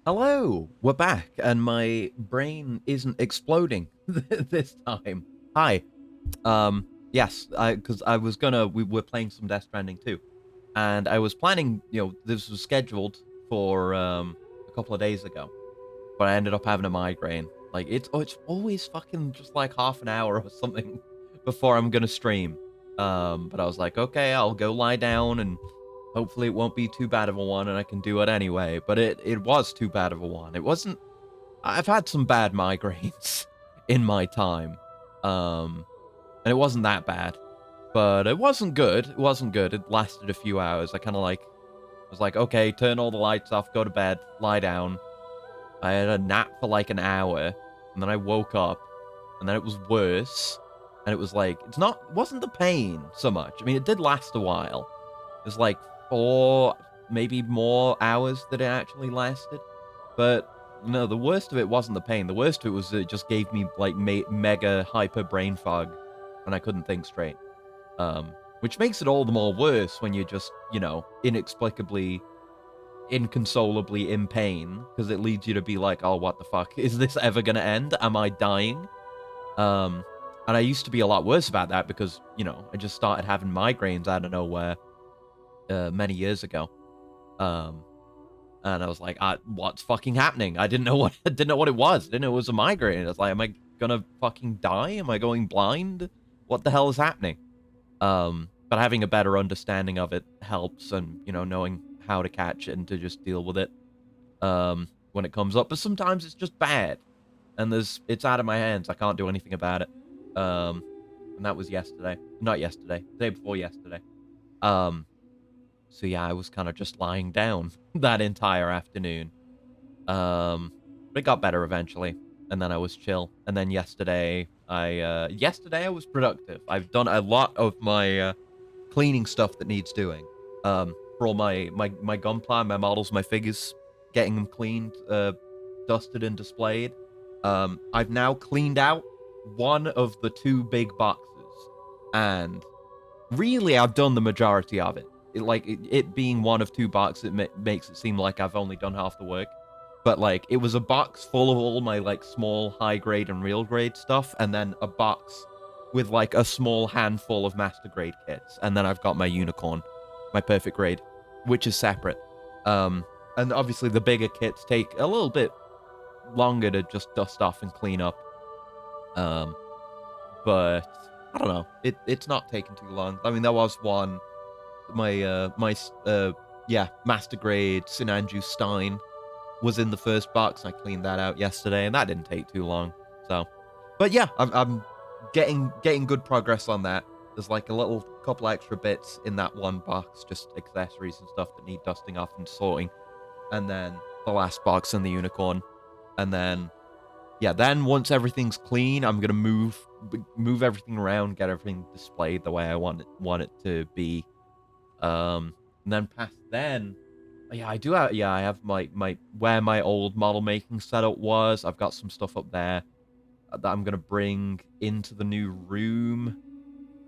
Hello, we're back, and my brain isn't exploding this time. Hi. Yes, because I was gonna, we were playing some Death Stranding too, and I was planning, this was scheduled for a couple of days ago, but I ended up having a migraine. Like it's always fucking just like half an hour or something before I'm gonna stream. But I was like, okay, I'll go lie down and hopefully it won't be too bad of a one and I can do it anyway. But it was too bad of a one. It wasn't. I've had some bad migraines in my time. And it wasn't that bad, but it wasn't good. It wasn't good. It lasted a few hours. I kind of like was like, okay, turn all the lights off, go to bed, lie down. I had a nap for like an hour, and then I woke up, and then it was worse. And it was like, it wasn't the pain so much. I mean, it did last a while. It was like 4, maybe more hours that it actually lasted. But no, the worst of it wasn't the pain. The worst of it was it just gave me like mega hyper brain fog, and I couldn't think straight. Which makes it all the more worse when you're just, inexplicably inconsolably in pain because it leads you to be like, oh, what the fuck? Is this ever going to end? Am I dying? Um, and I used to be a lot worse about that because, I just started having migraines out of nowhere many years ago. Um, and I was like, what's fucking happening? I didn't know what I didn't know what it was. I didn't know it was a migraine. I was like, am I gonna fucking die? Am I going blind? What the hell is happening? But having a better understanding of it helps, and knowing how to catch it and to just deal with it when it comes up. But sometimes it's just bad, and it's out of my hands. I can't do anything about it. Um, and that was yesterday, not yesterday, the day before yesterday. Um, so yeah, I was kind of just lying down that entire afternoon. But it got better eventually, and then I was chill. And then yesterday I was productive. I've done a lot of my cleaning stuff that needs doing. For all my gunpla, my models, my figures, getting them cleaned, dusted, and displayed. I've now cleaned out one of the two big boxes, and really, I've done the majority of it. It being one of two boxes, makes it seem like I've only done half the work. But like, it was a box full of all my like small, high grade and real grade stuff, and then a box with like a small handful of master grade kits, and then I've got my unicorn, my perfect grade, which is separate. Um, and obviously the bigger kits take a little bit longer to just dust off and clean up. Um, but I don't know. It's not taking too long. I mean, there was one, my yeah, master grade Sinanju Stein was in the first box. I cleaned that out yesterday, and that didn't take too long. So, but yeah, I'm getting good progress on that. There's like a little couple extra bits in that one box, just accessories and stuff that need dusting off and sorting, and then the last box and the unicorn, and then yeah, then once everything's clean, I'm gonna move everything around, get everything displayed the way I want it to be. And then past then, yeah, I do have yeah, I have my where my old model making setup was. I've got some stuff up there that I'm gonna bring into the new room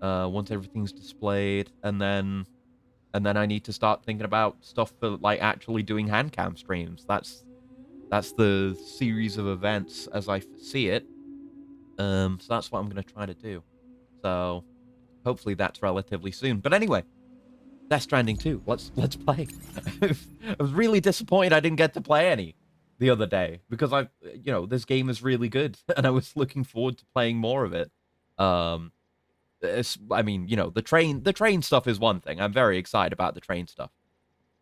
once everything's displayed, and then I need to start thinking about stuff for like actually doing hand cam streams. That's the series of events as I see it. So that's what I'm gonna try to do. So hopefully that's relatively soon. But anyway, Death Stranding 2. Let's play. I was really disappointed I didn't get to play any the other day because this game is really good and I was looking forward to playing more of it. Um, I mean, the train stuff is one thing. I'm very excited about the train stuff.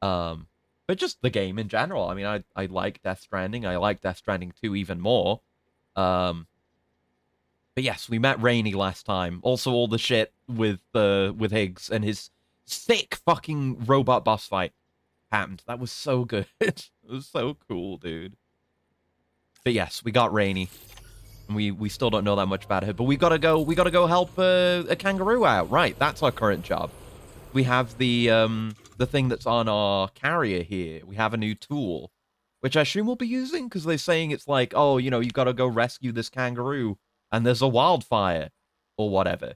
Um, but just the game in general. I mean, I like Death Stranding. I like Death Stranding 2 even more. Um, but yes, we met Rainey last time. Also, all the shit with Higgs and his sick fucking robot boss fight happened. That was so good. It was so cool, dude. But yes, we got Rainey, and we still don't know that much about her. But we gotta go help a kangaroo out. Right, that's our current job. We have the thing that's on our carrier here. We have a new tool, which I assume we'll be using because they're saying it's like, oh, you gotta go rescue this kangaroo, and there's a wildfire or whatever.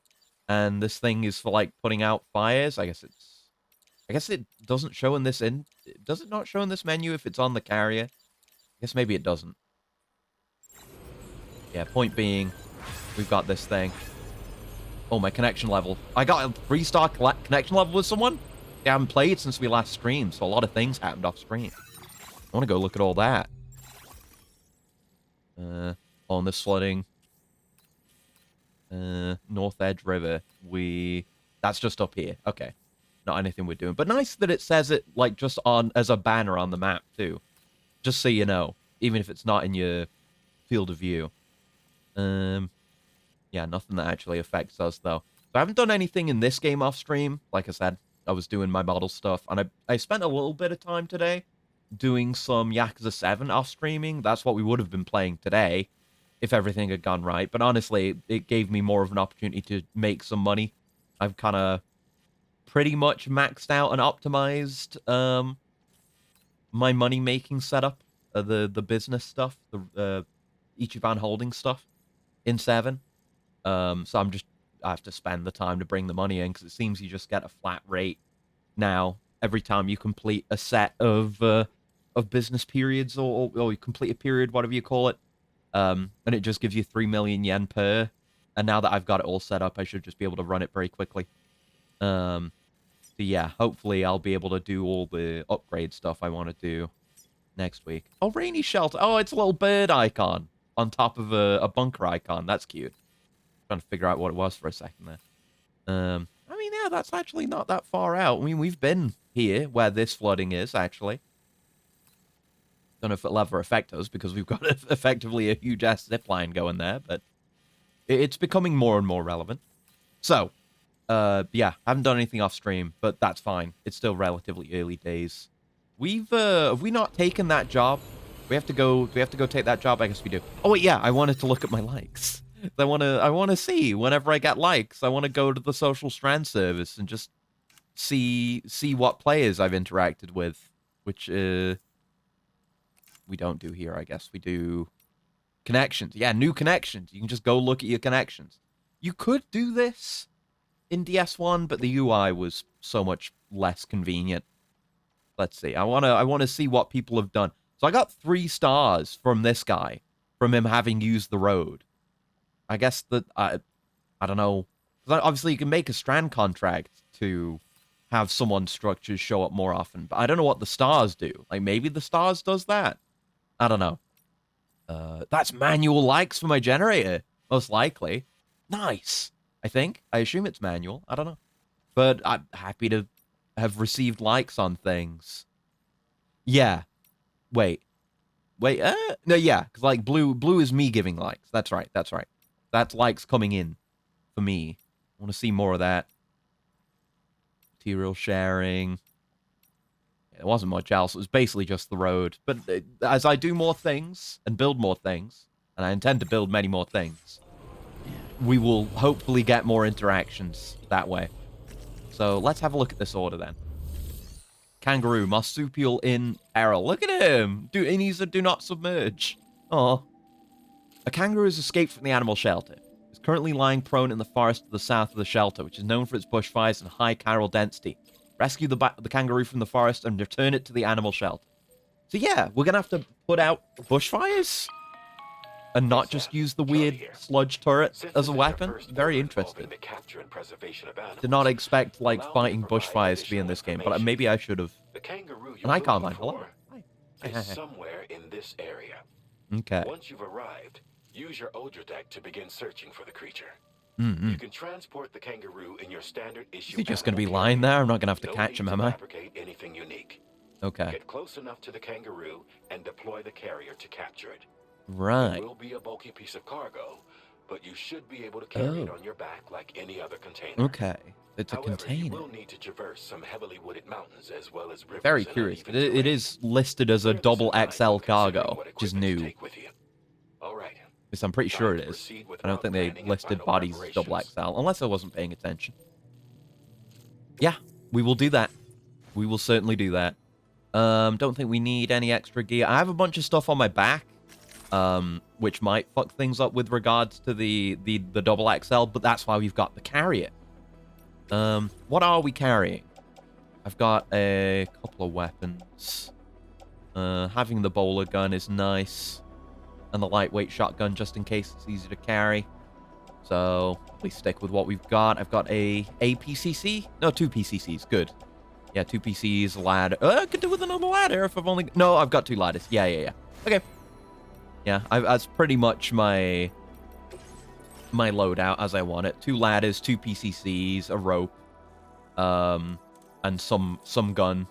And this thing is for like putting out fires. I guess it doesn't show in this does it not show in this menu if it's on the carrier? guess maybe it doesn't. Yeah, point being, we've got this thing. Oh, my connection level. I got a 3-star connection level with someone? They haven't played since we last streamed, so a lot of things happened off screen. I want to go look at all that. On this flooding. North Edge River. That's just up here. Okay. Not anything we're doing. But nice that it says it, like, just on as a banner on the map, too. Just so you know. Even if it's not in your field of view. Yeah, nothing that actually affects us, though. So I haven't done anything in this game off stream. Like I said, I was doing my model stuff. And I spent a little bit of time today doing some Yakuza 7 off streaming. That's what we would have been playing today if everything had gone right. But honestly, it gave me more of an opportunity to make some money. I've kind of pretty much maxed out and optimized my money-making setup, the business stuff, the Ichiban Holding stuff in 7. So I have to spend the time to bring the money in, because it seems you just get a flat rate now every time you complete a set of business periods, or you complete a period, whatever you call it. And it just gives you 3 million yen per. And now that I've got it all set up, I should just be able to run it very quickly. So yeah, hopefully I'll be able to do all the upgrade stuff I want to do next week. Oh, rainy shelter. Oh, it's a little bird icon on top of a bunker icon. That's cute. Trying to figure out what it was for a second there. I mean, yeah, that's actually not that far out. I mean, we've been here where this flooding is, actually. Don't know if it'll ever affect us, because we've got effectively a huge-ass zipline going there, but it's becoming more and more relevant. So, yeah, haven't done anything off stream, but that's fine. It's still relatively early days. Have we not taken that job? Do we have to go take that job? I guess we do. Oh, wait, yeah, I wanted to look at my likes. I want to see whenever I get likes. I want to go to the social strand service and just see what players I've interacted with, which we don't do here. I guess we do connections. Yeah, new connections. You can just go look at your connections. You could do this in DS1, but the UI was so much less convenient. Let's see. I want to see what people have done. So I got 3 stars from this guy, from him having used the road. I guess that I don't know. Obviously, you can make a strand contract to have someone's structures show up more often, but I don't know what the stars do. Like, maybe the stars does that. I don't know. That's manual likes for my generator, most likely. Nice. I think. I assume it's manual. I don't know. But I'm happy to have received likes on things. Yeah. Wait. No, yeah, because, like, blue is me giving likes. That's right. That's likes coming in for me. I want to see more of that. Material sharing. It wasn't much else. It was basically just the road. But as I do more things and build more things, and I intend to build many more things, we will hopefully get more interactions that way. So let's have a look at this order then. Kangaroo, marsupial in peril. Look at him! And he's a do not submerge. Oh. A kangaroo has escaped from the animal shelter. It's currently lying prone in the forest to the south of the shelter, which is known for its bushfires and high chiral density. Rescue the kangaroo from the forest and return it to the animal shelter. So yeah, we're gonna have to put out bushfires and not just use the weird sludge turret as a weapon. Very interested. Did not expect, like, fighting bushfires to be in this game, but maybe I should have. An icon line. Hello. Hi. Is somewhere in this area. Okay. Once you've arrived, use your Ultra deck to begin searching for the creature. Mm-hmm. You can transport the kangaroo in your standard issue. Is he just going to be lying there? I'm not going to have to catch him, am I? Fabricate anything unique. Okay. Get close enough to the kangaroo and deploy the carrier to capture it. Right. It will be a bulky piece of cargo, but you should be able to carry it on your back like any other container. Okay. It's a container. You will need to traverse some heavily wooded mountains as well as rivers. Very curious. It is listed as a double XL cargo, which is new. All right. Because I'm pretty sure it is. I don't think they listed bodies as double XL, unless I wasn't paying attention. Yeah, we will do that. We will certainly do that. Don't think we need any extra gear. I have a bunch of stuff on my back, which might fuck things up with regards to the double XL, but that's why we've got the carrier. What are we carrying? I've got a couple of weapons. Having the bowler gun is nice. And the lightweight shotgun just in case it's easy to carry. So we stick with what we've got. I've got a PCC? No, 2 PCCs. Good. Yeah, 2 PCs, a ladder. I could do with another ladder if I've only... No, I've got 2 ladders. Yeah. Okay. Yeah, that's pretty much my loadout as I want it. 2 ladders, 2 PCCs, a rope, and some gun.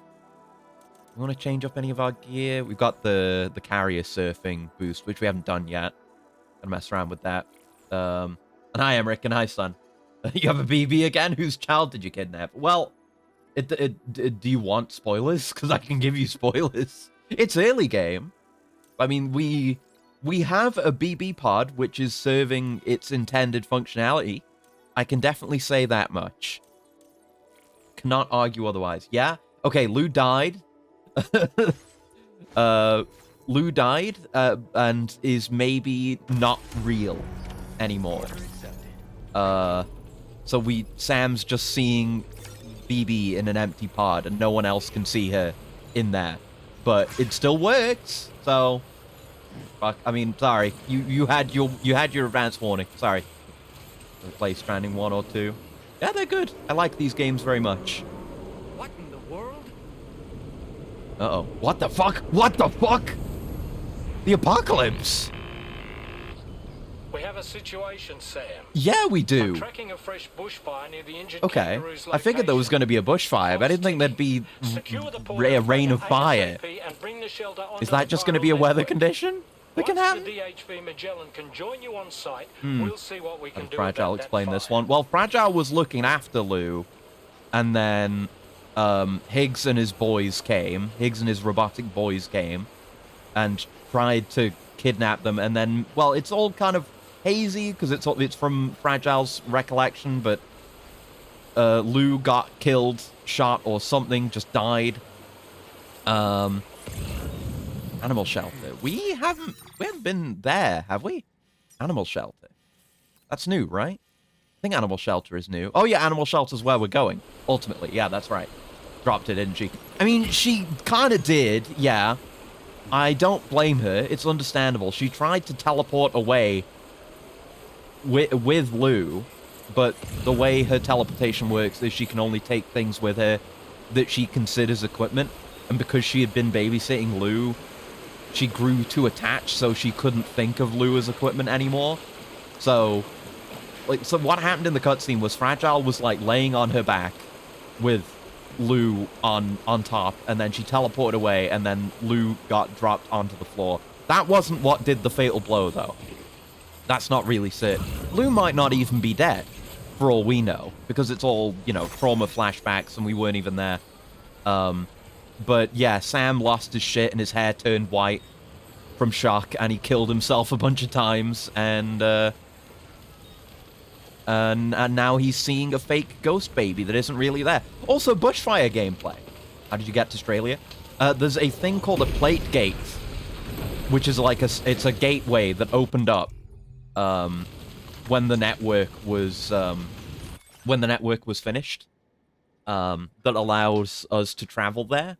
We want to change up any of our gear. We've got the carrier surfing boost, which we haven't done yet. Gonna mess around with that. And hi, Emmerich, and hi, son. You have a BB again? Whose child did you kidnap? Well, do you want spoilers? Because I can give you spoilers. It's early game. I mean, we have a BB pod, which is serving its intended functionality. I can definitely say that much. Cannot argue otherwise. Yeah? Okay, Lou died. Lou died, and is maybe not real anymore. So Sam's just seeing BB in an empty pod, and no one else can see her in there. But it still works, so... Fuck, I mean, sorry. You had your advance warning. Sorry. Play Stranding 1 or 2. Yeah, they're good. I like these games very much. What in the world? Uh-oh. What the fuck? What the fuck? The apocalypse! We have a situation, Sam. Yeah, we do. I'm tracking a fresh bushfire near the injured Okay. kangaroo's I figured there was going to be a bushfire, but I didn't think there'd be a rain of fire. Is that just going to be a weather condition that can happen? The DHV Magellan can join you on site, we'll see what we can do Fragile about explain that this fire. one. Well, Fragile was looking after Lou, and then Higgs and his boys came. Higgs and his robotic boys came and tried to kidnap them, and then, well, it's all kind of hazy because it's from Fragile's recollection, but Lou got killed, shot or something, just died. Animal shelter. We haven't been there, have we? Animal shelter. That's new, right? I think animal shelter is new. Oh yeah, animal shelter's where we're going. Ultimately, yeah, that's right. Dropped it, didn't she? I mean, she kind of did, yeah. I don't blame her. It's understandable. She tried to teleport away with Lou, but the way her teleportation works is she can only take things with her that she considers equipment, and because she had been babysitting Lou, she grew too attached, so she couldn't think of Lou as equipment anymore. So what happened in the cutscene was Fragile was like laying on her back with Lou on top, and then she teleported away, and then Lou got dropped onto the floor. That wasn't what did the fatal blow, though. That's not really certain. Lou might not even be dead, for all we know, because it's all, you know, trauma flashbacks, and we weren't even there. But yeah, Sam lost his shit, and his hair turned white from shock, and he killed himself a bunch of times, and now he's seeing a fake ghost baby that isn't really there. Also, bushfire gameplay. How did you get to Australia? There's a thing called a plate gate, which is like it's a gateway that opened up when the network was finished, that allows us to travel there.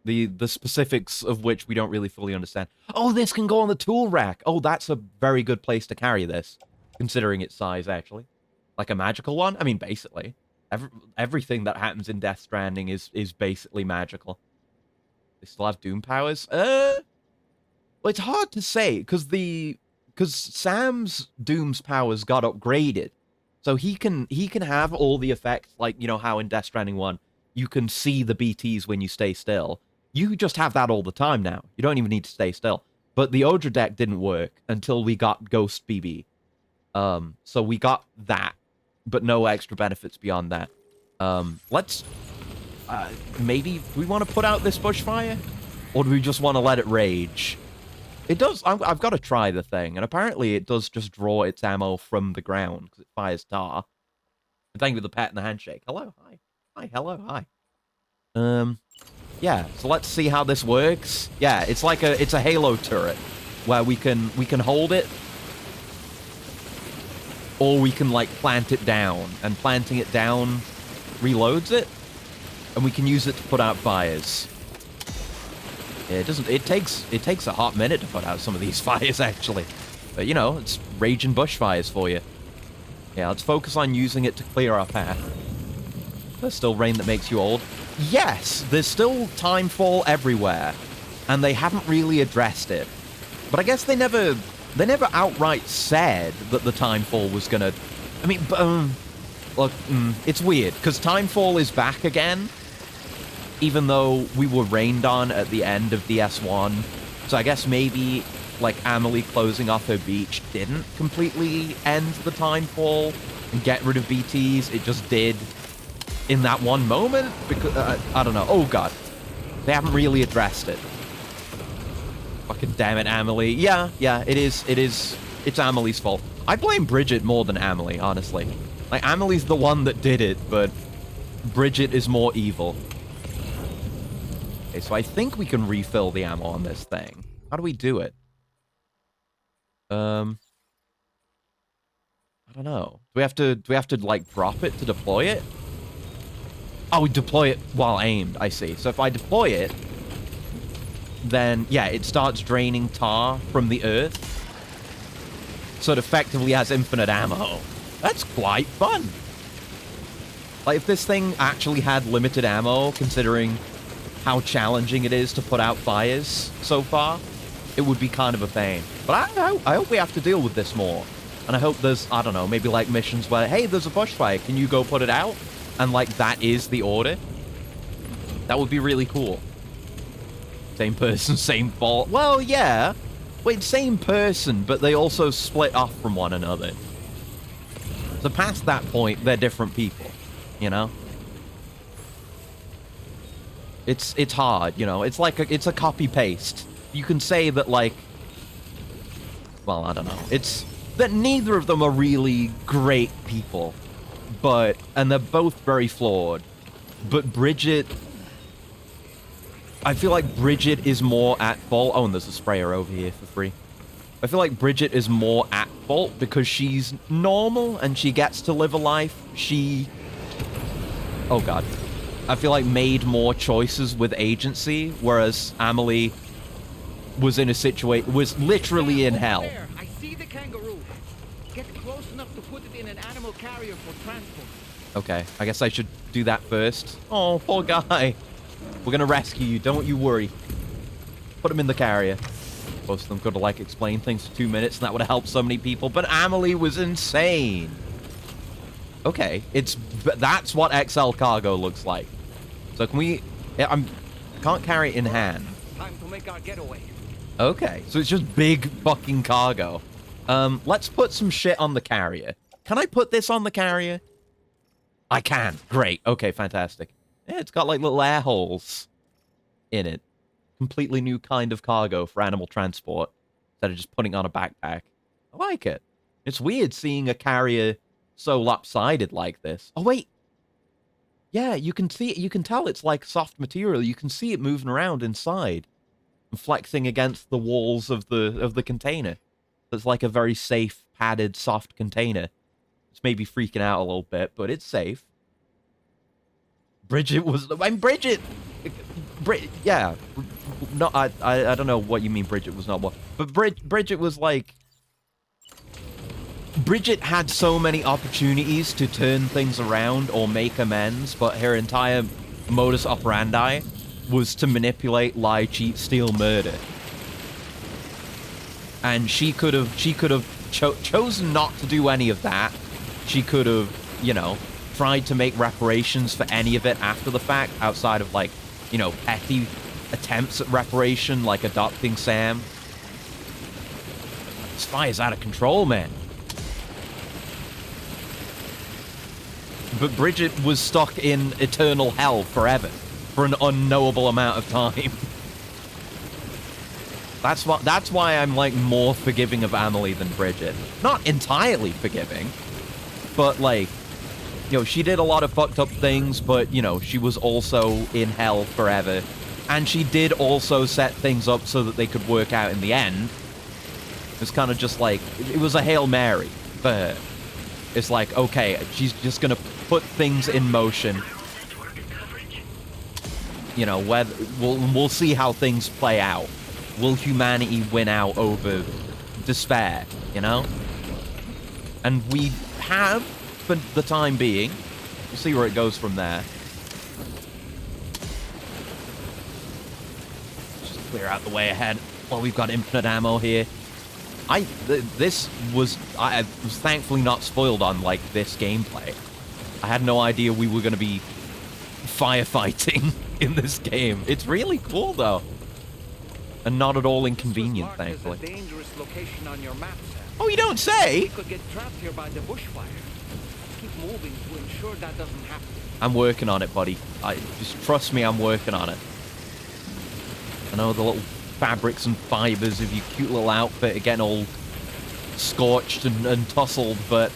The specifics of which we don't really fully understand. Oh, this can go on the tool rack. Oh, that's a very good place to carry this, considering its size, actually. Like a magical one? I mean, basically. Everything that happens in Death Stranding is basically magical. They still have Doom powers? Well, it's hard to say, because Sam's Doom's powers got upgraded. So he can have all the effects, like, you know, how in Death Stranding 1, you can see the BTs when you stay still. You just have that all the time now. You don't even need to stay still. But the Odra deck didn't work until we got Ghost BB. So we got that, but no extra benefits beyond that. Let's... maybe we want to put out this bushfire? Or do we just want to let it rage? It does... I've got to try the thing, and apparently it does just draw its ammo from the ground, because it fires tar. Thank you for the pat and the handshake. Hello, hi. Hi, hello, hi. Yeah, so let's see how this works. Yeah, it's like it's a Halo turret where we can hold it, or we can like plant it down, and planting it down reloads it, and we can use it to put out fires. It takes a hot minute to put out some of these fires, actually. But, you know, it's raging bushfires for you. Yeah, let's focus on using it to clear our path. There's still rain that makes you old. Yes, there's still timefall everywhere, and they haven't really addressed it. But I guess they never outright said that the timefall was gonna... I mean, look, it's weird, because timefall is back again, even though we were rained on at the end of DS1. So I guess maybe, like, Amelie closing off her beach didn't completely end the timefall and get rid of BTs. It just did in that one moment, because, I don't know. Oh, God. They haven't really addressed it. Fucking damn it, Amelie. Yeah, it is. It's Amelie's fault. I blame Bridget more than Amelie, honestly. Like, Amelie's the one that did it, but Bridget is more evil. Okay, so I think we can refill the ammo on this thing. How do we do it? I don't know. Do we have to like drop it to deploy it? Oh, we deploy it while aimed, I see. So if I deploy it, then yeah, it starts draining tar from the earth. So it effectively has infinite ammo. That's quite fun. Like, if this thing actually had limited ammo, considering how challenging it is to put out fires so far, it would be kind of a pain. But I hope we have to deal with this more. And I hope there's, I don't know, maybe like missions where, hey, there's a bushfire, can you go put it out? And like, that is the order. That would be really cool. Same person, same fault. Well, yeah. Wait, same person, but they also split off from one another. So past that point, they're different people, you know? It's hard, you know? It's like it's a copy-paste. You can say that, like... Well, I don't know. It's that neither of them are really great people. But... And they're both very flawed. But Bridget... I feel like Bridget is more at fault. Oh, and there's a sprayer over here for free. I feel like Bridget is more at fault because she's normal and she gets to live a life. She... Oh, God. I feel like made more choices with agency, whereas Amelie was in a situation... was literally in hell. I see the kangaroo. Get close enough to put it in an animal carrier for transport. Okay, I guess I should do that first. Oh, poor guy. We're gonna rescue you, don't you worry. Put him in the carrier. Most of them could have, like, explained things for 2 minutes, and that would have helped so many people, but Amelie was insane. Okay, that's what XL cargo looks like. So can we... Yeah, can't carry it in hand. Time to make our getaway. Okay, so it's just big fucking cargo. Let's put some shit on the carrier. Can I put this on the carrier? I can. Great. Okay, fantastic. Yeah, it's got, like, little air holes in it. Completely new kind of cargo for animal transport instead of just putting on a backpack. I like it. It's weird seeing a carrier so lopsided like this. Oh, wait. Yeah, you can see it. You can tell it's, like, soft material. You can see it moving around inside and flexing against the walls of the container. It's like a very safe, padded, soft container. It's maybe freaking out a little bit, but it's safe. Bridget was... I'm Bridget! Yeah. No, I don't know what you mean Bridget was not one. But Bridget was like... Bridget had so many opportunities to turn things around or make amends, but her entire modus operandi was to manipulate, lie, cheat, steal, murder. And she could have chosen not to do any of that. She could have, you know, tried to make reparations for any of it after the fact, outside of, like, you know, petty attempts at reparation, like adopting Sam. This fire's out of control, man. But Bridget was stuck in eternal hell forever, for an unknowable amount of time. That's why I'm, like, more forgiving of Amelie than Bridget. Not entirely forgiving, but, like, you know, she did a lot of fucked up things, but, you know, she was also in hell forever. And she did also set things up so that they could work out in the end. It's kind of just like, it was a Hail Mary for her. It's like, okay, she's just gonna put things in motion. You know, whether we'll see how things play out. Will humanity win out over despair, you know? And we have, for the time being. We'll see where it goes from there. Just clear out the way ahead. Well, we've got infinite ammo here. I was thankfully not spoiled on, like, this gameplay. I had no idea we were going to be firefighting in this game. It's really cool, though. And not at all inconvenient, thankfully. This was marked as a dangerous location on your map, Sam. Oh, you don't say? We could get trapped here by the bushfire. Keep moving to ensure that doesn't happen. I'm working on it, buddy. Just trust me, I'm working on it. I know the little fabrics and fibers of your cute little outfit are getting all scorched and tussled, but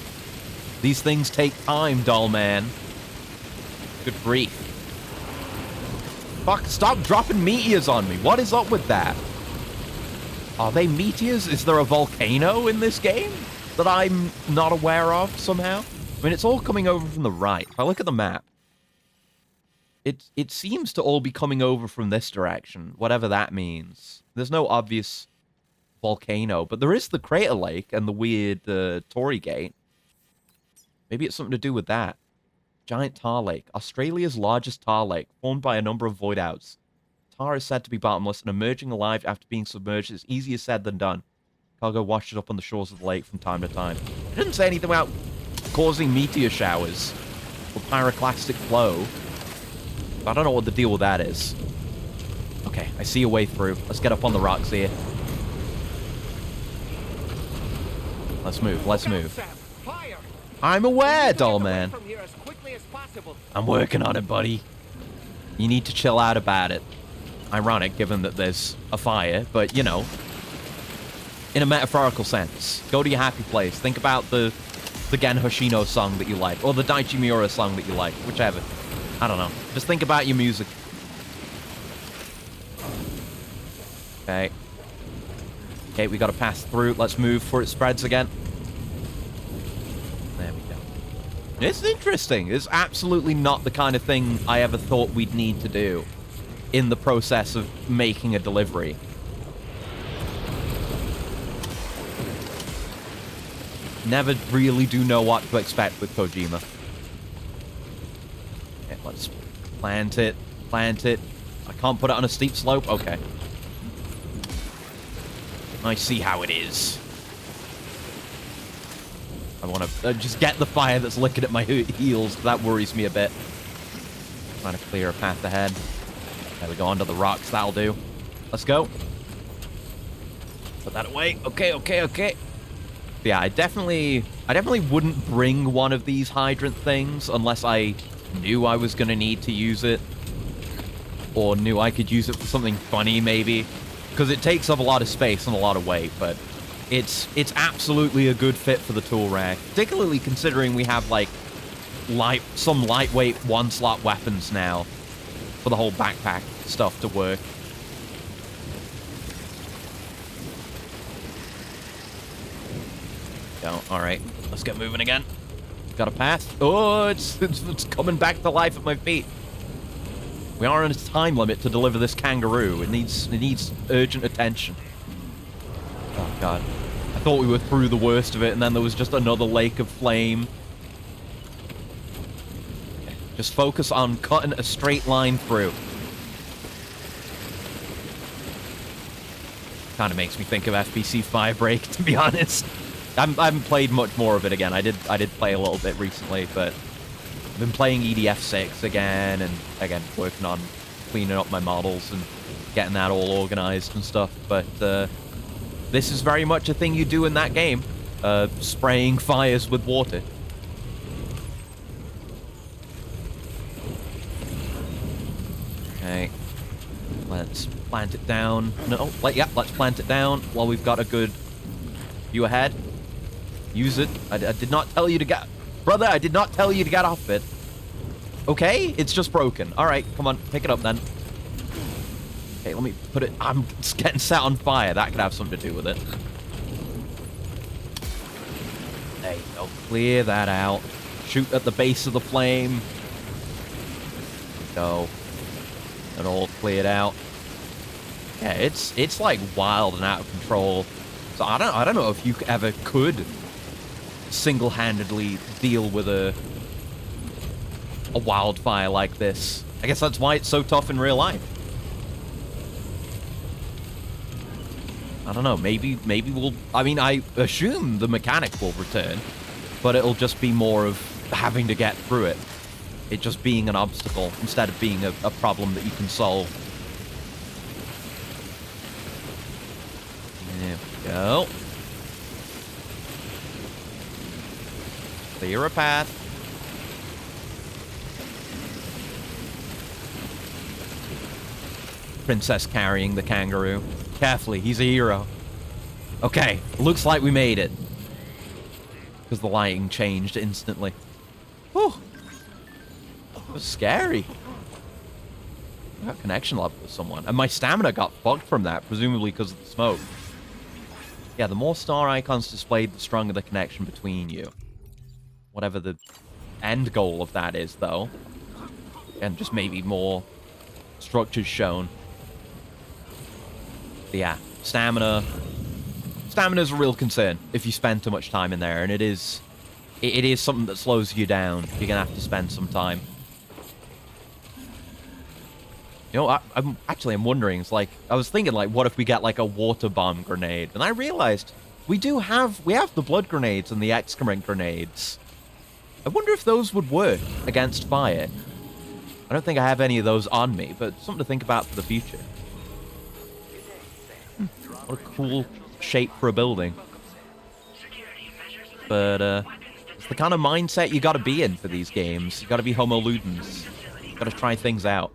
these things take time, doll man. Good grief. Fuck, stop dropping meteors on me. What is up with that? Are they meteors? Is there a volcano in this game that I'm not aware of somehow? I mean, it's all coming over from the right. If I look at the map, it seems to all be coming over from this direction, whatever that means. There's no obvious volcano, but there is the crater lake and the weird Tory Gate. Maybe it's something to do with that. Giant tar lake. Australia's largest tar lake, formed by a number of void outs. Tar is said to be bottomless, and emerging alive after being submerged is easier said than done. Cargo washed it up on the shores of the lake from time to time. It didn't say anything about causing meteor showers or pyroclastic flow. I don't know what the deal with that is. Okay, I see a way through. Let's get up on the rocks here. Let's move, let's move. Fire! I'm aware, doll Get away man. from here as quickly as possible. I'm working on it, buddy. You need to chill out about it. Ironic, given that there's a fire, but, you know, in a metaphorical sense. Go to your happy place. Think about the Gen Hoshino song that you like, or the Daichi Miura song that you like, whichever. I don't know. Just think about your music. Okay. Okay, we gotta pass through. Let's move before it spreads again. There we go. It's interesting. It's absolutely not the kind of thing I ever thought we'd need to do in the process of making a delivery. Never really do know what to expect with Kojima. Okay, let's plant it. Plant it. I can't put it on a steep slope? Okay. I see how it is. I want to just get the fire that's licking at my heels. That worries me a bit. Trying to clear a path ahead. There we go, onto the rocks. That'll do. Let's go. Put that away. Okay, okay, okay. Yeah, I definitely wouldn't bring one of these hydrant things unless I knew I was going to need to use it. Or knew I could use it for something funny, maybe. Because it takes up a lot of space and a lot of weight, but it's absolutely a good fit for the tool rack. Particularly considering we have, like, some lightweight one-slot weapons now for the whole backpack stuff to work. Go. All right, let's get moving again. Got a path. Oh, it's coming back to life at my feet. We are on a time limit to deliver this kangaroo. It needs urgent attention. Oh god, I thought we were through the worst of it, and then there was just another lake of flame. Okay, just focus on cutting a straight line through. Kind of makes me think of FBC Firebreak, to be honest. I haven't played much more of it again. I did play a little bit recently, but I've been playing EDF 6 again, and again working on cleaning up my models and getting that all organized and stuff. But this is very much a thing you do in that game, spraying fires with water. Okay, let's plant it down. No, let's plant it down while we've got a good view ahead. Use it. I did not tell you to get... Brother, I did not tell you to get off it. Okay? It's just broken. Alright, come on. Pick it up then. Okay, let me put it... I'm just getting set on fire. That could have something to do with it. There you go. Clear that out. Shoot at the base of the flame. There we go. and all cleared out. Yeah, it's like wild and out of control. So I don't know if you ever could single-handedly deal with a wildfire like this. I guess that's why it's so tough in real life. I don't know, maybe we'll... I mean, I assume the mechanic will return, but it'll just be more of having to get through it. It just being an obstacle instead of being a problem that you can solve. There we go. Clear a path. Princess carrying the kangaroo. Carefully, he's a hero. Okay, looks like we made it. Because the lighting changed instantly. Whew. That was scary. I got connection level with someone. And my stamina got fucked from that, presumably because of the smoke. Yeah, the more star icons displayed, the stronger the connection between you. Whatever the end goal of that is, though. And just maybe more structures shown. But yeah, stamina. Stamina is a real concern if you spend too much time in there, and it is something that slows you down. You're gonna have to spend some time. You know, I'm wondering. It's like I was thinking, like, what if we get like a water bomb grenade? And I realized we have the blood grenades and the excrement grenades. I wonder if those would work against fire. I don't think I have any of those on me, but something to think about for the future. What a cool shape for a building. But it's the kind of mindset you gotta be in for these games. You gotta be homo ludens. You gotta try things out.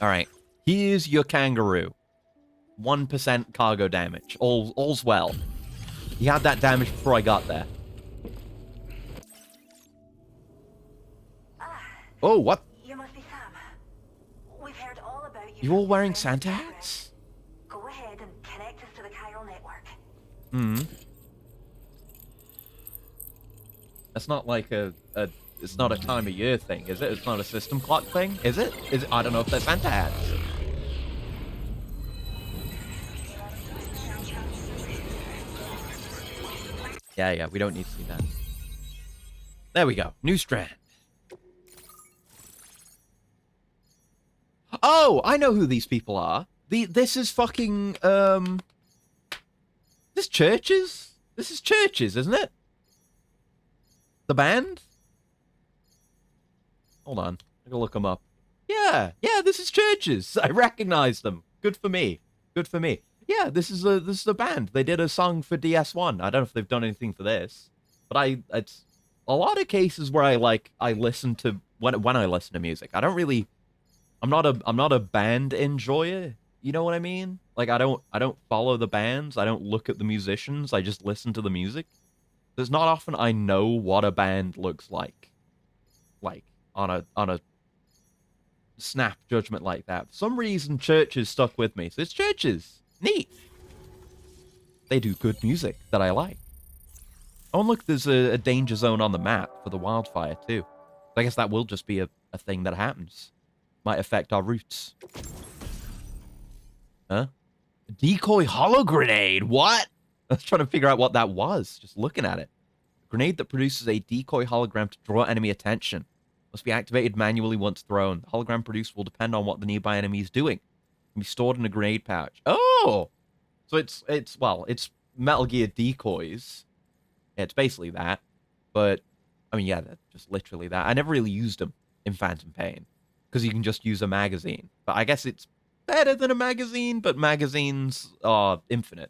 Alright, here's your kangaroo. 1% cargo damage. All's well. He had that damage before I got there. Oh, what? You must be Sam. We've heard all about you. You all wearing Santa hats? Go ahead and connect us to the chiral network. That's not like it's not a time of year thing, is it? It's not a system clock thing, is it? I don't know if they're Santa hats. Yeah, we don't need to see that. There we go. New strand. Oh, I know who these people are. This is fucking, This Churches? This is Churches, isn't it? The band? Hold on. I gotta look them up. Yeah, this is Churches. I recognize them. Good for me. Good for me. Yeah, this is a band. They did a song for DS1. I don't know if they've done anything for this, but it's a lot of cases where I listen to when I listen to music. I don't really. I'm not a band enjoyer. You know what I mean? Like I don't follow the bands. I don't look at the musicians. I just listen to the music. There's not often I know what a band looks like. Like on a snap judgment like that. For some reason, Churches stuck with me. So it's Churches. Neat. They do good music that I like. Oh, and look, there's a danger zone on the map for the wildfire too. I guess that will just be a thing that happens. Might affect our routes. Huh? A decoy holo grenade. What? I was trying to figure out what that was. Just looking at it. A grenade that produces a decoy hologram to draw enemy attention. Must be activated manually once thrown. The hologram produced will depend on what the nearby enemy is doing. Can be stored in a grenade pouch. Oh! So it's Metal Gear decoys. Yeah, it's basically that. But, I mean, yeah, that's just literally that. I never really used them in Phantom Pain. Because you can just use a magazine. But I guess it's better than a magazine, but magazines are infinite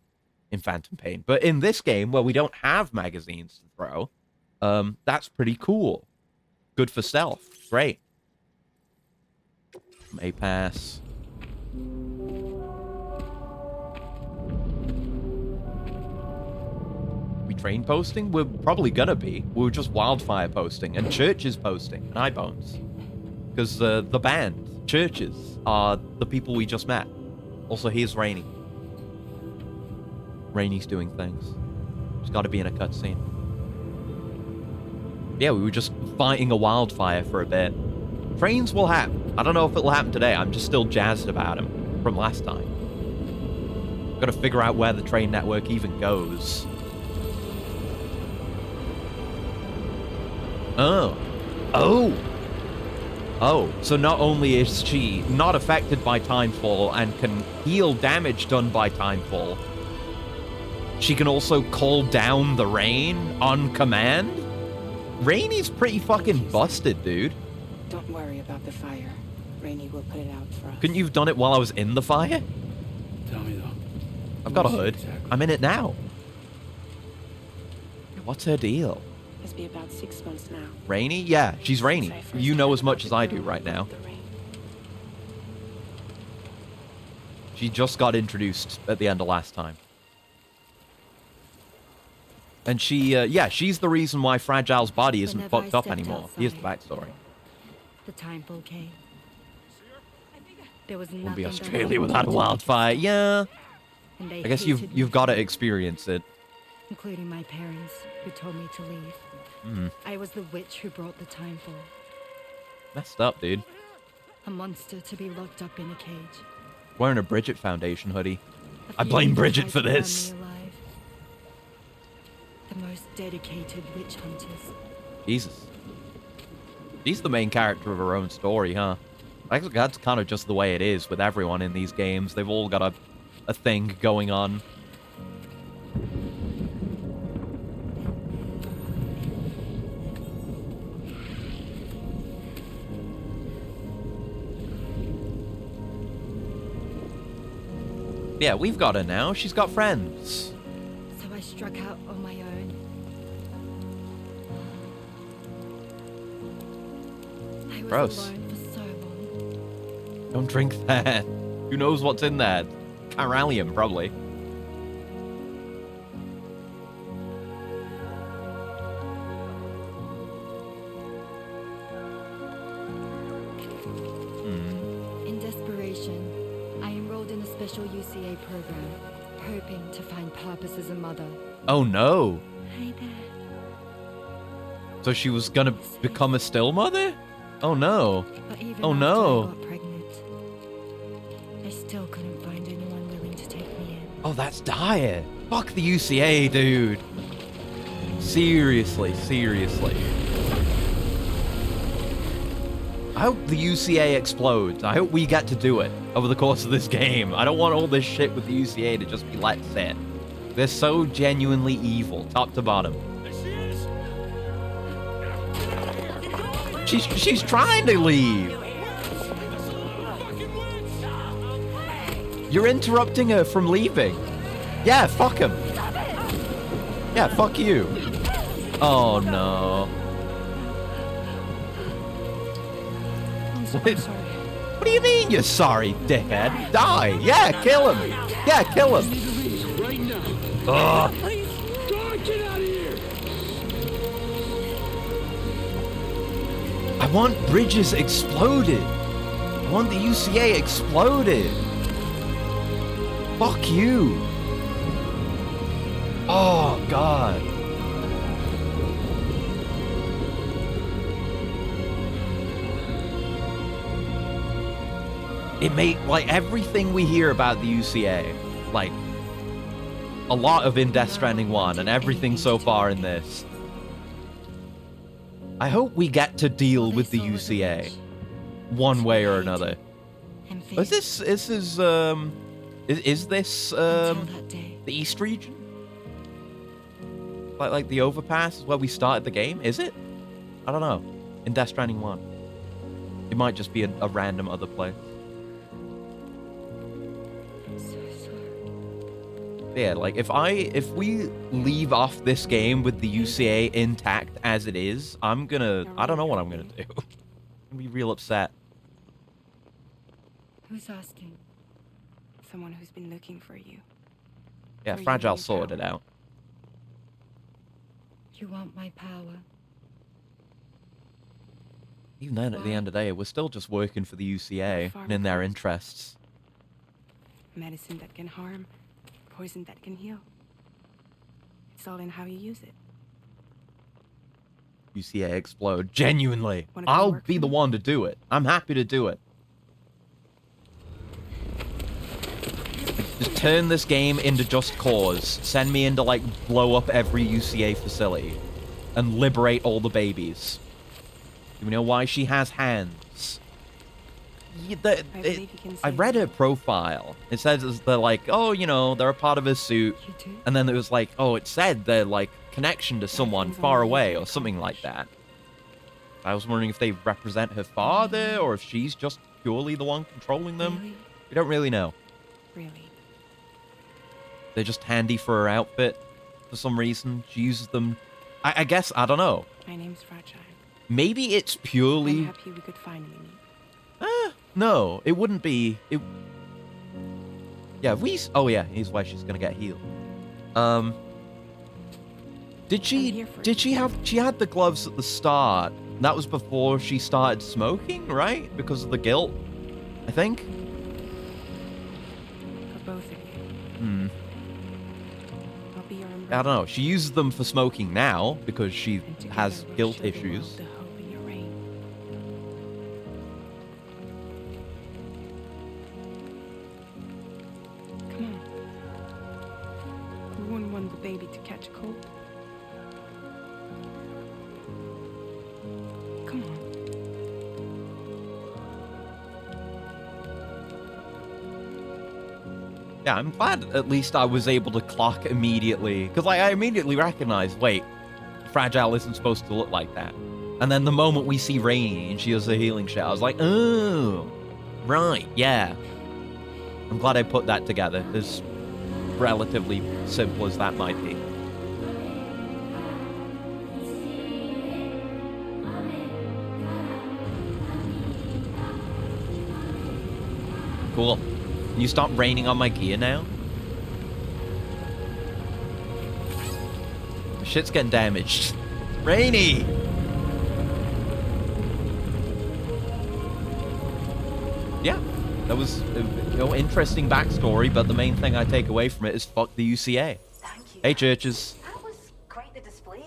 in Phantom Pain. But in this game, where we don't have magazines to throw, that's pretty cool. Good for stealth. Great. May pass. We train posting? We're probably gonna be. We were just wildfire posting, and Churches posting, and Eyebones. Because the band, Churches, are the people we just met. Also, here's Rainy. Rainy's doing things. She's got to be in a cutscene. Yeah, we were just fighting a wildfire for a bit. Trains will happen. I don't know if it'll happen today. I'm just still jazzed about him from last time. Got to figure out where the train network even goes. Oh. Oh. Oh, so not only is she not affected by timefall and can heal damage done by timefall, she can also call down the rain on command? Rainy's pretty fucking busted, dude. Don't worry about the fire. Rainy will put it out for us. Couldn't you have done it while I was in the fire? Tell me though. I've got a What is she hood. exactly? I'm in it now. What's her deal? It's been about 6 months now. Rainy? Yeah, she's Rainy. Since I first You know heard as much about as the I do girl right who now. loved the rain. She just got introduced at the end of last time. And she, yeah, she's the reason why Fragile's body isn't Whenever I fucked up stepped anymore. outside, Here's the backstory. The timefall came. There was Wouldn't nothing be that Australia I without a could do. wildfire. Yeah. And they I guess hated me you've got to for it, experience it. including my parents, who told me to leave. Mm. I was the witch who brought the timefall. Messed up, dude. A monster to be locked up in a cage. Wearing a Bridget Foundation hoodie. A I blame few Bridget tried for to burn this. me alive. The most dedicated witch hunters. Jesus. She's the main character of her own story, huh? I think that's kind of just the way it is with everyone in these games. They've all got a thing going on. Yeah, we've got her now. She's got friends. So I struck out on my own. I was Gross. alone for so long. Don't drink that. Who knows what's in there? Chiralium, probably. In desperation, I enrolled in a special UCA program, hoping to find purpose as a mother. Oh no. Hi there. So she was gonna become a still mother? Oh no. But even Oh, after no. I got pregnant, I still couldn't find anyone willing to take me in. Oh, that's dire. Fuck the UCA, dude. Seriously, seriously. I hope the UCA explodes. I hope we get to do it over the course of this game. I don't want all this shit with the UCA to just be let sit. They're so genuinely evil, top to bottom. She's trying to leave. You're interrupting her from leaving. Yeah, fuck him. Yeah, fuck you. Oh no. I'm so What? sorry. What do you mean you're sorry, dickhead? Die. Yeah, kill him. Yeah, kill him. Right now. Ugh. God, get out of here! I want bridges exploded. I want the UCA exploded. Fuck you. Oh, God. It made, like, everything we hear about the UCA, like, a lot of in Death Stranding 1 and everything so far in this. I hope we get to deal with the UCA one way or another. And Is this is this until that day. the East region? Like the overpass is where we started the game? Is it? I don't know. In Death Stranding 1. It might just be a random other place. I'm so sorry. Yeah, like if we leave off this game with the UCA intact as it is, I don't know what I'm gonna do. I'm gonna be real upset. Who's asking? Someone who's been looking for you. Yeah, For you Fragile and sorted it power. out. You want my power? Even then, at the end of the day, we're still just working for the UCA Far and in their apart. interests. Medicine that can harm, poison that can heal. It's all in how you use it. UCA explode. Genuinely. Wanna come I'll work be for the me? one to do it. I'm happy to do it. Just turn this game into Just Cause. Send me in to, like, blow up every UCA facility. And liberate all the babies. Do we know why she has hands? believe you can I save read them. her profile. It says they're like, oh, you know, they're a part of his suit. You do? And then it was like, oh, it said they're like connection to someone Everything's far only away you or can something like accomplish. that. I was wondering if they represent her father or if she's just purely the one controlling them. Really? We don't really know. Really? They're just handy for her outfit for some reason. She uses them. I guess, I don't know. My name's Fragile. Maybe it's I'm purely. happy we could finally meet. No, it wouldn't be. Yeah, oh yeah, here's why she's gonna get healed. Did I'm she? here for Did she have? She had the gloves at the start. That was before she started smoking, right? Because of the guilt, I think. For both of you. Hmm. I'll be your I umbrella. don't know. She uses them for smoking now because she And together has we'll guilt show the world issues. the hope in your reign. Come on. We wouldn't want the baby to catch a cold. Come on. Yeah, I'm glad at least I was able to clock immediately. Because I immediately recognized, wait, Fragile isn't supposed to look like that. And then the moment we see Rainy and she does the healing shit, I was like, oh, right, yeah. I'm glad I put that together, as relatively simple as that might be. Cool. Can you stop raining on my gear now? The shit's getting damaged. Rainy! Yeah, that was interesting backstory, but the main thing I take away from it is fuck the UCA. Thank you. Hey, churches. That was quite the display.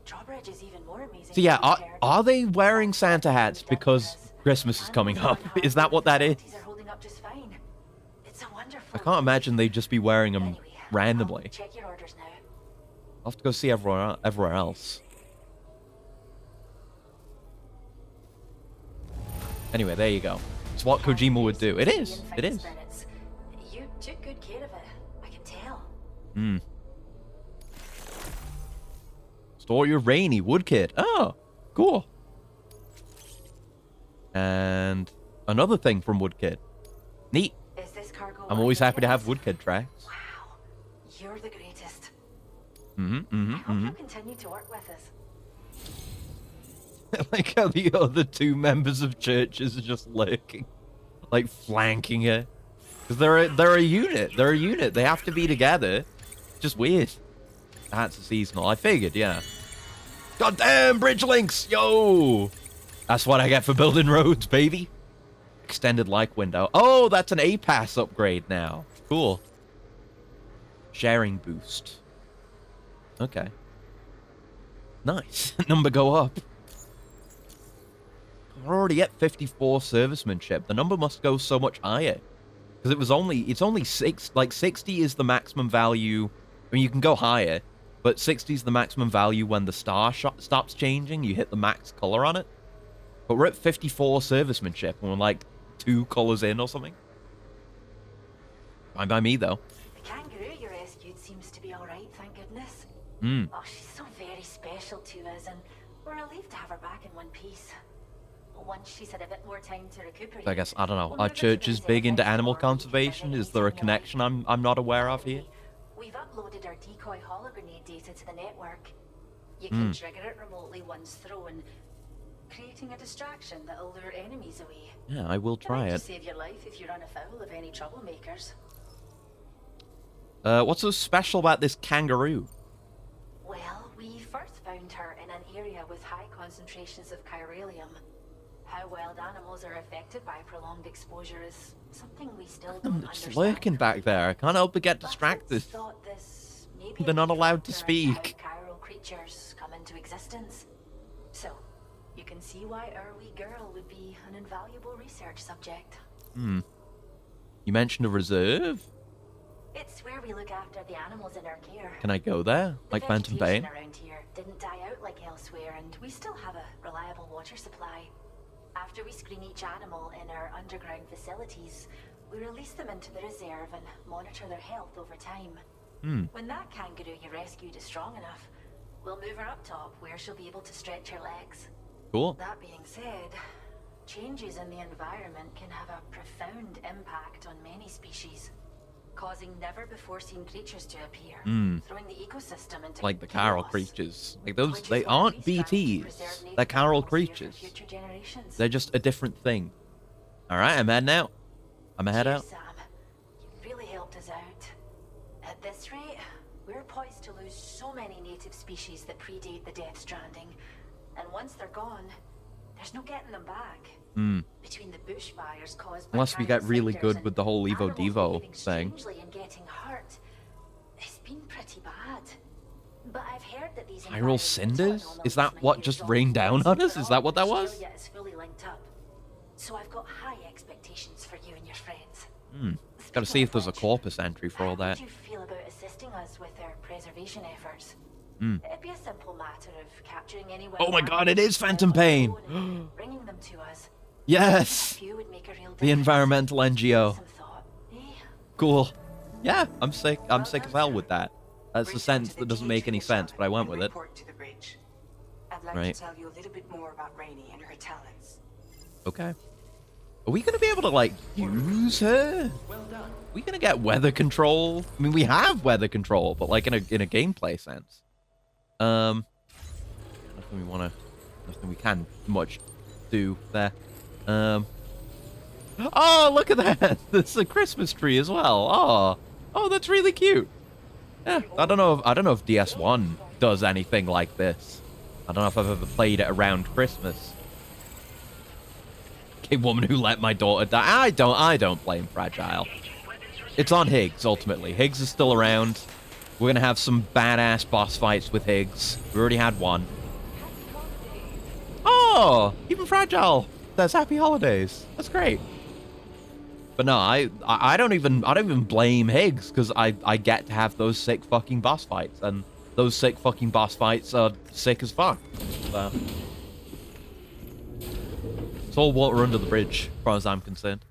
Drawbridge is even more amazing. So yeah, compared. are they wearing Santa hats because Christmas is coming up? Is that what that is? Are holding up just fine. It's a wonderful. I can't imagine they'd just be wearing them Anyway, randomly. I'll check your orders now. I'll have to go see everywhere else. Anyway, there you go. It's what Kojima would do. It is. It is. You took good care of it. I can tell. Hmm. Story of Rainy, Woodkid. Oh, cool. And another thing from Woodkid. Neat. Is this cargo? I'm always happy to have Woodkid tracks. Wow, you're the greatest. Mm-hmm, I hope you'll continue to work with us. Like how the other two members of churches are just lurking, like flanking her. Because they're a unit. They're a unit. They have to be together. Just weird. That's a seasonal. I figured, yeah. Goddamn bridge links, yo! That's what I get for building roads, baby. Extended like window. Oh, that's an A-Pass upgrade now. Cool. Sharing boost. Okay. Nice. Number go up. We're already at 54 servicemanship. The number must go so much higher. Because it's only 6, like 60 is the maximum value. I mean, you can go higher, but 60 is the maximum value when the star stops changing. You hit the max color on it. But we're at 54 servicemanship, and we're like 2 colors in or something. Fine by me, though. The kangaroo you rescued seems to be alright, thank goodness. Hmm. Oh, she's so very special to us, and we're relieved to have her back in one piece. Once she's had a bit more time to recuperate. I guess, I don't know. we'll Are move her to churches the big into reserve animal or we can conservation? visit Is there a anything connection I'm not aware of here? We've uploaded our decoy hologrenade data to the network. You can trigger it remotely once thrown, creating a distraction that'll lure enemies away. Yeah, I will try Might it. just save your life if you run afoul of any troublemakers. What's so special about this kangaroo? Well, we first found her in an area with high concentrations of chiralium. How wild animals are affected by prolonged exposure is something we still don't It's understand. lurking back there. I can't help but get But distracted. it's thought this may be They're a not key allowed to factor in how speak. chiral creatures come into existence. can see why our wee girl would be an invaluable research subject. You mentioned a reserve? It's where we look after the animals in our care. Can I go there? Like The Phantom vegetation Pain? around here didn't die out like elsewhere, and we still have a reliable water supply. After we screen each animal in our underground facilities, we release them into the reserve and monitor their health over time. When that kangaroo you rescued is strong enough, we'll move her up top where she'll be able to stretch her legs. Cool. That being said, changes in the environment can have a profound impact on many species, causing never-before-seen creatures to appear, throwing the ecosystem into Like the Carol chaos. creatures. Like those, Which is they why aren't we strive to BTs. preserve native They're Carol animals here for creatures. future generations. They're just a different thing. Alright, I'm heading out. I'm head Cheers, out. Sam. You really helped us out. At this rate, we're poised to lose so many native species that predate the Death Stranding. And once they're gone, there's no getting them back. Between the bushfires caused by Unless we get really parasiters good and with the whole Evo animals Devo behaving thing. strangely and getting hurt, it's been pretty bad. But I've heard that these Spiral environmental cinders? anomalies Is that may what be just resolved rained down once on and us? for Is that all what that when was? Australia is fully linked up. So I've got high expectations for you and your friends. Gotta see if there's a corpus entry for all How that. would you feel about assisting us with our preservation efforts? It'd be a simple matter of capturing any Oh my wild god, it is animals Phantom on the Pain! road and bringing them to us. Yes! A few would make a real The difference. environmental NGO. Some thought, eh? Cool. Yeah, I'm sick as hell with that. That's a Return sentence to the that doesn't make any T3 sense, but I went and with it. report to the bridge. I'd like Right. to tell you a little bit more about Rainey and her talents. Okay. Are we gonna be able to, like, use her? Well done. We gonna get weather control? I mean, we have weather control, but like in a gameplay sense. Nothing we can much do there. Oh, look at that! There's a Christmas tree as well. Oh, that's really cute. Yeah, I don't know if DS1 does anything like this. I don't know if I've ever played it around Christmas. A woman who let my daughter die. I don't blame Fragile. It's on Higgs, ultimately. Higgs is still around. We're gonna have some badass boss fights with Higgs. We already had one. Oh, even Fragile says happy holidays. That's great. But no, I don't even blame Higgs, because I get to have those sick fucking boss fights, and those sick fucking boss fights are sick as fuck. So it's all water under the bridge, as far as I'm concerned.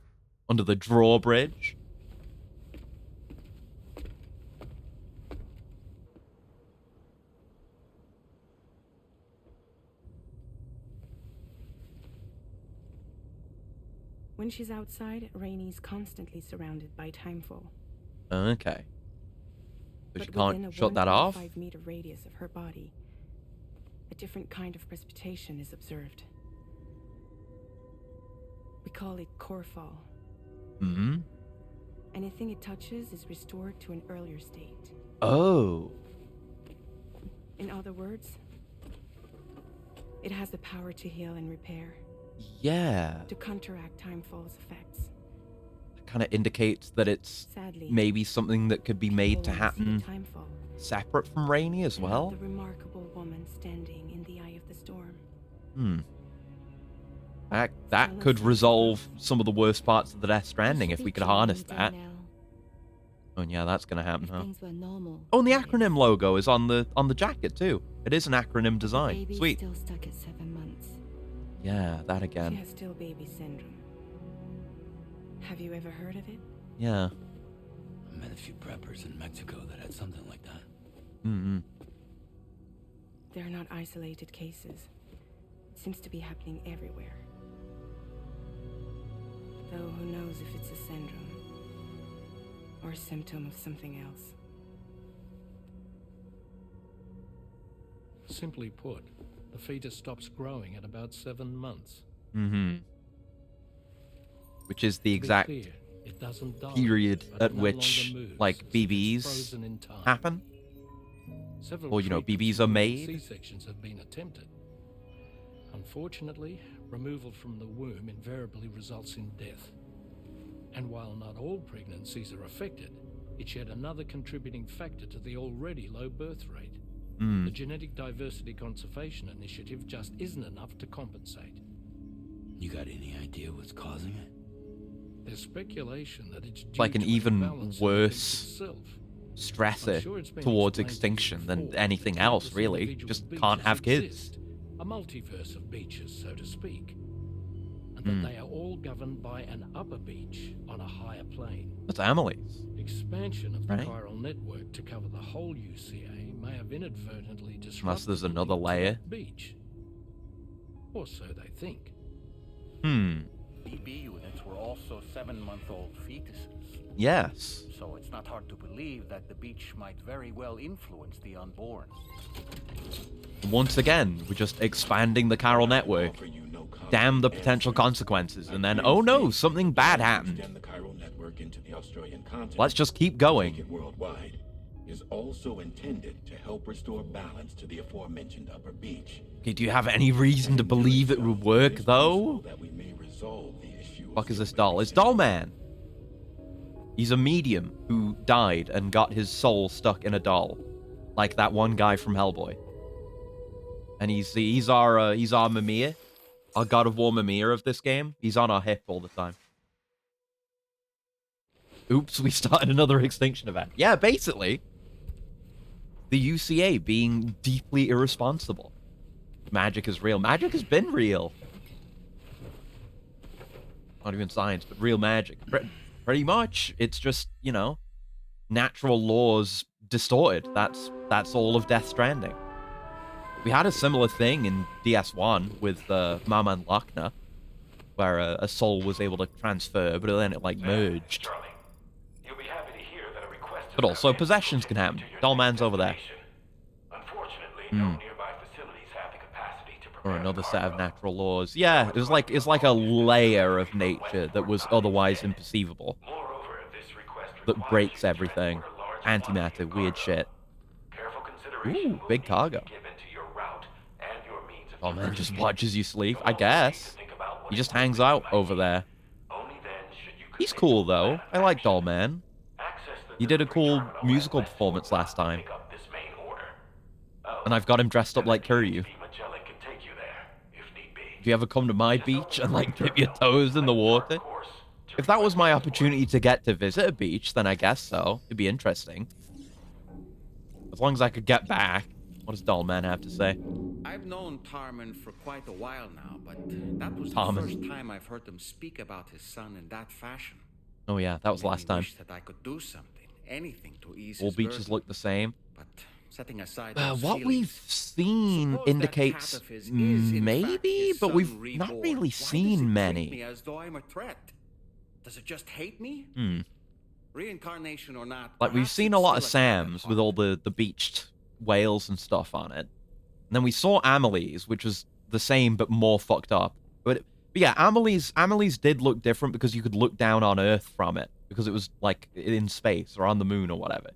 Under the drawbridge. When she's outside, Rainey's constantly surrounded by timefall. Okay. So But she within a can't shut that off? 1.5-meter radius of her body, a different kind of precipitation is observed. We call it core fall. Mm-hmm. Anything it touches is restored to an earlier state. Oh. In other words, it has the power to heal and repair, Yeah. to counteract timefall's effects. Kind of indicates that it's Sadly, maybe something that could be made to people only see happen the timefall. separate from Rainy as And not well. the remarkable woman standing in the eye of the storm. That could resolve some of the worst parts of the Death Stranding if we could harness that. Oh yeah, that's gonna happen, huh? Things were normal. Oh, and the acronym logo is on the jacket too. It is an acronym design. Baby's Sweet. still stuck at 7 months. Yeah, that She again. has still baby syndrome. Have you ever heard of it? Yeah. I met a few preppers in Mexico that had something like that. Mm-hmm. They're not isolated cases. It seems to be happening everywhere. Though who knows if it's a syndrome or a symptom of something else. Simply put, the fetus stops growing at about 7 months. Mm-hmm. Which is the To be exact clear, it doesn't die, period but at it no which, longer moves, like, as if it's BBs frozen in time. happen. Several Or, you know, treatments BBs are for made. C-sections have been attempted. Unfortunately, removal from the womb invariably results in death. And while not all pregnancies are affected, it's yet another contributing factor to the already low birth rate. The Genetic Diversity Conservation Initiative just isn't enough to compensate. You got any idea what's causing it? There's speculation that it's due Like an to even imbalance in the worse beach itself. stressor I'm sure it's been towards explained to you extinction than before, anything that else, countless really. individual Just beaches can't have kids. exist, a multiverse of beaches, so to speak. And that they are all governed by an upper beach on a higher plane. That's Amelie's. Expansion of the Right. chiral network to cover the whole UCA may have inadvertently disrupted Unless there's the another link to layer. that beach. Or so they think. BB units were also 7-month-old fetuses. Yes. So it's not hard to believe that the beach might very well influence the unborn. Once again, we're just expanding the chiral network. Damn the potential consequences. And then, oh no, something bad happened. Extend the chiral network into the Australian continent. Let's just keep Make going. it worldwide is also intended to help restore balance to the aforementioned upper beach. Okay, do you have any reason to believe it would work, It's though? possible that we may resolve the issue. Fuck is this doll? It's Doll Man. He's a medium who died and got his soul stuck in a doll, like that one guy from Hellboy. And he's our Mimir, our God of War Mimir of this game. He's on our hip all the time. Oops, we started another extinction event. Yeah, basically, the UCA being deeply irresponsible. Magic is real. Magic has been real. Not even science, but real magic. Pretty much, it's just, you know, natural laws distorted. That's all of Death Stranding. We had a similar thing in DS1 with Mama and Lochner, where a soul was able to transfer, but then it like merged. Charlie, you'll be happy to hear that a request But also possessions can happen. Dollman's over there. Unfortunately, no nearby facilities have the capacity to Or prepare another the set of cargo. natural laws. Yeah, it's like a layer of nature that was otherwise imperceivable. Moreover, this request That requires breaks you to everything. transport a large Antimatter, quantity of weird cargo. shit. Careful consideration Ooh, will big need to be cargo. given to your route and your means of Oh man, just traversing. watches you sleep, You'll I also need to guess. think about what He just equipment hangs you out might over need. there. Only then should you He's commit cool to a though. plan I of like action. Dollman. Access the He did a delivery cool terminal musical at West performance will last not time. pick up this main order. Oh, And I've got him dressed up and like the Kiryu. PhD Magellan can take you there, if need be. Do you ever come to my beach and like dip your toes in the water? Of course, to If that was my request opportunity to get to visit a beach, then I guess so. It'd be interesting. As long as I could get back. What does Dollman have to say? I've known Tarman for quite a while now, but that was Tarman. the first time I've heard him speak about his son in that fashion. Oh yeah, that was Made last me time. wish that I could do something, anything to ease All his beaches burden. look the same. But setting aside those What we've feelings, seen suppose that indicates cat of his is, in fact, maybe, his but son we've not reborn. really Why does it seen treat many. me as though I'm a threat? Does it just hate me? Reincarnation or not? Like we've perhaps seen it's a lot of still a cat at Sams with all heart. the beached whales and stuff on it. And then we saw Amelie's, which was the same but more fucked up. But yeah, Amelie's did look different because you could look down on Earth from it because it was like in space or on the moon or whatever.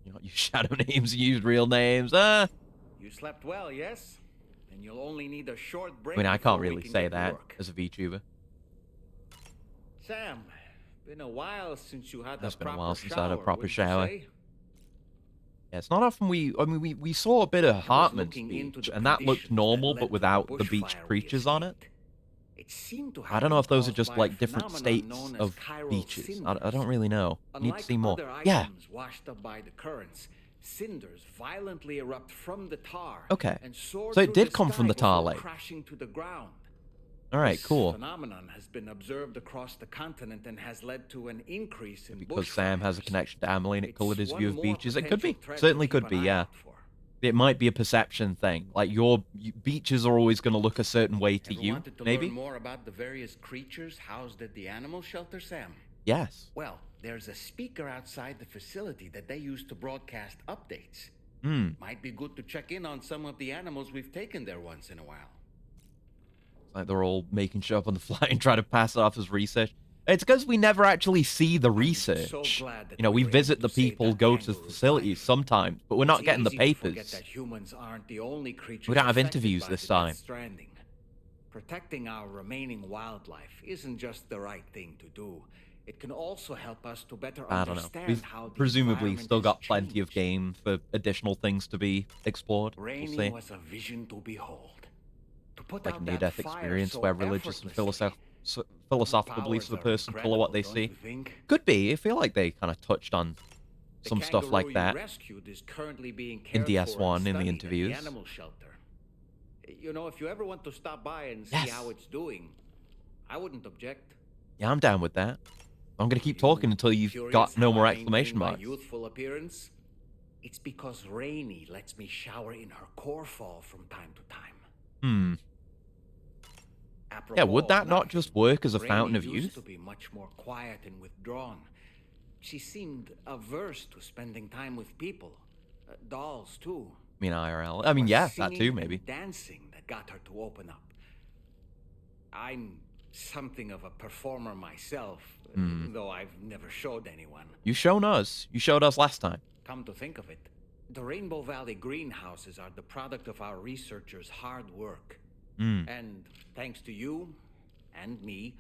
You know, use shadow names, you use real names. You slept well, yes? Then you'll only need a short break. I mean, I before can't we really can say get to that work. as a VTuber. Sam, been a while since you had It's a been a proper while since I had a shower, proper wouldn't you shower. say? Yeah, it's not often we saw a bit of Hartman's looking into beach, the and that looked conditions normal, that but led to without the the beach bushfire we creatures on it. escaped. It seemed to I have don't know been if those are caused just by like a different phenomenon states known as of chiral beaches. I cinders. don't really know. Need to Unlike see more. other Yeah. items washed up by the currents, cinders violently erupt from the tar. Okay. And soar So it through did the come from sky the tar before lake. crashing to the ground. All right, This cool. phenomenon has been observed across the continent and has led to an increase in Because Sam has a bushfires. connection to Amelie and it It's colored his one view of more beaches. It could be. potential threat to Certainly keep could an be, eye yeah. out for. It might be a perception thing. Like beaches are always going to look a certain way to Ever you, wanted to maybe? learn more about the various creatures housed at the animal shelter, Sam? Yes. Well, there's a speaker outside the facility that they use to broadcast updates. Might be good to check in on some of the animals we've taken there once in a while. Like they're all making shit up on the fly and trying to pass it off as research. It's because we never actually see the research. glad that You know, we we were visit able the to save people, that go to kangaroo's facilities life. sometimes, but we're not It's getting the easy to forget papers. that humans aren't the only creatures We don't have affected interviews by this the time. Death Stranding. Protecting our remaining wildlife isn't just the right thing to do. It can also help us to better I don't know. understand We've how the presumably environment still has got plenty of changed. game for additional things to be explored. We'll Rainey see. was a vision to behold. To put Like a out that near-death fire experience so where religious and effortlessly. philosophical Her beliefs of powers the are person color what incredible, they don't see. you think? Could be. I feel like they kind of touched on The some stuff kangaroo like that you rescued is currently being in cared for and DS1 in the studied at interviews. the animal shelter. You know, if you ever want to stop by and see Yes. how it's doing, I wouldn't object. Yeah, I'm down with that. I'm gonna keep You talking until you've curious got no how more I exclamation maintain my marks. youthful appearance? It's because Rainey lets me shower in her core fall from time to time. Yeah, would Apropos that of not nothing, just work as a fountain Rainey of used youth? to be much more quiet and withdrawn. She seemed averse to spending time with people. Dolls, too. I mean, IRL. I mean, Was yeah, that singing too, maybe. and dancing that got her to open up. I'm something of a performer myself, though I've never showed anyone. You've shown us. You showed us last time. Come to think of it, the Rainbow Valley greenhouses are the product of our researchers' hard work. And thanks to you and me,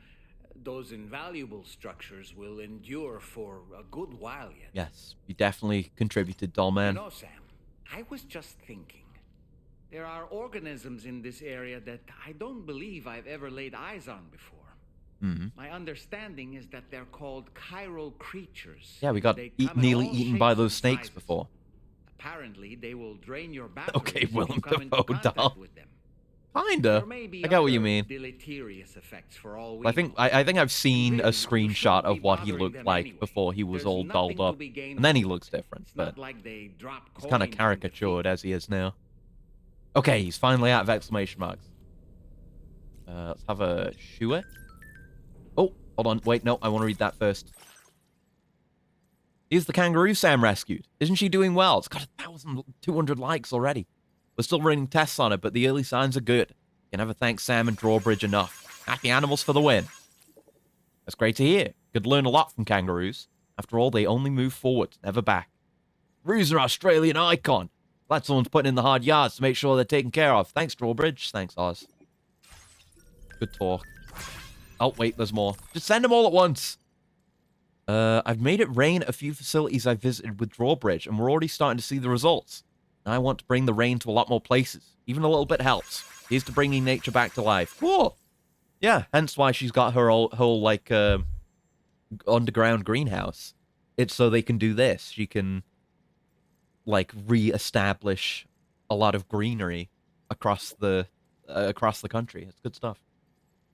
those invaluable structures will endure for a good while yet. Yes, you definitely contributed, Dollman. You know, Sam, I was just thinking. There are organisms in this area that I don't believe I've ever laid eyes on before. My understanding is that they're called chiral creatures. Yeah, we got They come in nearly all eaten by shapes those and snakes sizes. before. Apparently, they will drain your batteries Okay, if you Willem come into Dafoe, contact doll. with them. Kinda. There may be I get what you other mean. deleterious effects for all we I think know. I think I've seen a Really, you screenshot shouldn't of be what he bothering looked them like anyway. before he was There's all nothing dolled to up, be gained and then he from looks it. different. It's But not like they drop he's kind of coins when caricatured as he is now. Okay, he's finally out of exclamation marks. Let's have a Shua. Oh, hold on. Wait, no, I want to read that first. Here's the kangaroo Sam rescued. Isn't she doing well? It's got 1,200 likes already. We're still running tests on it, but the early signs are good. Can never thank Sam and Drawbridge enough. Happy animals for the win. That's great to hear. Could learn a lot from kangaroos. After all, they only move forward, never back. Kangaroos are Australian icon. Glad someone's putting in the hard yards to make sure they're taken care of. Thanks, Drawbridge. Thanks, Oz. Good talk. Oh, wait, there's more. Just send them all at once. I've made it rain at a few facilities I've visited with Drawbridge, and we're already starting to see the results. And I want to bring the rain to a lot more places. Even a little bit helps. Here's to bringing nature back to life. Cool. Yeah, hence why she's got her whole like, underground greenhouse. It's so they can do this. She can, like, re-establish a lot of greenery across the country. It's good stuff.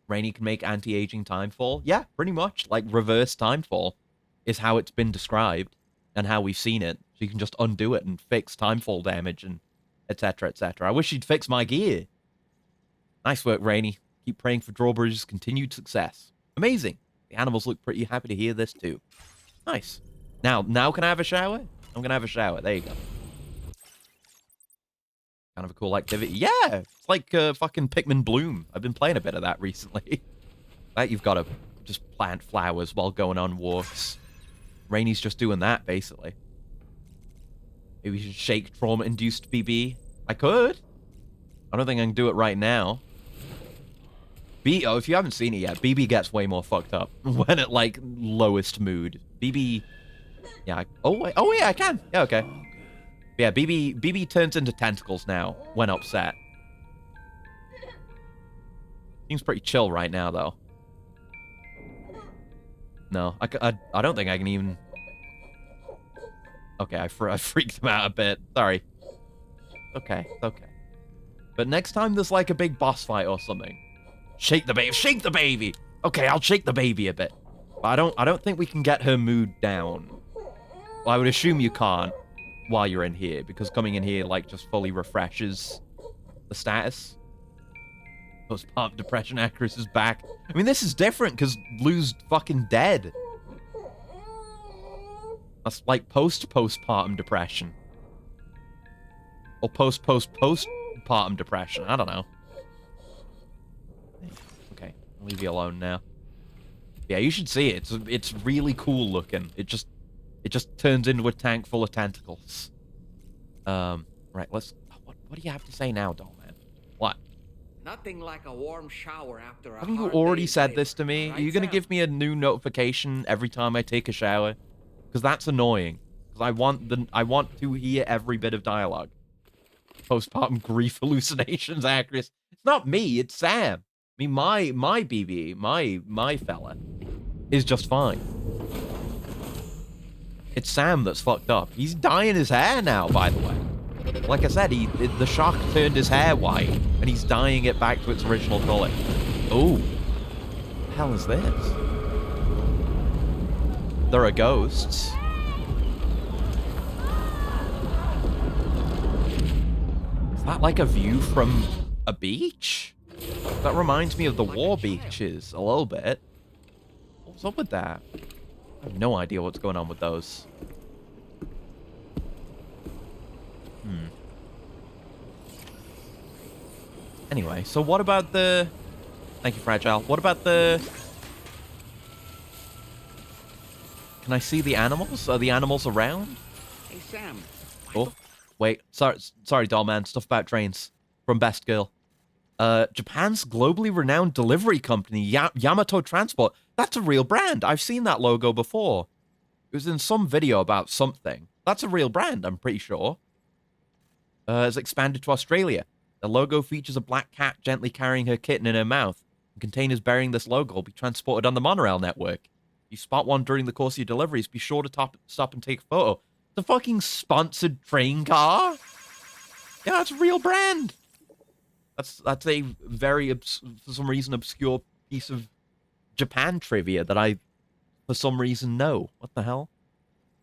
Rainy can make anti-aging timefall. Yeah, pretty much. Like, reverse timefall is how it's been described and how we've seen it. So you can just undo it and fix timefall damage and etc., etc. I wish she'd fix my gear. Nice work, Rainy. Keep praying for Drawbridge's continued success. Amazing. The animals look pretty happy to hear this, too. Nice. Now can I have a shower? I'm gonna have a shower. There you go. Kind of a cool activity. Yeah! It's like fucking Pikmin Bloom. I've been playing a bit of that recently. Like, you've got to just plant flowers while going on walks. Rainy's just doing that, basically. Maybe we should shake trauma-induced BB. I could. I don't think I can do it right now. Oh, if you haven't seen it yet, BB gets way more fucked up when at, like, lowest mood. BB... Yeah, oh, wait, I can. Yeah, okay. Yeah, BB turns into tentacles now when upset. Seems pretty chill right now, though. No, I don't think I can even... Okay, I freaked him out a bit. Sorry. Okay, okay. But next time there's, like, a big boss fight or something, shake the baby. Shake the baby! Okay, I'll shake the baby a bit. But I don't think we can get her mood down. Well, I would assume you can't while you're in here, because coming in here, like, just fully refreshes the status. Postpartum depression actress is back. I mean, this is different, because Lou's fucking dead. That's like postpartum depression. Or postpartum depression. I don't know. Okay, I'll leave you alone now. Yeah, you should see it. It's really cool looking. It just turns into a tank full of tentacles. Right, let's... What do you have to say now, doll man? What? Nothing like a warm shower after a Haven't you hard already day's said labor. this to me? Are Right, you going to Sam? give me a new notification every time I take a shower? Because that's annoying. Because I want to hear every bit of dialogue. Postpartum grief hallucinations actress. It's not me, it's Sam. I mean, my BB, my fella, is just fine. It's Sam that's fucked up. He's dyeing his hair now, by the way. Like I said, the shock turned his hair white, and he's dyeing it back to its original color. Oh, what the hell is this? There are ghosts. Is that like a view from a beach? That reminds me of the war beaches a little bit. What's up with that? I have no idea what's going on with those. Anyway, so what about the... Thank you, Fragile. What about the... Can I see the animals? Are the animals around? Hey, Sam. Oh, wait. Sorry, doll man. Stuff about trains. From Best Girl. Japan's globally renowned delivery company, Yamato Transport. That's a real brand. I've seen that logo before. It was in some video about something. That's a real brand, I'm pretty sure. It's expanded to Australia. The logo features a black cat gently carrying her kitten in her mouth. Containers bearing this logo will be transported on the monorail network. If you spot one during the course of your deliveries, be sure to stop and take a photo. The fucking sponsored train car? Yeah, that's a real brand. That's a very, for some reason, obscure piece of Japan trivia that I, for some reason, know. What the hell?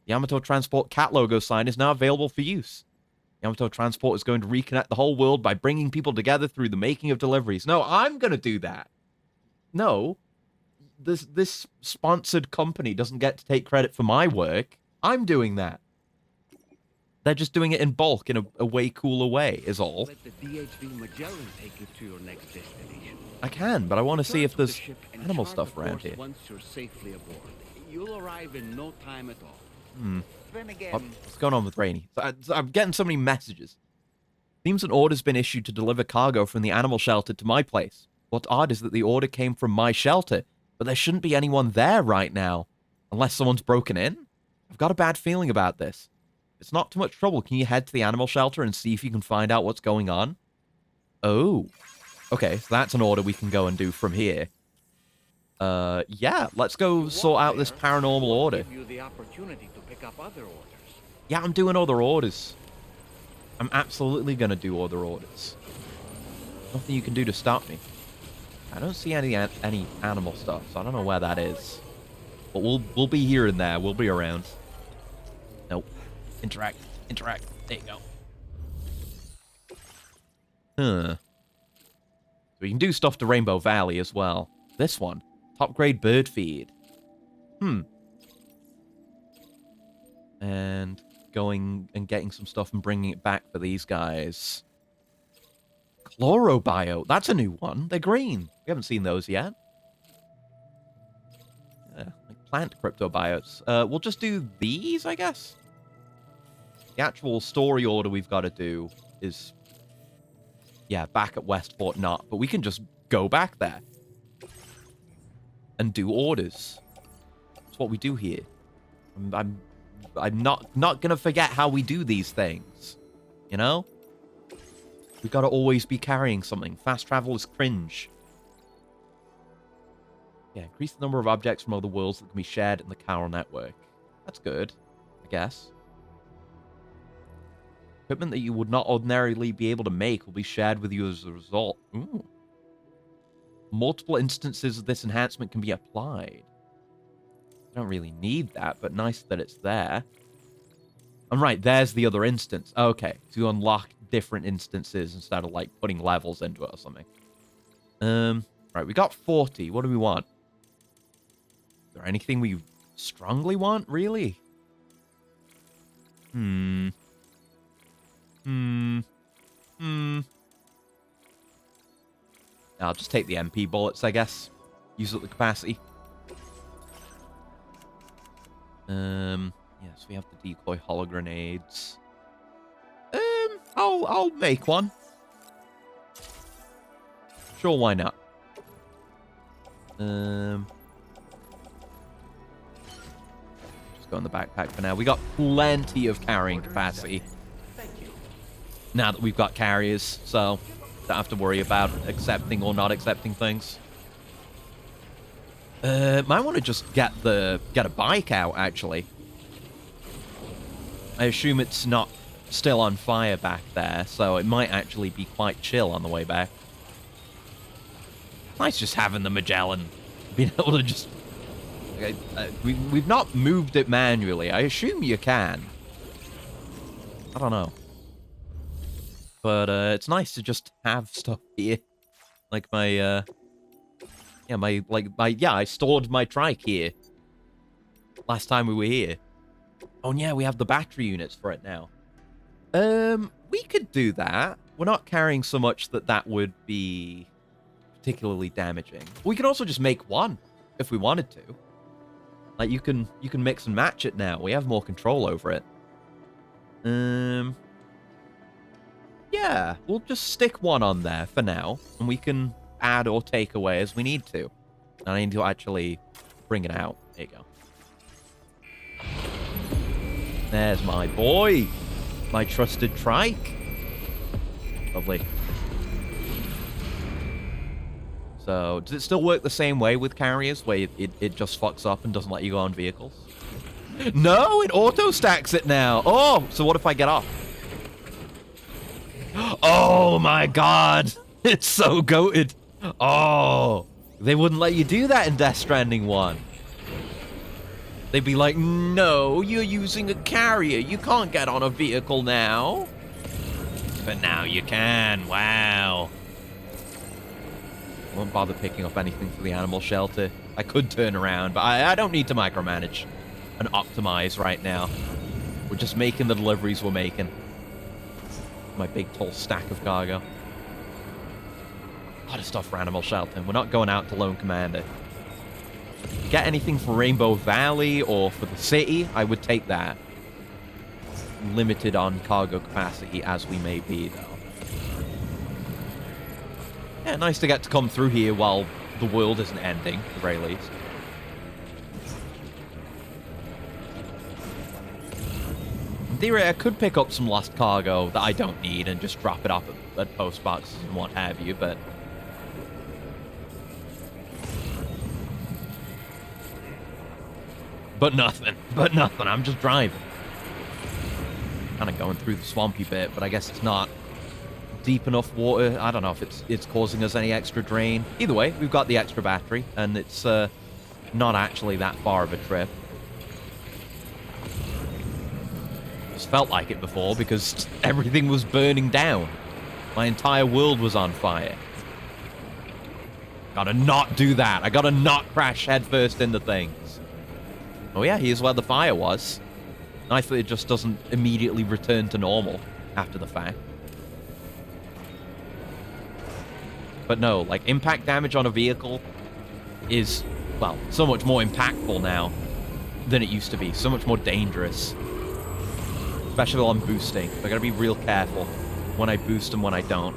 The Yamato Transport cat logo sign is now available for use. Yamato Transport is going to reconnect the whole world by bringing people together through the making of deliveries. No, I'm going to do that. No, this sponsored company doesn't get to take credit for my work. I'm doing that. They're just doing it in bulk in a way cooler way, is all. Let the DHV Magellan take you to your next destination. I can, but I want to see if there's animal chart stuff the around course here. Once you're safely aboard, you'll arrive in no time at all. Then again, What's going on with Rainy? I'm getting so many messages. Seems an order's been issued to deliver cargo from the animal shelter to my place. What's odd is that the order came from my shelter, but there shouldn't be anyone there right now. Unless someone's broken in? I've got a bad feeling about this. If it's not too much trouble, can you head to the animal shelter and see if you can find out what's going on? Oh. Okay, so that's an order we can go and do from here. Yeah, let's go sort out this paranormal order. give you the opportunity to pick up other orders. Yeah, I'm doing other orders. I'm absolutely going to do other orders. Nothing you can do to stop me. I don't see any animal stuff, so I don't know where that is. But we'll be here and there. We'll be around. Nope. Interact. Interact. There you go. Huh. So we can do stuff to Rainbow Valley as well. This one. Top grade bird feed. And going and getting some stuff and bringing it back for these guys. Chlorobio. That's a new one. They're green. We haven't seen those yet. Yeah, like plant cryptobiotes. We'll just do these, I guess. The actual story order we've got to do is, yeah, back at West Fort Knott. But we can just go back there and do orders. That's what we do here. I'm not gonna forget how we do these things. You know? We've got to always be carrying something. Fast travel is cringe. Yeah, increase the number of objects from other worlds that can be shared in the Chiral network. That's good, I guess. Equipment that you would not ordinarily be able to make will be shared with you as a result. Ooh. Multiple instances of this enhancement can be applied. I don't really need that, but nice that it's there. I'm right, there's the other instance. Okay, to unlock different instances instead of, like, putting levels into it or something. Right, we got 40. What do we want? Is there anything we strongly want, really? I'll just take the MP bullets, I guess. Use up the capacity. Yes, we have the decoy holo grenades. I'll make one. Sure, why not? Just go in the backpack for now. We got plenty of carrying capacity. Now that we've got carriers, so don't have to worry about accepting or not accepting things. Might want to just get a bike out, actually. I assume it's not still on fire back there, so it might actually be quite chill on the way back. Nice just having the Magellan. Being able to just... we've not moved it manually. I assume you can. I don't know. But it's nice to just have stuff here. Like my, I stored my trike here. Last time we were here. Oh, yeah, we have the battery units for it now. We could do that. We're not carrying so much that would be particularly damaging. We could also just make one if we wanted to. Like, you can mix and match it now. We have more control over it. Yeah, we'll just stick one on there for now, and we can add or take away as we need to. And I need to actually bring it out. There you go. There's my boy. My trusted trike. Lovely. So, does it still work the same way with carriers, where it just fucks up and doesn't let you go on vehicles? No, it auto-stacks it now. Oh, so what if I get off? Oh my god. It's so goated. Oh, they wouldn't let you do that in Death Stranding 1. They'd be like, no, you're using a carrier. You can't get on a vehicle now. But now you can. Wow. Won't bother picking up anything for the animal shelter. I could turn around, but I don't need to micromanage and optimize right now. We're just making the deliveries we're making. My big tall stack of cargo. A lot of stuff for animal shelter. We're not going out to Lone Commander. Get anything for Rainbow Valley or for the city, I would take that. Limited on cargo capacity as we may be, though. Yeah, nice to get to come through here while the world isn't ending, at the very least. In theory, I could pick up some lost cargo that I don't need and just drop it off at post boxes and what have you, but... But nothing. I'm just driving. Kind of going through the swampy bit, but I guess it's not deep enough water. I don't know if it's causing us any extra drain. Either way, we've got the extra battery, and it's not actually that far of a trip. Just felt like it before because everything was burning down. My entire world was on fire. Gotta not do that. I gotta not crash headfirst into things. Oh yeah, here's where the fire was. Nice that it just doesn't immediately return to normal after the fact. But no, like, impact damage on a vehicle is, well, so much more impactful now than it used to be. So much more dangerous. Especially on boosting. I gotta be real careful when I boost and when I don't.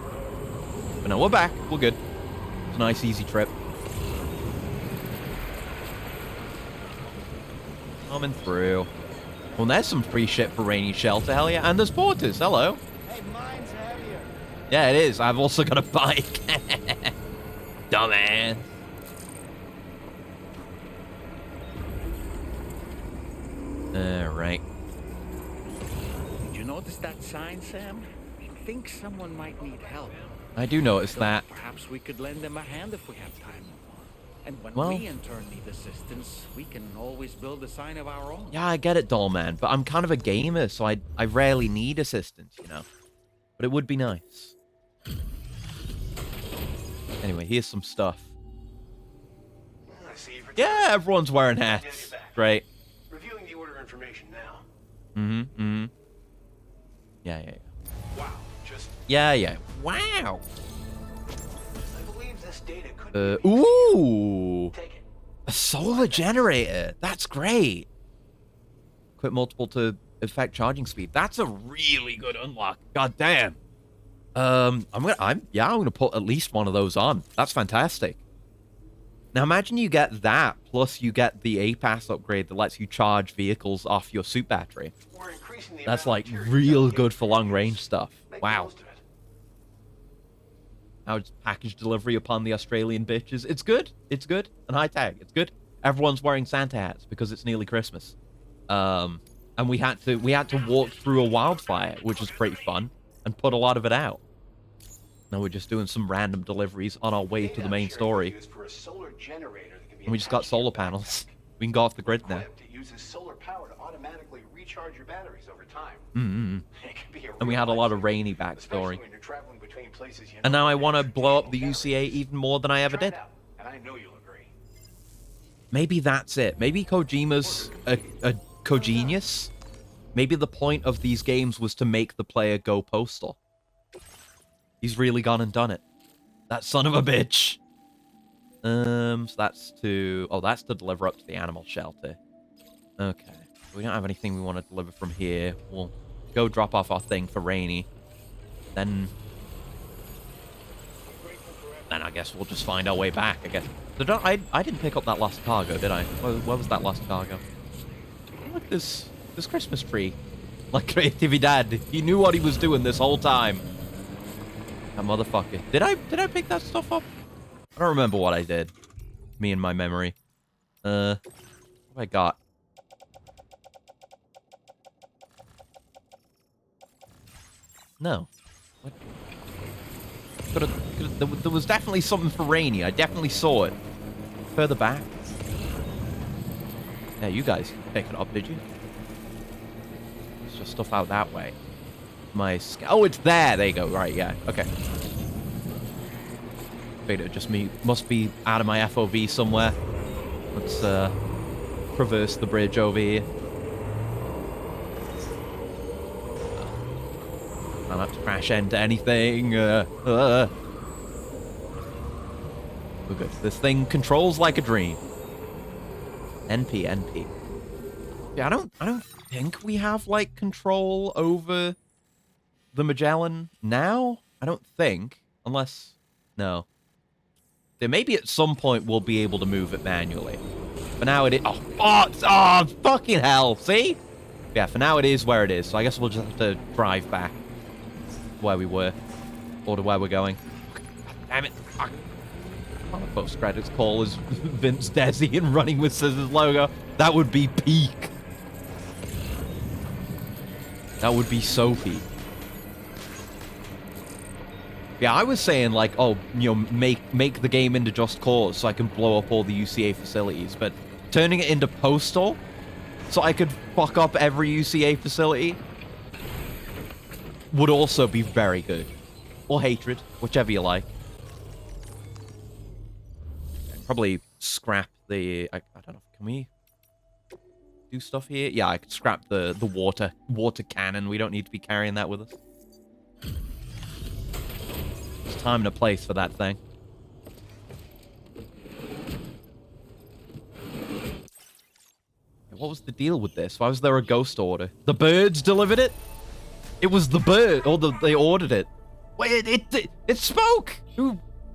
But no, we're back. We're good. It's a nice, easy trip. Coming through. Well, there's some free shit for Rainy Shelter, hell yeah. And there's porters, hello. Hey, mine's heavier. Yeah, it is. I've also got a bike. Dumbass. Alright. Did you notice that sign, Sam? I think someone might need help. I do notice that. Perhaps we could lend them a hand if we have time. And when Well, we in turn need assistance, we can always build a sign of our own. yeah, I get it, Dollman, but I'm kind of a gamer, so I rarely need assistance, you know? But it would be nice. Anyway, here's some stuff. Yeah, everyone's wearing hats. Great. Reviewing the order information now. Mm-hmm. Yeah. Wow, just... Yeah. Wow. I believe this data could be... Ooh! Take it. A solar generator! That's great! Equip multiple to affect charging speed. That's a really good unlock. God damn. I'm gonna put at least one of those on. That's fantastic. Now imagine you get that, plus you get the A-Pass upgrade that lets you charge vehicles off your suit battery. That's like real good for long-range stuff. Wow. Now it's package delivery upon the Australian bitches. It's good. It's good. And high tag. It's good. Everyone's wearing Santa hats because it's nearly Christmas. And we had to walk through a wildfire, which was pretty fun, and put a lot of it out. Now we're just doing some random deliveries on our way to the main story. And we just got solar panels. We can go off the grid now. It uses solar power to automatically recharge your batteries over time. And we had a lot of rainy backstory. And now I want to blow up the UCA even more than I ever did. And I know you'll agree. Maybe that's it. Maybe Kojima's a Kojenius. Maybe the point of these games was to make the player go postal. He's really gone and done it. That son of a bitch. So that's to... Oh, that's to deliver up to the animal shelter. Okay. We don't have anything we want to deliver from here. We'll go drop off our thing for Rainy. Then I guess we'll just find our way back, I guess. I didn't pick up that lost cargo, did I? Where was that lost cargo? Look, this Christmas tree. Like Creatividad. He knew what he was doing this whole time. That motherfucker. Did I pick that stuff up? I don't remember what I did. Me and my memory. What have I got? No. What? There was definitely something for Rainy. I definitely saw it. Further back. Yeah, you guys pick it up, did you? There's just stuff out that way. Oh, it's there. There you go. Right, yeah. Okay. Figured it just must be out of my FOV somewhere. Let's traverse the bridge over here. I'll have to crash into anything. We're good. This thing controls like a dream. NP. Yeah, I don't think we have like control over the Magellan now. I don't think, unless no. There maybe at some point we'll be able to move it manually. For now it is. Oh, fucking hell! See? Yeah, for now it is where it is. So I guess we'll just have to drive back where we were, or to where we're going. God damn it! On the post-credits call is Vince Desi and Running with Scissors logo. That would be peak. That would be so peak. Yeah, I was saying like, oh, you know, make the game into Just Cause so I can blow up all the UCA facilities, but turning it into Postal so I could fuck up every UCA facility would also be very good. Or Hatred, whichever you like. Probably scrap the... I don't know, can we do stuff here? Yeah, I could scrap the water cannon. We don't need to be carrying that with us. There's time and a place for that thing. What was the deal with this? Why was there a ghost order? The birds delivered it? It was the bird, or they ordered it. Wait, it spoke!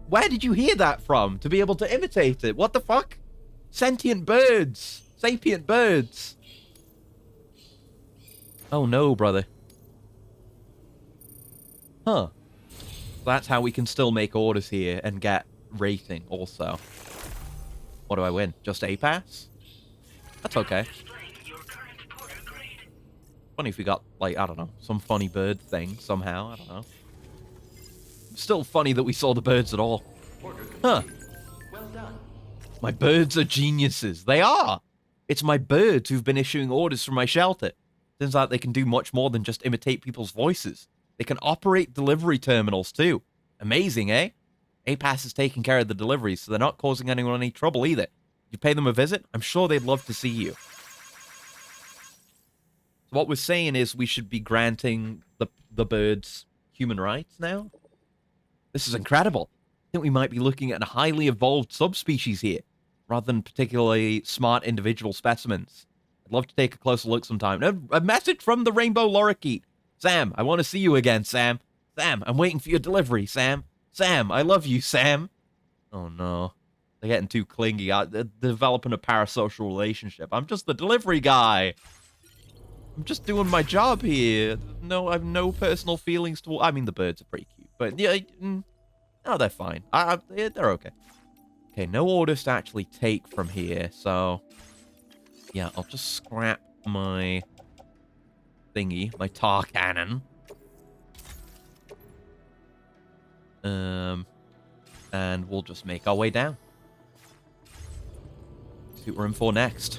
Where did you hear that from? To be able to imitate it? What the fuck? Sentient birds. Sapient birds. Oh no, brother. Huh. That's how we can still make orders here and get rating also. What do I win? Just a pass? That's okay. Funny if we got, like, I don't know, some funny bird thing somehow. I don't know. Still funny that we saw the birds at all. Huh. Well done. My birds are geniuses. They are. It's my birds who've been issuing orders from my shelter. Turns out they can do much more than just imitate people's voices. They can operate delivery terminals too. Amazing, eh? A-Pass is taking care of the deliveries, so they're not causing anyone any trouble either. You pay them a visit, I'm sure they'd love to see you. So what we're saying is we should be granting the birds human rights now? This is incredible. I think we might be looking at a highly evolved subspecies here, rather than particularly smart individual specimens. I'd love to take a closer look sometime. A message from the Rainbow Lorikeet. Sam, I want to see you again, Sam. Sam, I'm waiting for your delivery, Sam. Sam, I love you, Sam. Oh, no. They're getting too clingy. They're developing a parasocial relationship. I'm just the delivery guy. I'm just doing my job here. No, I have no personal feelings to... I mean, the birds are pretty cute. But, yeah, no, they're fine. They're okay. Okay, no orders to actually take from here, so... Yeah, I'll just scrap my thingy, my tar cannon. And we'll just make our way down. See what we're in for next.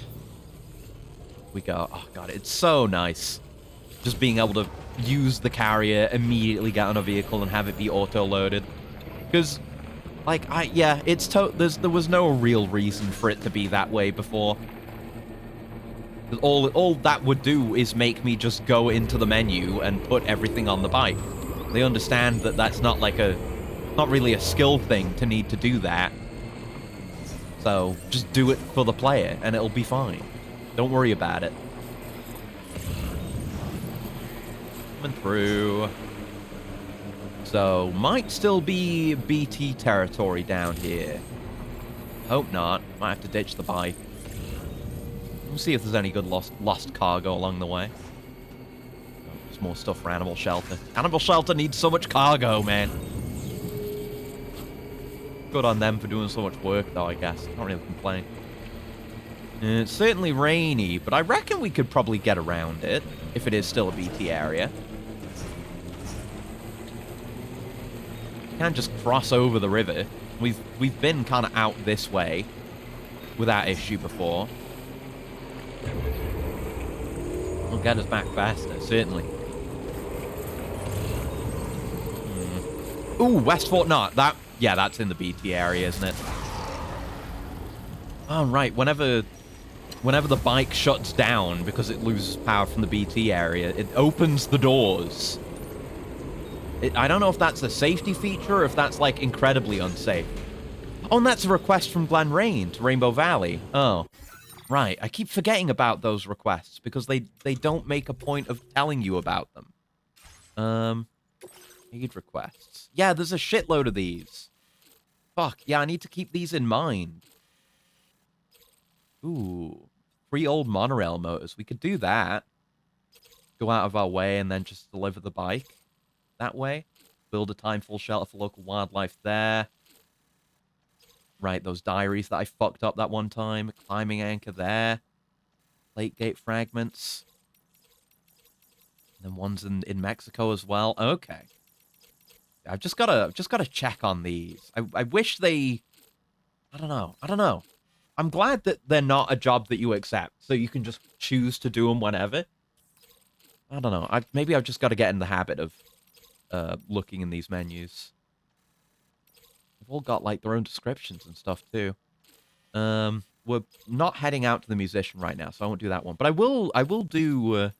We go. Oh, God, it's so nice. Just being able to use the carrier, immediately get on a vehicle, and have it be auto-loaded. Because, like, yeah, there was no real reason for it to be that way before. All that would do is make me just go into the menu and put everything on the bike. They understand that that's not like not really a skill thing to need to do that. So just do it for the player and it'll be fine. Don't worry about it. Coming through. So might still be BT territory down here. Hope not. Might have to ditch the bike. We'll see if there's any good lost cargo along the way. There's more stuff for Animal Shelter. Animal Shelter needs so much cargo, man. Good on them for doing so much work, though, I guess. Can't really complain. It's certainly rainy, but I reckon we could probably get around it, if it is still a BT area. Can't just cross over the river. We've been kind of out this way without issue before. Will get us back faster, certainly. Ooh, West Fort Knott. Yeah, that's in the BT area, isn't it? Oh, right. Whenever the bike shuts down because it loses power from the BT area, it opens the doors. I don't know if that's a safety feature or if that's, like, incredibly unsafe. Oh, and that's a request from Glen Rain to Rainbow Valley. Oh. Right, I keep forgetting about those requests because they don't make a point of telling you about them. Aid requests. Yeah, there's a shitload of these. Fuck, yeah, I need to keep these in mind. Ooh, 3 old monorail motors. We could do that. Go out of our way and then just deliver the bike that way. Build a time-full shelter for local wildlife there. Right, those diaries that I fucked up that one time. Climbing anchor there. Lake gate fragments. And then one's in Mexico as well. Okay. I've just gotta check on these. I wish they... I don't know. I'm glad that they're not a job that you accept, so you can just choose to do them whenever. I don't know. Maybe I've just got to get in the habit of looking in these menus. They've all got, like, their own descriptions and stuff, too. We're not heading out to the musician right now, so I won't do that one. But I will do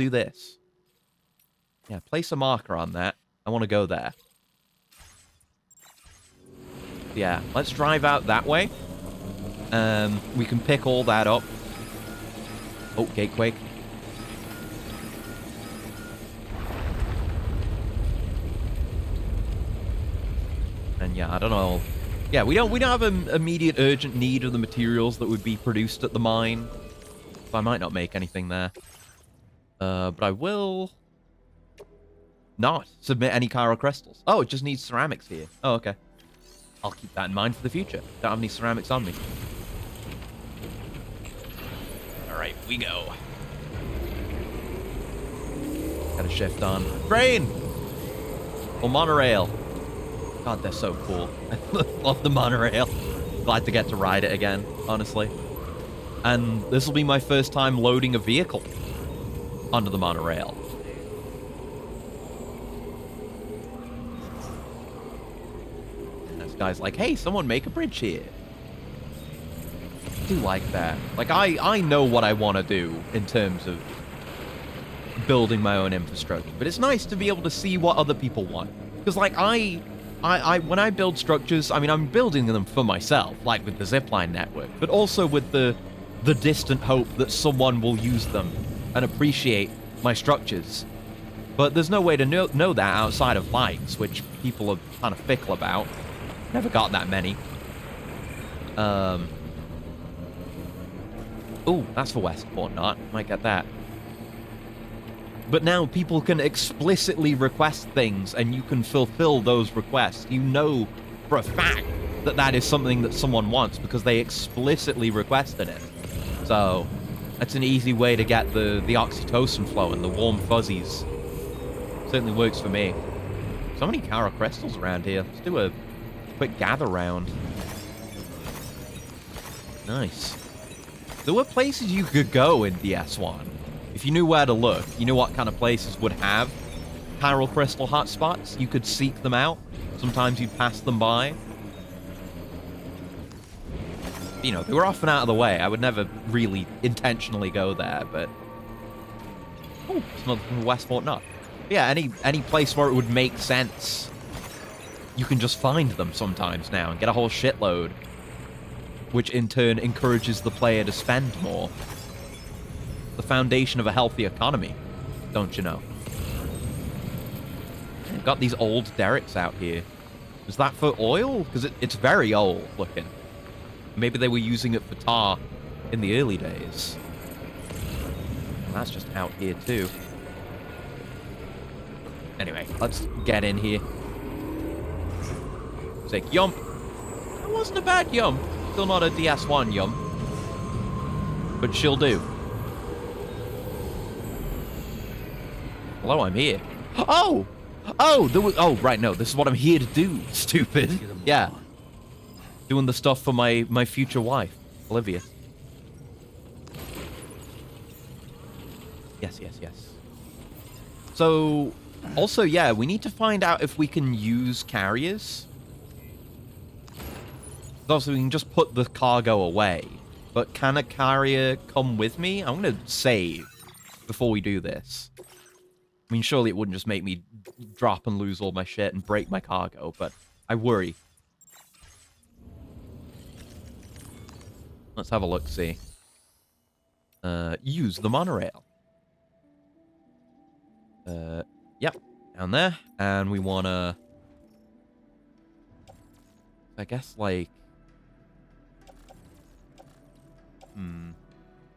this. Yeah, place a marker on that. I want to go there. Yeah, let's drive out that way. We can pick all that up. Oh, Gatequake. And yeah, I don't know. Yeah, we don't have an immediate urgent need of the materials that would be produced at the mine. So I might not make anything there. But I will not submit any chiral crystals. Oh, it just needs ceramics here. Oh, okay. I'll keep that in mind for the future. Don't have any ceramics on me. Alright, we go. Gotta shift on. Train! Or monorail. God, they're so cool. I love the monorail. Glad to get to ride it again, honestly. And this will be my first time loading a vehicle onto the monorail. And this guy's like, hey, someone make a bridge here. I do like that. Like, I know what I want to do in terms of building my own infrastructure, but it's nice to be able to see what other people want. Because, like, when I build structures, I mean, I'm building them for myself, like with the zipline network, but also with the distant hope that someone will use them and appreciate my structures. But there's no way to know that outside of bikes, which people are kind of fickle about. Never got that many. Oh, that's for Westport, not. Might get that. But now people can explicitly request things, and you can fulfill those requests. You know for a fact that that is something that someone wants because they explicitly requested it. So that's an easy way to get the oxytocin flowing, the warm fuzzies. Certainly works for me. So many Kara crystals around here. Let's do a quick gather round. Nice. There were places you could go in DS1. If you knew where to look, you knew what kind of places would have chiral crystal hotspots. You could seek them out. Sometimes you'd pass them by. You know, they were often out of the way. I would never really intentionally go there, but... Oh, it's not from Westport Knot. Yeah, any place where it would make sense, you can just find them sometimes now and get a whole shitload, which in turn encourages the player to spend more. The foundation of a healthy economy, don't you know? We've got these old derricks out here. Is that for oil? Because it's very old looking. Maybe they were using it for tar in the early days. That's just out here too. Anyway, let's get in here. Sick yump. That wasn't a bad yump. Still not a DS1 yump. But she'll do. Hello, I'm here. Oh! Oh, there was... Oh, right, no. This is what I'm here to do, stupid. Yeah. Doing the stuff for my future wife, Olivia. Yes, yes, yes. So... Also, yeah, we need to find out if we can use carriers. Also, we can just put the cargo away. But can a carrier come with me? I'm going to save before we do this. I mean, surely it wouldn't just make me drop and lose all my shit and break my cargo, but I worry. Let's have a look-see. Use the monorail. Yep, down there. And we want to... I guess, like...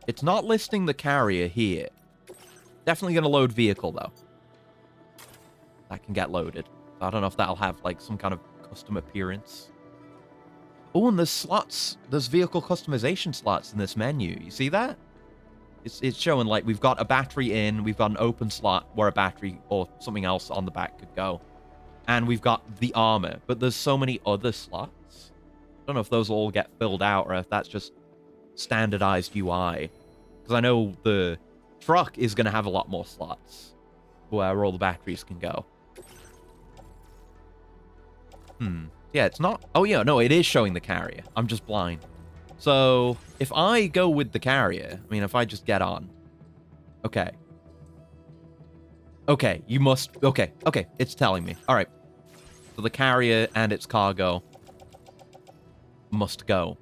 It's not listing the carrier here. Definitely going to load vehicle, though. That can get loaded. I don't know if that'll have, like, some kind of custom appearance. Oh, and there's slots. There's vehicle customization slots in this menu. You see that? It's showing, like, we've got a battery in, we've got an open slot where a battery or something else on the back could go. And we've got the armor, but there's so many other slots. I don't know if those all get filled out or if that's just standardized UI. Because I know the truck is going to have a lot more slots where all the batteries can go. Yeah, it's not... Oh, yeah, no, it is showing the carrier. I'm just blind. So, if I go with the carrier, I mean, if I just get on. Okay. Okay, you must... Okay, it's telling me. All right. So the carrier and its cargo must go.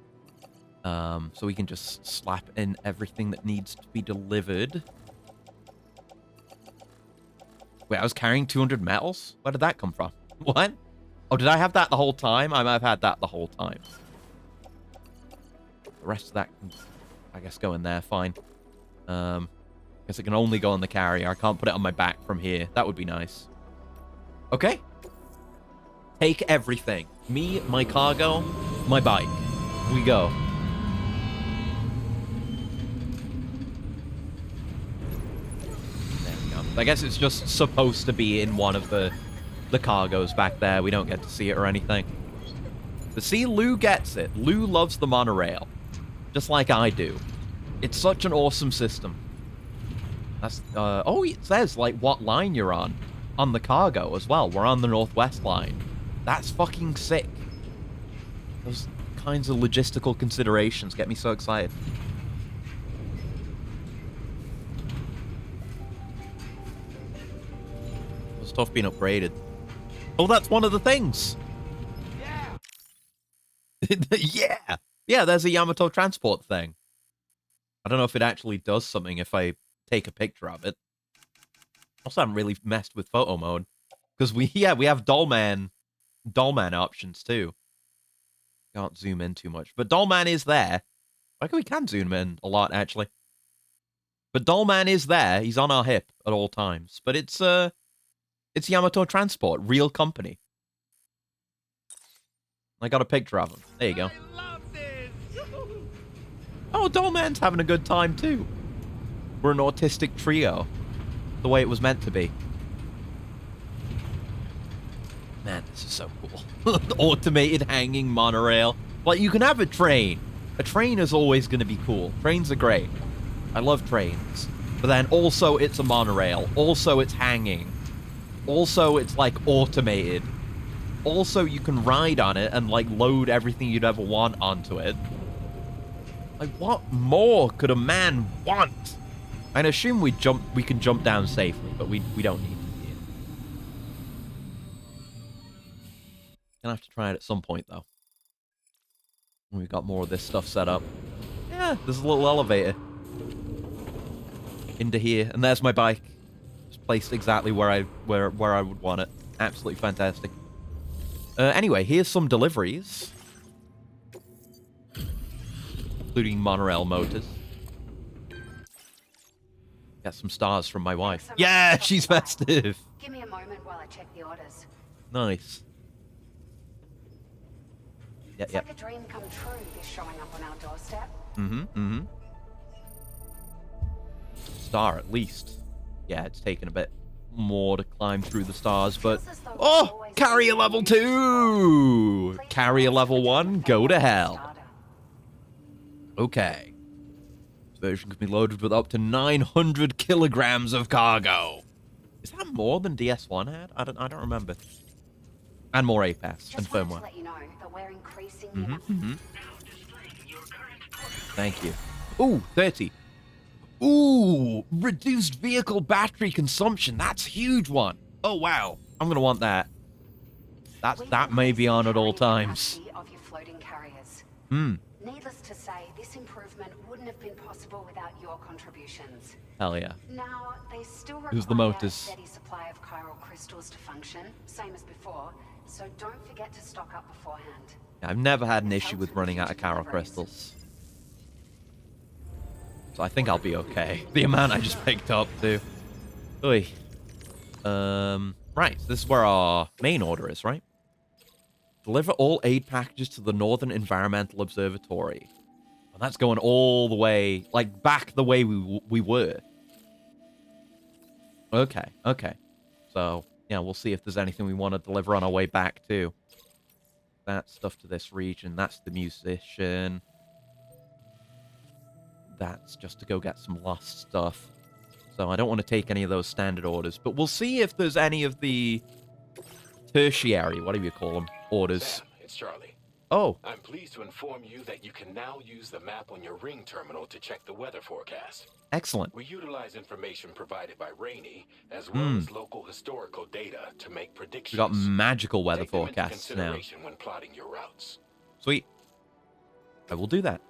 So we can just slap in everything that needs to be delivered. Wait, I was carrying 200 metals? Where did that come from? What? Oh, did I have that the whole time? I might have had that the whole time. The rest of that can, I guess, go in there. Fine. Guess it can only go on the carrier. I can't put it on my back from here. That would be nice. Okay. Take everything. Me, my cargo, my bike. We go. There we go. I guess it's just supposed to be in one of the cargoes back there. We don't get to see it or anything. But see, Lou gets it. Lou loves the monorail. Just like I do. It's such an awesome system. That's, oh, it says, like, what line you're on the cargo as well. We're on the Northwest line. That's fucking sick. Those kinds of logistical considerations get me so excited. The stuff being upgraded. Oh, that's one of the things. Yeah. Yeah. Yeah, there's a Yamato transport thing. I don't know if it actually does something if I take a picture of it. Also haven't really messed with photo mode. Because we have dollman options too. Can't zoom in too much. But dollman is there. I think we can zoom in a lot, actually. But dollman is there. He's on our hip at all times. But it's Yamato Transport, real company. I got a picture of him. There you go. Oh, dollman's having a good time too. We're an autistic trio. The way it was meant to be. Man, this is so cool. Automated hanging monorail. Like, you can have a train. A train is always going to be cool. Trains are great. I love trains. But then also it's a monorail. Also it's hanging. Also it's, like, automated. Also you can ride on it and, like, load everything you'd ever want onto it. Like, what more could a man want? I'd assume we can jump down safely, but we don't need to. Gonna have to try it at some point, though. We've got more of this stuff set up. Yeah, there's a little elevator. Into here, and there's my bike. Just placed exactly where I would want it. Absolutely fantastic. Anyway, here's some deliveries. Including monorail motors. Got some stars from my wife. Yeah, she's festive. Give me a moment while I check the orders. Nice. It's like a dream come true, this showing up on our doorstep. Star, at least. Yeah, it's taken a bit more to climb through the stars, but... Oh! Carrier level 2! Carrier level 1, go to hell. Okay. This version can be loaded with up to 900 kilograms of cargo. Is that more than DS1 had? I don't remember. And more APAS and firmware. Thank you. Ooh, 30. Ooh, reduced vehicle battery consumption. That's a huge one. Oh, wow. I'm going to want that. That may be on at all times. Needless to say, this improvement wouldn't have been possible without your contributions. Hell yeah. Now, they still Who's the require a motors? steady supply of chiral crystals to function, same as before, so don't forget to stock up beforehand. I've never had an issue with running out of chiral crystals. So I think I'll be okay. The amount I just picked up, too. Oy. Right, so this is where our main order is, right? Deliver all aid packages to the Northern Environmental Observatory. And that's going all the way, like, back the way we were. Okay, okay. So, yeah, we'll see if there's anything we want to deliver on our way back, too. That stuff to this region. That's the musician. That's just to go get some lost stuff. So I don't want to take any of those standard orders. But we'll see if there's any of the tertiary, whatever you call them, orders. Sam, it's Charlie. Oh. I'm pleased to inform you that you can now use the map on your ring terminal to check the weather forecast. Excellent. We utilize information provided by Rainey, as well as local historical data to make predictions. We got magical weather Take them into forecasts now. consideration when plotting your routes. Sweet. I will do that.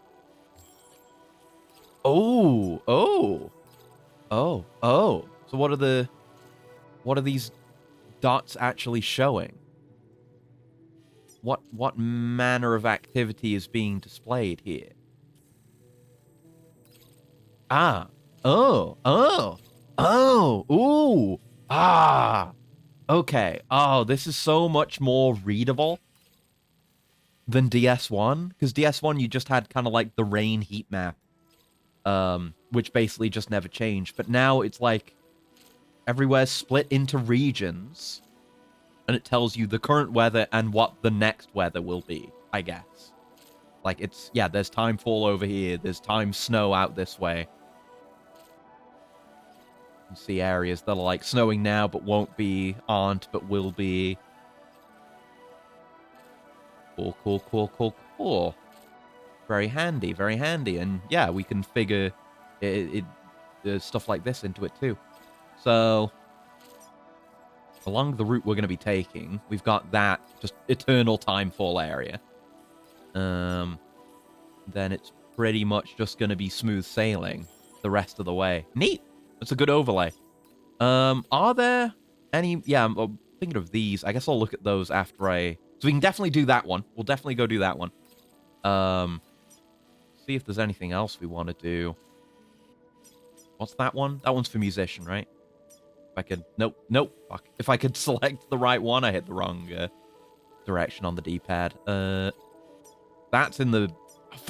Oh, oh, oh, oh. So what are these dots actually showing? What manner of activity is being displayed here? Ah, oh, oh, oh, ooh, ah. Okay. Oh, this is so much more readable than DS1, because DS1 you just had kind of like the rain heat map. Which basically just never changed. But now it's like everywhere's split into regions, and it tells you the current weather and what the next weather will be, I guess. Like, it's, yeah, there's time fall over here, there's time snow out this way. You see areas that are like snowing now but won't be, aren't but will be. Cool, cool, cool, cool, cool. Very handy, very handy. And yeah, we can figure stuff like this into it too. So, along the route we're going to be taking, we've got that just eternal timefall area. Then it's pretty much just going to be smooth sailing the rest of the way. Neat! That's a good overlay. Are there any... Yeah, I'm thinking of these. I guess I'll look at those after I... So we can definitely do that one. We'll definitely go do that one. See if there's anything else we want to do. What's that one? That one's for musician, right? If I could... Nope. Fuck. If I could select the right one, I hit the wrong direction on the D-pad. That's in the...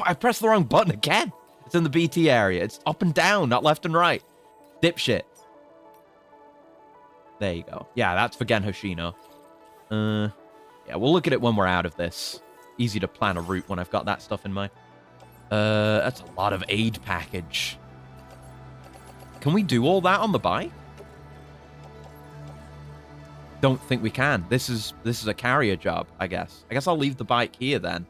I pressed the wrong button again. It's in the BT area. It's up and down, not left and right. Dipshit. There you go. Yeah, that's for Gen Hoshino. Yeah, we'll look at it when we're out of this. Easy to plan a route when I've got that stuff in mind. That's a lot of aid package. Can we do all that on the bike? Don't think we can. This is a carrier job, I guess. I guess I'll leave the bike here then.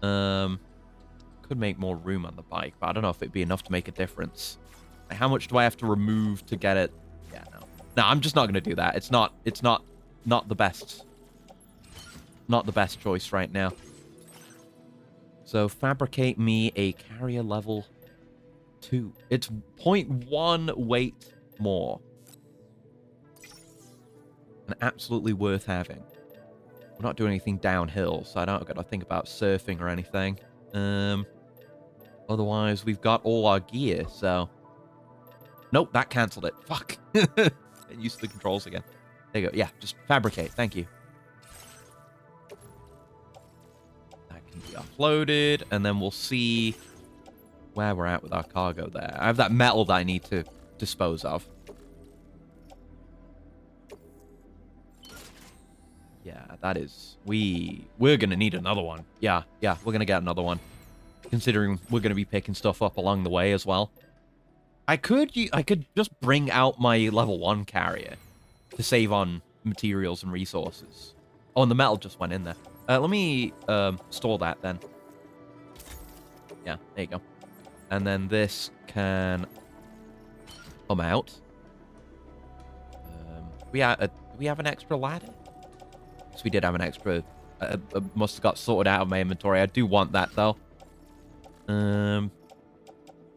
Could make more room on the bike, but I don't know if it'd be enough to make a difference. Like, how much do I have to remove to get it? Yeah, no. No, I'm just not going to do that. It's not the best. Not the best choice right now. So fabricate me a carrier level 2. It's 0.1 weight more. And absolutely worth having. We're not doing anything downhill, so I don't got to think about surfing or anything. Otherwise, we've got all our gear, so... Nope, that cancelled it. Fuck. Get used to the controls again. There you go. Yeah, just fabricate. Thank you. That can be uploaded, and then we'll see where we're at with our cargo there. I have that metal that I need to dispose of. Yeah, that is... We're going to need another one. Yeah, we're going to get another one. Considering we're going to be picking stuff up along the way as well. I could just bring out my level 1 carrier to save on materials and resources. Oh, and the metal just went in there. Let me store that then. Yeah, there you go. And then this can come out. We have an extra ladder? Yes, we did have an extra. Must have got sorted out of my inventory. I do want that though. I'm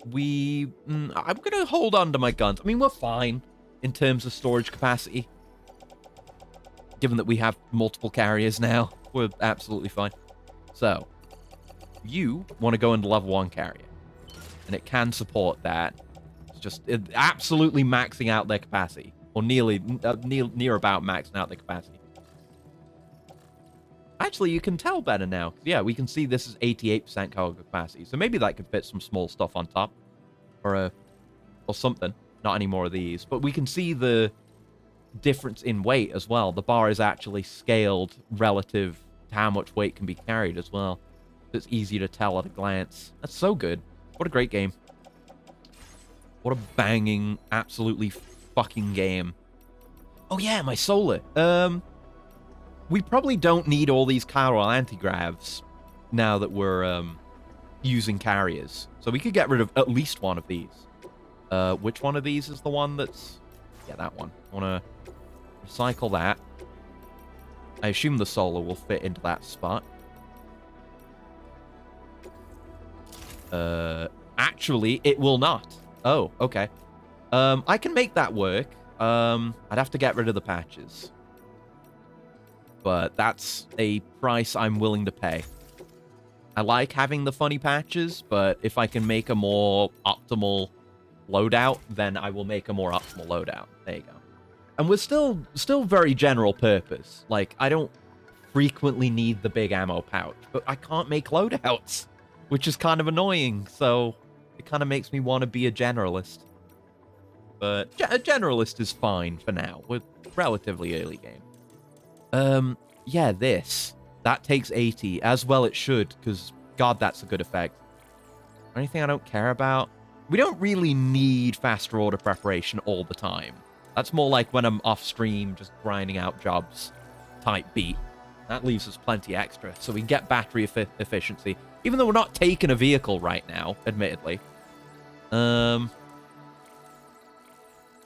gonna hold on to my guns. I mean, we're fine in terms of storage capacity. Given that we have multiple carriers now, we're absolutely fine. So, you want to go into level 1 carrier. And it can support that. It's just absolutely maxing out their capacity. Or near about maxing out their capacity. Actually, you can tell better now. Yeah, we can see this is 88% cargo capacity. So maybe that could fit some small stuff on top. Or something. Not any more of these. But we can see the difference in weight as well. The bar is actually scaled relative to how much weight can be carried as well. It's easy to tell at a glance. That's so good. What a great game. What a banging, absolutely fucking game. Oh yeah, my solar. We probably don't need all these chiral anti-gravs now that we're using carriers. So we could get rid of at least one of these. Which one of these is the one that's... Yeah, that one. I want to recycle that. I assume the solar will fit into that spot. Actually, it will not. Oh, okay. I can make that work. I'd have to get rid of the patches. But that's a price I'm willing to pay. I like having the funny patches, but if I can make a more optimal loadout, then I will make a more optimal loadout. There you go. And we're still very general purpose. Like, I don't frequently need the big ammo pouch, but I can't make loadouts, which is kind of annoying, so it kind of makes me want to be a generalist. But a generalist is fine for now. We're relatively early game. Yeah, that takes 80, as well it should, because, God, that's a good effect. Anything I don't care about? We don't really need faster order preparation all the time. That's more like when I'm off stream, just grinding out jobs type beat. That leaves us plenty extra, so we get battery efficiency, even though we're not taking a vehicle right now, admittedly. But,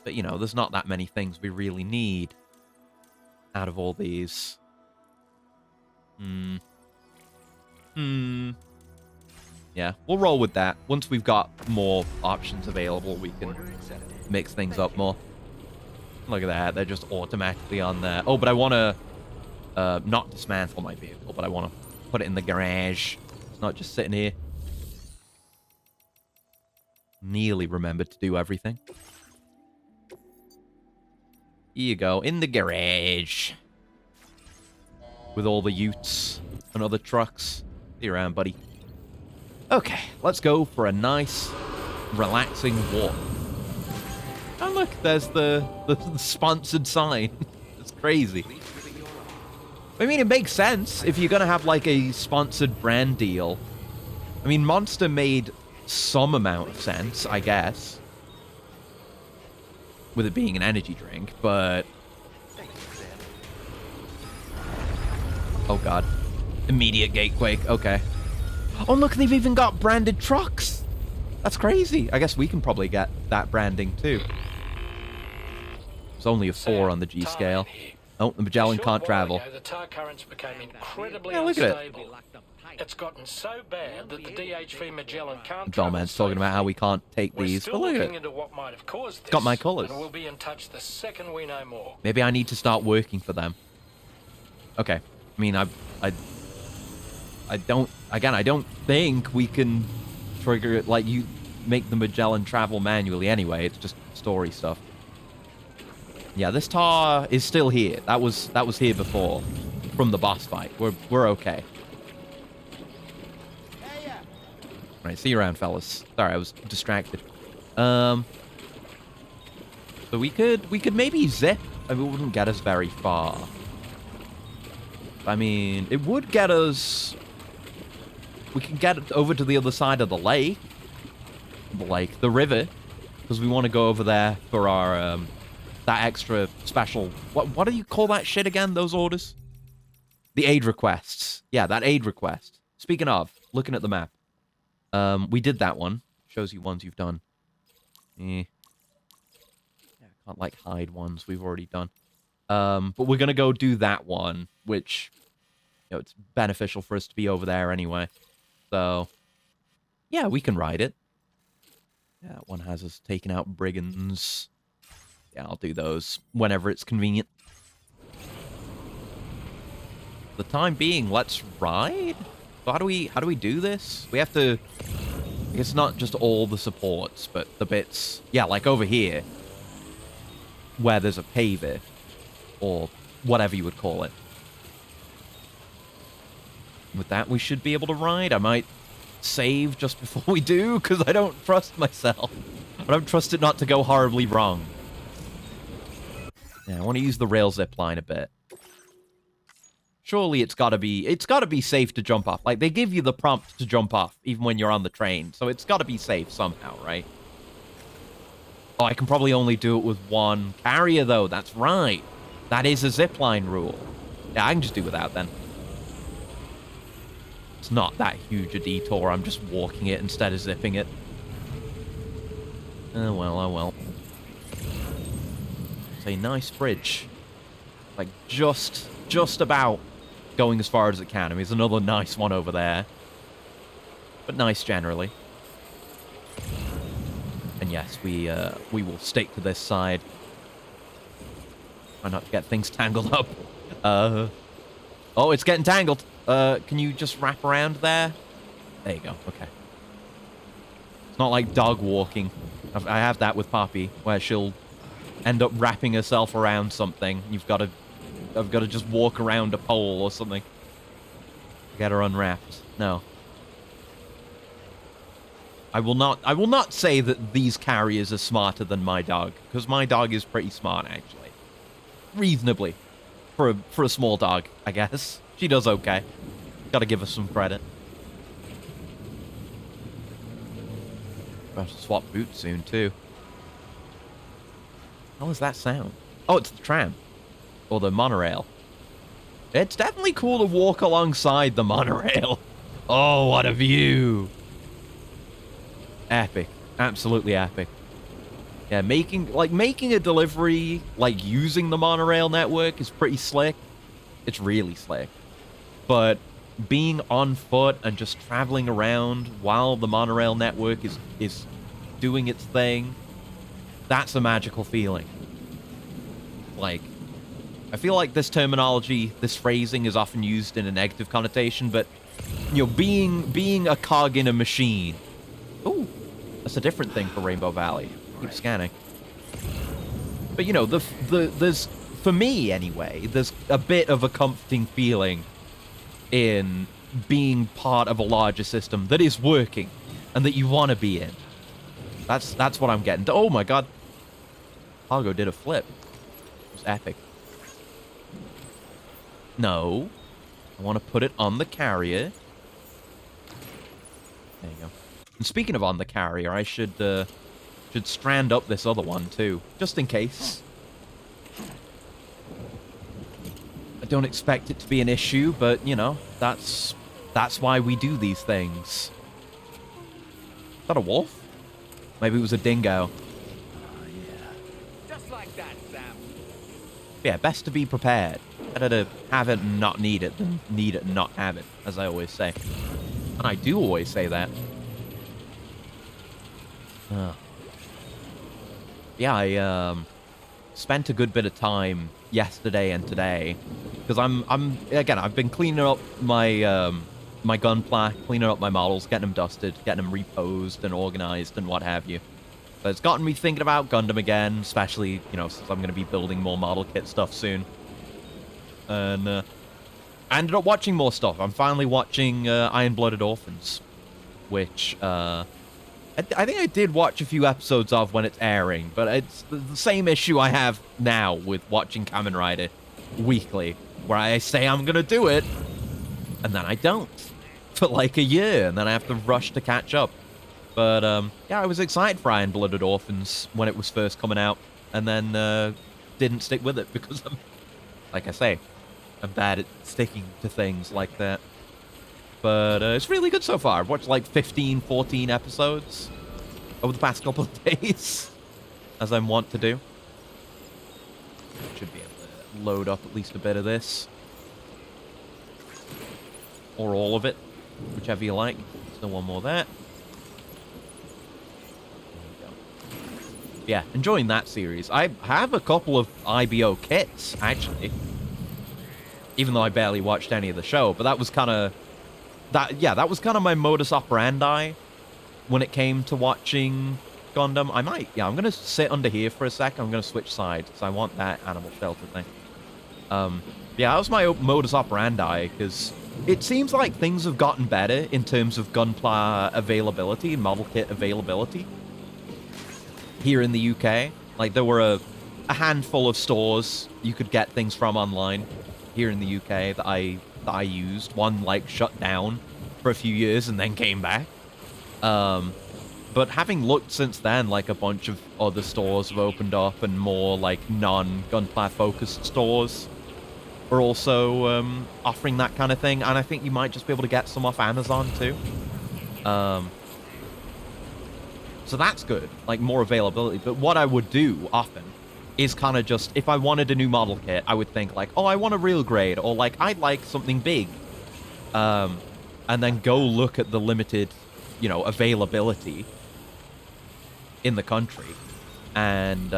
you know, there's not that many things we really need out of all these. Yeah, we'll roll with that. Once we've got more options available, we can mix things up more. Look at that. They're just automatically on there. Oh, but I want to not dismantle my vehicle, but I want to put it in the garage. It's not just sitting here. Nearly remembered to do everything. Here you go. In the garage. With all the utes and other trucks. See you around, buddy. Okay, let's go for a nice, relaxing walk. Oh, look, there's the sponsored sign. It's crazy. I mean, it makes sense if you're going to have, like, a sponsored brand deal. I mean, Monster made some amount of sense, I guess. With it being an energy drink, but... Oh, God. Immediate gatequake. Okay. Oh, look, they've even got branded trucks. That's crazy. I guess we can probably get that branding, too. There's only a 4 on the G scale. Oh, the Magellan can't travel. The tar currents became incredibly Yeah, look at it. unstable. It's gotten so bad that the DHV Magellan can't Bellman's talking about how we can't take these, but look at it. into what might have caused this, Got my colours. And we'll be in touch the second we know more. Maybe I need to start working for them. Okay. I mean, I don't think we can trigger it, like, you make the Magellan travel manually anyway. It's just story stuff. Yeah, this tar is still here. That was here before from the boss fight. We're okay. Right, see you around, fellas. Sorry, I was distracted. So we could maybe zip. I mean, it wouldn't get us very far. I mean, it would get us... We can get it over to the other side of the lake. The river. Because we want to go over there for our, that extra special... What do you call that shit again, those orders? The aid requests. Yeah, that aid request. Speaking of, looking at the map. We did that one. Shows you ones you've done. Yeah, I can't, like, hide ones we've already done. But we're going to go do that one, which, you know, it's beneficial for us to be over there anyway. So, yeah, we can ride it. Yeah, that one has us taking out brigands. Yeah, I'll do those whenever it's convenient. For the time being, let's ride? So how do we do this? We have to... I guess not just all the supports, but the bits... Yeah, like over here. Where there's a paver. Or whatever you would call it. With that, we should be able to ride. I might save just before we do, because I don't trust myself. I don't trust it not to go horribly wrong. Yeah, I want to use the rail zip line a bit. Surely it's gotta be safe to jump off. Like, they give you the prompt to jump off, even when you're on the train. So it's gotta be safe somehow, right? Oh, I can probably only do it with one carrier, though. That's right. That is a zipline rule. Yeah, I can just do without, then. It's not that huge a detour. I'm just walking it instead of zipping it. Oh, well, oh, well. It's a nice bridge. Like, just about going as far as it can. I mean, there's another nice one over there. But nice generally. And yes, we will stick to this side. Try not to get things tangled up. Oh, it's getting tangled. Can you just wrap around there? There you go. Okay. It's not like dog walking. I have that with Poppy, where she'll end up wrapping herself around something. I've got to just walk around a pole or something. Get her unwrapped. No. I will not say that these carriers are smarter than my dog, because my dog is pretty smart, actually. Reasonably. For a small dog, I guess. She does okay. Gotta give her some credit. I'll have to swap boots soon, too. How does that sound? Oh, it's the tram. Or the monorail. It's definitely cool to walk alongside the monorail. Oh, what a view. Epic. Absolutely epic. Yeah, making a delivery, like, using the monorail network is pretty slick. It's really slick. But being on foot and just traveling around while the monorail network is doing its thing, that's a magical feeling. like, I feel like this terminology, this phrasing is often used in a negative connotation, but, you know, being a cog in a machine. Ooh, that's a different thing for Rainbow Valley. Keep scanning. But, you know, there's, for me anyway, there's a bit of a comforting feeling in being part of a larger system that is working and that you want to be in. That's what I'm getting. Oh my god. Cargo did a flip. It was epic. No. I want to put it on the carrier. There you go. And speaking of on the carrier, I should strand up this other one too, just in case. I don't expect it to be an issue, but you know, that's why we do these things. Is that a wolf? Maybe it was a dingo. Just like that, Sam. Yeah, best to be prepared. Better to have it and not need it than need it and not have it, as I always say. And I do always say that. Yeah, I spent a good bit of time yesterday and today because I've been cleaning up my my gunpla, cleaning up my models, getting them dusted, getting them reposed and organized and what have you. So it's gotten me thinking about Gundam again, especially, you know, since I'm going to be building more model kit stuff soon. And I ended up watching more stuff. I'm finally watching Iron-Blooded Orphans, which I think I did watch a few episodes of when it's airing, but it's the same issue I have now with watching Kamen Rider weekly, where I say I'm going to do it, and then I don't for like a year, and then I have to rush to catch up. But yeah, I was excited for Iron-Blooded Orphans when it was first coming out, and then didn't stick with it because I'm, like I say, I'm bad at sticking to things like that. But it's really good so far. I've watched like 15, 14 episodes over the past couple of days, as I'm wont to do. Should be able to load up at least a bit of this. Or all of it, whichever you like. Still one more there. Yeah, enjoying that series. I have a couple of IBO kits, actually. Even though I barely watched any of the show, but that was kind of... that was kind of my modus operandi when it came to watching Gundam. I'm going to sit under here for a sec. I'm going to switch sides, because I want that animal shelter thing. Yeah, that was my modus operandi, because it seems like things have gotten better in terms of gunpla availability and model kit availability here in the UK. Like, there were a handful of stores you could get things from online here in the UK that I used. One, like, shut down for a few years and then came back. But having looked since then, like, a bunch of other stores have opened up, and more, like, non-gunpla focused stores are also offering that kind of thing, and I think you might just be able to get some off Amazon, too. So that's good, like, more availability. But what I would do often is kind of just, if I wanted a new model kit, I would think, like, oh, I want a real grade, or, like, I'd like something big. And then go look at the limited, you know, availability in the country. And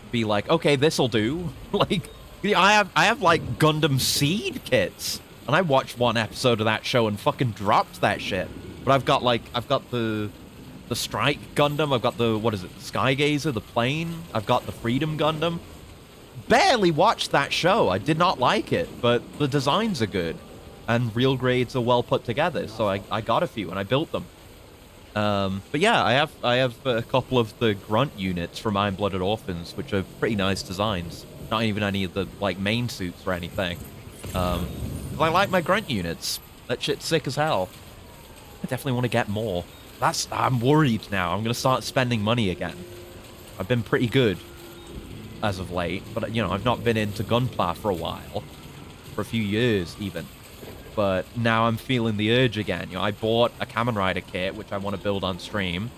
be like, okay, this'll do. Like, I have, like, Gundam Seed kits. And I watched one episode of that show and fucking dropped that shit. But I've got the Strike Gundam, I've got the, what is it, Skygazer, the plane, I've got the Freedom Gundam. Barely watched that show, I did not like it, but the designs are good, and real grades are well put together, so I got a few, and I built them. But yeah, I have a couple of the Grunt units from Iron-Blooded Orphans, which are pretty nice designs. Not even any of the, like, main suits or anything. I like my Grunt units. That shit's sick as hell. I definitely want to get more. I'm worried now. I'm going to start spending money again. I've been pretty good as of late, but, you know, I've not been into Gunpla for a while. For a few years, even. But now I'm feeling the urge again. You know, I bought a Kamen Rider kit, which I want to build on stream.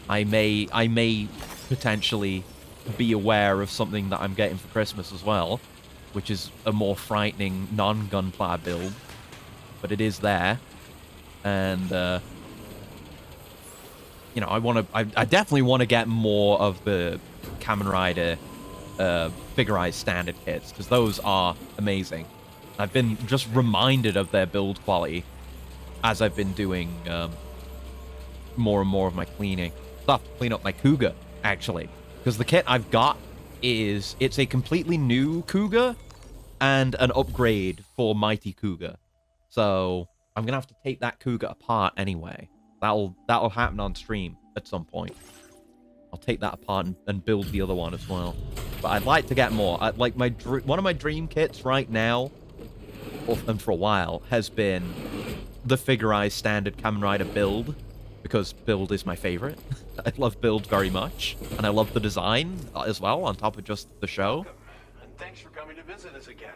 I may potentially be aware of something that I'm getting for Christmas as well, which is a more frightening non-Gunpla build. But it is there. And, you know, I definitely want to get more of the Kamen Rider Figurized standard kits, because those are amazing. I've been just reminded of their build quality as I've been doing more and more of my cleaning. So I have to clean up my Cougar, actually, because the kit I've got it's a completely new Cougar and an upgrade for Mighty Cougar. So I'm gonna have to take that Cougar apart anyway. That'll happen on stream at some point. I'll take that apart and build the other one as well. But I'd like to get more. Like one of my dream kits right now, and for a while, has been the Figurized standard Kamen Rider build, because build is my favorite. I love build very much, and I love the design as well, on top of just the show. And thanks for coming to visit us again.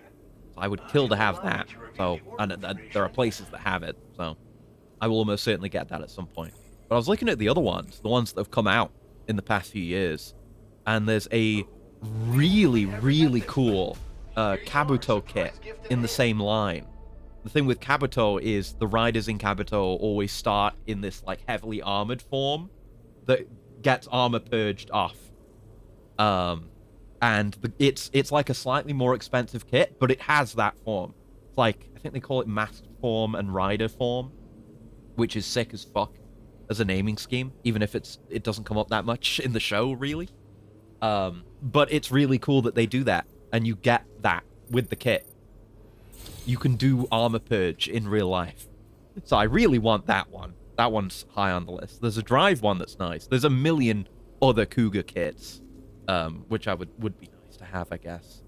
I would kill to have that. So, and there are places that have it, so I will almost certainly get that at some point. But I was looking at the other ones, the ones that have come out in the past few years, and there's a really, really cool Kabuto kit in the same line. The thing with Kabuto is the riders in Kabuto always start in this like heavily armored form that gets armor purged off. And it's like a slightly more expensive kit, but it has that form. It's like, I think they call it masked form and rider form, which is sick as fuck as a naming scheme, even if it doesn't come up that much in the show, really. But it's really cool that they do that, and you get that with the kit. You can do armor purge in real life. So I really want that one. That one's high on the list. There's a drive one that's nice. There's a million other Cougar kits, which I would be nice to have, I guess.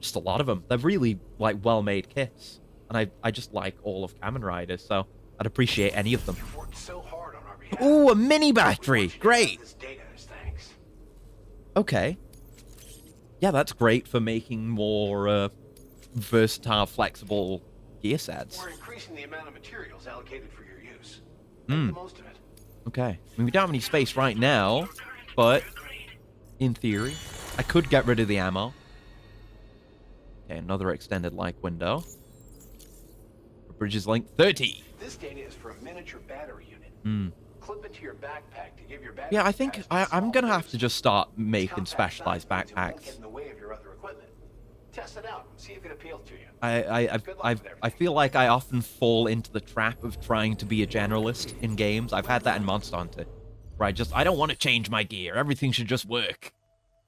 Just a lot of them. They're really, like, well-made kits. And I just like all of Kamen Rider, so I'd appreciate any of them. Ooh, a mini battery! Great! Okay. Yeah, that's great for making more versatile, flexible gear sets. We're increasing the amount of materials allocated for your use. Make the most of it. Okay. I mean, we don't have any space right now, but in theory, I could get rid of the ammo. Okay, another extended like window. Bridges length 30. This data is for a miniature battery unit. Clip it to your backpack to give your battery. Yeah, I think I'm gonna have to just start making specialized backpacks. Get in the way of your other equipment. Test it out and see if it appeals to you. I feel like I often fall into the trap of trying to be a generalist in games. I've had that in Monster Hunter, where I don't want to change my gear. Everything should just work.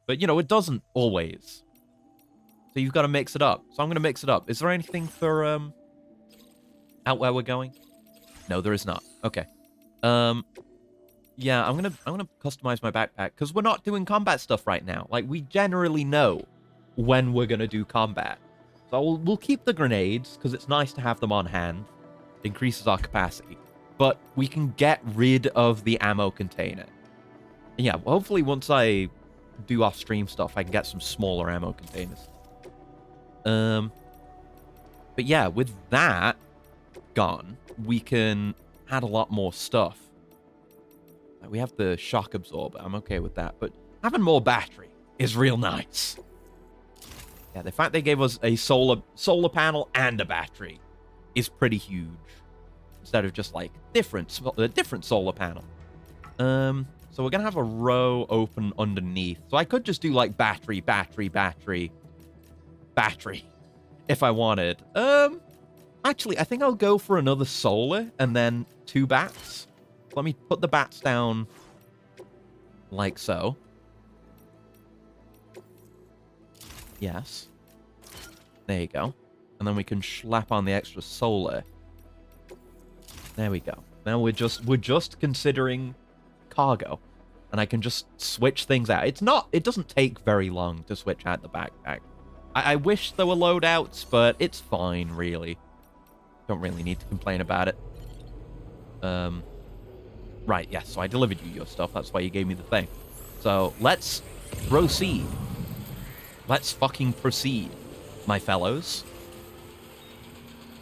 But, you know, it doesn't always. So you've got to mix it up. So I'm going to mix it up. Is there anything for out where we're going? No, there is not. Okay. Yeah, I'm gonna customize my backpack because we're not doing combat stuff right now. Like, we generally know when we're gonna do combat. So we'll keep the grenades because it's nice to have them on hand. It increases our capacity. But we can get rid of the ammo container. And yeah, hopefully once I do off-stream stuff, I can get some smaller ammo containers. But yeah, with that gone, we can add a lot more stuff. We have the shock absorber. I'm okay with that. But having more battery is real nice. Yeah, the fact they gave us a solar panel and a battery is pretty huge. Instead of just like different solar panel. So we're gonna have a row open underneath. So I could just do like battery, if I wanted. Actually, I think I'll go for another solar and then 2 bats. Let me put the bats down like so. Yes. There you go. And then we can slap on the extra solar. There we go. Now we're just considering cargo. And I can just switch things out. It doesn't take very long to switch out the backpack. I wish there were loadouts, but it's fine, really. Don't really need to complain about it. Right, yes, so I delivered you your stuff. That's why you gave me the thing. So, let's proceed. Let's fucking proceed, my fellows.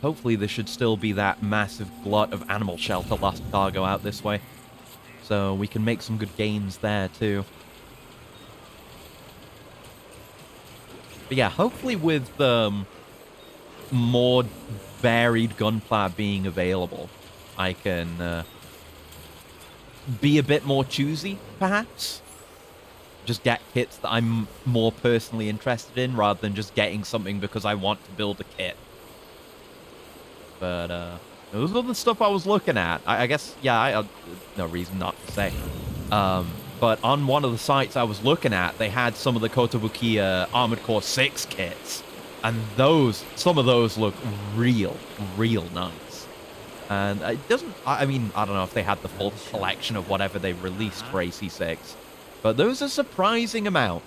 Hopefully there should still be that massive glut of animal shelter lost cargo out this way. So we can make some good gains there, too. But yeah, hopefully with more varied gunpla being available, I can be a bit more choosy, perhaps. just get kits that I'm more personally interested in rather than just getting something because I want to build a kit. But those are the stuff I was looking at. I guess, yeah, no reason not to say. But on one of the sites I was looking at, they had some of the Kotobukiya Armored Core 6 kits. And some of those look real nice. And it doesn't, I mean, I don't know if they had the full collection of whatever they released for AC6. But those are a surprising amount.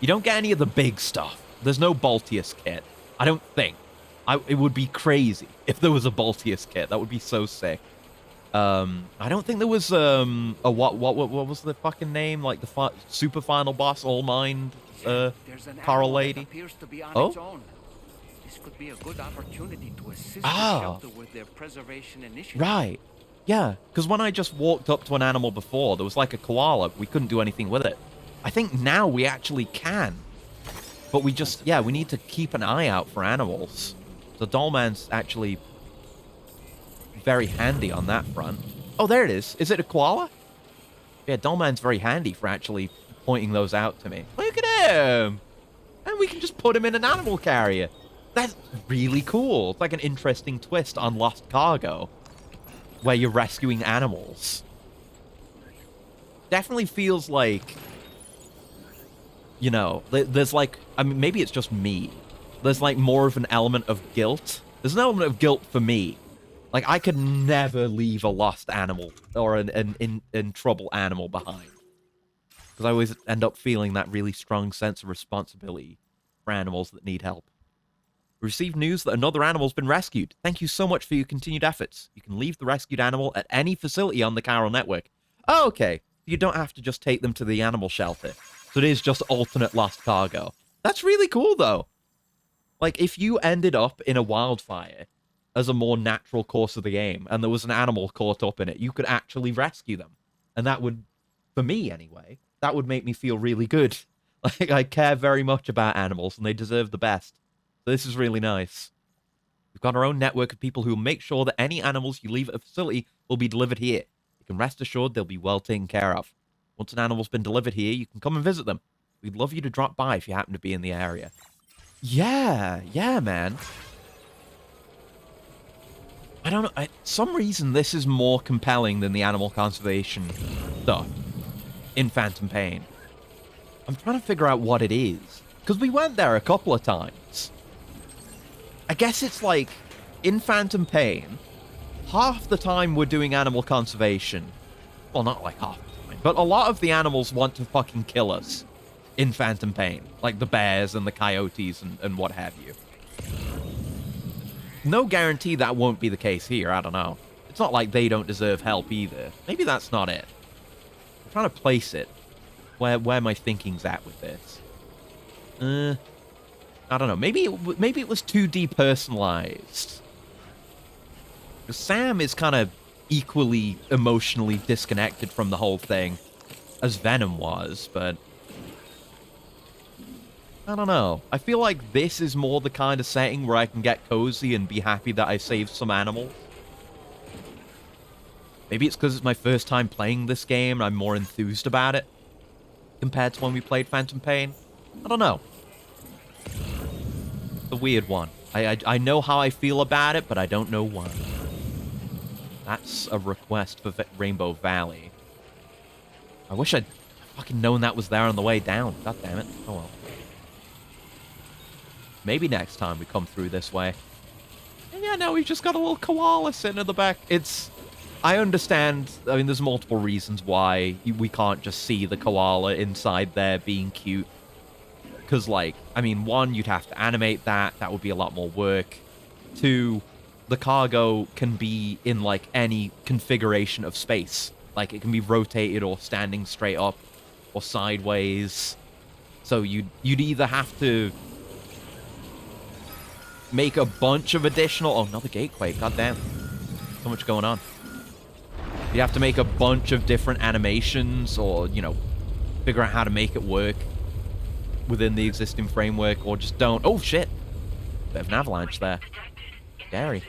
You don't get any of the big stuff. There's no Baltius kit. I don't think. It would be crazy if there was a Baltius kit. That would be so sick. I don't think there was what was the fucking name? Like the super final boss, All Mind, Coral Lady. Oh, this could be a good opportunity to assist the shelter with their preservation initiative. Right. Yeah, because when I just walked up to an animal before, there was like a koala. We couldn't do anything with it. I think now we actually can. But we just, yeah, we need to keep an eye out for animals. So Dollman's actually very handy on that front. Oh, there it is. Is it a koala? Yeah, Dollman's very handy for actually pointing those out to me. Look at him! And we can just put him in an animal carrier. That's really cool. It's like an interesting twist on Lost Cargo, where you're rescuing animals. Definitely feels like, you know, there's like, I mean, maybe it's just me. There's like more of an element of guilt. There's an element of guilt for me. Like, I could never leave a lost animal or an in trouble animal behind. Because I always end up feeling that really strong sense of responsibility for animals that need help. We received news that another animal's been rescued. Thank you so much for your continued efforts. You can leave the rescued animal at any facility on the Chiral network. Oh, okay. You don't have to just take them to the animal shelter. So it is just alternate lost cargo. That's really cool, though. Like, if you ended up in a wildfire as a more natural course of the game, and there was an animal caught up in it, you could actually rescue them. And that would, for me anyway, that would make me feel really good. Like, I care very much about animals, and they deserve the best. So this is really nice. We've got our own network of people who will make sure that any animals you leave at a facility will be delivered here. You can rest assured they'll be well taken care of. Once an animal's been delivered here, you can come and visit them. We'd love you to drop by if you happen to be in the area. Yeah, man. I don't know. Some reason this is more compelling than the animal conservation stuff in Phantom Pain. I'm trying to figure out what it is. Because we went there a couple of times. I guess it's like, in Phantom Pain, half the time we're doing animal conservation. Well, not like half the time, but a lot of the animals want to fucking kill us in Phantom Pain. Like the bears and the coyotes and what have you. No guarantee that won't be the case here, I don't know. It's not like they don't deserve help either. Maybe that's not it. I'm trying to place it. Where my thinking's at with this. I don't know. Maybe it was too depersonalized. Sam is kind of equally emotionally disconnected from the whole thing as Venom was, but I don't know. I feel like this is more the kind of setting where I can get cozy and be happy that I saved some animals. Maybe it's because it's my first time playing this game and I'm more enthused about it compared to when we played Phantom Pain. I don't know. It's a weird one. I know how I feel about it, but I don't know why. That's a request for Rainbow Valley. I wish I'd fucking known that was there on the way down. God damn it. Oh well. Maybe next time we come through this way. And yeah, no, we've just got a little koala sitting in the back. I understand, I mean, there's multiple reasons why we can't just see the koala inside there being cute. Because, like, I mean, one, you'd have to animate that. That would be a lot more work. Two, the cargo can be in, like, any configuration of space. Like, it can be rotated or standing straight up or sideways. So you'd either have to make a bunch of additional... Oh, another gatequake. Goddamn. So much going on. You have to make a bunch of different animations or, you know, figure out how to make it work within the existing framework, or just don't. Oh, shit. Bit of an avalanche there. Scary.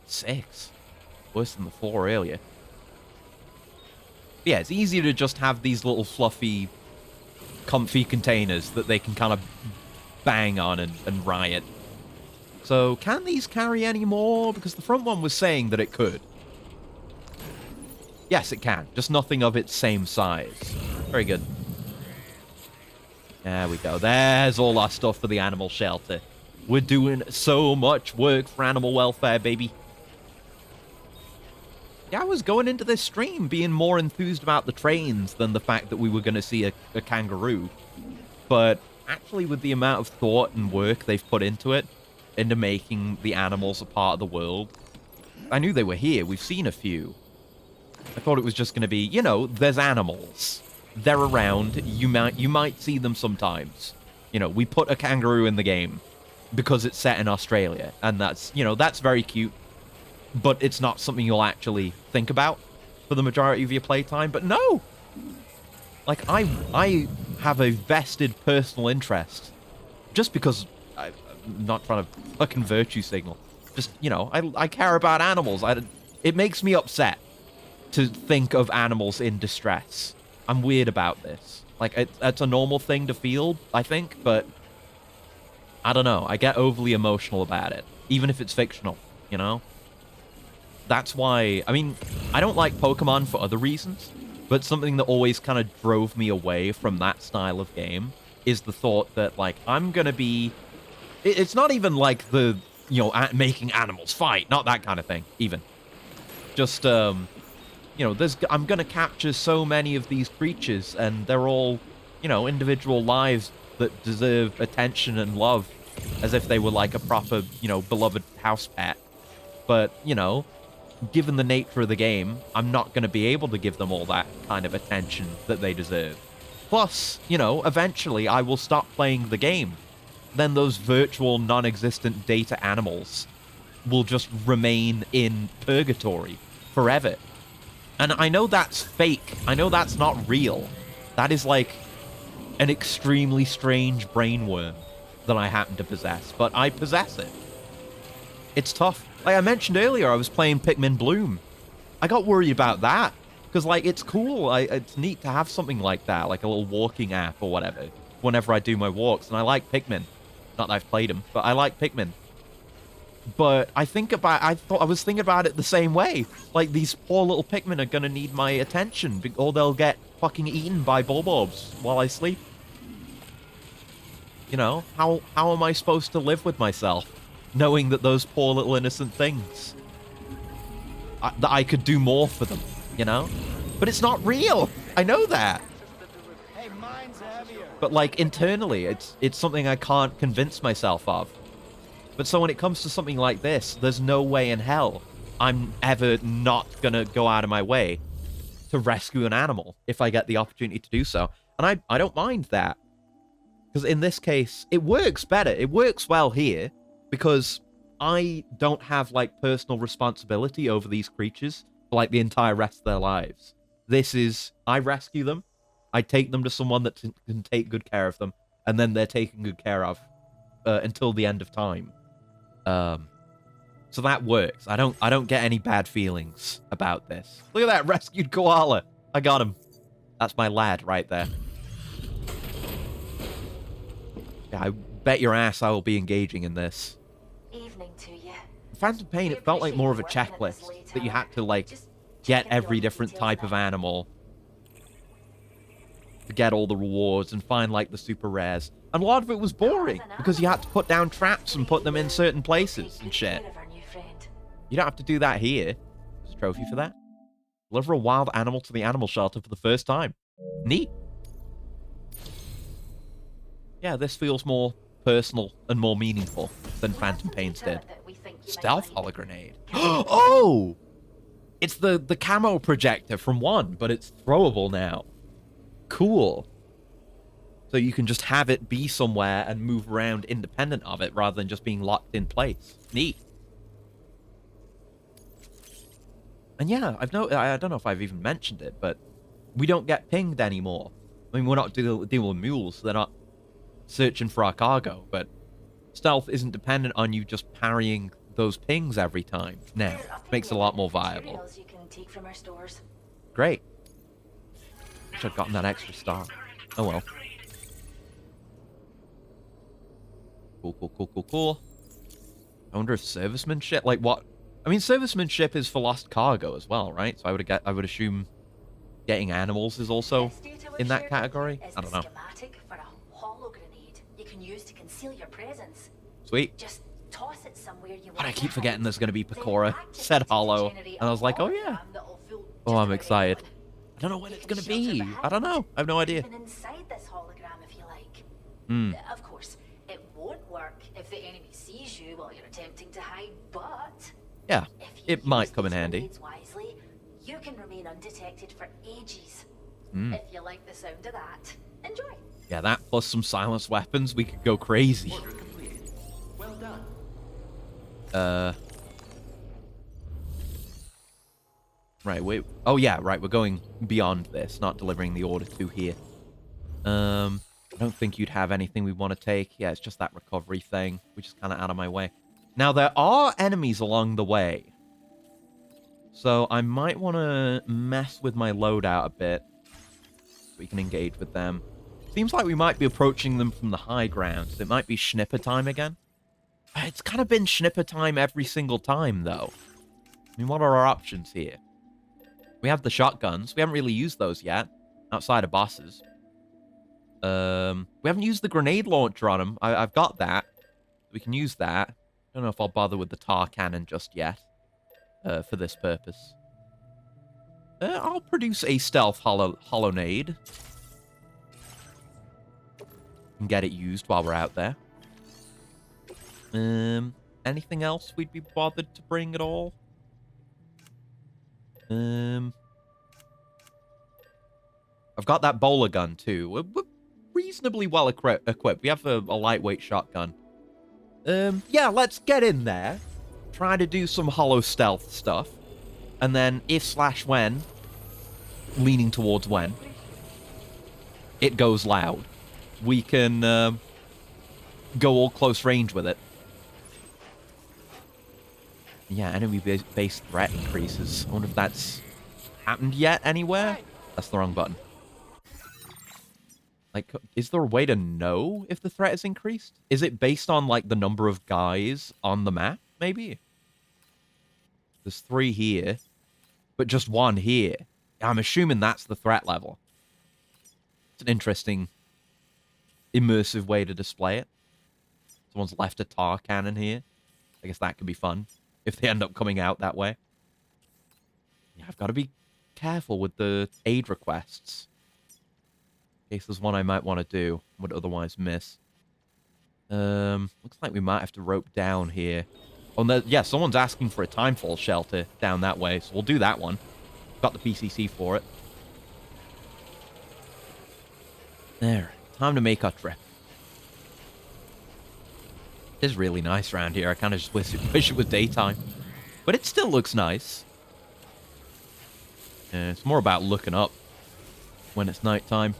6. Worse than the 4 earlier. Yeah, it's easier to just have these little fluffy, comfy containers that they can kind of bang on and riot. So, can these carry any more? Because the front one was saying that it could. Yes, it can. Just nothing of its same size. Very good. There we go. There's all our stuff for the animal shelter. We're doing so much work for animal welfare, baby. Yeah, I was going into this stream being more enthused about the trains than the fact that we were going to see a kangaroo. But actually, with the amount of thought and work they've put into it, into making the animals a part of the world, I knew they were here. We've seen a few. I thought it was just going to be, you know, there's animals. They're around. You might see them sometimes. You know, we put a kangaroo in the game because it's set in Australia, and that's, you know, that's very cute, but it's not something you'll actually think about for the majority of your playtime. But no! Like, I have a vested personal interest just because I'm not trying to fucking virtue signal. Just, you know, I care about animals. It makes me upset to think of animals in distress. I'm weird about this. Like, it's a normal thing to feel, I think, but I don't know. I get overly emotional about it, even if it's fictional, you know? That's why, I mean, I don't like Pokemon for other reasons, but something that always kind of drove me away from that style of game is the thought that, like, I'm gonna be... It's not even like the, you know, making animals fight, not that kind of thing, even. Just, you know, I'm gonna capture so many of these creatures, and they're all, you know, individual lives that deserve attention and love, as if they were like a proper, you know, beloved house pet. But, you know, given the nature of the game, I'm not gonna be able to give them all that kind of attention that they deserve. Plus, you know, eventually I will stop playing the game. Then those virtual, non-existent data animals will just remain in purgatory forever. And I know that's fake. I know that's not real. That is like an extremely strange brainworm that I happen to possess, but I possess it. It's tough. Like I mentioned earlier, I was playing Pikmin Bloom. I got worried about that, because, like, it's cool. It's neat to have something like that, like a little walking app or whatever, whenever I do my walks, and I like Pikmin. Not that I've played them, but I like Pikmin. But I was thinking about it the same way. Like, these poor little Pikmin are gonna need my attention, or they'll get fucking eaten by Bulbobs while I sleep. You know, how am I supposed to live with myself, knowing that those poor little innocent things, that I could do more for them, you know? But it's not real! I know that! Hey, mine's heavier. But, like, internally, it's something I can't convince myself of. But so when it comes to something like this, there's no way in hell I'm ever not gonna go out of my way to rescue an animal if I get the opportunity to do so. And I don't mind that. Because in this case, it works better. It works well here because I don't have, like, personal responsibility over these creatures for, like, the entire rest of their lives. This is, I rescue them, I take them to someone that can take good care of them, and then they're taken good care of until the end of time. So that works. I don't get any bad feelings about this. Look at that rescued koala. I got him. That's my lad right there. Yeah, I bet your ass I will be engaging in this. Evening to you. Phantom Pain, it felt like more of a checklist that you had to, like, get every different type of animal to get all the rewards and find, like, the super rares. And a lot of it was boring because you had to put down traps and put them in certain places and shit. You don't have to do that here. There's a trophy for that. Deliver a wild animal to the animal shelter for the first time. Neat. Yeah, this feels more personal and more meaningful than Phantom Pains did. Stealth hologrenade. Oh! It's the camo projector from 1, but it's throwable now. Cool. So you can just have it be somewhere and move around independent of it rather than just being locked in place. Neat. And yeah, I don't know if I've even mentioned it, but we don't get pinged anymore. I mean, we're not dealing with mules. They're not searching for our cargo, but stealth isn't dependent on you just parrying those pings every time now. Makes it a lot more viable. You can take from our stores. Great. Should have gotten that extra star. Oh well. Cool. I wonder if serviceman ship, like what? I mean, serviceman ship is for lost cargo as well, right? So I would assume getting animals is also in that category. I don't know. Schematic for a hollow grenade you can use to conceal your presence. Sweet. Just toss it somewhere you But want. I keep forgetting there's going to be Pecora. Said hollow. And I was like, oh yeah. Oh, I'm excited. I don't know when it's going to be. I don't know. I have no idea. Even inside this hologram, if you like. Of course, it won't work if the enemy sees you while you're attempting to hide, but yeah, it might come in handy. Wisely, you can remain undetected for ages. If you like the sound of that, enjoy. Yeah, that plus some silenced weapons, we could go crazy. Order completed. Well done. Right, wait. Oh yeah, right, we're going beyond this, not delivering the order 2 here. I don't think you'd have anything we want to take. Yeah, it's just that recovery thing, which is kind of out of my way. Now, there are enemies along the way. So I might want to mess with my loadout a bit. So we can engage with them. Seems like we might be approaching them from the high ground. So it might be Schnipper time again. It's kind of been Schnipper time every single time, though. I mean, what are our options here? We have the shotguns. We haven't really used those yet, outside of bosses. We haven't used the grenade launcher on them. I've got that. We can use that. I don't know if I'll bother with the tar cannon just yet. For this purpose. I'll produce a stealth hollownade. And get it used while we're out there. Anything else we'd be bothered to bring at all? I've got that bowler gun too. We're reasonably well equipped. We have a lightweight shotgun. Yeah, let's get in there. Try to do some hollow stealth stuff. And then if/when, leaning towards when, it goes loud, we can go all close range with it. Yeah, enemy-based threat increases. I wonder if that's happened yet anywhere? That's the wrong button. Like, is there a way to know if the threat is increased? Is it based on, like, the number of guys on the map, maybe? There's 3 here, but just 1 here. I'm assuming that's the threat level. It's an interesting, immersive way to display it. Someone's left a tar cannon here. I guess that could be fun, if they end up coming out that way. Yeah, I've got to be careful with the aid requests. In case there's one I might want to do, would otherwise miss. Looks like we might have to rope down here. Oh, no, yeah, someone's asking for a timefall shelter down that way, so we'll do that one. Got the PCC for it. There. Time to make our trip. It is really nice around here. I kind of just wish it was daytime. But it still looks nice. It's more about looking up when it's nighttime.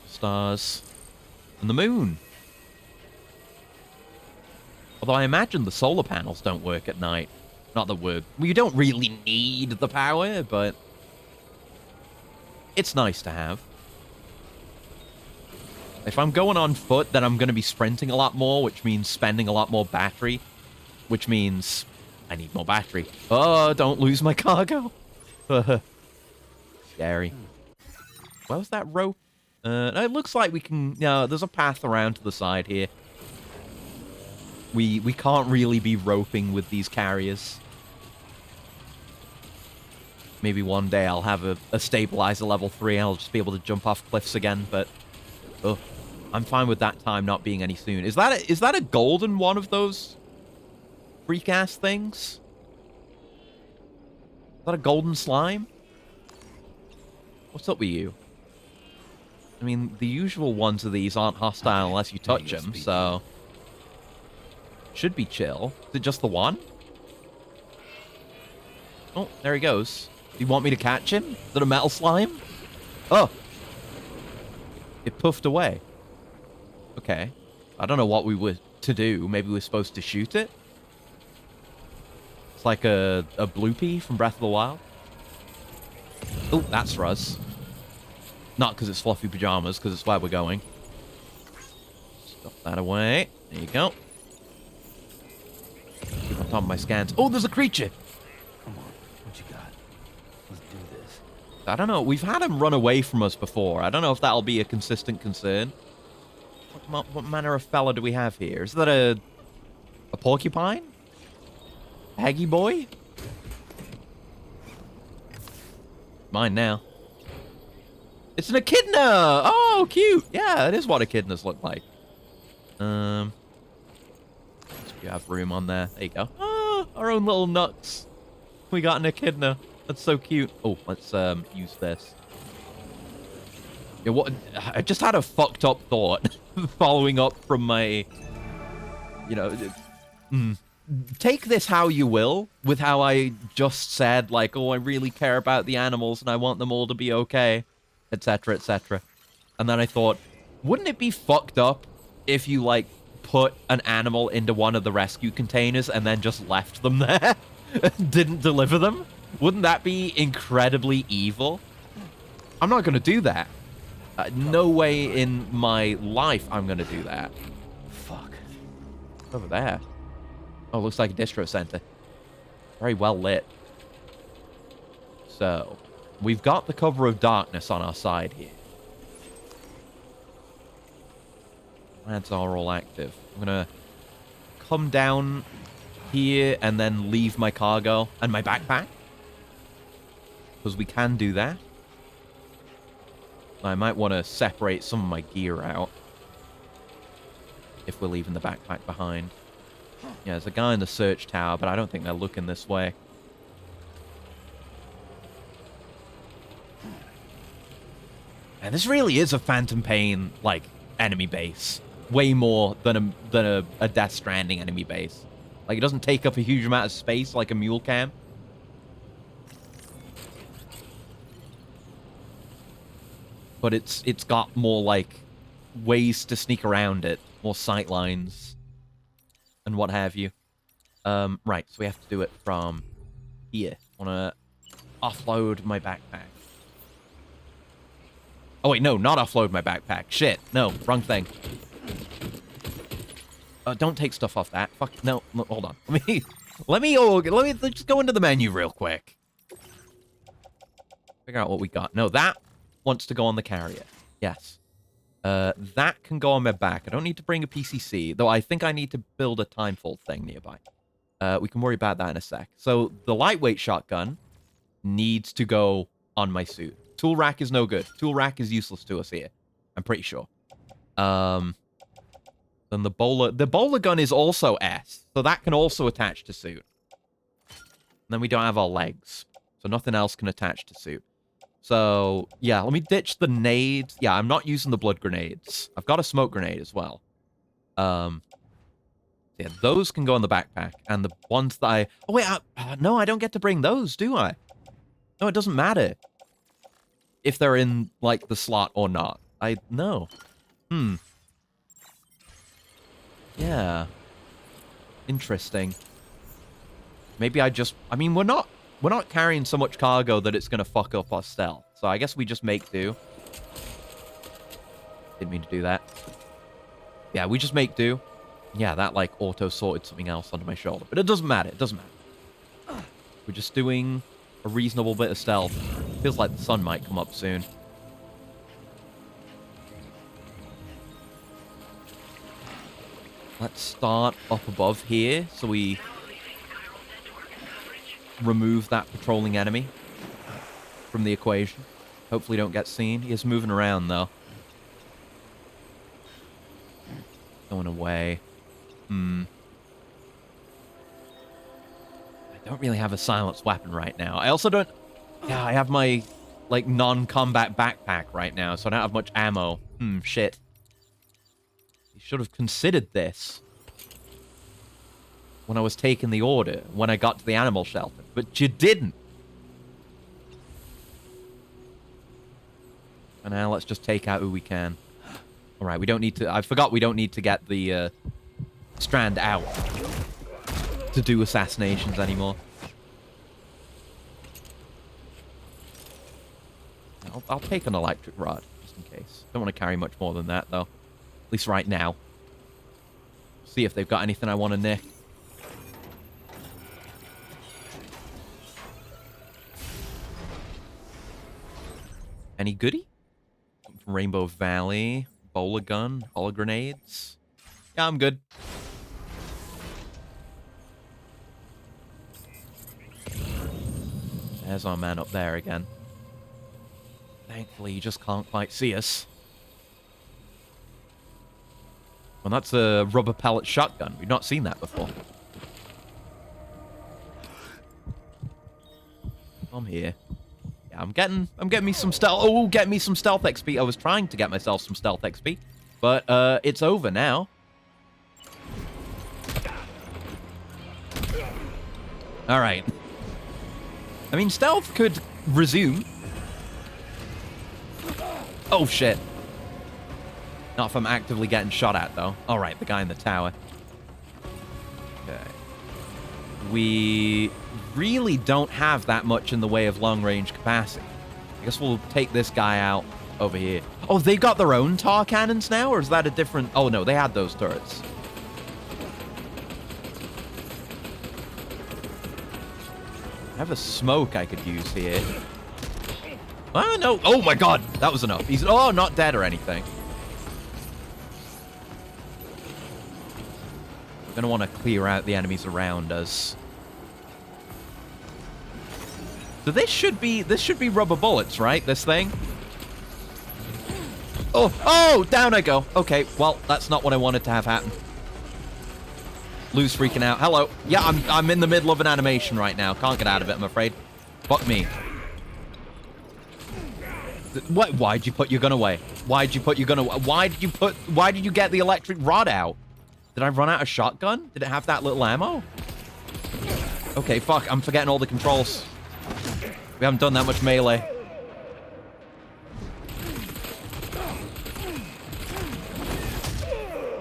Stars. And the moon. Although I imagine the solar panels don't work at night. Not that we don't really need the power, but it's nice to have. If I'm going on foot, then I'm going to be sprinting a lot more, which means spending a lot more battery, which means I need more battery. Oh, don't lose my cargo. Scary. Where was that rope? It looks like we can... No, there's a path around to the side here. We can't really be roping with these carriers. Maybe one day I'll have a stabilizer level 3 and I'll just be able to jump off cliffs again, but... Oh, I'm fine with that time not being any soon. Is that a golden one of those freak-ass things? Is that a golden slime? What's up with you? I mean, the usual ones of these aren't hostile unless you touch them, so... Should be chill. Is it just the one? Oh, there he goes. Do you want me to catch him? Is it a metal slime? Oh! It puffed away. Okay. I don't know what we were to do. Maybe we're supposed to shoot it? It's like a Bloopy from Breath of the Wild. Oh, that's for us. Not because it's fluffy pajamas, because it's where we're going. Stuff that away. There you go. Keep on top of my scans. Oh, there's a creature! Come on, what you got? Let's do this. I don't know. We've had him run away from us before. I don't know if that'll be a consistent concern. What manner of fella do we have here? Is that a porcupine? Haggy boy? Mine now. It's an echidna! Oh, cute! Yeah, it is what echidnas look like. You have room on there. There you go. Ah, our own little nuts. We got an echidna. That's so cute. Oh, let's use this. Yeah, what? I just had a fucked up thought following up from my, you know, take this how you will with how I just said, like, oh, I really care about the animals and I want them all to be okay, etc., etc. And then I thought, wouldn't it be fucked up if you, like, put an animal into one of the rescue containers and then just left them there? Didn't deliver them? Wouldn't that be incredibly evil? I'm not going to do that. No way in my life I'm going to do that. Fuck. Over there. Oh, looks like a distro center. Very well lit. So, we've got the cover of darkness on our side here. Lads are all active. I'm going to come down here and then leave my cargo and my backpack. Because we can do that. I might want to separate some of my gear out. If we're leaving the backpack behind. Yeah, there's a guy in the search tower, but I don't think they're looking this way. And this really is a Phantom Pain, like, enemy base. Way more than a Death Stranding enemy base. Like, it doesn't take up a huge amount of space like a mule camp. But it's got more, like, ways to sneak around it. More sight lines. And what have you. Right, so we have to do it from here. I want to offload my backpack. Oh, wait, no, not offload my backpack. Shit, no, wrong thing. Don't take stuff off that. Fuck, no, hold on. Let me just go into the menu real quick. Figure out what we got. No, that wants to go on the carrier. Yes. That can go on my back. I don't need to bring a PCC, though I think I need to build a timefold thing nearby. We can worry about that in a sec. So the lightweight shotgun needs to go on my suit. Tool rack is no good. Tool rack is useless to us here. I'm pretty sure. Then the bowler gun is also S, so that can also attach to suit. And then we don't have our legs, so nothing else can attach to suit. So, yeah, let me ditch the nades. Yeah, I'm not using the blood grenades. I've got a smoke grenade as well. Yeah, those can go in the backpack. And the ones that I... Oh, wait, no, I don't get to bring those, do I? No, it doesn't matter if they're in, like, the slot or not. No. Yeah. Interesting. Maybe I mean, we're not carrying so much cargo that it's going to fuck up our stealth. So I guess we just make do. Didn't mean to do that. Yeah, we just make do. Yeah, that, like, auto-sorted something else onto my shoulder. But it doesn't matter. It doesn't matter. We're just doing a reasonable bit of stealth. Feels like the sun might come up soon. Let's start up above here so we remove that patrolling enemy from the equation. Hopefully don't get seen. He is moving around, though. Going away. I don't really have a silenced weapon right now. I also don't... Yeah, I have my, like, non-combat backpack right now, so I don't have much ammo. Shit. You should have considered this when I was taking the order, when I got to the animal shelter. But you didn't. And now let's just take out who we can. Alright, we don't need to... I forgot we don't need to get the Strand out to do assassinations anymore. I'll take an electric rod, just in case. Don't want to carry much more than that, though. At least right now. See if they've got anything I want to nick. Any goodie? From Rainbow Valley. Bowler gun. Holo grenades. Yeah, I'm good. There's our man up there again. Thankfully, he just can't quite see us. Well, that's a rubber pellet shotgun. We've not seen that before. I'm here. Yeah, I'm getting me some stealth. Oh, get me some stealth XP. I was trying to get myself some stealth XP, but it's over now. All right. I mean, stealth could resume. Oh, shit. Not if I'm actively getting shot at, though. All right, the guy in the tower. Okay. We really don't have that much in the way of long-range capacity. I guess we'll take this guy out over here. Oh, they got their own tar cannons now? Or is that a different... Oh, no, they had those turrets. I have a smoke I could use here. Oh, no. Oh, my God. That was enough. He's, oh, not dead or anything. We're going to want to clear out the enemies around us. So this should be rubber bullets, right? This thing? Oh, down I go. Okay, well, that's not what I wanted to have happen. Lou's freaking out. Hello. Yeah, I'm in the middle of an animation right now. Can't get out of it, I'm afraid. Fuck me. What? Why'd you put your gun away? Why'd you put your gun away? Why did you get the electric rod out? Did I run out of shotgun? Did it have that little ammo? Okay, fuck. I'm forgetting all the controls. We haven't done that much melee.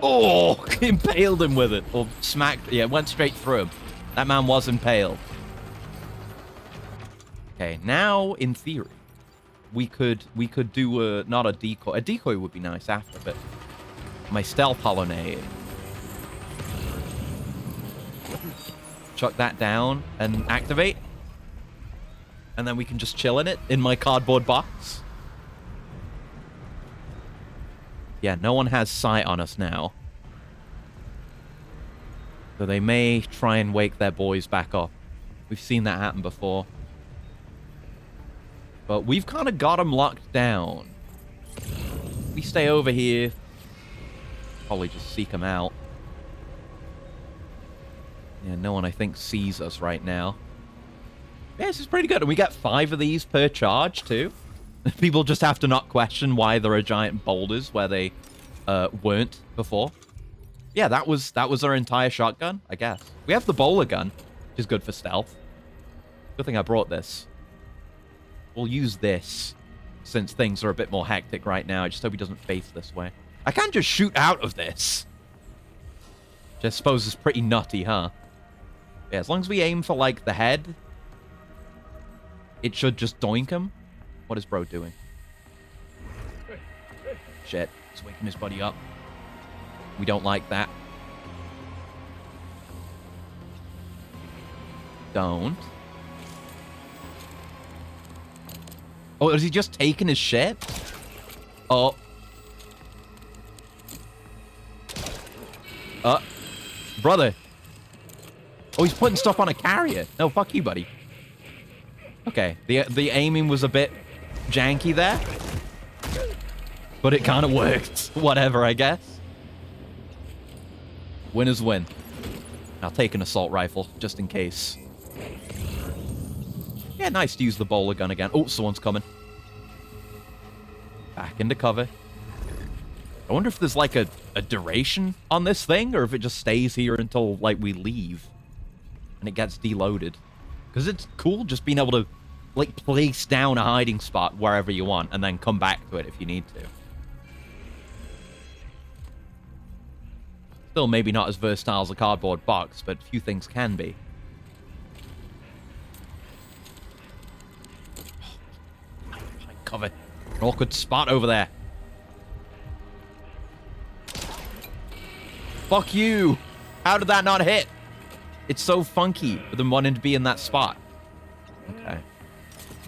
Oh, impaled him with it. Or smacked. Yeah, went straight through him. That man was impaled. Okay, now, in theory, we could do not a decoy. A decoy would be nice after, but my stealth holonade. Chuck that down and activate. And then we can just chill in it in my cardboard box. Yeah, no one has sight on us now. So they may try and wake their boys back up. We've seen that happen before. But we've kind of got them locked down. We stay over here. Probably just seek them out. Yeah, no one, I think, sees us right now. Yeah, this is pretty good. And we get 5 of these per charge, too. People just have to not question why there are giant boulders where they weren't before. Yeah, that was our entire shotgun, I guess. We have the bowler gun, which is good for stealth. Good thing I brought this. We'll use this, since things are a bit more hectic right now. I just hope he doesn't face this way. I can't just shoot out of this. Which I suppose is pretty nutty, huh? Yeah, as long as we aim for, like, the head, it should just doink him. What is bro doing? Shit. He's waking his buddy up. We don't like that. Don't. Oh, is he just taking his shit? Oh. Brother. Oh, he's putting stuff on a carrier. No, fuck you, buddy. Okay, the aiming was a bit janky there. But it kind of worked. Whatever, I guess. Winners win. I'll take an assault rifle, just in case. Yeah, nice to use the bowler gun again. Oh, someone's coming. Back into cover. I wonder if there's, like, a duration on this thing, or if it just stays here until, like, we leave. And it gets deloaded. Because it's cool just being able to, like, place down a hiding spot wherever you want, and then come back to it if you need to. Still maybe not as versatile as a cardboard box, but few things can be. cover. An awkward spot over there. Fuck you. How did that not hit? It's so funky with them wanting to be in that spot. Okay.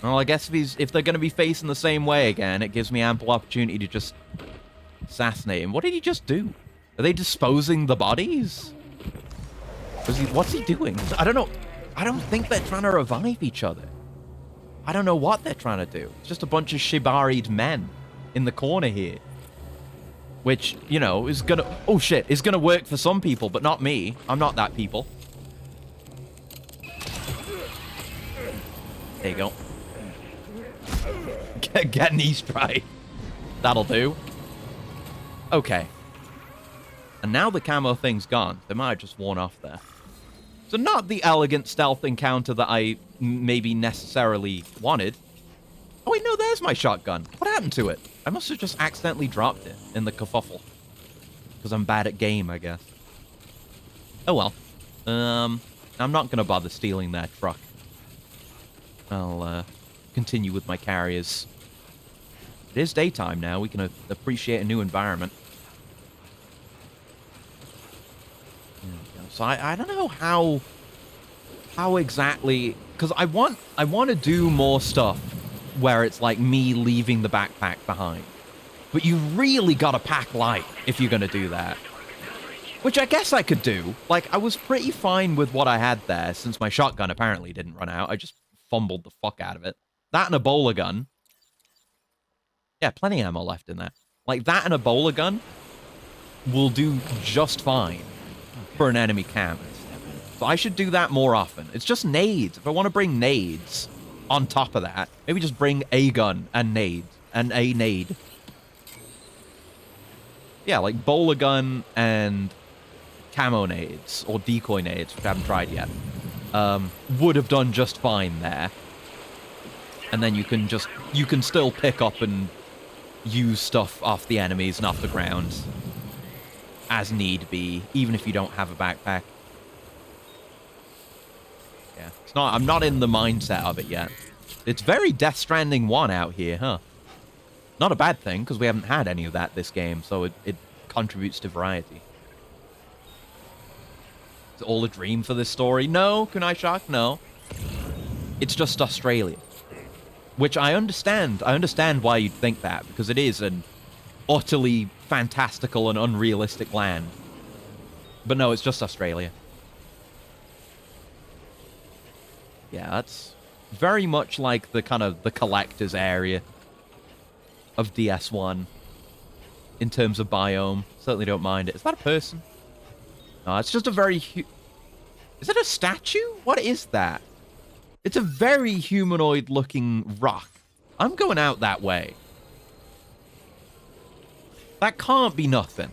Well, I guess if they're going to be facing the same way again, it gives me ample opportunity to just assassinate him. What did he just do? Are they disposing the bodies? What's he doing? I don't know. I don't think they're trying to revive each other. I don't know what they're trying to do. It's just a bunch of shibari'd men in the corner here. Which, you know, is gonna... Oh, shit. Is gonna work for some people, but not me. I'm not that people. There you go. Get an East right. That'll do. Okay. And now the camo thing's gone. They might have just worn off there. So not the elegant stealth encounter that I maybe necessarily wanted. Oh, wait, no, there's my shotgun. What happened to it? I must have just accidentally dropped it in the kerfuffle. Because I'm bad at game, I guess. Oh, well. I'm not going to bother stealing their truck. I'll continue with my carriers. It is daytime now. We can appreciate a new environment. So I don't know how exactly... Because I want to do more stuff where it's like me leaving the backpack behind. But you really got to pack light if you're going to do that. Which I guess I could do. Like, I was pretty fine with what I had there, since my shotgun apparently didn't run out. I just fumbled the fuck out of it. That and a bowler gun. Yeah, plenty of ammo left in there. Like, that and a bowler gun will do just fine for an enemy camp. So I should do that more often. It's just nades. If I want to bring nades on top of that, maybe just bring a gun and nades. And a nade. Yeah, like bowler gun and camo nades, or decoy nades, which I haven't tried yet, would have done just fine there. And then you can still pick up and use stuff off the enemies and off the ground as need be, even if you don't have a backpack. Yeah, I'm not in the mindset of it yet. It's very Death Stranding 1 out here, huh? Not a bad thing, because we haven't had any of that this game, so it contributes to variety. Is it all a dream for this story? No, Kunai Shark, no. It's just Australia. Which I understand. I understand why you'd think that, because it is an utterly fantastical and unrealistic land. But no, it's just Australia. Yeah, that's very much like the kind of the collector's area of DS1 in terms of biome. Certainly don't mind it. Is that a person? No, it's just a very... Is it a statue? What is that? It's a very humanoid-looking rock. I'm going out that way. That can't be nothing.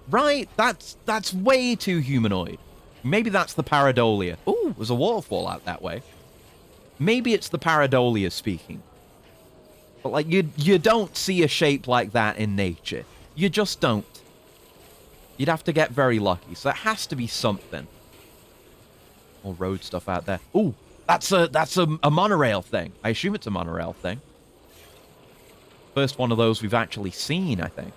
Right? That's way too humanoid. Maybe that's the pareidolia. Ooh, there's a waterfall out that way. Maybe it's the pareidolia speaking. But, like, you don't see a shape like that in nature. You just don't. You'd have to get very lucky. So it has to be something. More road stuff out there. Ooh, that's a monorail thing. I assume it's a monorail thing. First one of those we've actually seen, I think.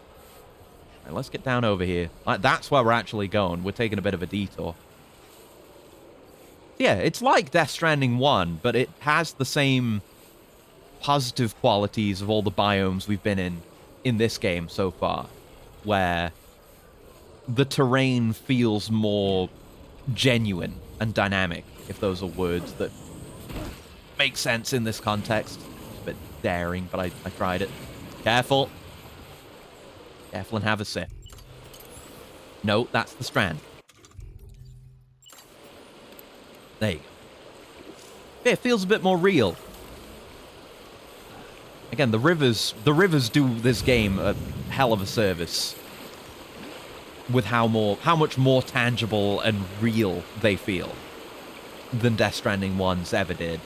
Right, let's get down over here. Like, that's where we're actually going. We're taking a bit of a detour. Yeah, it's like Death Stranding 1, but it has the same positive qualities of all the biomes we've been in this game so far, where the terrain feels more genuine and dynamic, if those are words that make sense in this context. It's a bit daring, but I tried it. Careful. Careful and have a sip. No, that's the strand. There you go. Yeah, it feels a bit more real. Again, the rivers do this game a hell of a service with how much more tangible and real they feel than Death Stranding 1's ever did.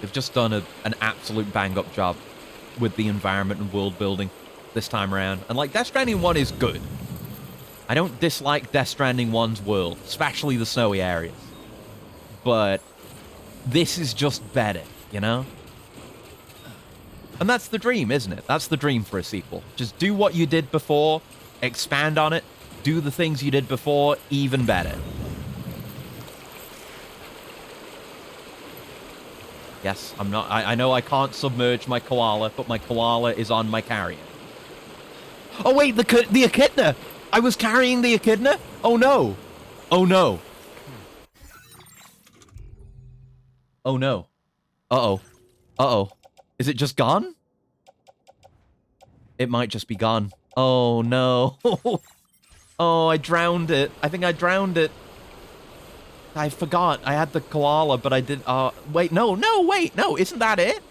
They've just done an absolute bang-up job with the environment and world building this time around. And, like, Death Stranding 1 is good. I don't dislike Death Stranding 1's world, especially the snowy areas. But this is just better, you know? And that's the dream, isn't it? That's the dream for a sequel. Just do what you did before, expand on it, do the things you did before even better. Yes, I'm not... I know I can't submerge my koala, but my koala is on my carrier. Oh, wait, the echidna! I was carrying the echidna? Oh, no. Oh, no. Oh, no. Uh-oh. Uh-oh. Is it just gone? It might just be gone. Oh, no. Oh, I drowned it. I think I drowned it. I forgot. I had the koala, but I did... wait, no, wait. No, isn't that it?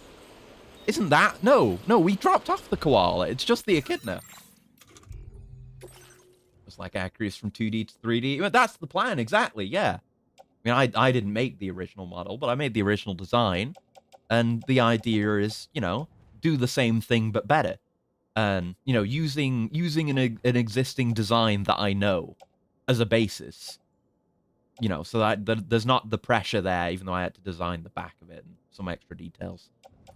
Isn't that... No, we dropped off the koala. It's just the echidna. It's like Acreus from 2D to 3D. Well, that's the plan, exactly, yeah. I mean, I didn't make the original model, but I made the original design. And the idea is, you know, do the same thing but better. And, you know, using an existing design that I know as a basis. You know, so that there's not the pressure there, even though I had to design the back of it and some extra details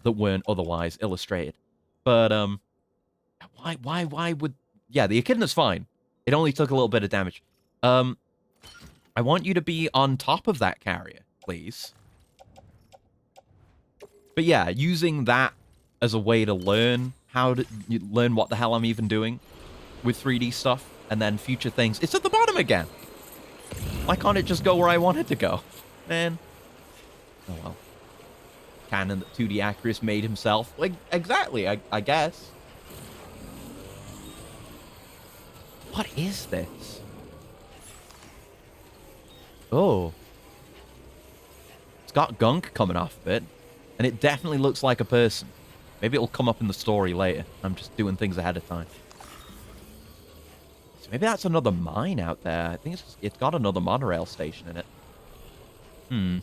that weren't otherwise illustrated. But, why would... Yeah, the echidna's fine. It only took a little bit of damage. I want you to be on top of that carrier, please. But yeah, using that as a way to learn learn what the hell I'm even doing with 3D stuff, and then future things. It's at the bottom again. Why can't it just go where I want it to go? Man. Oh well. Canon that 2D Acreus made himself. Like, exactly, I guess. What is this? Oh. It's got gunk coming off of it. And it definitely looks like a person. Maybe it'll come up in the story later. I'm just doing things ahead of time. So maybe that's another mine out there. I think it's got another monorail station in it.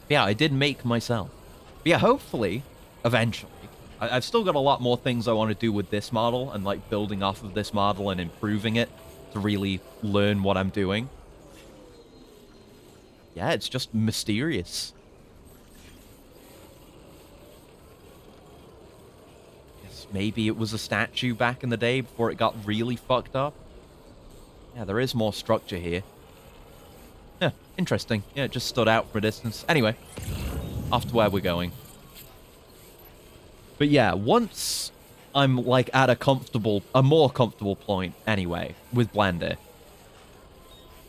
Yeah, I did make myself. But yeah, hopefully, eventually. I've still got a lot more things I want to do with this model and like building off of this model and improving it to really learn what I'm doing. Yeah, it's just mysterious. Yes, maybe it was a statue back in the day before it got really fucked up. Yeah, there is more structure here. Yeah, interesting. Yeah, it just stood out from a distance. Anyway, off to where we're going. But yeah, once I'm like at a more comfortable point anyway with Blender.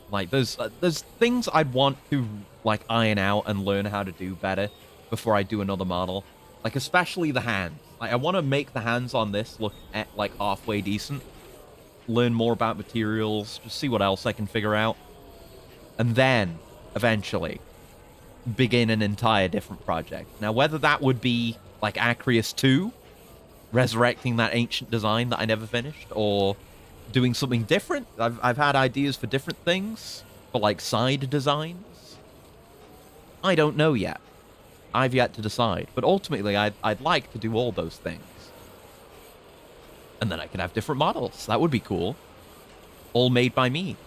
Like there's things I'd want to like iron out and learn how to do better before I do another model. Like especially the hands. Like I want to make the hands on this look at like halfway decent. Learn more about materials, just see what else I can figure out. And then eventually begin an entire different project. Now whether that would be like Acreus 2, resurrecting that ancient design that I never finished, or doing something different. I've had ideas for different things, for like side designs. I don't know yet. I've yet to decide. But ultimately, I'd like to do all those things. And then I can have different models. That would be cool. All made by me.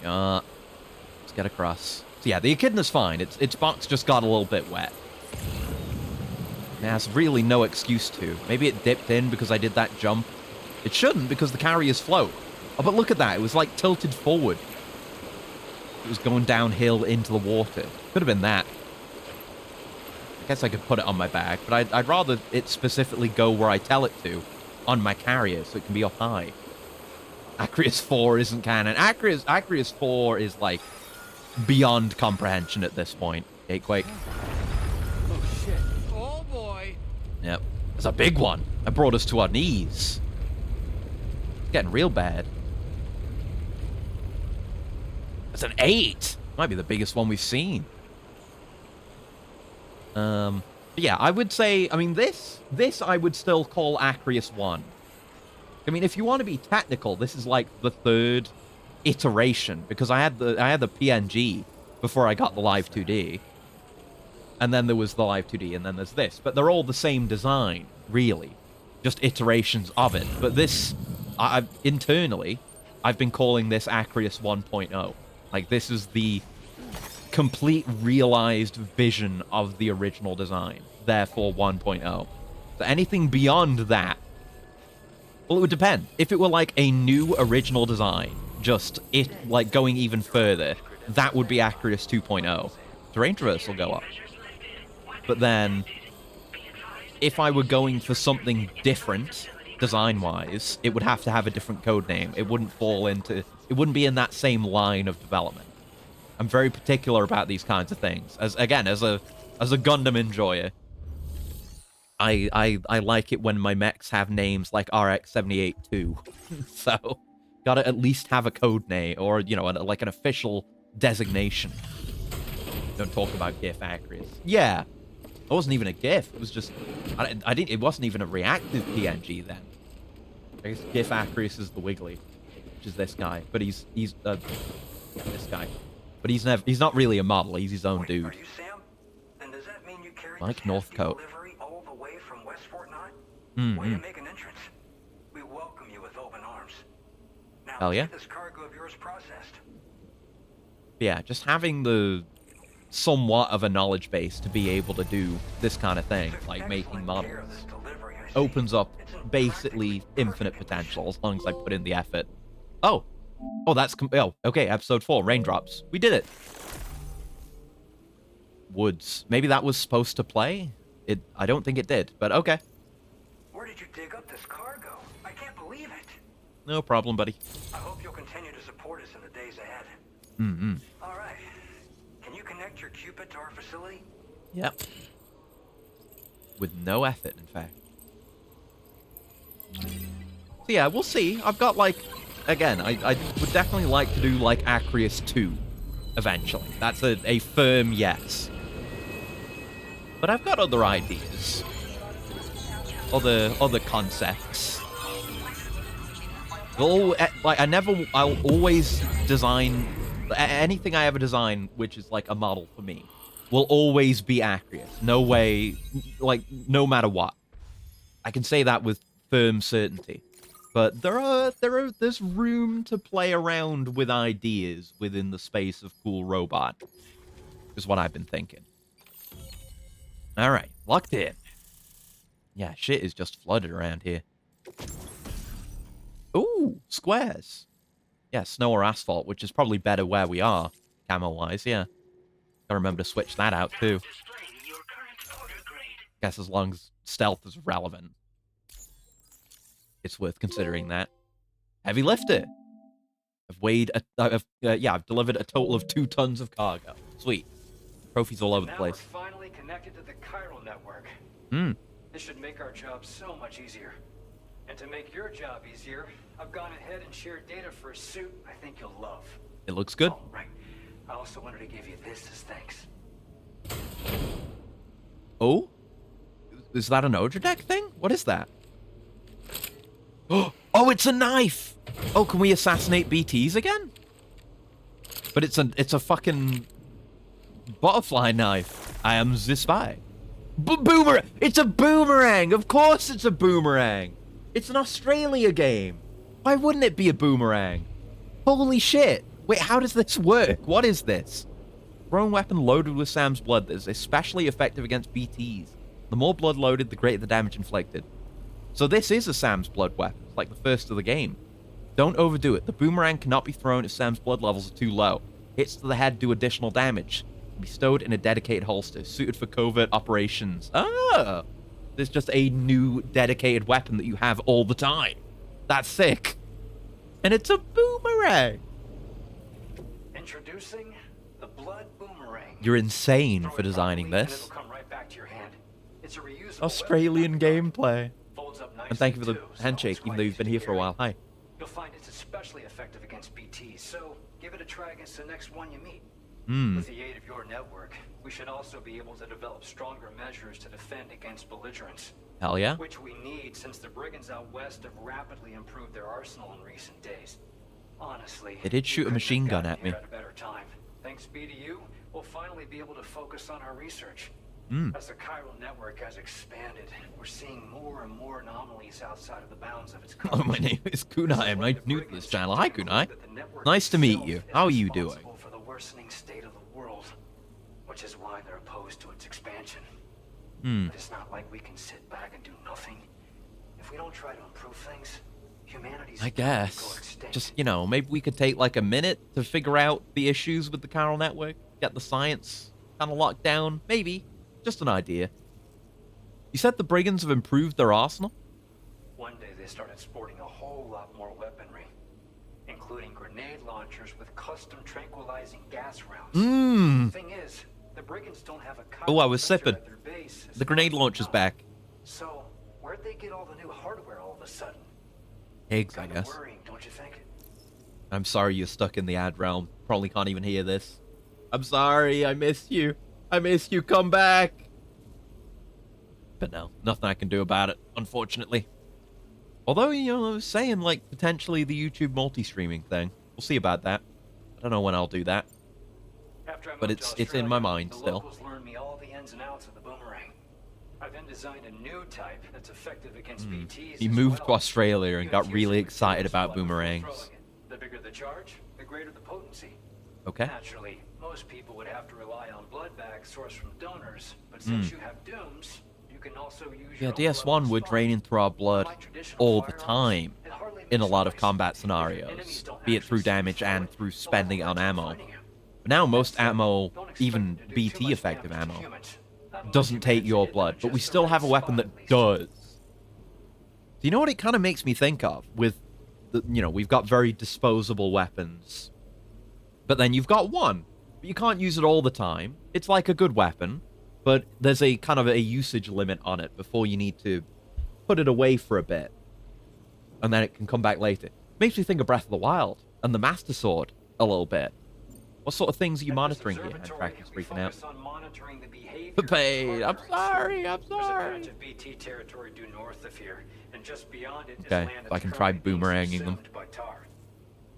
Let's get across. So yeah, the echidna's fine. Its box just got a little bit wet. There's really no excuse to. Maybe it dipped in because I did that jump. It shouldn't because the carriers float. Oh, but look at that. It was like tilted forward. It was going downhill into the water. Could have been that. I guess I could put it on my back, but I'd rather it specifically go where I tell it to on my carrier so it can be up high. Acreus 4 isn't canon. Acreus 4 is like beyond comprehension at this point. Gatequake. Oh shit. Oh boy. Yep. It's a big one. That brought us to our knees. It's getting real bad. It's an 8. Might be the biggest one we've seen. But yeah, I would say, I mean, this I would still call Acreus 1. I mean, if you want to be technical, this is like the third iteration, because I had the PNG before I got the Live 2D. And then there was the Live 2D, and then there's this. But they're all the same design, really. Just iterations of it. But this Internally, I've been calling this Acreus 1.0. Like, this is the complete realized vision of the original design, therefore 1.0. So anything beyond that, well, it would depend. If it were like a new original design, just it like going even further, that would be Acreus 2.0. Terrain traverse will go up. But then, if I were going for something different, design-wise, it would have to have a different code name. It wouldn't fall into... It wouldn't be in that same line of development. I'm very particular about these kinds of things. As a Gundam enjoyer, I like it when my mechs have names like RX-78-2. So, gotta at least have a code name, or, you know, like an official designation. Don't talk about GIF Acreus. Yeah, it wasn't even a GIF. It was just... I didn't... It wasn't even a reactive PNG then. I guess GIF Acreus is the Wiggly, which is this guy. But he's yeah, this guy. But he's not really a model. He's his own dude. Are you Sam? Then does that mean you carried Mike this hefty Northcote. delivery all the way from West Fort Knott? Mm-hmm. Way to make an entrance. We welcome you with open arms. Now, Hell yeah. get this cargo of yours processed. Yeah, just having the somewhat of a knowledge base to be able to do this kind of thing, like making models, opens up basically infinite potential as long as I put in the effort. Oh, that's okay. Episode 4, raindrops. We did it. Woods. Maybe that was supposed to play. I don't think it did, but okay. Where did you dig up this cargo? I can't believe it. No problem, buddy. I hope you'll continue to support us in the days ahead. Mm-hmm. All right. Can you connect your Cupid to our facility? Yep. With no effort, in fact. So yeah, we'll see. I've got, like... Again, I would definitely like to do, like, Acreus 2, eventually. That's a firm yes. But I've got other ideas. Other concepts. I'll always design... Anything I ever design, which is, like, a model for me, will always be Acreus. No way... Like, no matter what. I can say that with firm certainty. But there's room to play around with ideas within the space of Cool Robot, is what I've been thinking. Alright, locked in. Yeah, shit is just flooded around here. Ooh, squares. Yeah, snow or asphalt, which is probably better where we are, camo-wise, yeah. Gotta remember to switch that out, too. Guess as long as stealth is relevant, it's worth considering that. Heavy lifter. I've delivered a total of 2 tons of cargo. Sweet. Trophies all over the place. We're finally connected to the chiral network. This should make our job so much easier. And to make your job easier, I've gone ahead and shared data for a suit I think you'll love. It looks good. Oh, right. I also wanted to give you this as thanks. Oh? Is that an Odradek thing? What is that? Oh, it's a knife! Oh, can we assassinate BTs again? But it's a fucking butterfly knife. I am the spy. Boomerang! It's a boomerang! Of course it's a boomerang! It's an Australia game. Why wouldn't it be a boomerang? Holy shit. Wait, how does this work? What is this? Thrown weapon loaded with Sam's blood that is especially effective against BTs. The more blood loaded, the greater the damage inflicted. So this is a Sam's blood weapon. It's like the first of the game. Don't overdo it. The boomerang cannot be thrown if Sam's blood levels are too low. Hits to the head do additional damage. Can be stowed in a dedicated holster, suited for covert operations. Oh! There's just a new dedicated weapon that you have all the time. That's sick. And it's a boomerang. Introducing the blood boomerang. You're insane for designing this. It'll come right back to your hand. It's a reusable Australian gameplay. Folds up nicely And thank you for the too, so handshake, it's even quite though you've easy been to here for a carry. while. Hi. You'll find it's especially effective against BTs, so give it a try against the next one you meet. With the aid of your network, we should also be able to develop stronger measures to defend against belligerents. Hell yeah. Which we need since the brigands out west have rapidly improved their arsenal in recent days. Honestly, They did shoot a machine gun at me. At a better time. Thanks be to you, we'll finally be able to focus on our research. As the chiral network has expanded, we're seeing more and more anomalies outside of the bounds of its coverage. Oh, my name is Kunai. I'm new to this channel. Hi, Kunai. Nice to meet you. How are you doing? For the worsening state of the world, which is why they're opposed to its expansion. But it's not like we can sit back and do nothing. If we don't try to improve things, humanity's I guess. Just, you know, maybe we could take like a minute to figure out the issues with the chiral network, get the science kind of locked down. Maybe. Just an idea. You said the brigands have improved their arsenal? One day they started sporting a whole lot more weaponry, including grenade launchers with custom tranquilizing gas rounds. Thing is, the brigands don't have a Oh, I was sipping. at their base. The grenade launcher's back. So, where'd they get all the new hardware all of a sudden? Eggs, I guess. Worrying, don't you think? I'm sorry you're stuck in the ad realm. Probably can't even hear this. I'm sorry, I miss you. I miss you, come back. But no, nothing I can do about it, unfortunately. Although, you know, I was saying, like, potentially the YouTube multi-streaming thing. We'll see about that. I don't know when I'll do that. But it's in my mind still. Locals learned me all the ins and outs of the boomerang. I then designed a new type that's effective against BTs. He moved to Australia and got really excited about boomerangs. The bigger the charge, the greater the potency. Okay. Naturally, most people would have to rely on blood bags sourced from donors, but since you have dooms, you can also use Yeah, DS1 we're draining through our blood all the time in a lot of combat scenarios, be it through damage and through spending it on ammo. But now most ammo, even BT effective ammo, doesn't take your blood, but we still have a weapon that does. Do you know what it kind of makes me think of? With, the, you know, we've got very disposable weapons, but then you've got one, but you can't use it all the time. It's like a good weapon, but there's a kind of a usage limit on it before you need to put it away for a bit, and then it can come back later. Makes me think of Breath of the Wild and the Master Sword a little bit. What sort of things are you monitoring here? And Kraken's freaking out. Pain. I'm sorry. I'm sorry. There's a BT territory due north of here, and just beyond it is Okay, land so I can try that's currently boomeranging them. consumed by tar.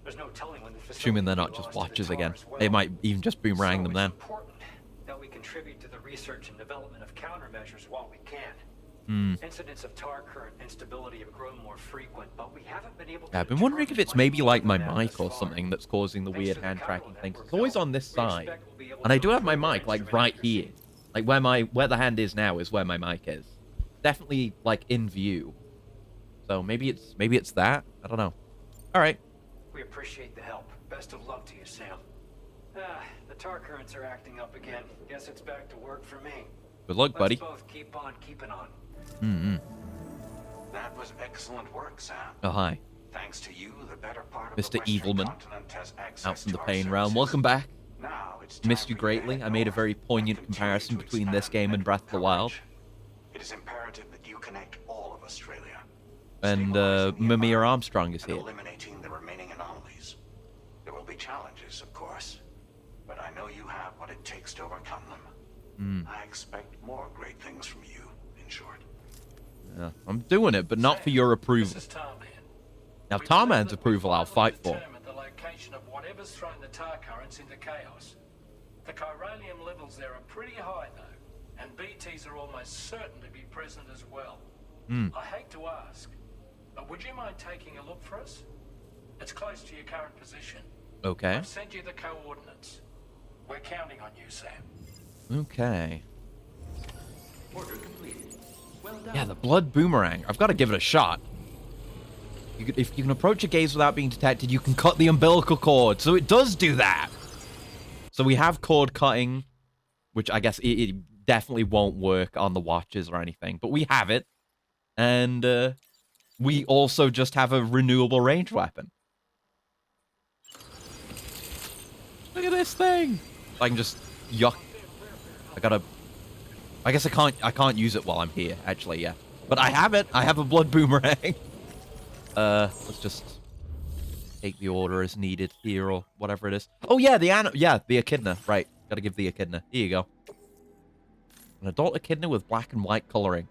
There's no telling when the Assuming they're not facility just will be lost to watches tar again. as well. They might even just boomerang So them it's then. important that we contribute to the research and development of countermeasures while we can. Incidents of tar current instability have grown more frequent, but we haven't been able to. Yeah, I've been wondering if it's maybe like my mic or something that's causing the weird hand tracking things. It's always on this side, and I do have my mic like right here, like where the hand is now is where my mic is. Definitely like in view. So maybe it's that. I don't know. All right. We appreciate the help. Best of luck to you, Sam. The tar currents are acting up again. Guess it's back to work for me. Good luck, buddy. Let's both keep on keeping on. That was excellent work, Sam. Oh, hi. Thanks to you, the better part of Mr. the Western Evilman, continent has access out from the to our pain realm. services. Welcome back. Now it's Missed time you for to greatly. head I made a north very and poignant continue comparison to between this expand game and network Breath of the Wild. coverage. It is imperative that you connect all of Australia. And stabilizing the Mimir environment Armstrong is and here. eliminating the remaining anomalies. There will be challenges, of course, but I know you have what it takes to overcome them. I expect more great things from you, in short. Yeah, I'm doing it, but not for your approval. This is Tarman. Now, We've Tarman's learned that approval we've I'll finally fight for. determined the location of whatever's thrown the tar currents into chaos. The chiralium levels there are pretty high, though, and BTs are almost certain to be present as well. I hate to ask, but would you mind taking a look for us? It's close to your current position. Okay. I've sent you the coordinates. We're counting on you, Sam. Okay. Order completed. Well done. Yeah, the blood boomerang. I've got to give it a shot. If you can approach a gaze without being detected, you can cut the umbilical cord. So it does do that. So we have cord cutting, which I guess it definitely won't work on the watches or anything. But we have it. And we also just have a renewable range weapon. Look at this thing. I can just yuck. I guess I can't use it while I'm here, actually, yeah. But I have it. I have a blood boomerang. Let's just take the order as needed here or whatever it is. Oh yeah, the echidna. Right. Gotta give the echidna. Here you go. An adult echidna with black and white coloring.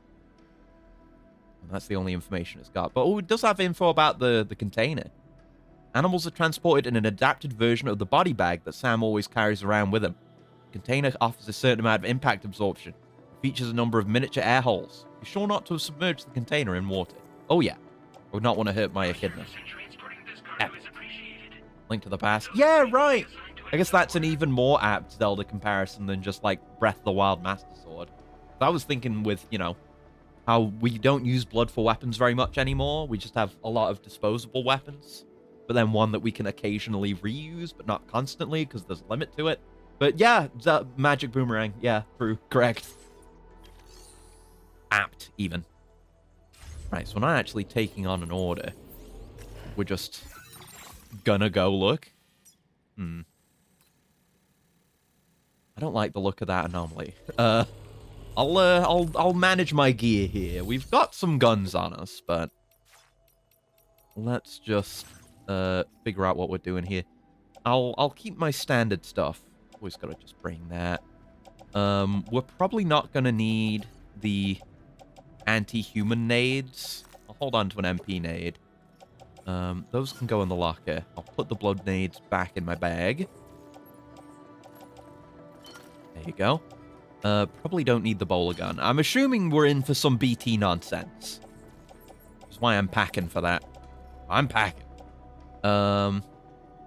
And that's the only information it's got. But it does have info about the container. Animals are transported in an adapted version of the body bag that Sam always carries around with him. The container offers a certain amount of impact absorption. Features a number of miniature air holes. Be sure not to submerge the container in water. Oh yeah. I would not want to hurt my echidna. Link to the past. Yeah, right. I guess that's an even more apt Zelda comparison than just like Breath of the Wild Master Sword. I was thinking with, you know, how we don't use blood for weapons very much anymore. We just have a lot of disposable weapons. But then one that we can occasionally reuse, but not constantly because there's a limit to it. But yeah, magic boomerang. Yeah, true. Correct. Apt, even. Right, so we're not actually taking on an order. We're just gonna go look. I don't like the look of that anomaly. I'll manage my gear here. We've got some guns on us, but let's just figure out what we're doing here. I'll keep my standard stuff. Always gotta just bring that. We're probably not gonna need the anti-human nades. I'll hold on to an MP nade. Those can go in the locker. I'll put the blood nades back in my bag. There you go. Probably don't need the bowler gun. I'm assuming we're in for some BT nonsense. That's why I'm packing for that. I'm packing.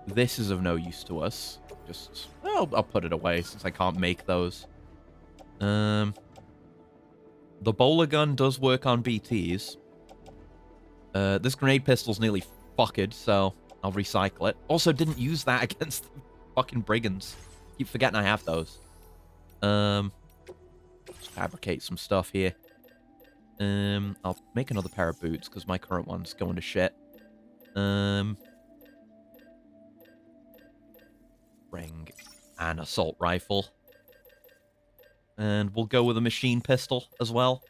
This is of no use to us. Just, well, I'll put it away since I can't make those. The bowler gun does work on BTs. This grenade pistol's nearly fucked, so I'll recycle it. Also, didn't use that against the fucking brigands. Keep forgetting I have those. Just fabricate some stuff here. I'll make another pair of boots because my current one's going to shit. Bring an assault rifle. And we'll go with a machine pistol as well.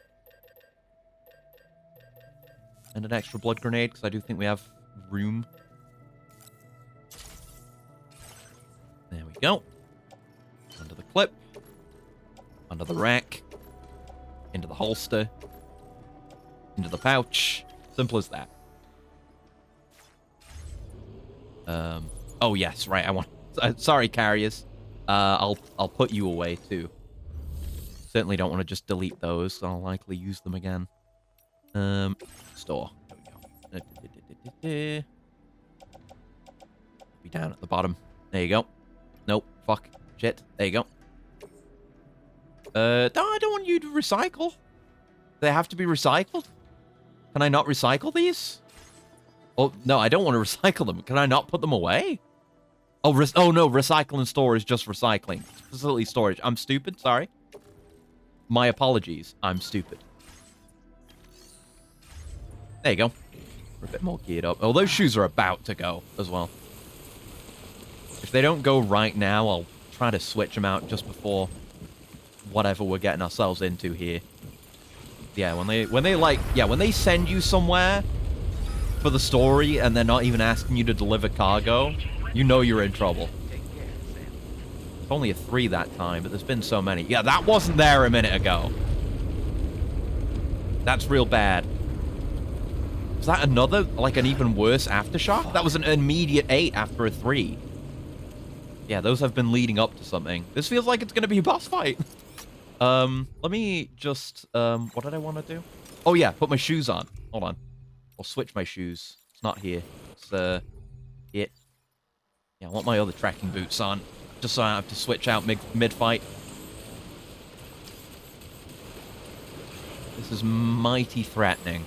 And an extra blood grenade, because I do think we have room. There we go. Under the clip. Under the rack. Into the holster. Into the pouch. Simple as that. Oh yes, right, I want... sorry, carriers. I'll put you away, too. Certainly don't want to just delete those. I'll likely use them again. Store. There we go. Be down at the bottom. There you go. Nope. Fuck. Shit. There you go. No, I don't want you to recycle. They have to be recycled? Can I not recycle these? Oh, no, I don't want to recycle them. Can I not put them away? Oh, no, recycle and store is just recycling. Facility storage. I'm stupid, sorry. My apologies. I'm stupid. There you go. We're a bit more geared up. Oh, those shoes are about to go as well. If they don't go right now, I'll try to switch them out just before whatever we're getting ourselves into here. Yeah, when they send you somewhere for the story and they're not even asking you to deliver cargo, you know you're in trouble. It's only a 3 that time, but there's been so many. Yeah, that wasn't there a minute ago. That's real bad. Was that another, like an even worse aftershock? That was an immediate 8 after a 3. Yeah, those have been leading up to something. This feels like it's going to be a boss fight. Let me just, what did I want to do? Oh yeah, put my shoes on. Hold on. I'll switch my shoes. It's not here. It's, here. Yeah, I want my other tracking boots on. Just so I don't have to switch out mid-fight. This is mighty threatening.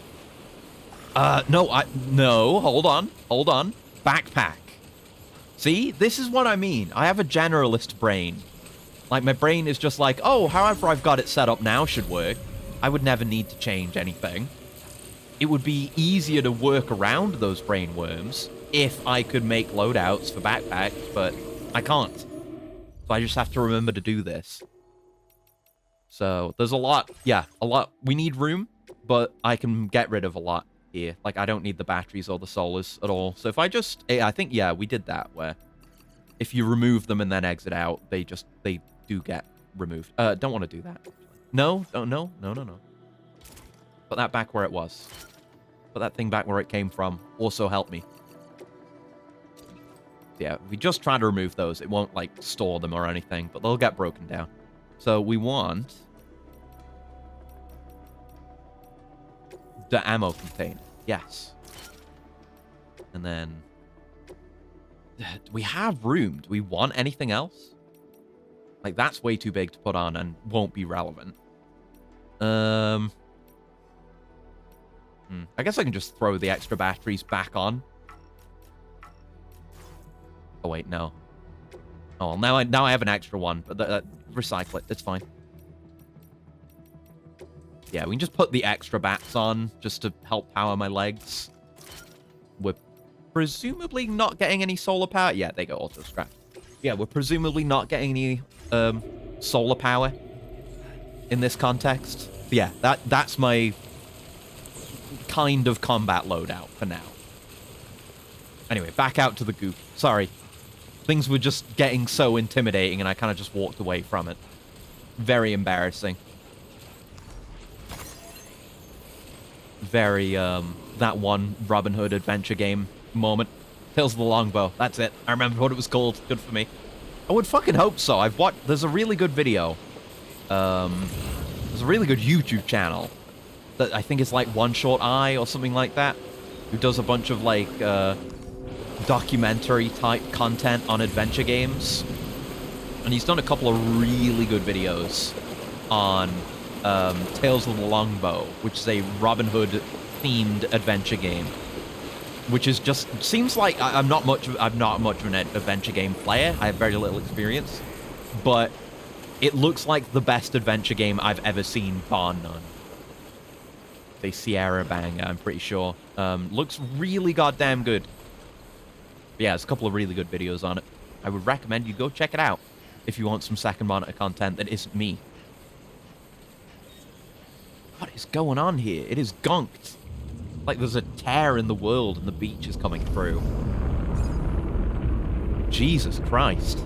No, hold on. Hold on. Backpack. See? This is what I mean. I have a generalist brain. Like, my brain is just like, oh, however I've got it set up now should work. I would never need to change anything. It would be easier to work around those brain worms if I could make loadouts for backpacks, but I can't. So I just have to remember to do this. So, there's a lot. Yeah, a lot. We need room, but I can get rid of a lot here. Like, I don't need the batteries or the solars at all. So if I just... I think, yeah, we did that, where if you remove them and then exit out, they do get removed. Don't want to do that. No. Put that back where it was. Put that thing back where it came from. Also help me. Yeah, if we just try to remove those, it won't, like, store them or anything, but they'll get broken down. So we want The ammo container. Yes. And then... we have room. Do we want anything else? Like, that's way too big to put on and won't be relevant. I guess I can just throw the extra batteries back on. Oh, wait, no. Oh, well, now I have an extra one, but recycle it. It's fine. Yeah, we can just put the extra bats on just to help power my legs. We're presumably not getting any solar power. Yeah, they go auto scrap. Yeah, we're presumably not getting any solar power in this context. But yeah, that's my kind of combat loadout for now. Anyway, back out to the goop. Sorry. Things were just getting so intimidating and I kind of just walked away from it. Very embarrassing. Very, that one Robin Hood adventure game moment. Tales of the Longbow. That's it. I remember what it was called. Good for me. I would fucking hope so. I've watched... There's a really good video. There's a really good YouTube channel that I think is like One Short Eye or something like that, who does a bunch of like documentary type content on adventure games, and he's done a couple of really good videos on Tales of the Longbow, which is a Robin Hood themed adventure game, which is just seems like I'm not much of an adventure game player. I have very little experience, but it looks like the best adventure game I've ever seen, bar none. The Sierra banger, I'm pretty sure. Looks really goddamn good. But yeah, there's a couple of really good videos on it. I would recommend you go check it out if you want some second monitor content that isn't me. What is going on here? It is gunked. Like there's a tear in the world and the beach is coming through. Jesus Christ.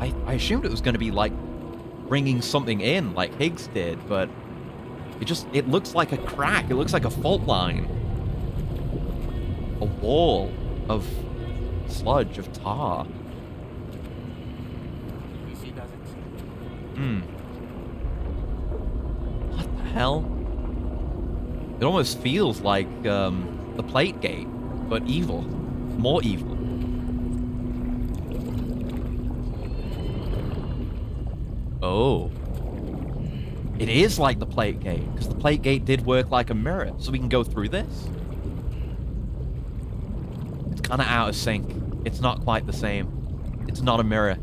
I assumed it was going to be like bringing something in like Higgs did, but it looks like a crack. It looks like a fault line. A wall of sludge, of tar. What the hell? It almost feels like the Plate Gate, but evil. More evil. Oh. It is like the Plate Gate, because the Plate Gate did work like a mirror, so we can go through this. It's kind of out of sync. It's not quite the same. It's not a mirror.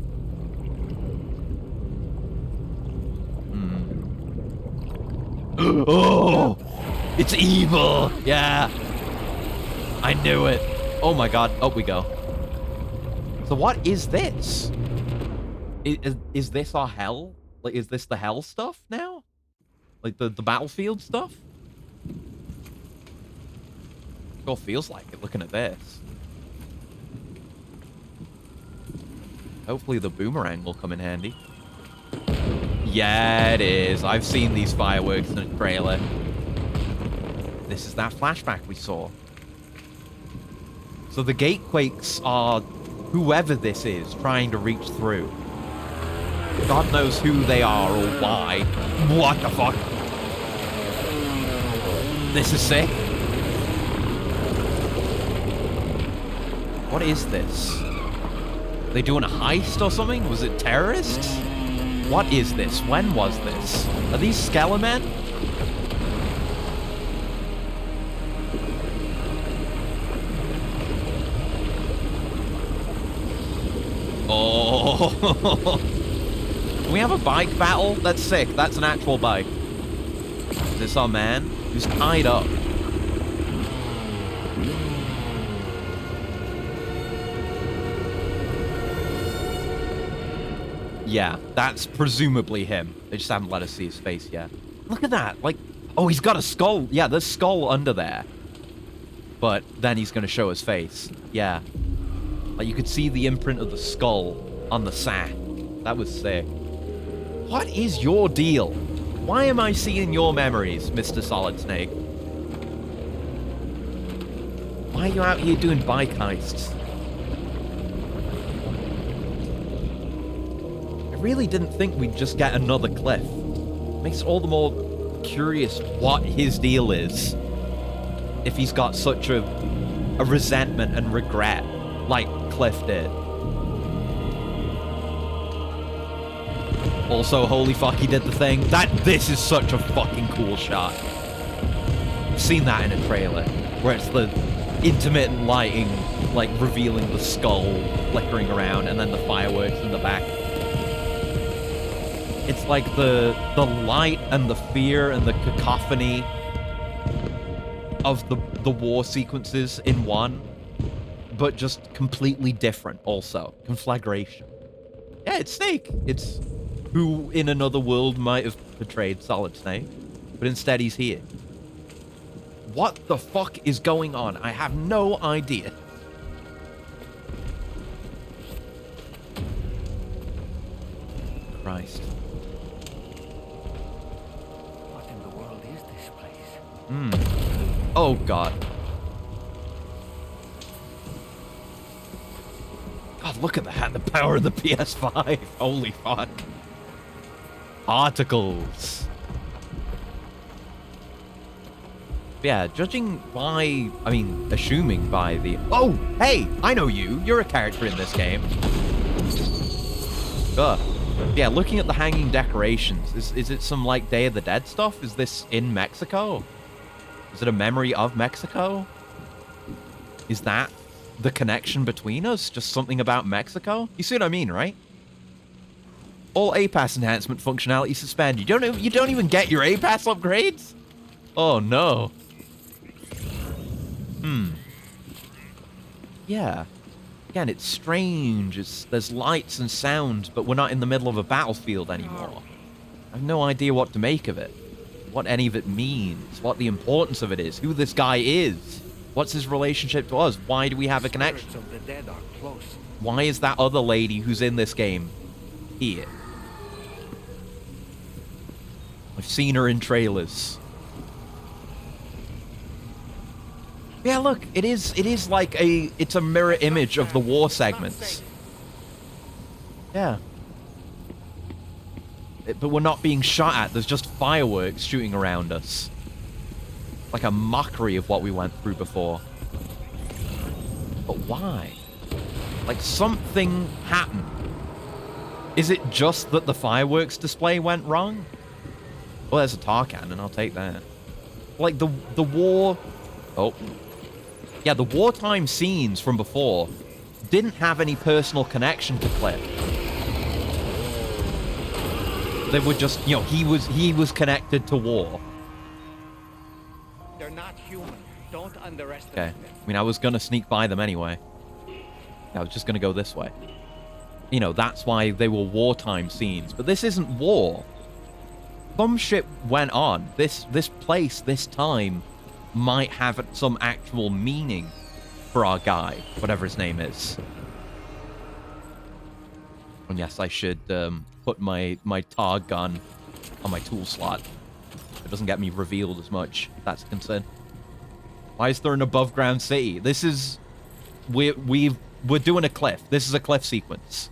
Oh! It's evil! Yeah! I knew it. Oh my god. Up we go. So what is this? Is this our hell? Like, is this the hell stuff now? Like, the battlefield stuff? Sure feels like it, looking at this. Hopefully the boomerang will come in handy. Yeah, it is. I've seen these fireworks in a trailer. This is that flashback we saw. So the gatequakes are whoever this is trying to reach through. God knows who they are or why. What the fuck? This is sick. What is this? Are they doing a heist or something? Was it terrorists? What is this? When was this? Are these Skelemen? Oh. Can we have a bike battle? That's sick. That's an actual bike. Is this our man? Who's tied up? Yeah, that's presumably him. They just haven't let us see his face yet. Look at that. Like, oh, he's got a skull. Yeah, there's skull under there. But then he's going to show his face. Yeah. Like, you could see the imprint of the skull on the sand. That was sick. What is your deal? Why am I seeing your memories, Mr. Solid Snake? Why are you out here doing bike heists? I really didn't think we'd just get another cliff. Makes it all the more curious what his deal is. If he's got such a resentment and regret, like Cliff did. Also, holy fuck, he did the thing. This is such a fucking cool shot. I've seen that in a trailer, where it's the intermittent lighting, like revealing the skull flickering around, and then the fireworks in the back. It's like the light and the fear and the cacophony of the war sequences in one, but just completely different also. Conflagration. Yeah, it's Snake. It's who in another world might have portrayed Solid Snake, but instead he's here. What the fuck is going on? I have no idea. Christ. What in the world is this place? Oh, God. God, look at that. The power of the PS5. Holy fuck. Particles. Yeah, judging by... I mean, assuming by the... Oh, hey! I know you. You're a character in this game. Ugh. Yeah, looking at the hanging decorations. Is it some, like, Day of the Dead stuff? Is this in Mexico? Is it a memory of Mexico? Is that the connection between us? Just something about Mexico? You see what I mean, right? All A-Pass enhancement functionality suspended. You don't even get your A-Pass upgrades? Oh, no. Yeah. Again, it's strange. There's lights and sounds, but we're not in the middle of a battlefield anymore. I have no idea what to make of it. What any of it means. What the importance of it is. Who this guy is. What's his relationship to us? Why do we have a connection? Spirits of the dead are close. Why is that other lady who's in this game here? I've seen her in trailers. Yeah, look, it is like it's a mirror image of the war segments. Yeah. But we're not being shot at, there's just fireworks shooting around us. Like a mockery of what we went through before. But why? Like something happened. Is it just that the fireworks display went wrong? Well, there's a tar cannon, I'll take that. Like the war... Oh. Yeah, the wartime scenes from before didn't have any personal connection to Cliff. They were just, you know, he was connected to war. They're not human. Don't underestimate Okay. them. I mean, I was gonna sneak by them anyway. I was just gonna go this way. You know, that's why they were wartime scenes. But this isn't war. Some shit went on. This place, this time, might have some actual meaning for our guy, whatever his name is. And yes, I should put my tar gun on my tool slot. It doesn't get me revealed as much, if that's a concern. Why is there an above ground city? This is... We're doing a cliff. This is a cliff sequence.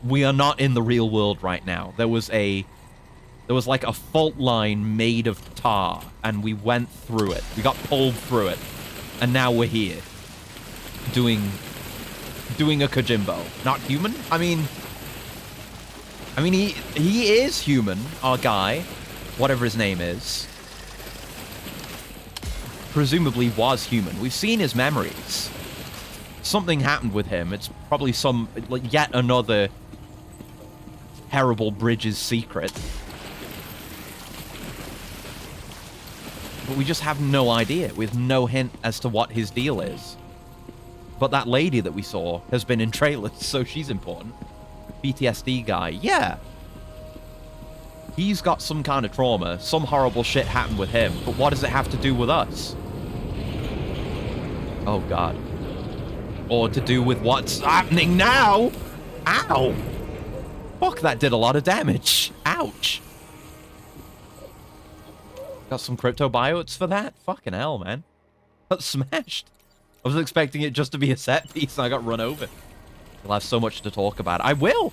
We are not in the real world right now. There was like a fault line made of tar, and we went through it. We got pulled through it, and now we're here, doing a Kojimbo. Not human? I mean, he is human, our guy, whatever his name is. Presumably was human. We've seen his memories. Something happened with him. It's probably like yet another terrible Bridges secret. But we just have no idea, with no hint as to what his deal is. But that lady that we saw has been in trailers, so she's important. PTSD guy, yeah. He's got some kind of trauma. Some horrible shit happened with him. But what does it have to do with us? Oh, God. Or to do with what's happening now? Ow! Fuck, that did a lot of damage. Ouch. Got some crypto biotes for that? Fucking hell, man. Got smashed. I was expecting it just to be a set piece and I got run over. We'll have so much to talk about. I will!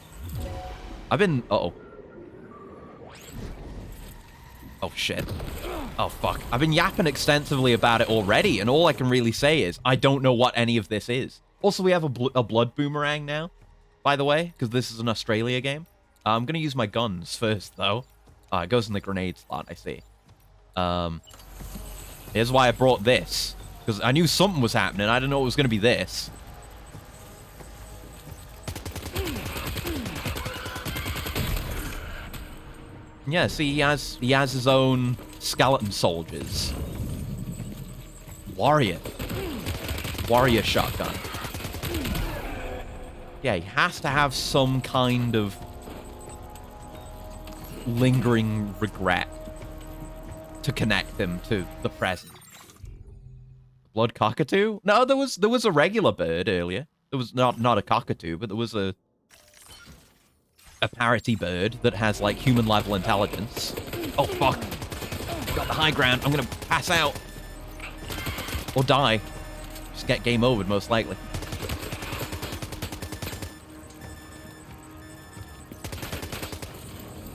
I've been... Uh-oh. Oh, shit. Oh, fuck. I've been yapping extensively about it already, and all I can really say is I don't know what any of this is. Also, we have a blood boomerang now, by the way, because this is an Australia game. I'm going to use my guns first, though. It goes in the grenade slot, I see. Here's why I brought this, because I knew something was happening. I didn't know it was going to be this. Yeah, see, he has his own skeleton soldiers. Warrior shotgun. Yeah, he has to have some kind of lingering regret to connect him to the present. Blood cockatoo? No, there was a regular bird earlier. There was not a cockatoo, but there was a parity bird that has, like, human-level intelligence. Oh, fuck. Got the high ground. I'm gonna pass out. Or die. Just get game over, most likely.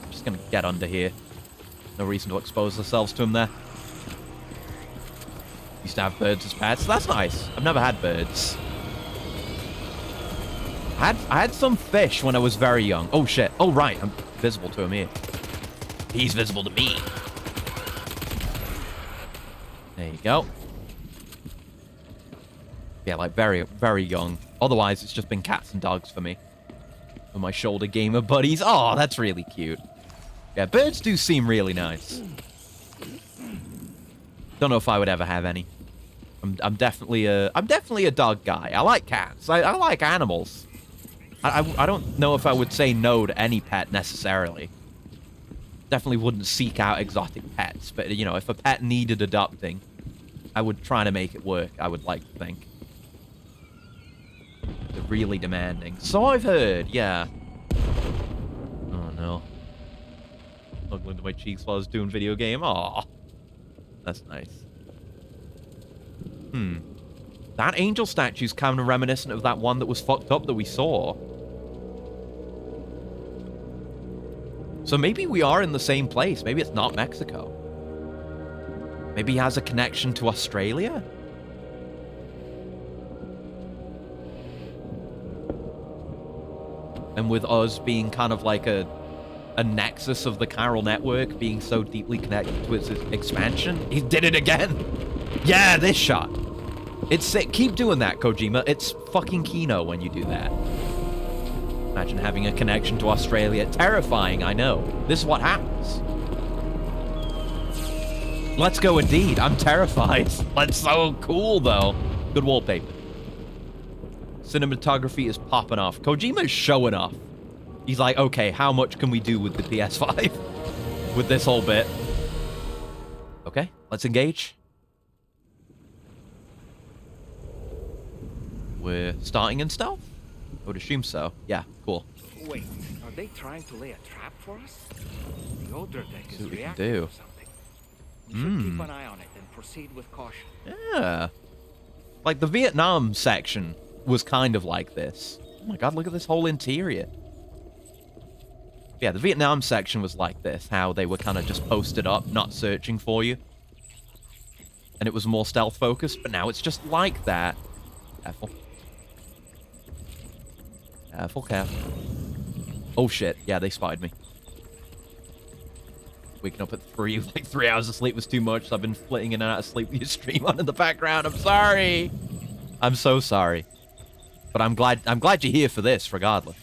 Just gonna get under here. No reason to expose ourselves to him there. Used to have birds as pets. That's nice. I've never had birds. I had some fish when I was very young. Oh, shit. Oh, right. I'm visible to him here. He's visible to me. There you go. Yeah, like, very, very young. Otherwise, it's just been cats and dogs for me. With my shoulder gamer buddies. Oh, that's really cute. Yeah, birds do seem really nice. Don't know if I would ever have any. I'm definitely a dog guy. I like cats. I like animals. I don't know if I would say no to any pet necessarily. Definitely wouldn't seek out exotic pets, but, you know, if a pet needed adopting, I would try to make it work, I would like to think. They're really demanding. So I've heard, yeah. Oh, no. Snuggling to my cheeks while I was doing video game. Aw. That's nice. That angel statue's kind of reminiscent of that one that was fucked up that we saw. So maybe we are in the same place. Maybe it's not Mexico. Maybe he has a connection to Australia? And with us being kind of like a nexus of the chiral network, being so deeply connected to its expansion. He did it again! Yeah, this shot! It's sick. Keep doing that, Kojima. It's fucking Kino when you do that. Imagine having a connection to Australia. Terrifying, I know. This is what happens. Let's go indeed. I'm terrified. That's so cool, though. Good wallpaper. Cinematography is popping off. Kojima's showing off. He's like, okay, how much can we do with the PS5? With this whole bit. Okay, let's engage. We're starting in stealth? I would assume so. Yeah, cool. Wait, are they trying to lay a trap for us? The older deck is See what we can reacting do. to something. We should keep an eye on it and proceed with caution. Yeah. Like, the Vietnam section was kind of like this. Oh my god, look at this whole interior. Yeah, the Vietnam section was like this, how they were kind of just posted up, not searching for you. And it was more stealth-focused, but now it's just like that. Careful. Careful, careful. Oh shit, yeah, they spotted me. Waking up at 3, like 3 hours of sleep was too much, so I've been flitting in and out of sleep with your stream on in the background. I'm sorry. I'm so sorry. But I'm glad you're here for this, regardless.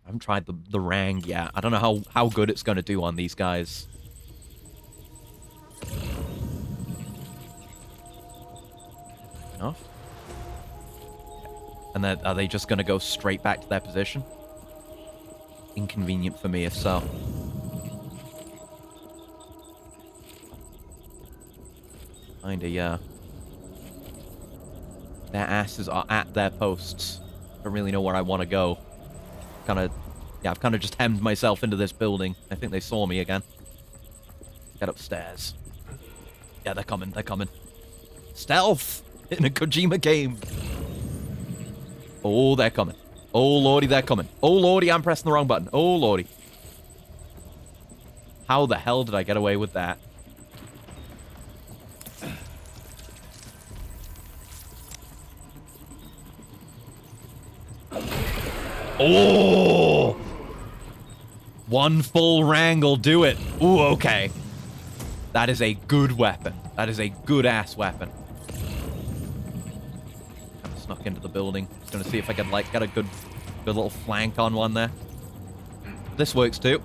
I haven't tried the Rang yet. I don't know how good it's going to do on these guys. Enough? And then, are they just going to go straight back to their position? Inconvenient for me, if so. Kinda, yeah. Their asses are at their posts. Don't really know where I want to go. Yeah, I've kind of just hemmed myself into this building. I think they saw me again. Get upstairs. Yeah, they're coming, they're coming. Stealth! In a Kojima game. Oh, they're coming. Oh, lordy, they're coming. Oh, lordy, I'm pressing the wrong button. Oh, lordy. How the hell did I get away with that? Oh! One full wrangle, do it. Ooh, okay. That is a good weapon. That is a good-ass weapon. Kind of snuck into the building. Just gonna see if I can, like, get a good little flank on one there. This works, too.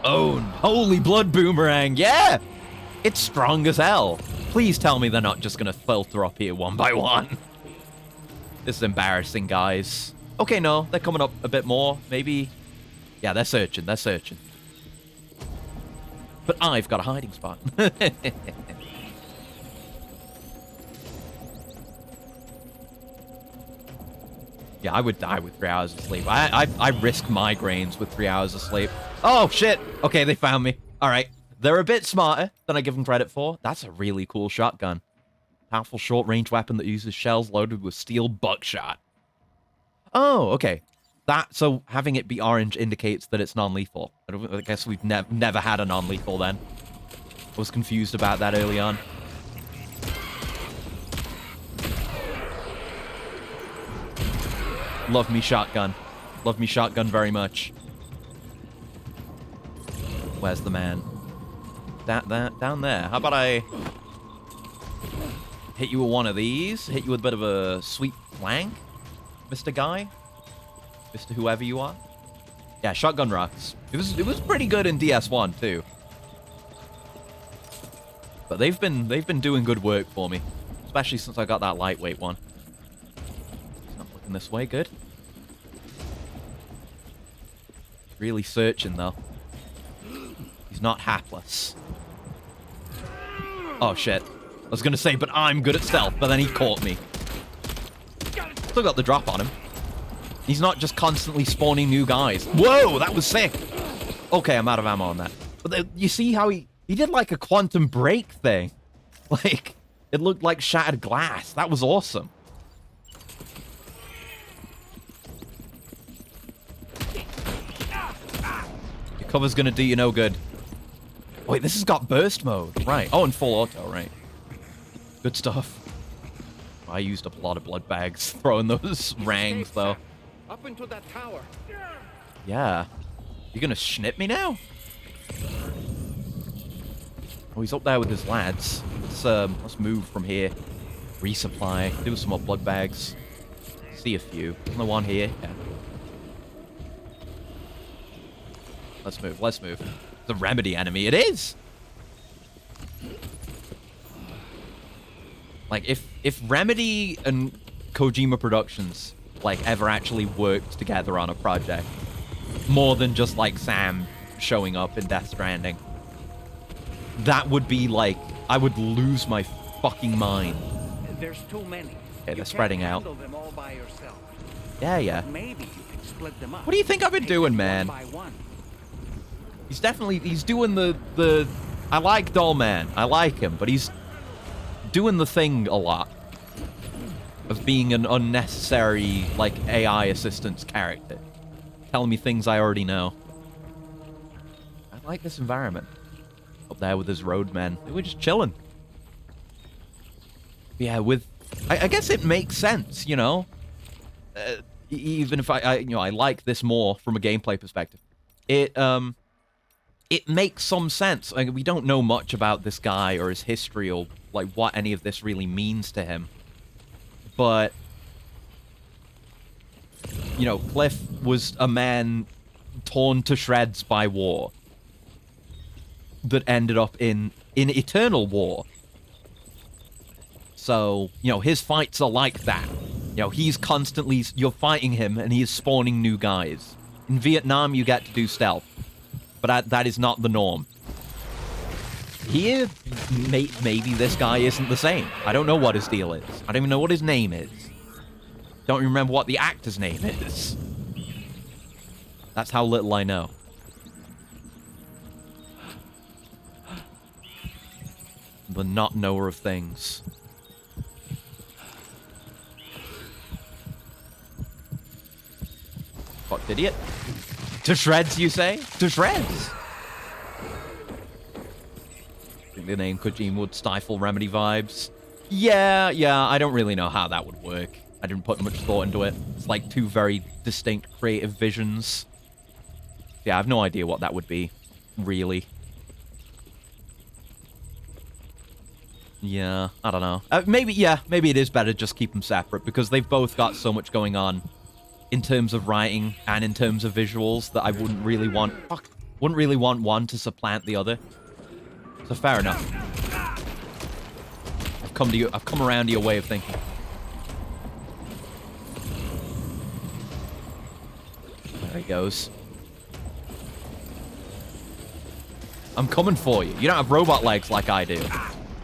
Oh, holy blood boomerang, yeah! It's strong as hell. Please tell me they're not just gonna filter up here one by one. This is embarrassing, guys. Okay, no, they're coming up a bit more, maybe. Yeah, they're searching, they're searching. But I've got a hiding spot. Yeah, I would die with 3 hours of sleep. I risk migraines with 3 hours of sleep. Oh, shit. Okay, they found me. All right. They're a bit smarter than I give them credit for. That's a really cool shotgun. Powerful short-range weapon that uses shells loaded with steel buckshot. Oh, okay. So having it be orange indicates that it's non-lethal. I guess we've never had a non-lethal then. I was confused about that early on. Love me shotgun. Love me shotgun very much. Where's the man? Down there. How about I hit you with one of these? Hit you with a bit of a sweet flank, Mr. Guy? Mr. Whoever you are? Yeah, shotgun rocks. It was pretty good in DS1 too. But they've been doing good work for me, especially since I got that lightweight one. Not looking this way, good. Really searching though. He's not hapless. Oh shit. I was gonna say, but I'm good at stealth, but then he caught me. Still got the drop on him. He's not just constantly spawning new guys. Whoa, that was sick. Okay, I'm out of ammo on that. But you see how he did like a quantum break thing. Like, it looked like shattered glass. That was awesome. Your cover's gonna do you no good. Wait, this has got burst mode. Right. Oh, and full auto, right. Good stuff. I used up a lot of blood bags throwing those rangs, though. Up into that tower. Yeah. You gonna snip me now? Oh, he's up there with his lads. Let's move from here. Resupply. Do some more blood bags. See a few. Isn't there one here? Yeah. Let's move. Let's move. The Remedy enemy. It is! Like, if Remedy and Kojima Productions, like, ever actually worked together on a project, more than just, like, Sam showing up in Death Stranding, that would be, like, I would lose my fucking mind. There's too many. Okay, they're spreading out. Them all by yourself. Yeah, yeah. Maybe you can split them up. What do you think I've been doing, man? He's doing the I like Doll Man. I like him, but he's doing the thing a lot of being an unnecessary, like, AI assistance character. Telling me things I already know. I like this environment. Up there with his roadmen. We're just chilling. Yeah, I guess it makes sense, you know? Even if I like this more from a gameplay perspective. It makes some sense. Like, we don't know much about this guy or his history or, like, what any of this really means to him. But, you know, Cliff was a man torn to shreds by war that ended up in eternal war. So, you know, his fights are like that. You know, he's constantly, you're fighting him and he is spawning new guys. In Vietnam, you get to do stealth. But that is not the norm. Here, maybe this guy isn't the same. I don't know what his deal is. I don't even know what his name is. Don't remember what the actor's name is. That's how little I know. The not knower of things. Idiot. To shreds, you say? To shreds. I think the name Kojima would stifle Remedy vibes. Yeah, I don't really know how that would work. I didn't put much thought into it. It's like two very distinct creative visions. Yeah, I have no idea what that would be, really. Yeah, I don't know. Maybe it is better to just keep them separate, because they've both got so much going on in terms of writing and in terms of visuals that I wouldn't really want one to supplant the other. So fair enough. I've come around to your way of thinking. There he goes. I'm coming for you. You don't have robot legs like I do.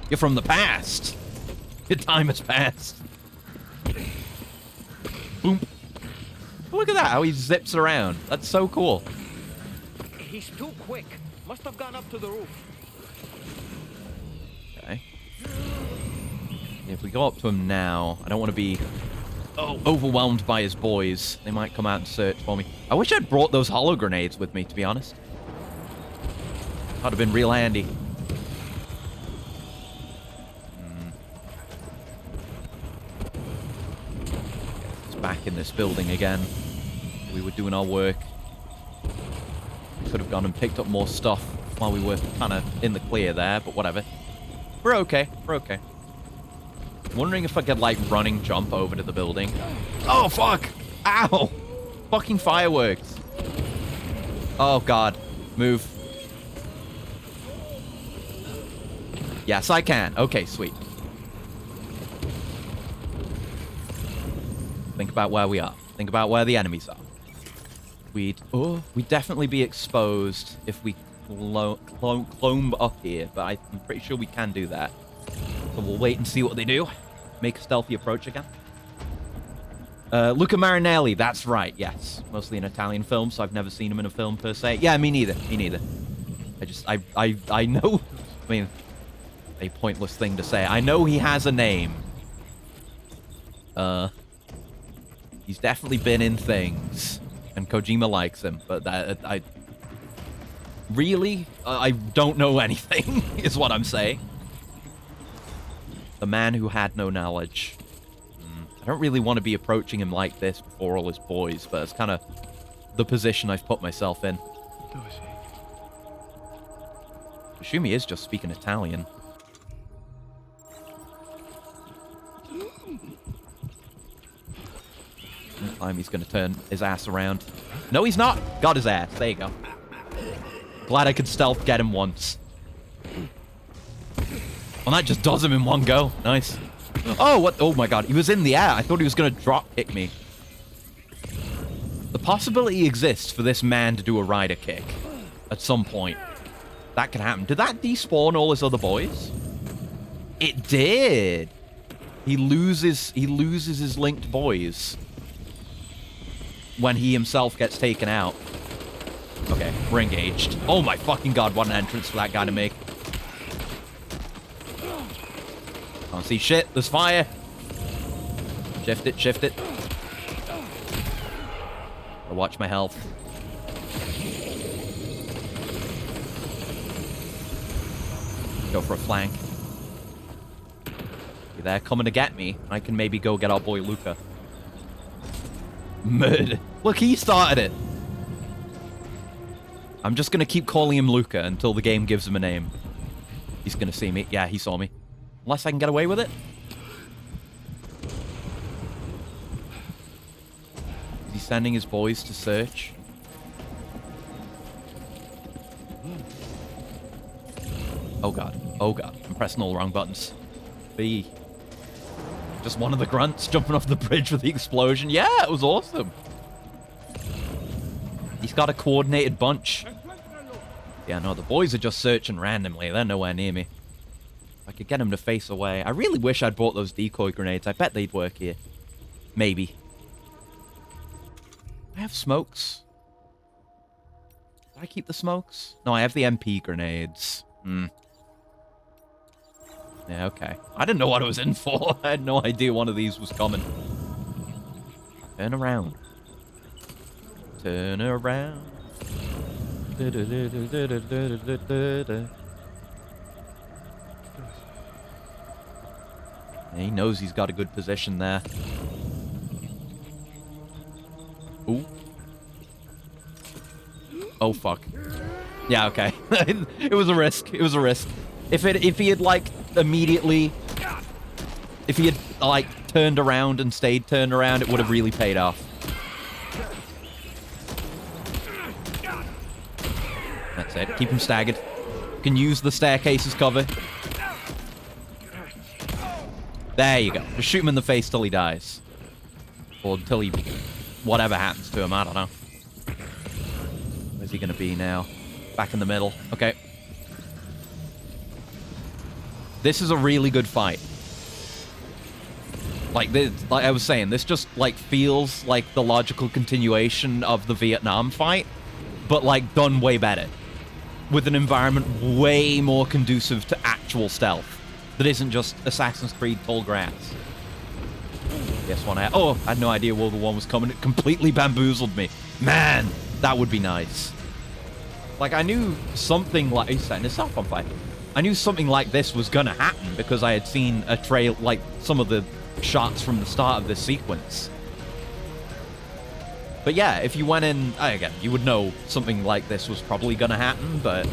You're from the past. Your time has passed. Boom. Look at that, how he zips around. That's so cool. He's too quick. Must have gone up to the roof. Okay. If we go up to him now, I don't want to be overwhelmed by his boys. They might come out and search for me. I wish I'd brought those holo grenades with me, to be honest. That'd have been real handy. It's back in this building again. We were doing our work. We could have gone and picked up more stuff while we were kind of in the clear there, but whatever. We're okay. We're okay. Wondering if I could, like, running jump over to the building. Oh, fuck! Ow! Fucking fireworks. Oh, God. Move. Yes, I can. Okay, sweet. Think about where we are. Think about where the enemies are. We'd definitely be exposed if we clomb up here, but I'm pretty sure we can do that. So we'll wait and see what they do. Make a stealthy approach again. Luca Marinelli, that's right, yes. Mostly an Italian film, so I've never seen him in a film per se. Yeah, me neither. Me neither. I know. I mean, a pointless thing to say. I know he has a name. He's definitely been in things, and Kojima likes him, but I don't know anything, is what I'm saying. The man who had no knowledge. I don't really want to be approaching him like this before all his boys, but it's kind of the position I've put myself in. I assume he is just speaking Italian. Time he's going to turn his ass around. No, he's not. Got his ass. There you go. Glad I could stealth get him once. Well, that just does him in one go. Nice. Oh, what? Oh, my God. He was in the air. I thought he was going to drop kick me. The possibility exists for this man to do a rider kick at some point. That could happen. Did that despawn all his other boys? It did. He loses his linked boys when he himself gets taken out. Okay, we're engaged. Oh my fucking God, what an entrance for that guy to make. Can't see shit. There's fire. Shift it, shift it. I'll watch my health. Go for a flank. You're there coming to get me. I can maybe go get our boy Luca. Murder. Look, he started it. I'm just going to keep calling him Luca until the game gives him a name. He's going to see me. Yeah, he saw me. Unless I can get away with it. Is he sending his boys to search? Oh, God. Oh, God. I'm pressing all the wrong buttons. B. Just one of the grunts jumping off the bridge with the explosion. Yeah, it was awesome. He's got a coordinated bunch. Yeah, no, the boys are just searching randomly. They're nowhere near me. If I could get them to face away. I really wish I'd bought those decoy grenades. I bet they'd work here. Maybe. I have smokes. Do I keep the smokes? No, I have the MP grenades. Yeah, okay. I didn't know what I was in for. I had no idea one of these was coming. Turn around. Turn around. He knows he's got a good position there. Ooh. Oh, fuck. Yeah, okay. It was a risk. It was a risk. If he had, like, immediately... If he had, like, turned around and stayed turned around, it would have really paid off. That's it. Keep him staggered. You can use the staircase as cover. There you go. Just shoot him in the face till he dies. Or until he... Whatever happens to him, I don't know. Where's he gonna be now? Back in the middle. Okay. This is a really good fight. Like I was saying, this just, like, feels like the logical continuation of the Vietnam fight, but, like, done way better. With an environment way more conducive to actual stealth. That isn't just Assassin's Creed tall grass. Yes, one out. Oh, I had no idea World War One was coming. It completely bamboozled me. Man, that would be nice. Like, I knew something like... He's setting himself on fire. I knew something like this was gonna happen because I had seen a trail, like, some of the shots from the start of this sequence. But yeah, if you went in... Again, you would know something like this was probably gonna happen, but...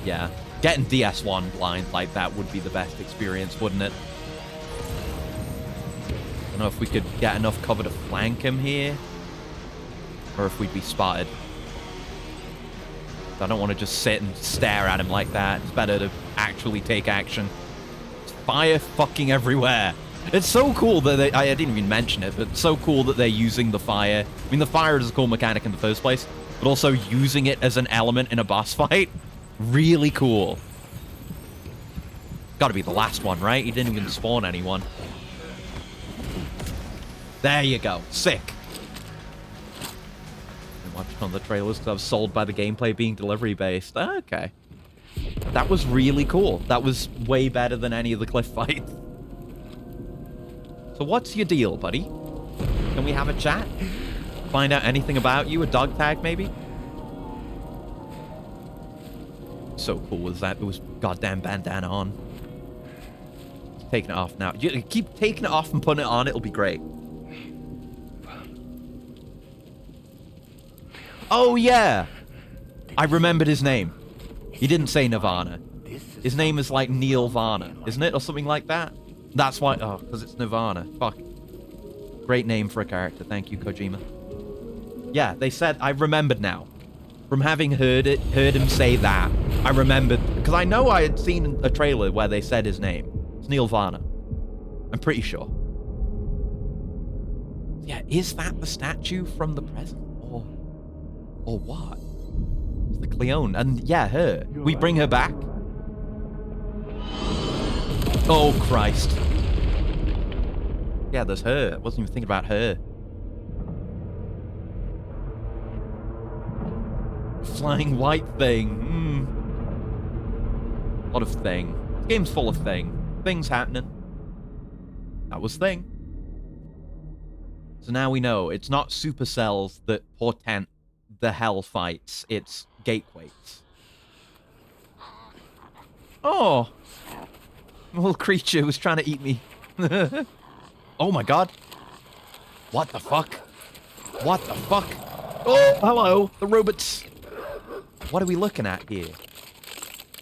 Yeah. Getting DS1 blind like that would be the best experience, wouldn't it? I don't know if we could get enough cover to flank him here. Or if we'd be spotted. I don't want to just sit and stare at him like that. It's better to actually take action. It's fire fucking everywhere. It's so cool that they... I didn't even mention it, but it's so cool that they're using the fire. I mean, the fire is a cool mechanic in the first place, but also using it as an element in a boss fight. Really cool. Gotta be the last one, right? He didn't even spawn anyone. There you go. Sick. I'm watching on the trailers because I was sold by the gameplay being delivery-based. Okay. That was really cool. That was way better than any of the cliff fights. So what's your deal, buddy? Can we have a chat? Find out anything about you? A dog tag, maybe? So cool was that? It was goddamn bandana on. Taking it off now. You keep taking it off and putting it on, it'll be great. Oh, yeah! I remembered his name. He didn't say Nirvana. His name is like Neil Varna, isn't it? Or something like that? That's why... Oh, because it's Nirvana. Fuck. Great name for a character. Thank you, Kojima. Yeah, they said... I remembered now. From having heard him say that, I remembered... Because I know I had seen a trailer where they said his name. It's Neil Varna. I'm pretty sure. Yeah, is that the statue from the present? Or what? It's the Cleone. And yeah, her. We bring her back. Oh, Christ. Yeah, there's her. I wasn't even thinking about her. Flying white thing. A lot of thing. The game's full of thing. Things happening. That was thing. So now we know it's not supercells that portent the hell fights. It's gateways. Oh! A little creature was trying to eat me. Oh my god. What the fuck? What the fuck? Oh, hello. The robots. What are we looking at here?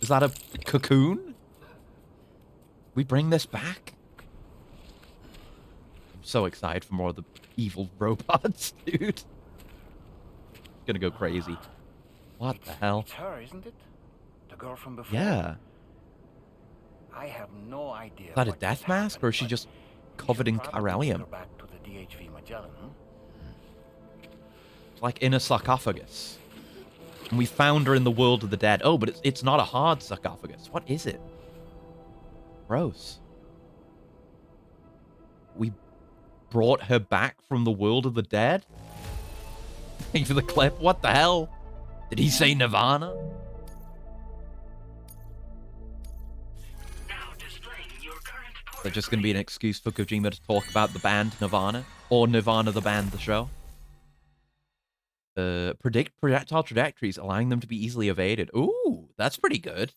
Is that a cocoon? We bring this back? I'm so excited for more of the evil robots, dude. Gonna go crazy. What the hell? It's her, isn't it? The girl from before? Yeah. I have no idea. Is that a death mask, or is she just covered in chiralium? Back to the DHV Magellan, Like in a sarcophagus. And we found her in the world of the dead. Oh, but it's not a hard sarcophagus. What is it? Gross. We brought her back from the world of the dead? Thank you for the clip. What the hell? Did he say Nirvana? Is that just going to be an excuse for Kojima to talk about the band Nirvana? Or Nirvana the band, the show? Predict projectile trajectories, allowing them to be easily evaded. Ooh, that's pretty good.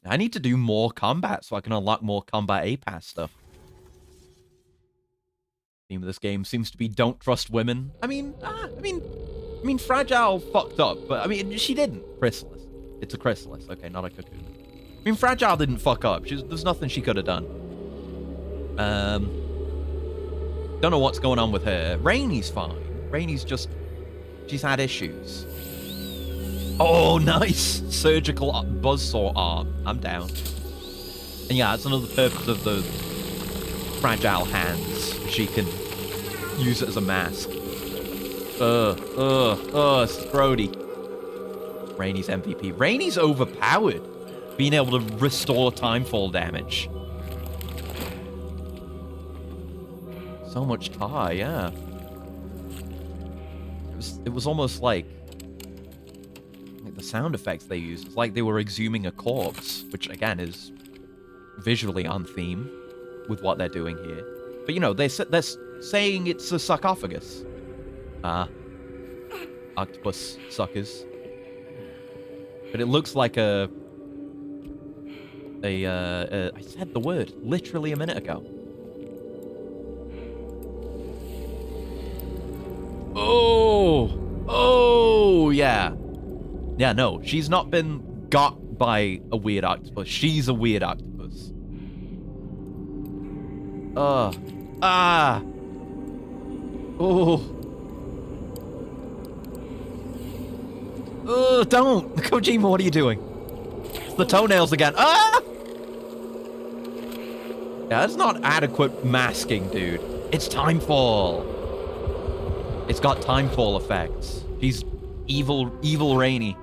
I need to do more combat so I can unlock more combat A-Pass stuff. Theme of this game seems to be don't trust women. I mean, Fragile fucked up, but I mean, she didn't. Chrysalis. It's a chrysalis. Okay, not a cocoon. I mean, Fragile didn't fuck up. There's nothing she could have done. Don't know what's going on with her. Rainy's fine. Rainy's just... she's had issues. Oh, nice! Surgical buzzsaw arm. I'm down. And yeah, that's another purpose of the fragile hands. She can use it as a mask. It's Brody. Rainy's MVP. Rainy's overpowered. Being able to restore timefall damage. So much tar, yeah. It was almost like the sound effects they used. It's like they were exhuming a corpse, which again is visually on theme with what they're doing here. But you know, they're saying it's a sarcophagus. Octopus suckers. But it looks like I said the word literally a minute ago. Oh, yeah. Yeah, no, she's not been got by a weird octopus. She's a weird octopus. Oh. Don't! Kojima, what are you doing? It's the toenails again. Ah! Yeah, that's not adequate masking, dude. It's timefall. It's got timefall effects. She's evil Rainy.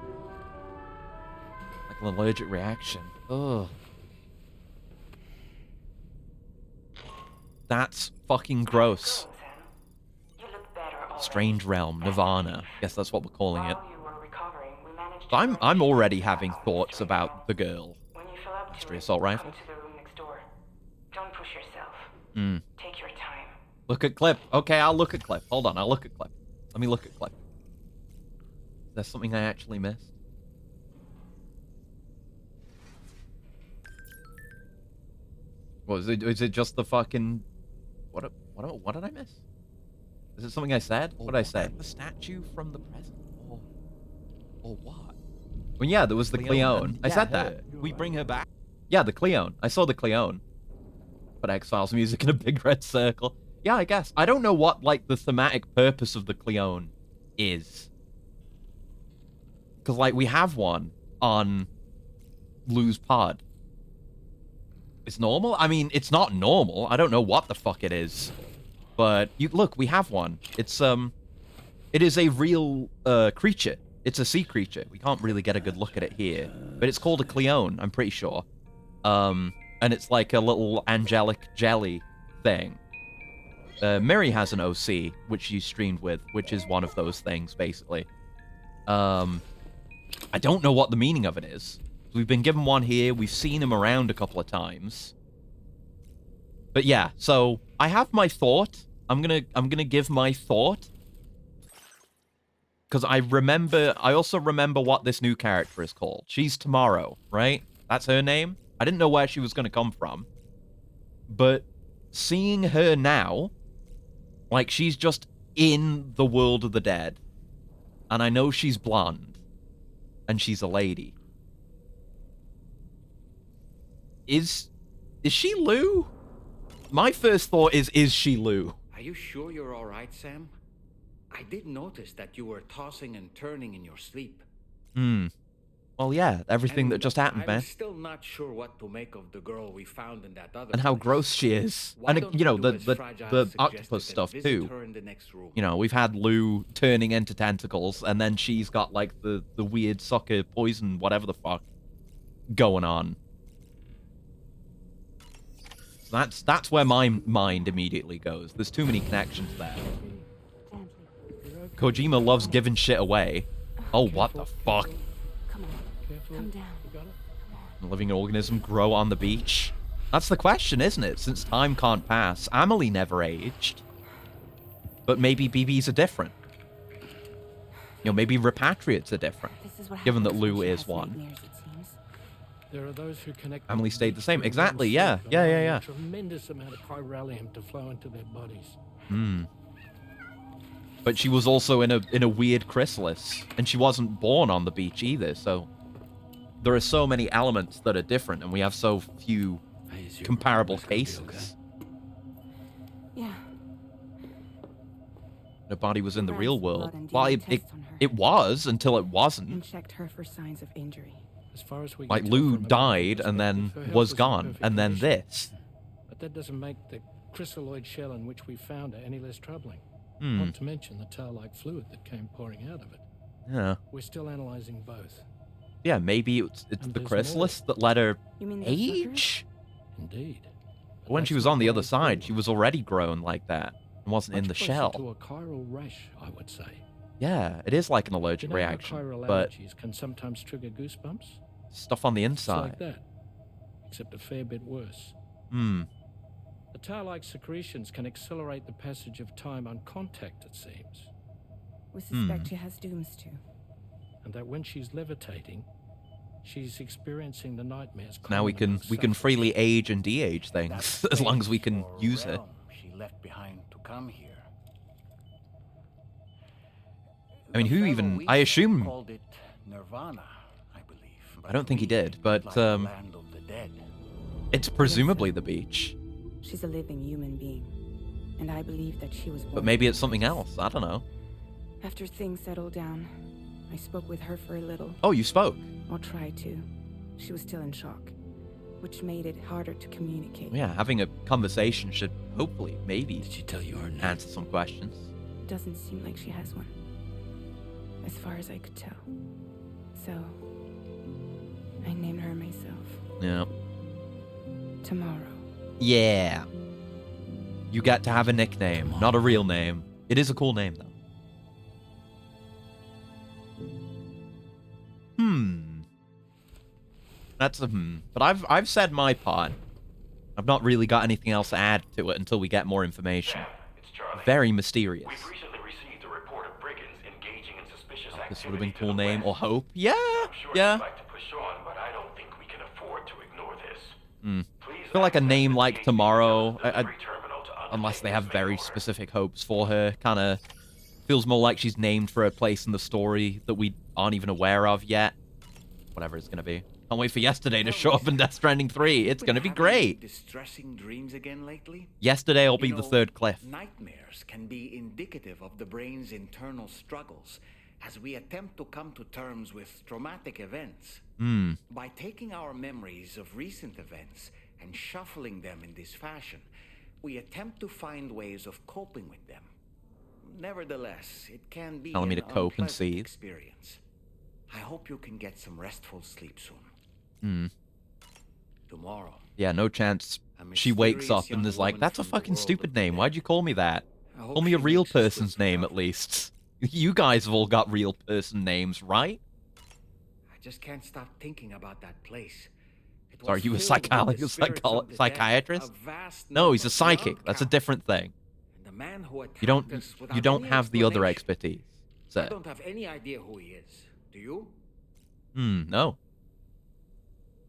Like an allergic reaction. Ugh. That's fucking gross. Strange Realm, Nirvana. Guess that's what we're calling it. So I'm already having thoughts about the girl. Mystery assault rifle. Don't push yourself. Take your time. Look at clip. Okay, I'll look at clip. Hold on, I'll look at clip. Let me look at clip. Is there something I actually missed? What is it just the fucking... What did I miss? Is it something I said? What did I say? The statue from the present. Or what? Well, yeah, there was the Cleone. I said that. We bring her back. Yeah, the Cleone. I saw the Cleone. But X-Files music in a big red circle. Yeah, I guess. I don't know what, like, the thematic purpose of the Cleone is. Because, like, we have one on Lou's pod. It's normal? I mean, it's not normal. I don't know what the fuck it is. But, look, we have one. It's, it is a real, creature. It's a sea creature. We can't really get a good look at it here. But it's called a Cleone, I'm pretty sure. And it's like a little angelic jelly thing. Miri has an OC, which you streamed with, which is one of those things, basically. I don't know what the meaning of it is. We've been given one here. We've seen him around a couple of times. But yeah, so I have my thought. I'm gonna give my thought. Because I also remember what this new character is called. She's Tomorrow, right? That's her name? I didn't know where she was going to come from. But seeing her now, like, she's just in the world of the dead. And I know she's blonde. And she's a lady. Is she Lou? My first thought is she Lou? Are you sure you're all right, Sam? I did notice that you were tossing and turning in your sleep. Well, yeah, everything that just happened, man. I'm still not sure what to make of the girl we found in that other and how gross she is. And, you know, the octopus stuff, too. You know, we've had Lou turning into tentacles, and then she's got, like, the weird sucker poison, whatever the fuck, going on. So that's where my mind immediately goes. There's too many connections there. Kojima loves giving shit away. Oh, what the fuck? Come on. Come down. A living organism grow on the beach? That's the question, isn't it? Since time can't pass. Amelie never aged. But maybe BBs are different. You know, maybe repatriates are different, given that Lou is one. There are those who connect. Family stayed the same. with Exactly. one Yeah. sleep, Yeah. Yeah. allowing Yeah. a tremendous amount of chiralium to flow into their bodies. Hmm. But she was also in a weird chrysalis, and she wasn't born on the beach either. So there are so many elements that are different, and we have so few comparable cases. Yeah. The body was in the Ran real some world. blood and Well, DNA it tests on her. it was until it And wasn't. checked her for signs of injury. As far as we Like can tell Lou from a died medical and then perspective, her was health is in gone, perfect and then condition. this. But that doesn't make the chrysaloid shell in which we found her any less troubling. Hmm. Not to mention the tar-like fluid that came pouring out of it. Yeah. We're still analyzing both. Yeah, maybe it's And the there's chrysalis that let her You mean the age. Indeed. But When that's she was not on the my other side, problem. she was already grown like that and wasn't in Much the closer shell. to a chiral rash, I would say. Yeah, it is like an allergic You know how reaction, chiral but allergies can sometimes trigger goosebumps? stuff on the It's like inside. that, except a fair bit worse. Hmm. The tar-like secretions can accelerate the passage of time on contact, it seems. We suspect she has dooms too. And that when she's levitating, she's experiencing the nightmares. Now we common can among freely age and de-age things as long as we can Or use it. realm she left behind to come here. I mean, The who fellow even? we I assume. called it Nirvana, I believe. I don't think he did, but like the land of the dead. it's presumably the beach. She's a living human being. And I believe that she was born. But maybe it's something else. I don't know. After things settled down, I spoke with her for a little. Oh, you spoke. Or tried to. She was still in shock, which made it harder to communicate. Yeah, having a conversation should hopefully, maybe, Did she tell you her name? answer some questions. Doesn't seem like she has one. As far as I could tell. So, I named her myself. Yeah. Tomorrow. Yeah. You got to have a nickname, not a real name. It is a cool name, though. That's a But I've said my part. I've not really got anything else to add to it until we get more information. It's Charlie. Very mysterious. We've recently received a report of brigands engaging in suspicious activity. This would have been to cool the name west. or Hope. Yeah, I'm sure yeah. you'd like to push on, but I don't think we can afford to ignore this. Please I feel like a access name the like DHB Tomorrow, delivery terminal to unless they undertake have this very makeover. specific hopes for her, kind of feels more like she's named for a place in the story that we aren't even aware of yet. Whatever it's going to be. Can't wait for yesterday to show up in Death Stranding 3. It's going to be great. Distressing dreams again lately? Yesterday will be You the know, third cliff. Nightmares can be indicative of the brain's internal struggles as we attempt to come to terms with traumatic events. By taking our memories of recent events and shuffling them in this fashion, we attempt to find ways of coping with them. Nevertheless, it can be Telling me an to cope and unpleasant seethe. experience. I hope you can get some restful sleep soon. Tomorrow. Yeah, no chance she wakes up and is like, that's a fucking stupid name. Why'd you call me that? Call me a real person's name, at least. You guys have all got real person names, right? I just can't stop thinking about that place. It So are was you a filled with the spirits of the dead, psychiatrist? a vast No, he's number a psychic. That's a beyond different thing. count. And the man who You don't attacked us without you don't any have the other explanation. expertise. I So, don't have any idea who he is. Do you? no.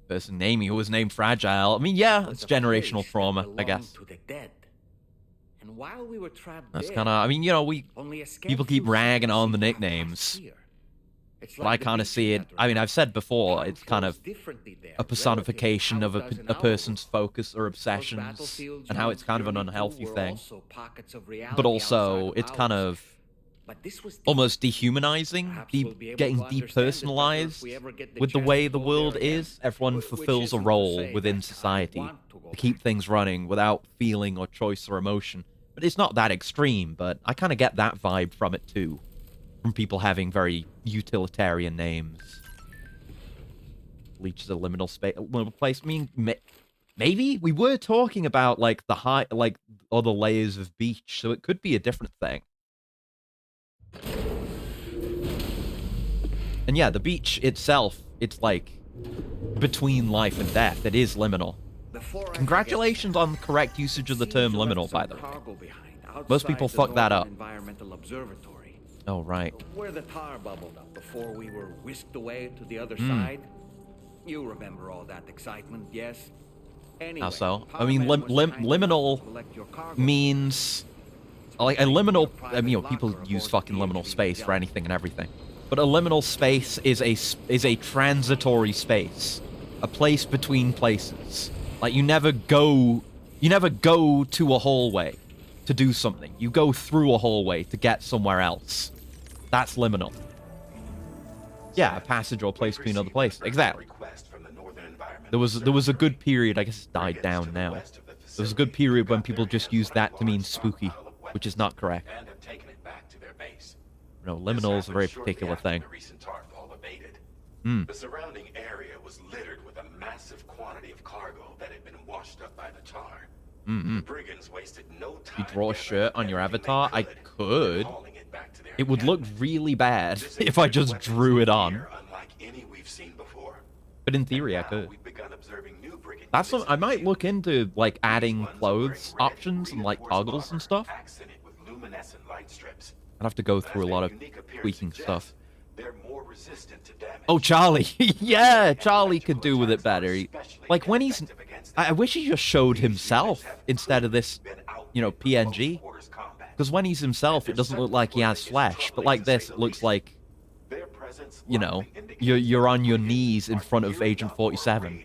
Person naming who was named Fragile. I mean, yeah, It was it's a generational place that trauma, I belonged guess. to the dead. And while we were trapped That's there, kind of, I mean, you know, only a scant people keep few ragging seconds on the seemed to have nicknames. passed here. It's But like I the kind of beach see it. in that I mean, regard. I've said before, Time it's kind flows of differently there, a personification of relative to a how it person's was. focus or Those obsessions, battlefields and how you it's kind of an journeyed unhealthy through were thing. also pockets of reality But also, outside it's kind ours. of But this was almost dehumanizing, Perhaps we'll be able getting to understand it better if depersonalized we ever get the with the chance way to the go world there again. is. Everyone Which fulfills a isn't to role say within that I society want to go to keep back. things running without feeling or choice or emotion. But it's not that extreme, but I kind of get that vibe from it too. From people having very utilitarian names. Leech is a liminal space, liminal place. I mean, maybe we were talking about like the high, like other layers of beach, so it could be a different thing. And yeah, the beach itself, it's like between life and death. It is liminal. Congratulations on the correct usage of the term liminal, by the way. Most people fuck that up. Environmental observatory. Oh, right. Where the tar bubbled up before we were whisked away to the other side. You remember all that excitement, yes? Anyway, How so? I mean, liminal means... Like, a liminal... I mean, you know, people use fucking liminal space for anything and everything. But a liminal space is a transitory space. A place between places. Like, you never go to a hallway to do something. You go through a hallway to get somewhere else. That's liminal. Yeah, a passage or a place between other places. Exactly. There was a good period, I guess it's died down now. There was a good period when people just used that to mean spooky, which is not correct. No, liminal is a very particular thing. The surrounding area was littered with a massive quantity of cargo that had been washed up by the tar. The brigands wasted no time. You draw a shirt on your avatar? I could. It would look really bad if I just drew it on. But in theory, I could. That's some, I might look into, like, adding clothes options and, like, toggles and stuff. I'd have to go through a lot of tweaking stuff. Oh, Charlie. Yeah, Charlie could do with it better. Like, when he's... I wish he just showed himself instead of this, you know, PNG. Because when he's himself, it doesn't look like he has flesh. But like this, it looks like, you know, you're on your knees in front of Agent 47.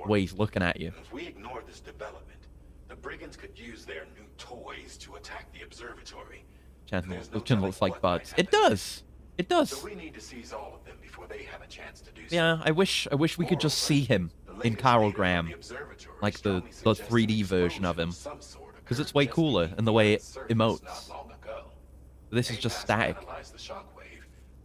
The way he's looking at you. If we ignore this development, the brigands could use their new toys to attack the observatory. Chin looks like buds. It does. It does. So we need to seize all of them before they have a chance to do so. Yeah, I wish we could just see him in Carolgram, like the 3D version of him, because it's way cooler in the way it emotes. But this is just static. The shockwave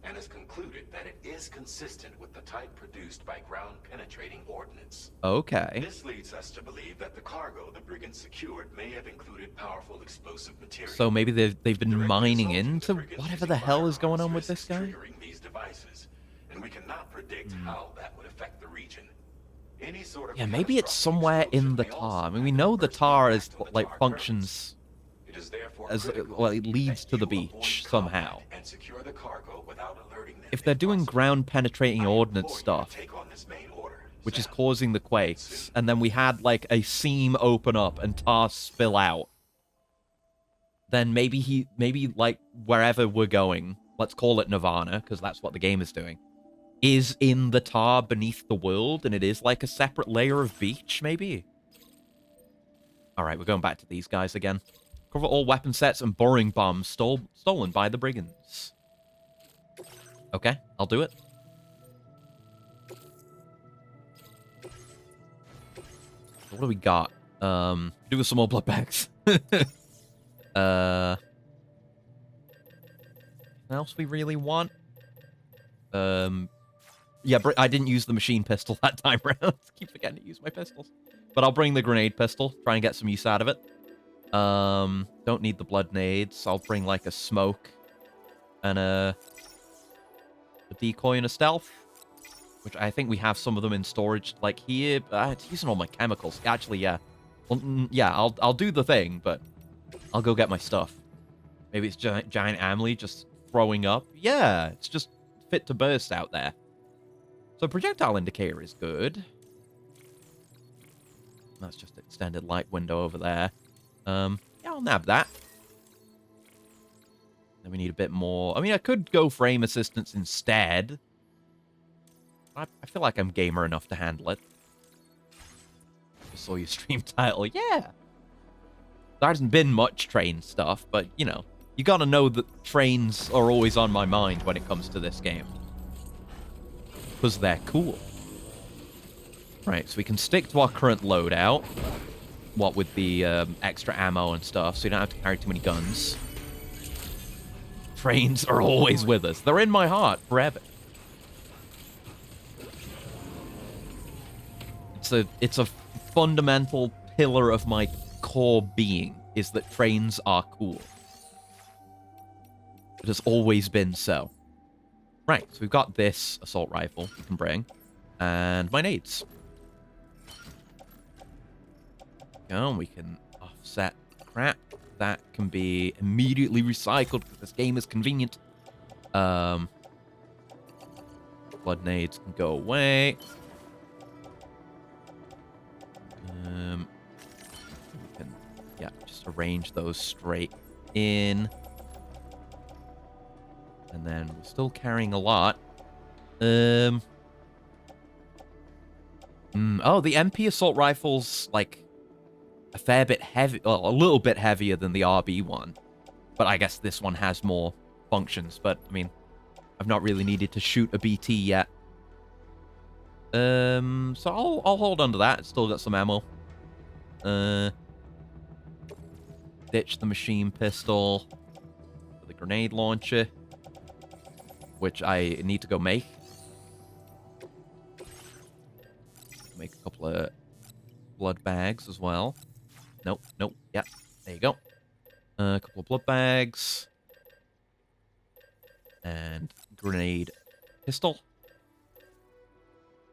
and has concluded that it is consistent with the type produced by ground-penetrating ordnance. Okay. This leads us to believe that the cargo the brigands secured may have included powerful explosive material. So maybe they've been mining into whatever the hell is going on with this guy. These devices, and we cannot predict how that would affect the region. Any sort of Yeah, maybe it's somewhere in the tar. I mean, we know the tar is like functions as well, it leads to the beach somehow. If they're doing ground-penetrating ordnance stuff, which is causing the quakes, and then we had like a seam open up and tar spill out, then maybe like wherever we're going, let's call it Nirvana, because that's what the game is doing, is in the tar beneath the world, and it is like a separate layer of beach, maybe? Alright, we're going back to these guys again. Cover all weapon sets and boring bombs stolen by the brigands. Okay, I'll do it. What do we got? Do with some more blood bags. Anything else we really want? Yeah, I didn't use the machine pistol that time around. Keep forgetting to use my pistols. But I'll bring the grenade pistol. Try and get some use out of it. Don't need the blood nades. I'll bring, like, a smoke. And a decoy and a stealth. Which I think we have some of them in storage, like, here. It's using all my chemicals. Actually, yeah. Well, yeah, I'll do the thing, but I'll go get my stuff. Maybe it's giant Amelie just throwing up. Yeah, it's just fit to burst out there. So projectile indicator is good. That's just extended light window over there. Yeah, I'll nab that. Then we need a bit more. I mean, I could go for aim assistance instead. I feel like I'm gamer enough to handle it. Just saw your stream title. Yeah. There hasn't been much train stuff, but, you know, you gotta know that trains are always on my mind when it comes to this game. Because they're cool. Right, so we can stick to our current loadout. What with the extra ammo and stuff, so you don't have to carry too many guns. Trains are always with us. They're in my heart forever. It's a fundamental pillar of my core being, is that trains are cool. It has always been so. Right, so we've got this assault rifle we can bring, and my nades. And we can offset crap. That can be immediately recycled, because this game is convenient. Blood nades can go away. We can, yeah, just arrange those straight in. And then we're still carrying a lot. Oh, the MP assault rifle's like a fair bit heavy, well, a little bit heavier than the RB one. But I guess this one has more functions. But I mean, I've not really needed to shoot a BT yet. So I'll hold on to that. It's still got some ammo. Ditch the machine pistol for the grenade launcher, which I need to go make. Make a couple of blood bags as well. Nope, nope. Yeah, there you go. A couple of blood bags. And grenade pistol.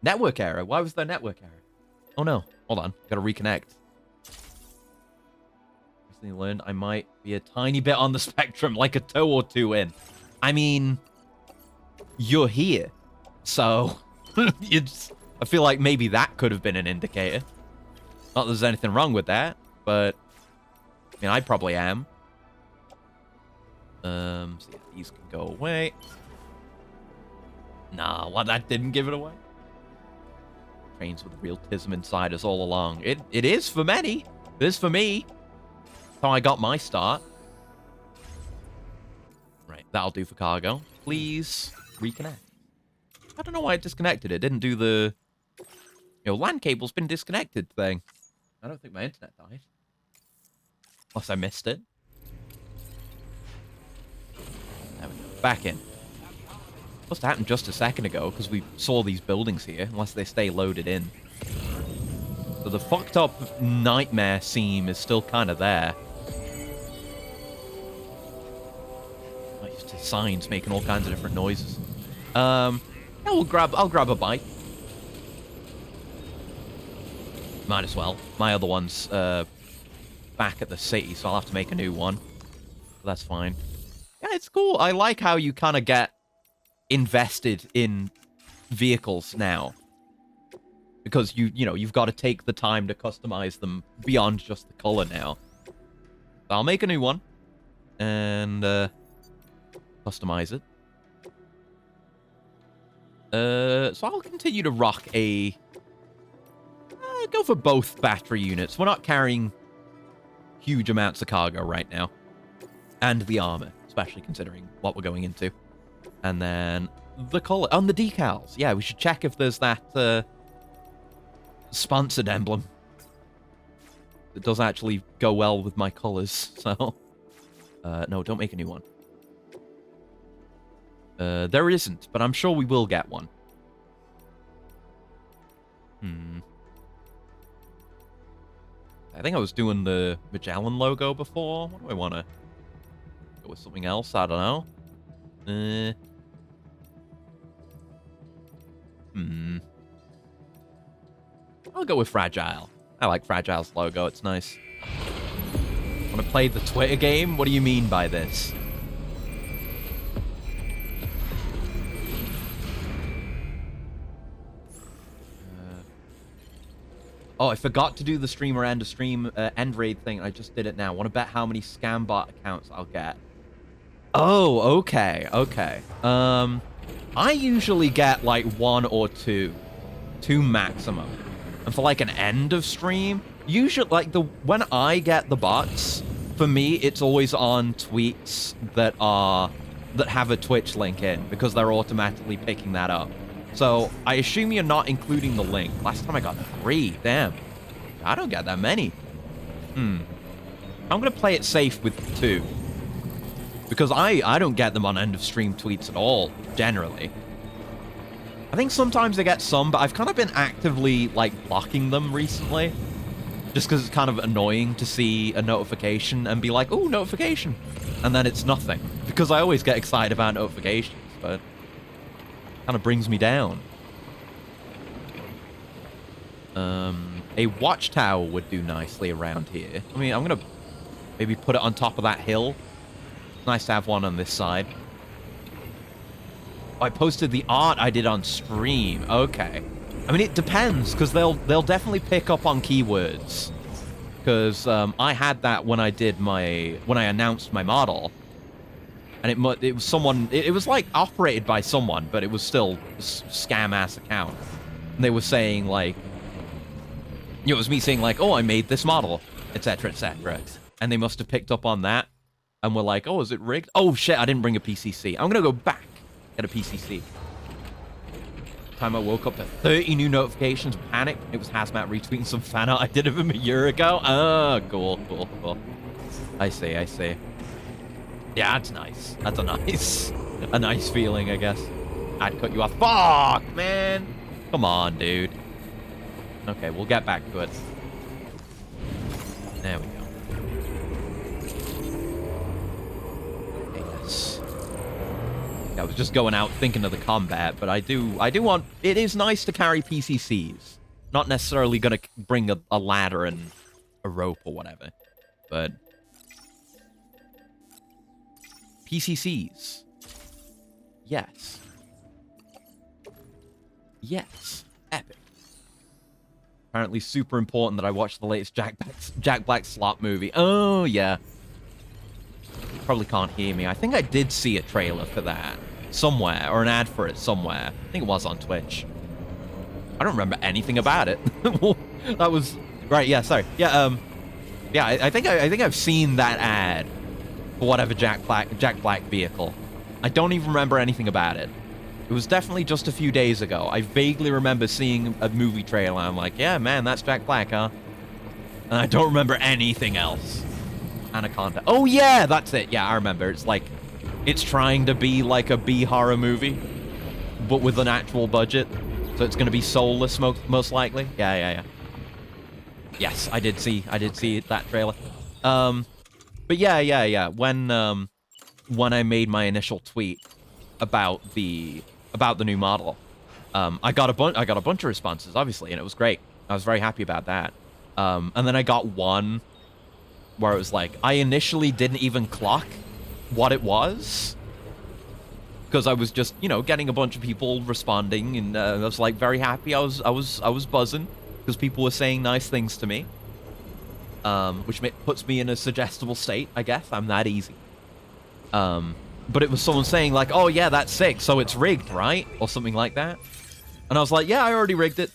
Network error. Why was there network error? Oh no. Hold on. Gotta reconnect. Recently learned I might be a tiny bit on the spectrum, like a toe or two in. I mean, you're here. So, I feel like maybe that could have been an indicator. Not that there's anything wrong with that, but I mean, I probably am. So yeah, these can go away. Nah, well, that didn't give it away. Trains with a real tism inside us all along. It is for many. It is for me. That's how I got my start. Right, that'll do for cargo. Please reconnect. I don't know why it disconnected. It didn't do the, LAN cable's been disconnected thing. I don't think my internet died. Unless I missed it. There we go. Back in. Must have happened just a second ago, because we saw these buildings here, unless they stay loaded in. So the fucked up nightmare seam is still kind of there. I used to signs making all kinds of different noises. Yeah, I'll grab a bite. Might as well. My other one's back at the city, so I'll have to make a new one. But that's fine. Yeah, it's cool. I like how you kind of get invested in vehicles now, because you've got to take the time to customize them beyond just the color now. So I'll make a new one and customize it. So I'll continue to rock a go for both battery units. We're not carrying huge amounts of cargo right now, and the armor, especially considering what we're going into. And then the color on the decals. Yeah, we should check if there's that sponsored emblem that does actually go well with my colors. So, no, don't make a new one. There isn't, but I'm sure we will get one. I think I was doing the Magellan logo before. What do I want to go with? Something else? I don't know. I'll go with Fragile. I like Fragile's logo. It's nice. Want to play the Twitter game? What do you mean by this? Oh, I forgot to do the streamer end of stream end raid thing. I just did it now. Want to bet how many scam bot accounts I'll get? Oh, okay, okay. I usually get like 1 or 2 maximum. And for like an end of stream, usually like when I get the bots, for me it's always on tweets that have a Twitch link in, because they're automatically picking that up. So I assume you're not including the link. Last time I got 3. Damn. I don't get that many. I'm gonna play it safe with 2. Because I don't get them on end of stream tweets at all, generally. I think sometimes I get some, but I've kind of been actively, like, blocking them recently. Just because it's kind of annoying to see a notification and be like, ooh, notification. And then it's nothing. Because I always get excited about notifications, but kind of brings me down. A watchtower would do nicely around here. I mean, I'm going to maybe put it on top of that hill. Nice to have one on this side. I posted the art I did on stream. Okay. I mean, it depends, because they'll definitely pick up on keywords. Because I had that when I announced my model. And it was someone, it was like operated by someone, but it was still a scam-ass account. And they were saying, like, it was me saying, like, oh, I made this model, etc., etc. And they must have picked up on that. And were like, oh, is it rigged? Oh, shit, I didn't bring a PCC. I'm going to go back, get a PCC. Time I woke up to 30 new notifications, panic. It was Hazmat retweeting some fan art I did of him a year ago. Oh, cool. I see. Yeah, that's nice. That's a nice feeling, I guess. I'd cut you off. Fuck, man. Come on, dude. Okay, we'll get back to it. There we go. Yes. I was just going out thinking of the combat, but I do want... It is nice to carry PCCs. Not necessarily gonna bring a ladder and a rope or whatever, but... PCCs. Yes. Yes. Epic. Apparently super important that I watch the latest Jack Black slot movie. Oh, yeah. Probably can't hear me. I think I did see a trailer for that somewhere, or an ad for it somewhere. I think it was on Twitch. I don't remember anything about it. That was... Right, yeah, sorry. Yeah, yeah, I think I've seen that ad for whatever Jack Black vehicle. I don't even remember anything about it. It was definitely just a few days ago. I vaguely remember seeing a movie trailer. I'm like, yeah, man, that's Jack Black, huh? And I don't remember anything else. Anaconda. Oh, yeah, that's it. Yeah, I remember. It's like, it's trying to be like a B horror movie, but with an actual budget. So it's going to be soulless, most likely. Yeah. Yes, I did see that trailer. But yeah. When I made my initial tweet about the new model, I got a bunch of responses, obviously, and it was great. I was very happy about that. And then I got one where it was like, I initially didn't even clock what it was, because I was just, getting a bunch of people responding, and I was like very happy. I was buzzing because people were saying nice things to me, which puts me in a suggestible state, I guess. I'm that easy. But it was someone saying like, oh yeah, that's sick, so it's rigged, right? Or something like that. And I was like, yeah, I already rigged it.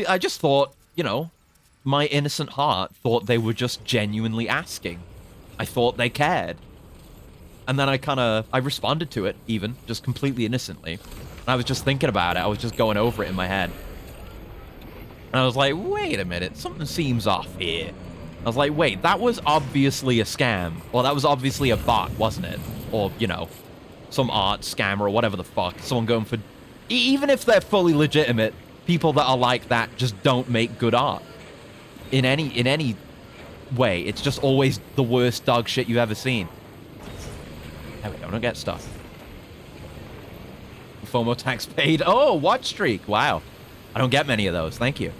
I just thought, my innocent heart thought they were just genuinely asking. I thought they cared. And then I responded to it, even, just completely innocently. And I was just thinking about it. I was just going over it in my head. And I was like, wait a minute, something seems off here. I was like, wait, that was obviously a scam. Or that was obviously a bot, wasn't it? Or, some art scammer or whatever the fuck. Someone going for... Even if they're fully legitimate, people that are like that just don't make good art. In any way. It's just always the worst dog shit you've ever seen. There we go, don't get stuff. FOMO tax paid. Oh, watch streak. Wow. I don't get many of those. Thank you.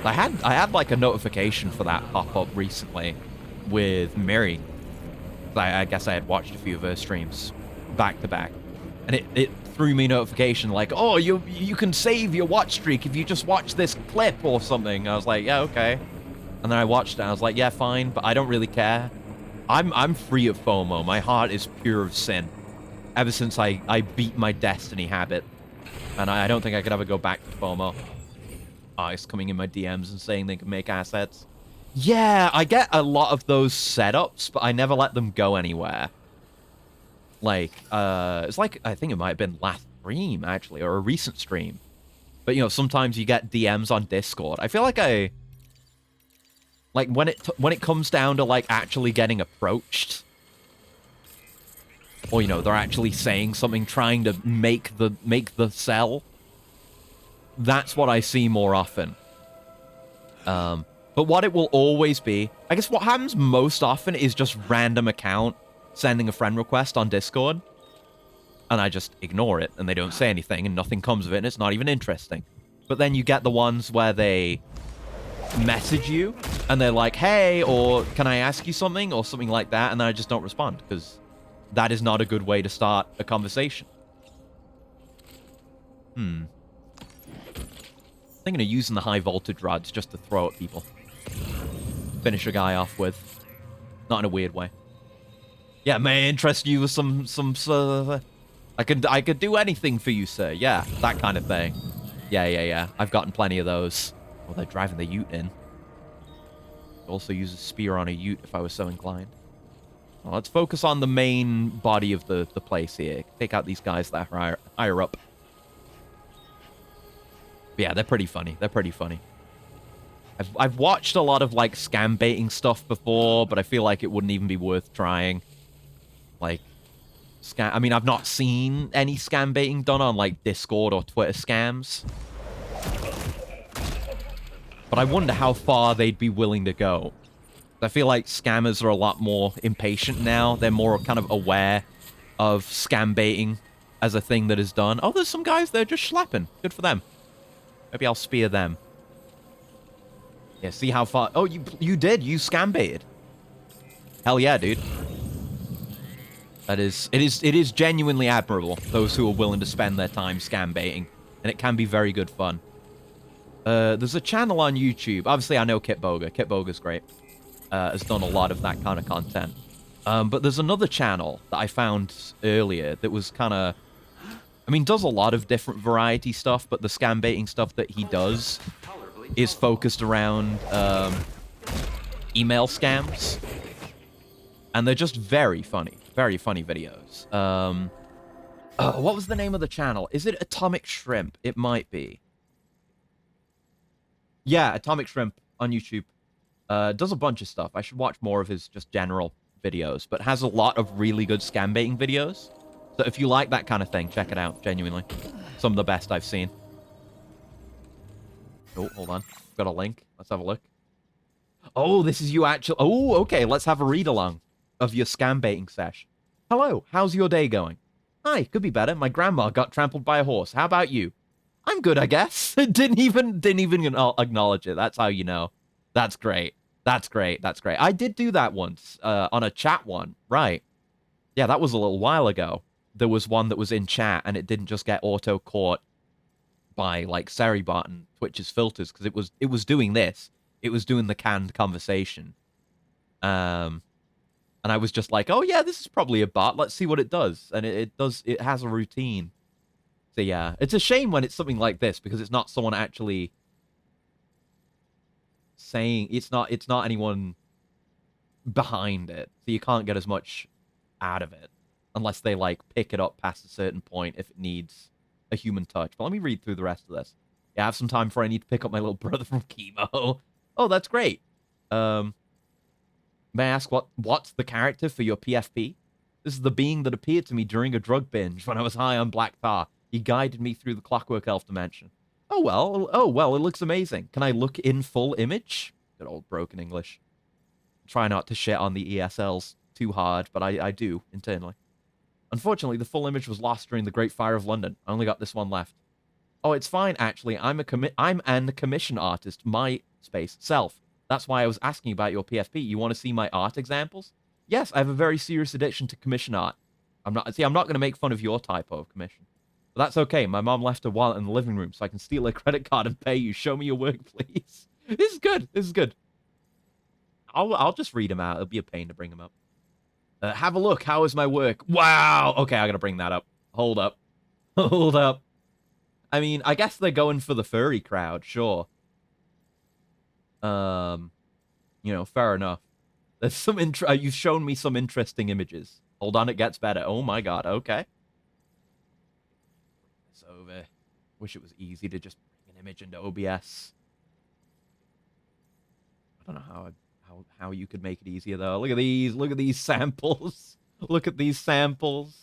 I had like a notification for that pop up recently with Mary. I guess I had watched a few of her streams back to back, and it threw me a notification like, oh, you can save your watch streak if you just watch this clip or something. I was like, yeah, okay. And then I watched it and I was like, yeah, fine, but I don't really care. I'm free of FOMO. My heart is pure of sin ever since I beat my destiny habit, and I don't think I could ever go back to FOMO. Eyes coming in my DMs and saying they can make assets. Yeah, I get a lot of those setups, but I never let them go anywhere. Like, it's like, I think it might have been last stream, actually, or a recent stream. But, sometimes you get DMs on Discord. I feel like when it comes down to, like, actually getting approached, or, they're actually saying something, trying to make the sell, that's what I see more often. But what it will always be, I guess what happens most often is just random account sending a friend request on Discord, and I just ignore it, and they don't say anything, and nothing comes of it, and it's not even interesting. But then you get the ones where they message you, and they're like, hey, or can I ask you something, or something like that, and then I just don't respond, because that is not a good way to start a conversation. Thinking of using the high voltage rods just to throw at people. Finish a guy off with. Not in a weird way. Yeah, may I interest you with some I could do anything for you, sir. Yeah, that kind of thing. Yeah. I've gotten plenty of those. Well, they're driving the ute in. Could also use a spear on a ute if I was so inclined. Well, let's focus on the main body of the place here. Take out these guys that are higher up. But yeah, they're pretty funny. They're pretty funny. I've watched a lot of, like, scam baiting stuff before, but I feel like it wouldn't even be worth trying. Like, I mean, I've not seen any scam baiting done on, like, Discord or Twitter scams. But I wonder how far they'd be willing to go. I feel like scammers are a lot more impatient now. They're more kind of aware of scam baiting as a thing that is done. Oh, there's some guys there just schlepping. Good for them. Maybe I'll spear them. Yeah, see how far... Oh, you did. You scam baited. Hell yeah, dude. It is genuinely admirable, those who are willing to spend their time scam baiting. And it can be very good fun. There's a channel on YouTube. Obviously, I know Kitboga. Kitboga's great. Has done a lot of that kind of content. But there's another channel that I found earlier that was kind of... I mean, does a lot of different variety stuff, but the scam baiting stuff that he does is focused around email scams. And they're just very funny. Very funny videos. What was the name of the channel? Is it Atomic Shrimp? It might be. Yeah, Atomic Shrimp on YouTube. Does a bunch of stuff. I should watch more of his just general videos, but has a lot of really good scam baiting videos. So if you like that kind of thing, check it out, genuinely. Some of the best I've seen. Oh, hold on. Got a link. Let's have a look. Oh, this is you actually... Oh, okay. Let's have a read-along of your scam baiting sesh. Hello, how's your day going? Hi, could be better. My grandma got trampled by a horse. How about you? I'm good, I guess. didn't even acknowledge it. That's how you know. That's great. That's great. That's great. I did do that once on a chat one. Right. Yeah, that was a little while ago. There was one that was in chat, and it didn't just get auto-caught by, like, Seribot and Twitch's filters, because it was doing this. It was doing the canned conversation. And I was just like, oh, yeah, this is probably a bot. Let's see what it does. And it has a routine. So, yeah. It's a shame when it's something like this, because it's not someone actually saying... It's not anyone behind it. So you can't get as much out of it. Unless they, like, pick it up past a certain point if it needs a human touch. But let me read through the rest of this. Yeah, I have some time before I need to pick up my little brother from chemo. Oh, that's great. May I ask what's the character for your PFP? This is the being that appeared to me during a drug binge when I was high on black tar. He guided me through the Clockwork Elf dimension. Oh, well, it looks amazing. Can I look in full image? Good old broken English. Try not to shit on the ESLs too hard, but I do, internally. Unfortunately, the full image was lost during the Great Fire of London. I only got this one left. Oh, it's fine, actually. I'm an commission artist, my self. That's why I was asking about your PFP. You want to see my art examples? Yes, I have a very serious addiction to commission art. I'm not going to make fun of your type of commission. But that's okay. My mom left her wallet in the living room, so I can steal her credit card and pay you. Show me your work, please. This is good. This is good. I'll just read them out. It'll be a pain to bring them up. Have a look. How is my work? Wow. Okay, I gotta bring that up. Hold up. Hold up. I mean, I guess they're going for the furry crowd, sure. You know, fair enough. There's some you've shown me some interesting images. Hold on, it gets better. Oh my god, okay. It's over. Wish it was easy to just bring an image into OBS. I don't know how you could make it easier though. Look at these samples. Look at these samples.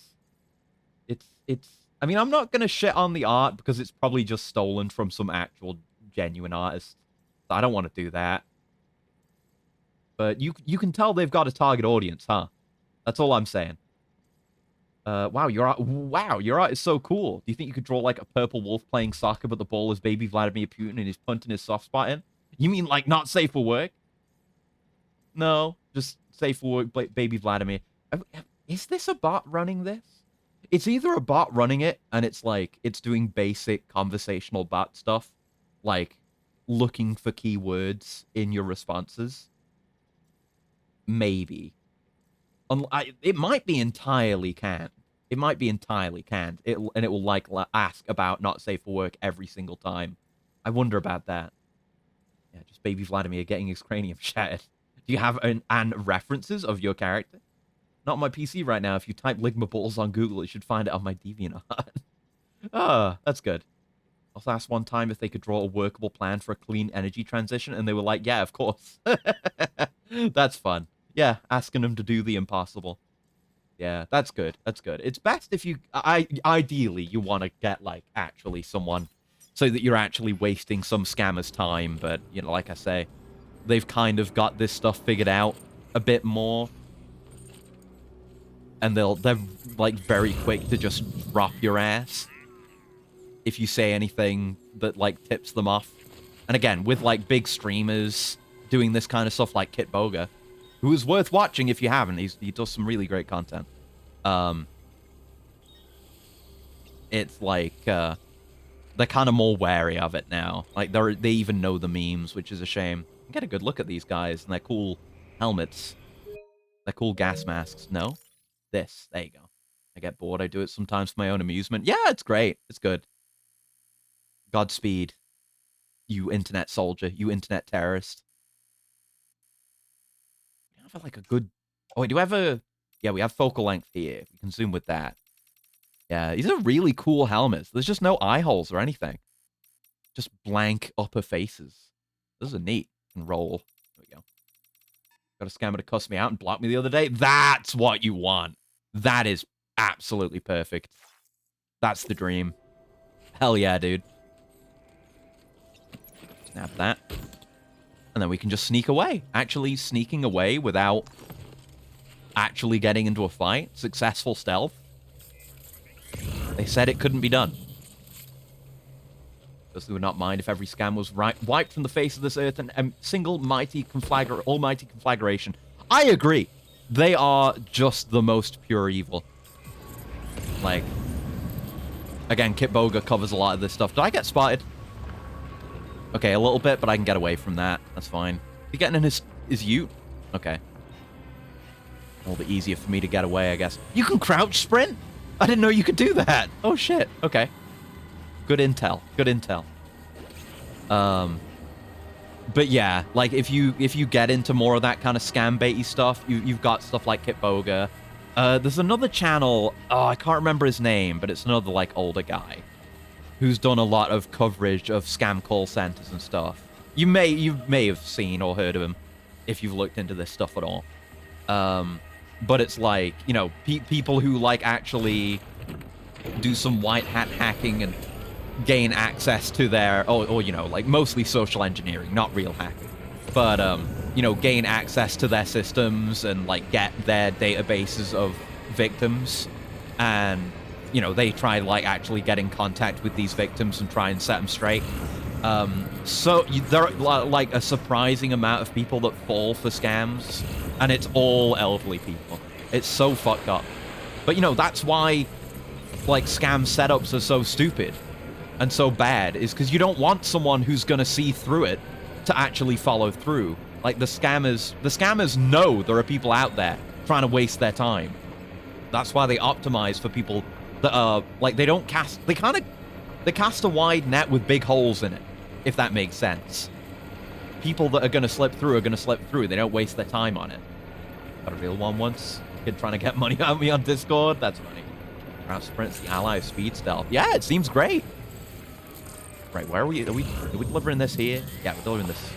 It's I mean, I'm not gonna shit on the art because it's probably just stolen from some actual genuine artist. So I don't want to do that. But you can tell they've got a target audience, huh? That's all I'm saying. Wow, your art is so cool. Do you think you could draw like a purple wolf playing soccer, but the ball is baby Vladimir Putin and he's punting his soft spot in? You mean like not safe for work? No, just safe for work, baby Vladimir. Is this a bot running this? It's either a bot running it, and it's like, it's doing basic conversational bot stuff, like looking for keywords in your responses. Maybe. It might be entirely canned. It might be entirely canned. And it will, like, ask about not safe for work every single time. I wonder about that. Yeah, just baby Vladimir getting his cranium shattered. Do you have an references of your character? Not on my PC right now. If you type Ligma Balls on Google, you should find it on my DeviantArt. Ah, that's good. I also asked one time if they could draw a workable plan for a clean energy transition, and they were like, yeah, of course. That's fun. Yeah, asking them to do the impossible. Yeah, that's good. That's good. It's best if you... ideally, you want to get, like, actually someone so that you're actually wasting some scammer's time, but, you know, like I say, they've kind of got this stuff figured out a bit more. And they're like very quick to just drop your ass if you say anything that like tips them off. And again, with like big streamers doing this kind of stuff like Kit Boga, who is worth watching if you haven't. He does some really great content. It's like they're kind of more wary of it now. Like they even know the memes, which is a shame. Get a good look at these guys and their cool helmets. Their cool gas masks. No? This. There you go. I get bored. I do it sometimes for my own amusement. Yeah, it's great. It's good. Godspeed, you internet soldier. You internet terrorist. We have like a good... Oh, wait, do we have a... Yeah, we have focal length here. We can zoom with that. Yeah, these are really cool helmets. There's just no eye holes or anything. Just blank upper faces. Those are neat. And roll. There we go. Got a scammer to cuss me out and block me the other day. That's what you want. That is absolutely perfect. That's the dream. Hell yeah, dude. Snap that. And then we can just sneak away. Actually sneaking away without actually getting into a fight. Successful stealth. They said it couldn't be done. Because they would not mind if every scam was wiped from the face of this earth and a single almighty conflagration. I agree. They are just the most pure evil. Like, again, Kit Boga covers a lot of this stuff. Did I get spotted? Okay, a little bit, but I can get away from that. That's fine. He getting in his ute? Okay. A little bit easier for me to get away, I guess. You can crouch sprint? I didn't know you could do that. Oh, shit. Okay. Good intel. Good intel. But yeah, like if you get into more of that kind of scam baity stuff, you've got stuff like Kit Boga. There's another channel, I can't remember his name, but it's another like older guy who's done a lot of coverage of scam call centers and stuff. You may have seen or heard of him if you've looked into this stuff at all. But it's like, you know, people who like actually do some white hat hacking and gain access to their, or you know, like mostly social engineering, not real hacking, but you know, gain access to their systems and like get their databases of victims, and you know, they try like actually get in contact with these victims and try and set them straight. So there are like a surprising amount of people that fall for scams, and it's all elderly people. It's so fucked up. But you know, that's why like scam setups are so stupid and so bad, is because you don't want someone who's going to see through it to actually follow through. Like the scammers know there are people out there trying to waste their time. That's why they optimize for people that are like, they cast a wide net with big holes in it, if that makes sense. People that are going to slip through are going to slip through. They don't waste their time on it. Got a real one once. Kid trying to get money out of me on Discord. That's funny. Route sprints the ally of speed stealth. Yeah, it seems great. Right, where are we? Are we delivering this here? Yeah, we're delivering this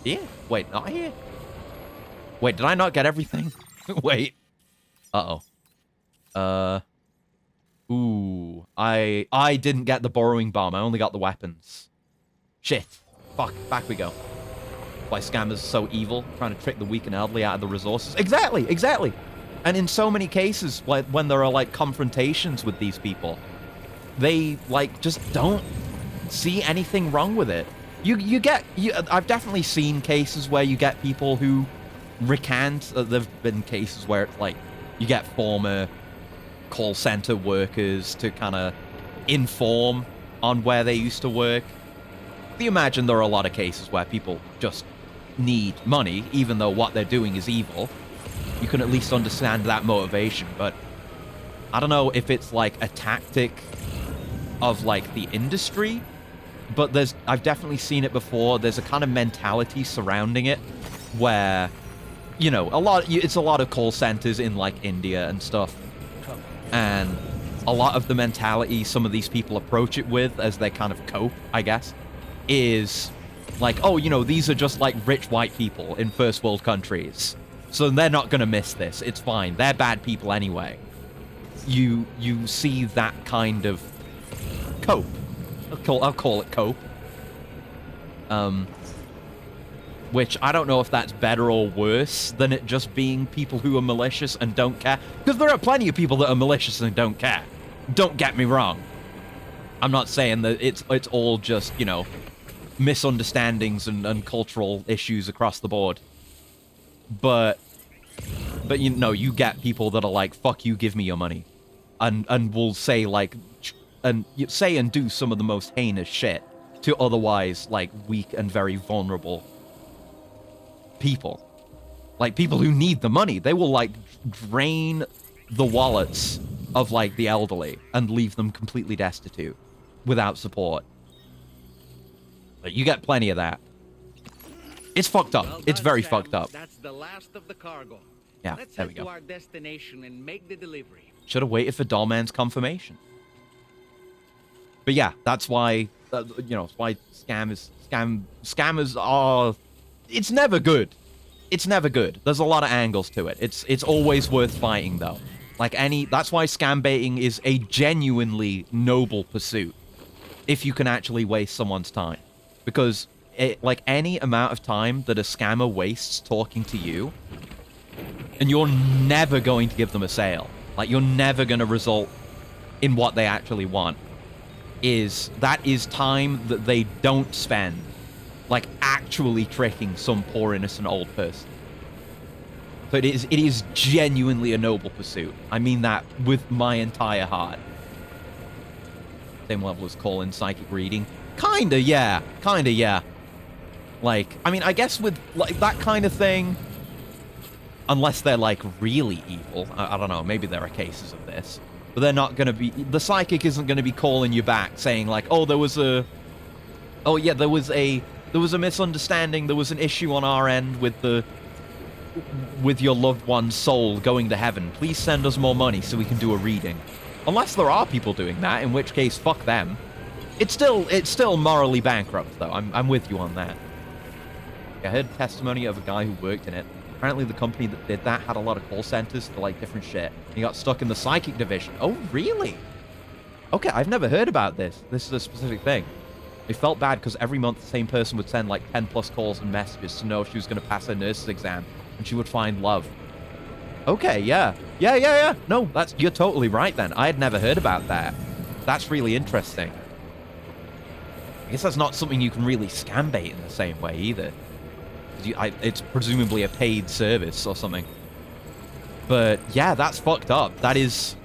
here. Wait, not here. Wait, did I not get everything? Wait. Uh-oh. Ooh. I didn't get the borrowing bomb. I only got the weapons. Shit. Fuck. Back we go. Why scammers are so evil, trying to trick the weak and elderly out of the resources. Exactly, exactly. And in so many cases, like when there are like confrontations with these people, they like just don't see anything wrong with it. I've definitely seen cases where you get people who recant. There've been cases where it's like You get former call center workers to kind of inform on where they used to work. You imagine there are a lot of cases where people just need money, even though what they're doing is evil. You can at least understand that motivation, but I don't know if it's like a tactic of like the industry, but I've definitely seen it before. There's a kind of mentality surrounding it where, you know, it's a lot of call centers in like India and stuff, and a lot of the mentality some of these people approach it with as they kind of cope, I guess, is like, oh, you know, these are just like rich white people in first world countries, so they're not gonna miss this. It's fine. They're bad people anyway. You see that kind of cope. I'll call it cope. Which I don't know if that's better or worse than it just being people who are malicious and don't care. Because there are plenty of people that are malicious and don't care. Don't get me wrong. I'm not saying that it's all just, you know, misunderstandings and cultural issues across the board. But you know, you get people that are like, fuck you, give me your money. And will say like, and say and do some of the most heinous shit to otherwise like weak and very vulnerable people. Like people who need the money. They will like drain the wallets of like the elderly and leave them completely destitute without support. But you get plenty of that. It's fucked up. It's very fucked up. That's the last of the cargo. Yeah, Let's there head we go. to our destination and make the delivery. Should have waited for Dollman's confirmation. But yeah, that's why, you know, it's why scammers are, it's never good. It's never good. There's a lot of angles to it. It's always worth fighting though. Like that's why scam baiting is a genuinely noble pursuit. If you can actually waste someone's time. Because like any amount of time that a scammer wastes talking to you, and you're never going to give them a sale, like you're never going to result in what they actually want, that is time that they don't spend like actually tricking some poor innocent old person. So it is genuinely a noble pursuit. I mean that with my entire heart. Same level as call-in psychic reading. Kinda, yeah. Like, I mean, I guess with like that kind of thing, unless they're like really evil, I don't know, maybe there are cases of this, but they're not going to be, the psychic isn't going to be calling you back saying like, oh, there was a misunderstanding, there was an issue on our end with your loved one's soul going to heaven. Please send us more money so we can do a reading. Unless there are people doing that, in which case, fuck them. It's still morally bankrupt, though. I'm with you on that. I heard testimony of a guy who worked in it. Apparently the company that did that had a lot of call centers for, like, different shit. He got stuck in the psychic division. Oh, really? Okay, I've never heard about this. This is a specific thing. They felt bad because every month the same person would send, like, 10-plus calls and messages to know if she was going to pass her nurse's exam, and she would find love. Okay, yeah. Yeah. No, you're totally right, then. I had never heard about that. That's really interesting. I guess that's not something you can really scam bait in the same way, either. It's presumably a paid service or something. But yeah, that's fucked up. That is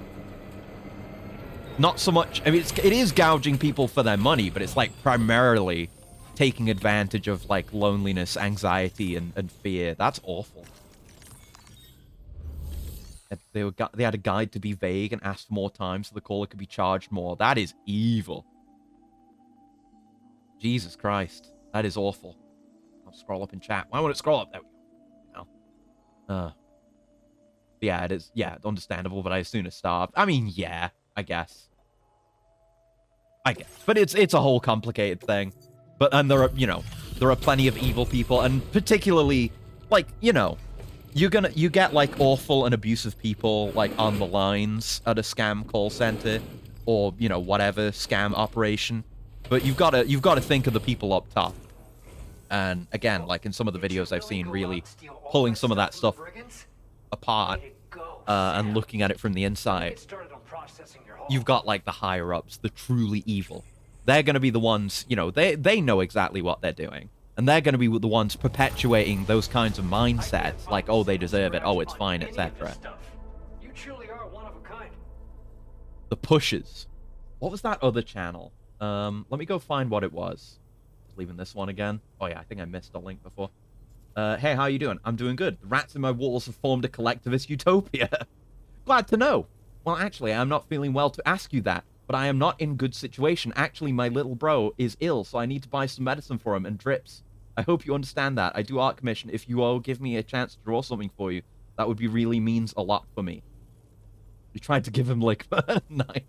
not so much, I mean, it is gouging people for their money, but it's like primarily taking advantage of like loneliness, anxiety, and fear. That's awful. They had a guide to be vague and asked for more time so the caller could be charged more. That is evil. Jesus Christ. That is awful. I'll scroll up in chat. Why won't it scroll up? There we go. Yeah, it is. Yeah, understandable, but I assume it's starved. I mean, yeah, I guess. But it's a whole complicated thing. And there are plenty of evil people, and particularly, like, you get like awful and abusive people like on the lines at a scam call center or, whatever scam operation. But you've got to think of the people up top. And again, like in some of the videos I've seen, really pulling some of that stuff apart and looking at it from the inside. You've got like the higher ups, the truly evil. They're going to be the ones, they know exactly what they're doing. And they're going to be the ones perpetuating those kinds of mindsets, like, oh, they deserve it, oh, it's fine, etc. The Pushes. What was that other channel? Let me go find what it was. Just leaving this one again. Oh yeah, I think I missed a link before. Hey, how you doing? I'm doing good. The rats in my walls have formed a collectivist utopia. Glad to know. Well, actually, I'm not feeling well to ask you that, but I am not in good situation. Actually, my little bro is ill, so I need to buy some medicine for him and drips. I hope you understand that. I do art commission. If you will give me a chance to draw something for you, that would be really means a lot for me. You tried to give him like nice.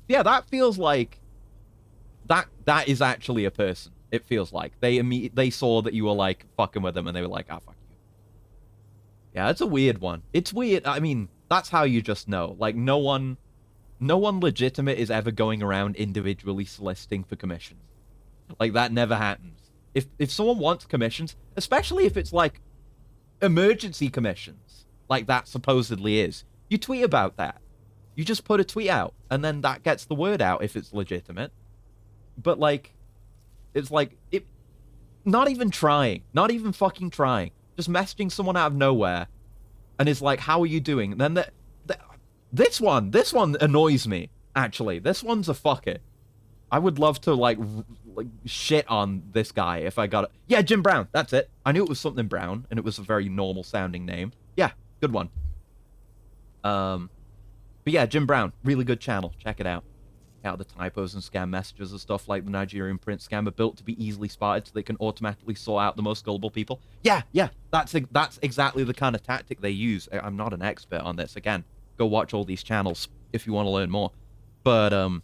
Yeah, that feels like that is actually a person. It feels like they saw that you were like fucking with them and they were like, ah, fuck you. Yeah, it's a weird one. It's weird. I mean, that's how you just know. Like no one legitimate is ever going around individually soliciting for commissions. Like that never happens. If someone wants commissions, especially if it's like emergency commissions, like that supposedly is, you tweet about that. You just put a tweet out, and then that gets the word out if it's legitimate. But like, it's like not even trying, not even fucking trying, just messaging someone out of nowhere, and it's like, how are you doing? And then this one annoys me. Actually, this one's a fucker. I would love to like shit on this guy if I got it. Yeah, Jim Brown. That's it. I knew it was something Brown, and it was a very normal sounding name. Yeah, good one. But yeah, Jim Brown, really good channel. Check it out. Out the typos and scam messages and stuff like the Nigerian print scam are built to be easily spotted so they can automatically sort out the most gullible people. Yeah, that's exactly the kind of tactic they use. I'm not an expert on this. Again, go watch all these channels if you want to learn more. But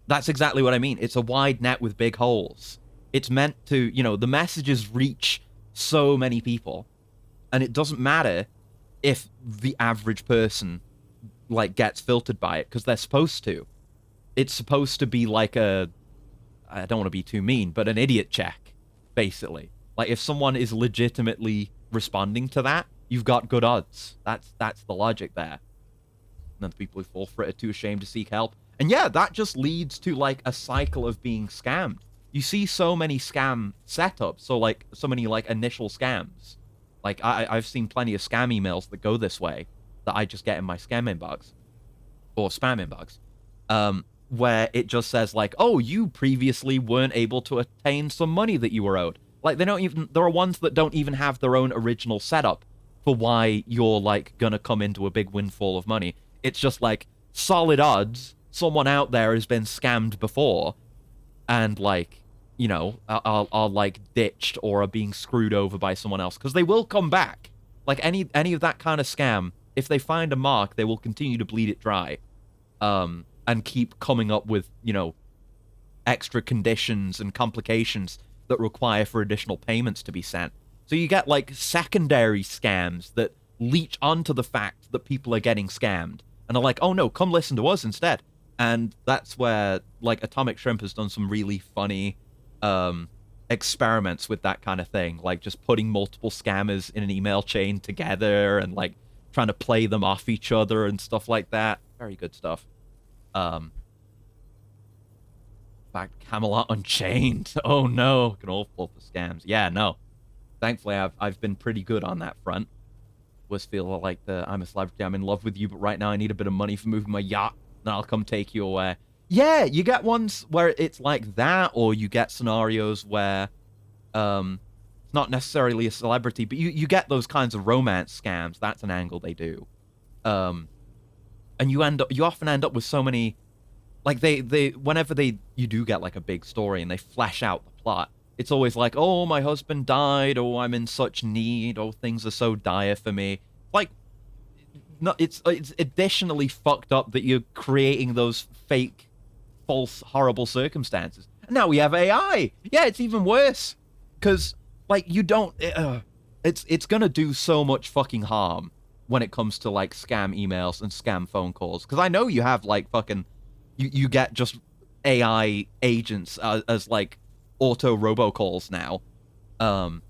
that's exactly what I mean. It's a wide net with big holes. It's meant to, you know, the messages reach so many people, and it doesn't matter if the average person like gets filtered by it, because they're supposed to. It's supposed to be like I don't want to be too mean, but an idiot check, basically. Like if someone is legitimately responding to that, you've got good odds. That's the logic there. And then the people who fall for it are too ashamed to seek help. And yeah, that just leads to like a cycle of being scammed. You see so many scam setups, so like so many like initial scams. Like I've seen plenty of scam emails that go this way that I just get in my scam inbox or spam inbox, where it just says like, oh, you previously weren't able to attain some money that you were owed. Like there are ones that don't even have their own original setup for why you're like gonna come into a big windfall of money. It's just like solid odds. Someone out there has been scammed before, and like, you know, are like ditched or are being screwed over by someone else, because they will come back. Like any of that kind of scam, if they find a mark, they will continue to bleed it dry, and keep coming up with, you know, extra conditions and complications that require for additional payments to be sent. So you get like secondary scams that leech onto the fact that people are getting scammed and are like, oh no, come listen to us instead. And that's where like Atomic Shrimp has done some really funny experiments with that kind of thing, like just putting multiple scammers in an email chain together and like trying to play them off each other and stuff like that. Very good stuff. In fact, Camelot Unchained. Oh no, can all fall for scams. Yeah, no. Thankfully, I've been pretty good on that front. Was feel like I'm a celebrity, I'm in love with you, but right now I need a bit of money for moving my yacht, then I'll come take you away. Yeah, you get ones where it's like that, or you get scenarios where it's not necessarily a celebrity, but you get those kinds of romance scams. That's an angle they do. And you often end up with so many, like whenever you do get like a big story and they flesh out the plot, it's always like, oh, my husband died, oh, I'm in such need, oh, things are so dire for me. Like, no, it's additionally fucked up that you're creating those fake, false, horrible circumstances. And now we have AI. Yeah, it's even worse. Because, like, you don't... it's gonna do so much fucking harm when it comes to, like, scam emails and scam phone calls. Because I know you have, like, fucking... You get just AI agents as like, auto robocalls now. So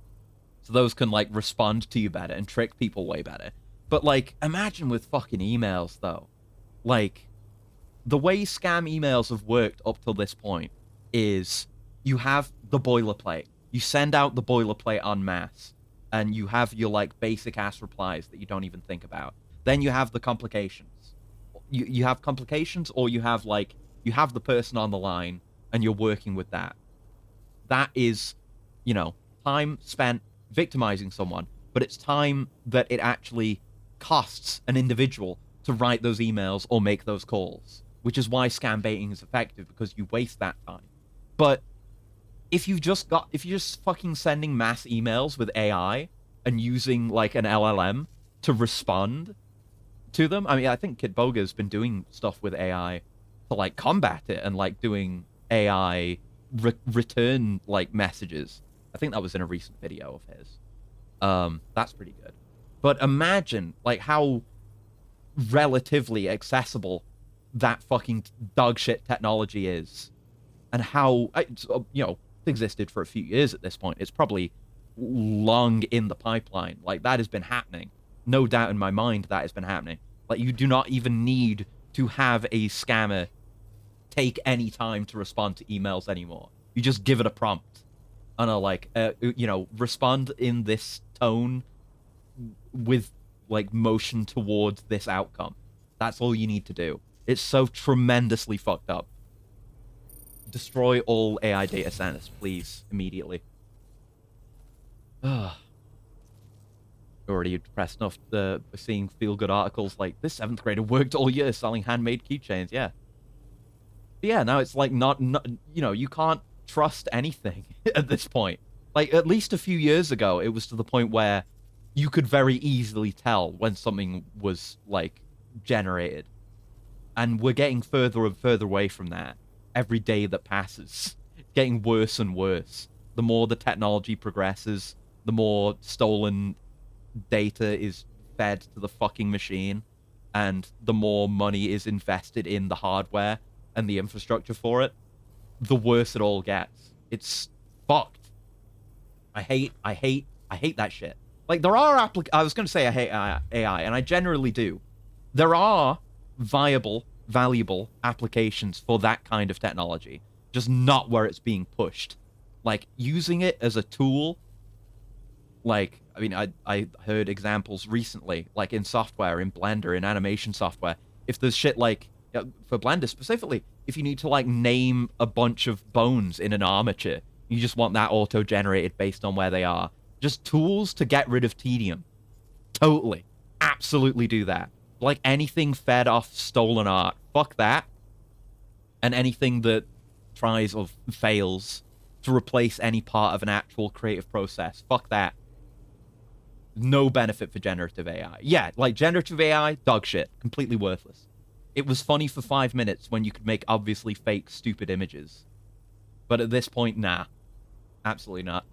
those can, like, respond to you better and trick people way better. But, like, imagine with fucking emails, though. Like, the way scam emails have worked up till this point is you have the boilerplate. You send out the boilerplate en masse, and you have your, like, basic-ass replies that you don't even think about. Then you have the complications. you have complications, or you have the person on the line and you're working with that. That is, time spent victimizing someone, but it's time that it actually costs an individual to write those emails or make those calls, which is why scam baiting is effective, because you waste that time. But if you're just fucking sending mass emails with AI and using like an LLM to respond to them, I mean, I think Kit Boga's been doing stuff with AI to like combat it and like doing AI return like messages. I think that was in a recent video of his. That's pretty good. But imagine like how relatively accessible that fucking dog shit technology is, and how it's, existed for a few years at this point. It's probably long in the pipeline. Like, that has been happening. No doubt in my mind that has been happening. Like, you do not even need to have a scammer take any time to respond to emails anymore. You just give it a prompt and respond in this tone with like motion towards this outcome. That's all you need to do. It's so tremendously fucked up. Destroy all AI data centers, please, immediately. Already depressed enough seeing feel-good articles like, this 7th grader worked all year selling handmade keychains. Yeah. But yeah, now it's like not you can't trust anything at this point. Like, at least a few years ago, it was to the point where you could very easily tell when something was, like, generated. And we're getting further and further away from that every day that passes. It's getting worse and worse. The more the technology progresses, the more stolen data is fed to the fucking machine, and the more money is invested in the hardware and the infrastructure for it, the worse it all gets. It's fucked. I hate that shit. Like, there are I was going to say I hate AI, and I generally do. There are viable, valuable applications for that kind of technology, just not where it's being pushed. Like, using it as a tool, like, I mean, I heard examples recently, like in software, in Blender, in animation software. If there's shit like, for Blender specifically, if you need to like name a bunch of bones in an armature, you just want that auto-generated based on where they are. Just tools to get rid of tedium. Totally. Absolutely do that. Like anything fed off stolen art, fuck that. And anything that tries or fails to replace any part of an actual creative process, fuck that. No benefit for generative AI. Yeah, like generative AI, dog shit. Completely worthless. It was funny for 5 minutes when you could make obviously fake, stupid images. But at this point, nah. Absolutely not.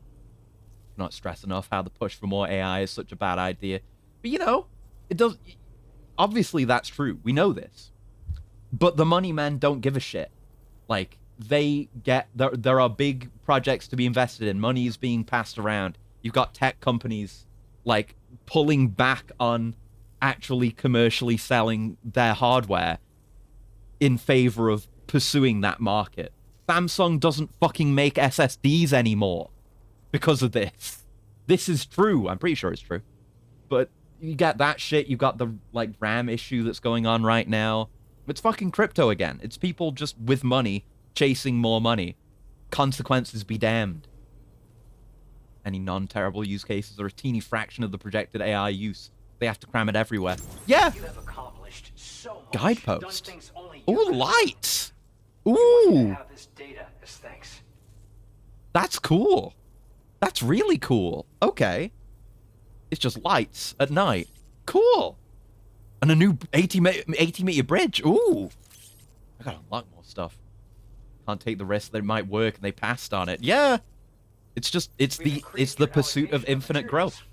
Not stress enough how the push for more AI is such a bad idea. But it does... Obviously, that's true. We know this. But the money men don't give a shit. Like, they get... There are big projects to be invested in. Money is being passed around. You've got tech companies, like, pulling back on actually commercially selling their hardware in favor of pursuing that market. Samsung doesn't fucking make SSDs anymore because of this. This is true. I'm pretty sure it's true. But you get that shit. You got the, like, RAM issue that's going on right now. It's fucking crypto again. It's people just with money chasing more money. Consequences be damned. Any non-terrible use cases are a teeny fraction of the projected AI use. They have to cram it everywhere. Yeah! You have accomplished so much. Guidepost. Ooh, lights! Ooh! Have this data as thanks. That's cool. That's really cool. Okay. It's just lights at night. Cool. And a new 80-meter bridge. Ooh. I gotta unlock more stuff. Can't take the risk that it might work and they passed on it. Yeah. It's just, it's the pursuit of infinite growth.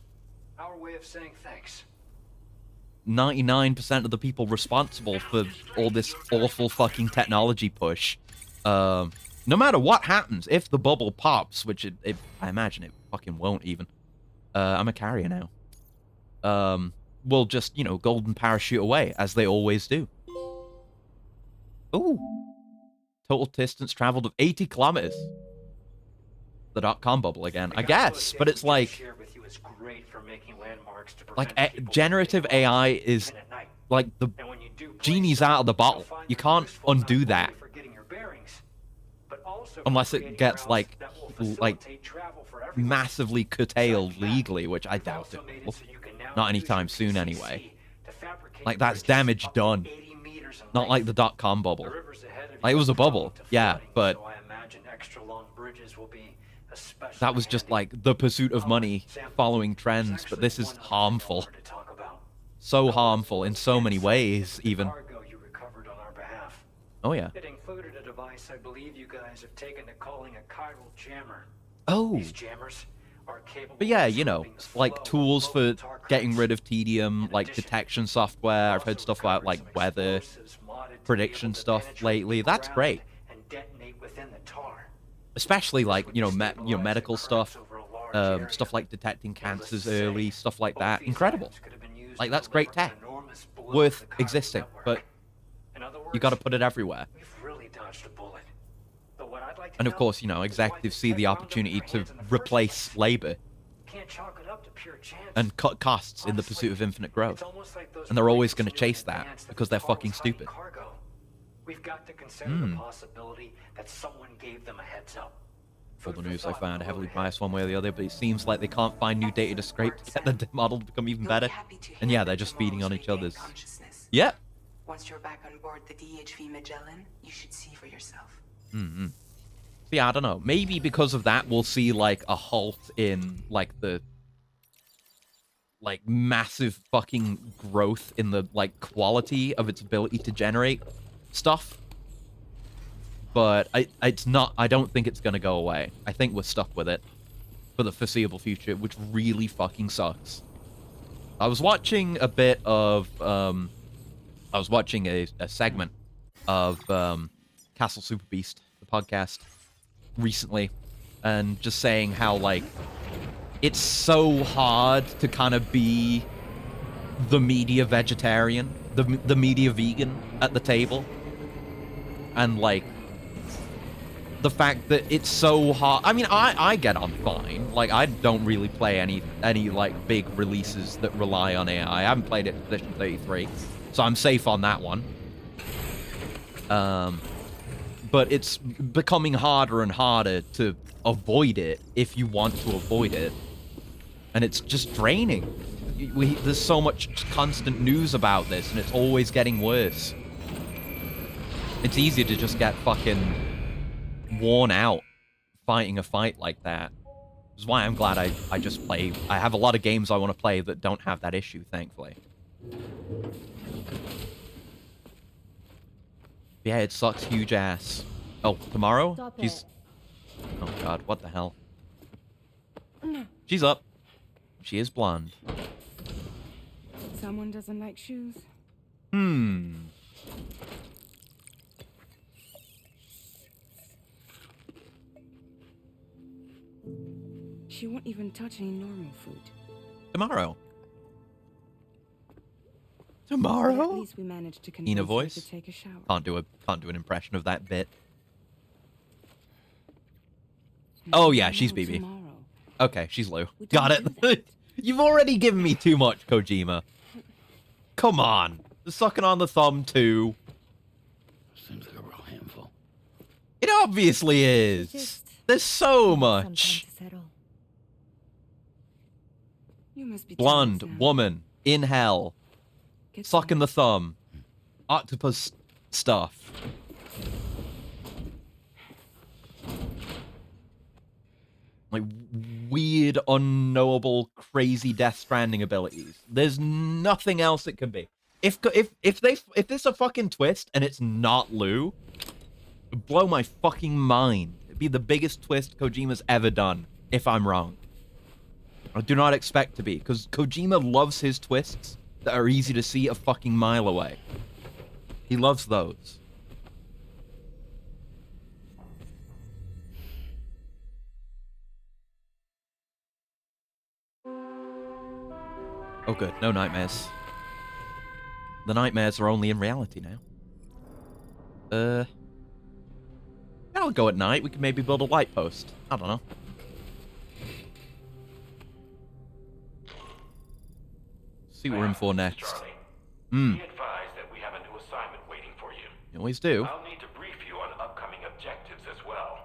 Our way of saying thanks. 99% of the people responsible for all this awful fucking technology push, no matter what happens, if the bubble pops, which I imagine it fucking won't even, I'm a carrier now, we'll just, golden parachute away, as they always do. Ooh. Total distance traveled of 80 kilometers. The .com bubble again, I guess, but it's like... Like, generative AI is, like, Genie's out of the bottle. You can't undo that. Unless it gets, like massively curtailed legally, which I doubt it will. Not anytime soon, anyway. Like, that's damage done. Not like the dot-com bubble. Like, it was a bubble, yeah, but that was just, like, the pursuit of money following trends, but this is harmful. So harmful in so many ways, even. Oh, yeah. It included a device I believe you guys have taken to calling a chiral jammer. Oh. These jammers are capable. But yeah, you know, like tools for getting rid of tedium, like detection software. I've heard stuff about like weather prediction stuff lately. That's great. Especially like, you know, medical stuff, stuff like detecting cancers early, stuff like that. Incredible. Like, that's great tech. Worth existing, but you got to put it everywhere. And of course, you know, executives see the opportunity to replace labor and cut costs in the pursuit of infinite growth. And they're always going to chase that because they're fucking stupid. We've got to consider the possibility that someone gave them a heads up. All the news I found heavily biased one way or the other, but it seems like they can't find new data to scrape to get the model to become even better. And yeah, they're just feeding on each other's. Yep. Once you're back on board the DHV Magellan, you should see for yourself. So yeah, I don't know. Maybe because of that, we'll see like a halt in like the massive fucking growth in the like quality of its ability to generate stuff. But it's not. I don't think it's gonna go away. I think we're stuck with it for the foreseeable future, which really fucking sucks. I was watching a bit of I was watching a segment of Castle Super Beast, the podcast, recently, and just saying how like it's so hard to kind of be the media vegetarian, the media vegan at the table, and like the fact that it's so hard. I mean, I get on fine. Like, I don't really play any like big releases that rely on AI. I haven't played it to Edition 33, so I'm safe on that one. But it's becoming harder and harder to avoid it if you want to avoid it, and it's just draining. There's so much constant news about this, and it's always getting worse. It's easy to just get fucking worn out fighting a fight like that. Which is why I'm glad I just play. I have a lot of games I want to play that don't have that issue, thankfully. Yeah, it sucks huge ass. Oh, tomorrow? She's... Oh god, what the hell? She's up. She is blonde. Someone doesn't like shoes? She won't even touch any normal food. Tomorrow. Tomorrow? But at least we managed to convince Ina her voice? to take a shower. Can't do an impression of that bit. Oh yeah, she's BB. Tomorrow. Okay, she's Lou. Got it. You've already given me too much, Kojima. Come on. The sucking on the thumb too. Seems like a real handful. It obviously is. There's so much. You must be Blonde woman in hell. Sucking the thumb. Octopus stuff. Like weird, unknowable, crazy Death Stranding abilities. There's nothing else it could be. If there's a fucking twist and it's not Lou, it'd blow my fucking mind. It'd be the biggest twist Kojima's ever done, if I'm wrong. I do not expect to be, because Kojima loves his twists that are easy to see a fucking mile away. He loves those. Oh good, no nightmares. The nightmares are only in reality now. I'll go at night. We can maybe build a light post. I don't know. See what we're in for next. Be advised that we have a new You always do. I'll need to brief you on upcoming objectives as well.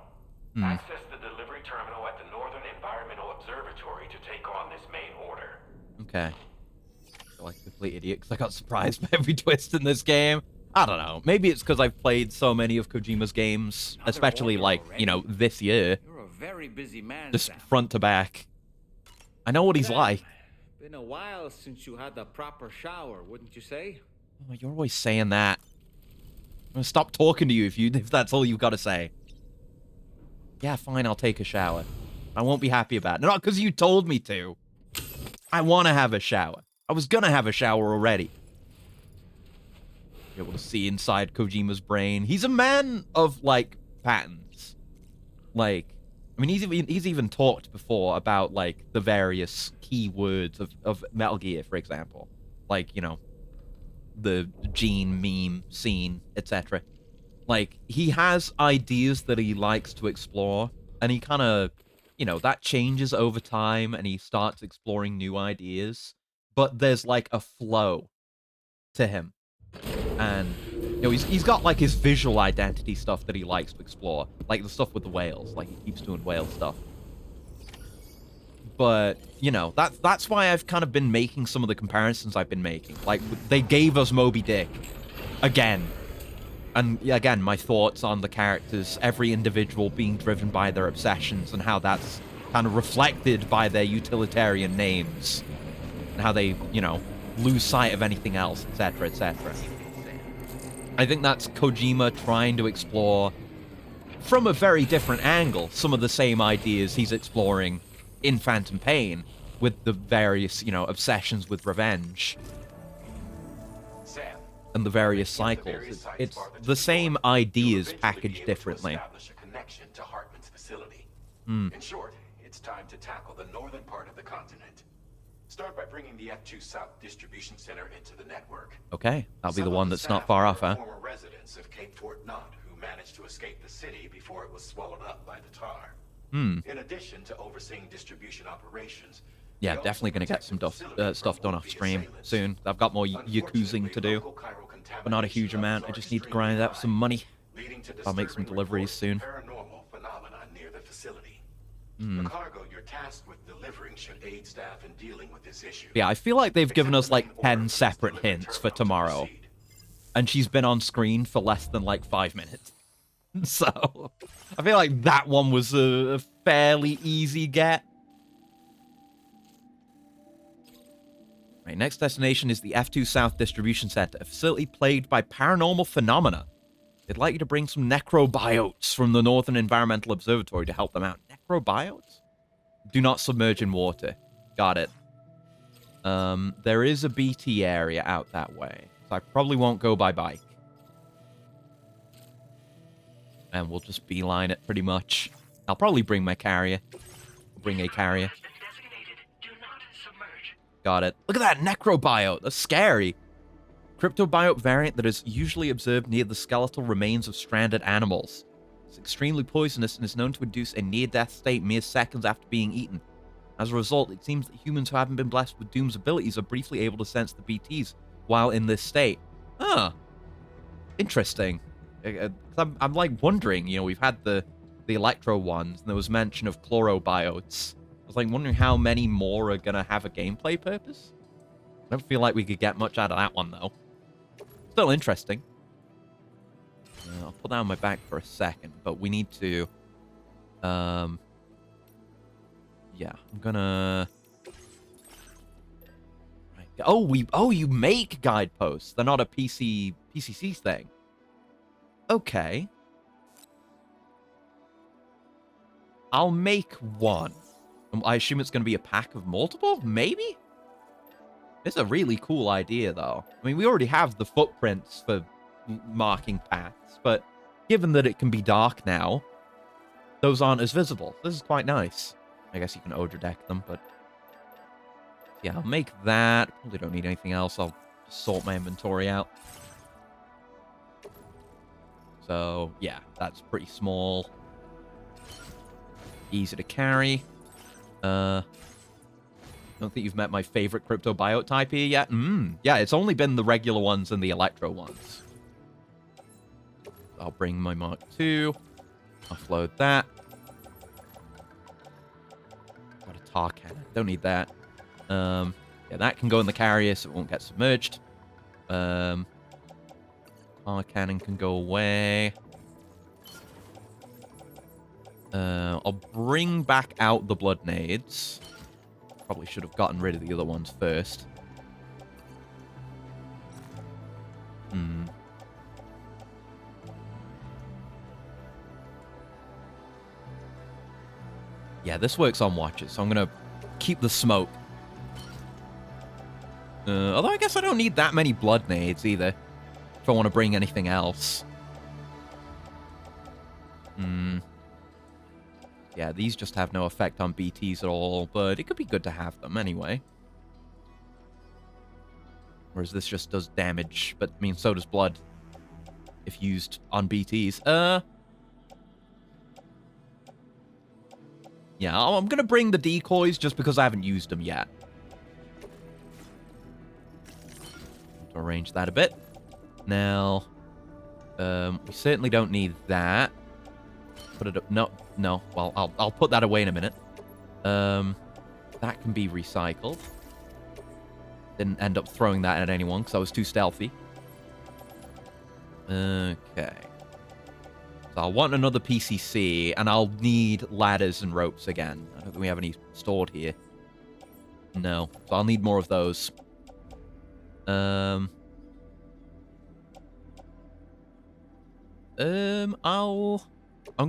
Access the delivery terminal at the Northern Environmental Observatory to take on this main order. Okay. I feel like a complete idiot because I got surprised by every twist in this game. I don't know. Maybe it's because I've played so many of Kojima's games, especially like, you know, this year. You're a very busy man, Just Sam. front to back. I know what he's like. Been a while since you had a proper shower, wouldn't you say? Oh, you're always saying that. I'm gonna stop talking to you if that's all you've got to say. Yeah, fine, I'll take a shower. I won't be happy about it. Not because you told me to. I want to have a shower. I was gonna have a shower already. Be able to see inside Kojima's brain. He's a man of, like, patterns. Like, I mean, he's even talked before about, like, the various keywords of Metal Gear, for example. Like, you know, the gene, meme, scene, etc. Like, he has ideas that he likes to explore, and he kind of, you know, that changes over time, and he starts exploring new ideas, but there's, like, a flow to him. And, you know, he's got, like, his visual identity stuff that he likes to explore, like the stuff with the whales, like, he keeps doing whale stuff. But, you know, that's why I've kind of been making some of the comparisons I've been making. Like, they gave us Moby Dick again. And again, my thoughts on the characters, every individual being driven by their obsessions and how that's kind of reflected by their utilitarian names. And how they, you know, lose sight of anything else, etc., etc. I think that's Kojima trying to explore, from a very different angle, some of the same ideas he's exploring in Phantom Pain, with the various, you know, obsessions with revenge. Sam, and the various cycles. It's the same ideas packaged differently. Establish a connection to Hartman's facility. Hmm. In short, it's time to tackle the northern part of the continent. Start by bringing the F2 South Distribution Center into the network. Okay, that'll be the Some one of that's staff not far are off, huh? Former residents of Cape Fort Knott who managed to escape the city before it was swallowed up by the tar. Hmm. In addition to overseeing distribution operations, Yeah, definitely going to get some stuff done off stream soon. I've got more Yakuzing to do, but not a huge amount. I just need to grind out some money. I'll make some deliveries soon. paranormal phenomena near the facility. Hmm. The cargo you're tasked with delivering should aid staff in dealing with this issue. Yeah, I feel like they've given us like 10 separate hints for tomorrow. And she's been on screen for less than like 5 minutes. So, I feel like that one was a fairly easy get. Right, next destination is the F2 South Distribution Center, a facility plagued by paranormal phenomena. They'd like you to bring some necrobiotes from the Northern Environmental Observatory to help them out. Necrobiotes? Do not submerge in water. Got it. There is a BT area out that way, so I probably won't go by bike. And we'll just beeline it pretty much. I'll probably bring my carrier. Bring a carrier. Got it. Look at that necrobiote. That's scary. Cryptobiote variant that is usually observed near the skeletal remains of stranded animals. It's extremely poisonous and is known to induce a near-death state mere seconds after being eaten. As a result, it seems that humans who haven't been blessed with Doom's abilities are briefly able to sense the BTs while in this state. Huh. Interesting. I'm like wondering, you know, we've had the electro ones, and there was mention of chlorobiotes. I was like wondering how many more are gonna have a gameplay purpose. I don't feel like we could get much out of that one though. Still interesting. I'll pull down my back for a second, but we need to. Yeah, I'm gonna. Oh, you make guideposts. They're not a PCC thing. Okay. I'll make one. I assume it's going to be a pack of multiple? Maybe? It's a really cool idea, though. I mean, we already have the footprints for marking paths, but given that it can be dark now, those aren't as visible. This is quite nice. I guess you can Odra deck them, but... yeah, I'll make that. Probably don't need anything else. I'll just sort my inventory out. So, yeah, that's pretty small. Easy to carry. Don't think you've met my favorite cryptobiote type here yet. Yeah, it's only been the regular ones and the electro ones. I'll bring my Mark II. Offload that. Got a tar cannon. Don't need that. Yeah, that can go in the carrier so it won't get submerged. Tar cannon can go away. I'll bring back out the blood nades. Probably should have gotten rid of the other ones first. Yeah, this works on watches, so I'm gonna keep the smoke. Although I guess I don't need that many blood nades either, if I want to bring anything else. Yeah, these just have no effect on BTs at all, but it could be good to have them anyway. Whereas this just does damage, but I mean, so does blood if used on BTs. Yeah, I'm gonna bring the decoys just because I haven't used them yet. Arrange that a bit. Now, we certainly don't need that. Put it up. No. Well, I'll put that away in a minute. That can be recycled. Didn't end up throwing that at anyone because I was too stealthy. Okay. So I'll want another PCC, and I'll need ladders and ropes again. I don't think we have any stored here. No. So I'll need more of those. I'm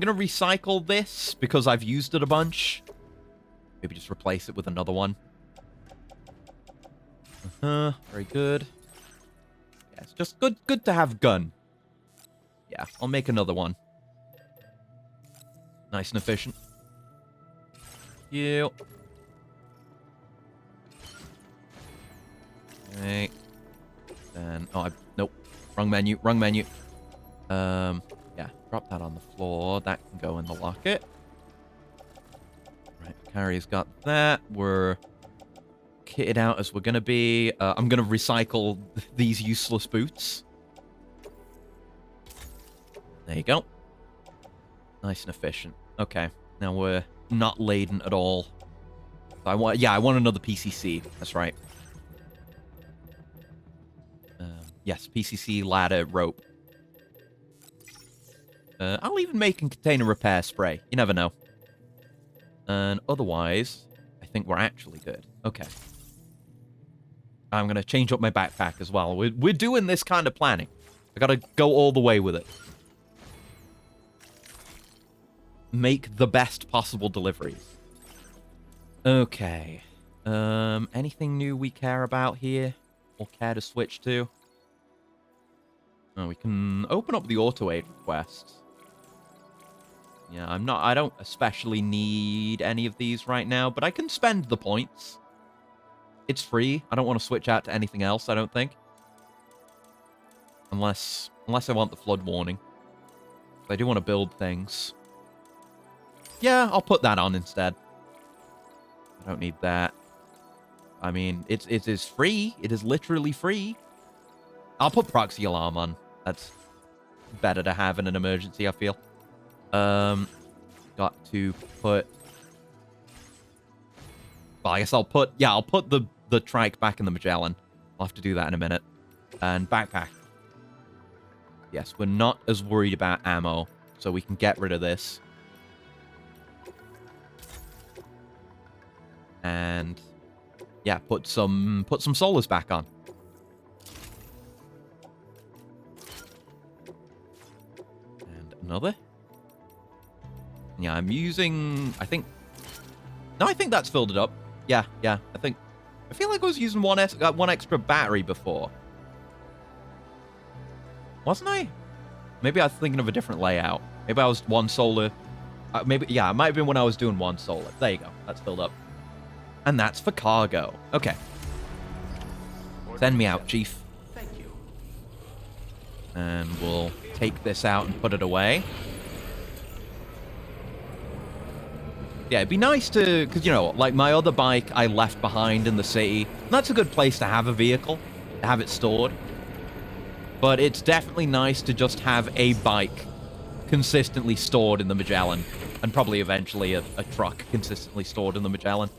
gonna recycle this because I've used it a bunch. Maybe just replace it with another one. Very good. Yeah, it's just good to have gun. Yeah, I'll make another one. Nice and efficient. Yeah. Okay. Then nope. Wrong menu. Yeah, drop that on the floor. That can go in the locket. Right, carrier's got that. We're kitted out as we're gonna be. I'm gonna recycle these useless boots. There you go. Nice and efficient. Okay, now we're not laden at all. I want another PCC. That's right. Yes, PCC, ladder, rope. I'll even make a container repair spray. You never know. And otherwise, I think we're actually good. Okay. I'm going to change up my backpack as well. We're doing this kind of planning. I got to go all the way with it. Make the best possible deliveries. Okay. Anything new we care about here? Or care to switch to? Oh, we can open up the auto aid requests. Yeah, I don't especially need any of these right now, but I can spend the points. It's free. I don't want to switch out to anything else, I don't think. Unless I want the flood warning. I do want to build things. Yeah, I'll put that on instead. I don't need that. I mean, it is free. It is literally free. I'll put proxy alarm on. That's better to have in an emergency, I feel. Got to put... Well, I guess I'll put the trike back in the Magellan. I'll have to do that in a minute. And backpack. Yes, we're not as worried about ammo, so we can get rid of this. And yeah, put some solars back on. And another. Yeah, I'm using, I think that's filled it up. Yeah, I feel like I was using one extra battery before. Wasn't I? Maybe I was thinking of a different layout. Maybe I was one solar. It might have been when I was doing one solar. There you go. That's filled up. And that's for cargo. Okay. Send me out, Chief. Thank you. And we'll take this out and put it away. Yeah, it'd be nice to... Because, like my other bike I left behind in the city. That's a good place to have a vehicle. To have it stored. But it's definitely nice to just have a bike consistently stored in the Magellan. And probably eventually a truck consistently stored in the Magellan.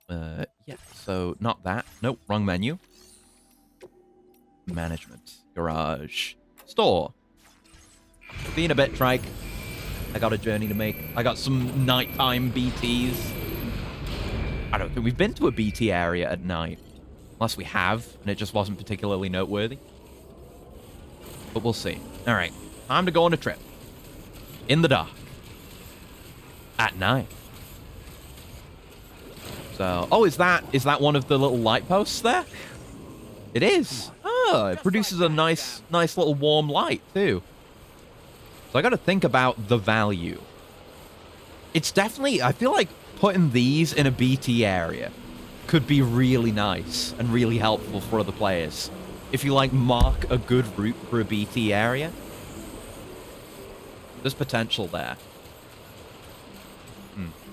Yeah, so not that. Nope, wrong menu. Management. Garage. Store. Being a bit trike. I got a journey to make. I got some nighttime BTs. I don't think we've been to a BT area at night. Unless we have, and it just wasn't particularly noteworthy. But we'll see. Alright, time to go on a trip. In the dark. At night. So, oh, is that one of the little light posts there? It is. Oh, it produces a nice little warm light, too. So I got to think about the value. It's definitely, I feel like putting these in a BT area could be really nice and really helpful for other players. If you, like, mark a good route for a BT area. There's potential there.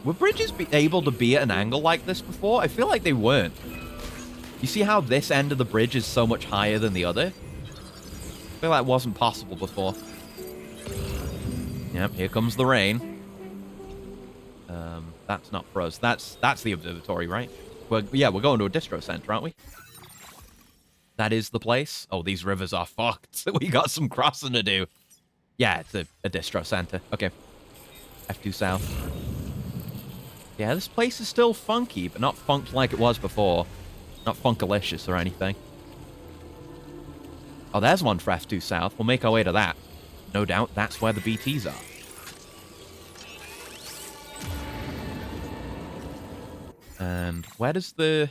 Were bridges able to be at an angle like this before? I feel like they weren't. You see how this end of the bridge is so much higher than the other? I feel like it wasn't possible before. Yep, here comes the rain. That's not for us. That's the observatory, right? Yeah, we're going to a distro center, aren't we? That is the place. Oh, these rivers are fucked. We got some crossing to do. Yeah, it's a distro center. Okay. F2 south. Yeah, this place is still funky, but not funked like it was before. Not funkalicious or anything. Oh, there's one for F2 south. We'll make our way to that. No doubt that's where the BTs are. And where does the...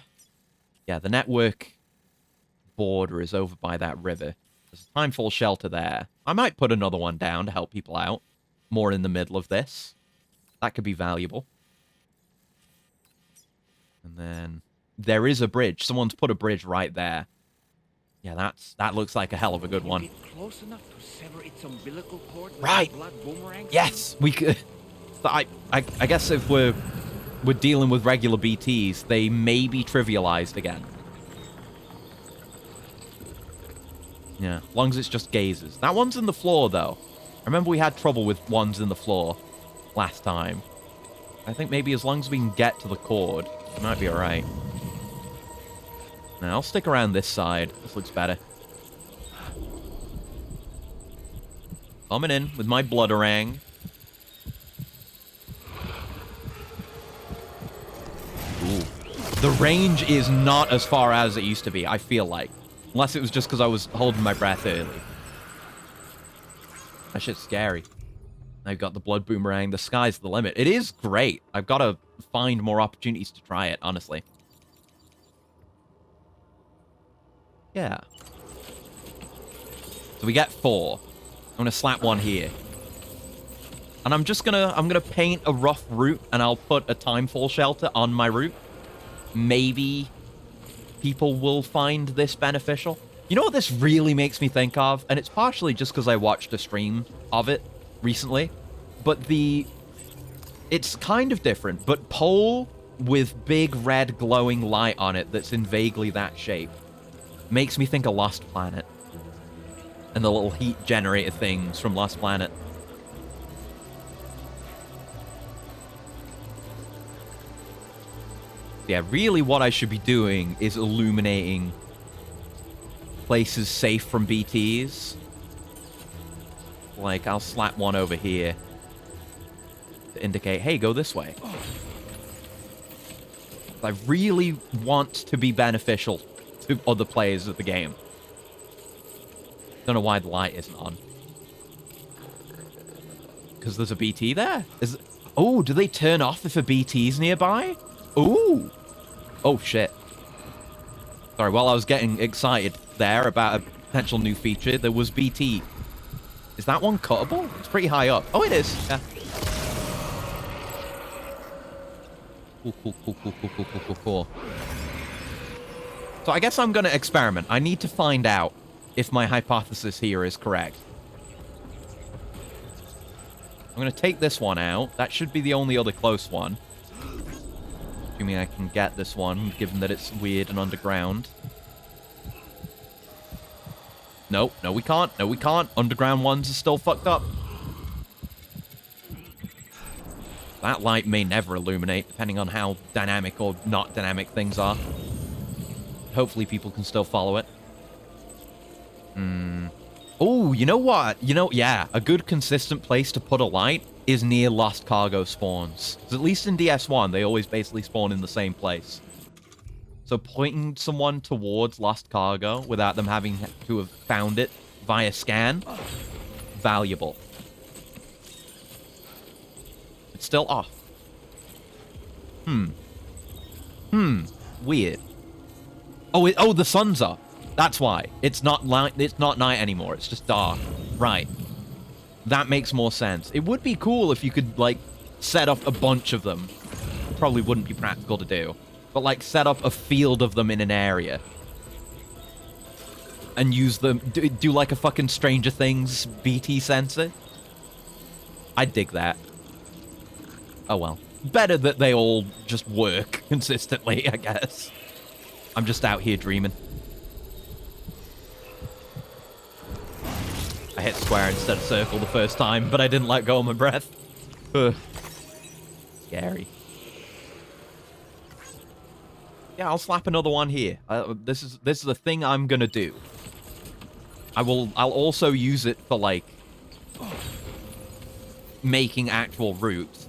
Yeah, the network border is over by that river. There's a timefall shelter there. I might put another one down to help people out. More in the middle of this. That could be valuable. And then there is a bridge. Someone's put a bridge right there. Yeah, that looks like a hell of a good one. Close enough to sever its umbilical cord with right. Blood boomerangs? Yes, we could. I guess if we're dealing with regular BTs, they may be trivialized again. Yeah, as long as it's just gazes. That one's in the floor, though. I remember we had trouble with ones in the floor last time. I think maybe as long as we can get to the cord, it might be alright. Now, I'll stick around this side. This looks better. Coming in with my blooderang. Ooh. The range is not as far as it used to be, I feel like. Unless it was just because I was holding my breath early. That shit's scary. I've got the blood boomerang. The sky's the limit. It is great. I've got to find more opportunities to try it, honestly. Yeah. So we get 4. I'm going to slap one here. And I'm gonna paint a rough route, and I'll put a timefall shelter on my route. Maybe people will find this beneficial. You know what this really makes me think of? And it's partially just because I watched a stream of it recently. But it's kind of different. But pole with big red glowing light on it that's in vaguely that shape makes me think of Lost Planet. And the little heat generator things from Lost Planet. Yeah, really what I should be doing is illuminating places safe from BTs. Like, I'll slap one over here to indicate, hey, go this way. I really want to be beneficial to other players of the game. Don't know why the light isn't on. Because there's a BT there. Oh, do they turn off if a BT's nearby? Ooh. Oh, shit. Sorry, while I was getting excited there about a potential new feature, there was BT. Is that one cuttable? It's pretty high up. Oh, it is. Yeah. Cool. So I guess I'm going to experiment. I need to find out if my hypothesis here is correct. I'm going to take this one out. That should be the only other close one. assuming I can get this one, given that it's weird and underground. No, no we can't. No, we can't. Underground ones are still fucked up. That light may never illuminate, depending on how dynamic or not dynamic things are. Hopefully people can still follow it. Oh, you know what? Yeah, a good consistent place to put a light is near lost cargo spawns. 'Cause at least in DS1, they always basically spawn in the same place. So pointing someone towards lost cargo without them having to have found it via scan, valuable. It's still off. Weird. Oh, the sun's up. That's why. It's not light. It's not night anymore. It's just dark. Right. That makes more sense. It would be cool if you could, like, set up a bunch of them. Probably wouldn't be practical to do. But, like, set up a field of them in an area. And use them. Do like, a fucking Stranger Things BT sensor. I'd dig that. Oh, well. Better that they all just work consistently, I guess. I'm just out here dreaming. I hit square instead of circle the first time, but I didn't let go of my breath. Ugh. Scary. Yeah, I'll slap another one here. This is the thing I'm gonna do. I'll also use it for, like, making actual routes.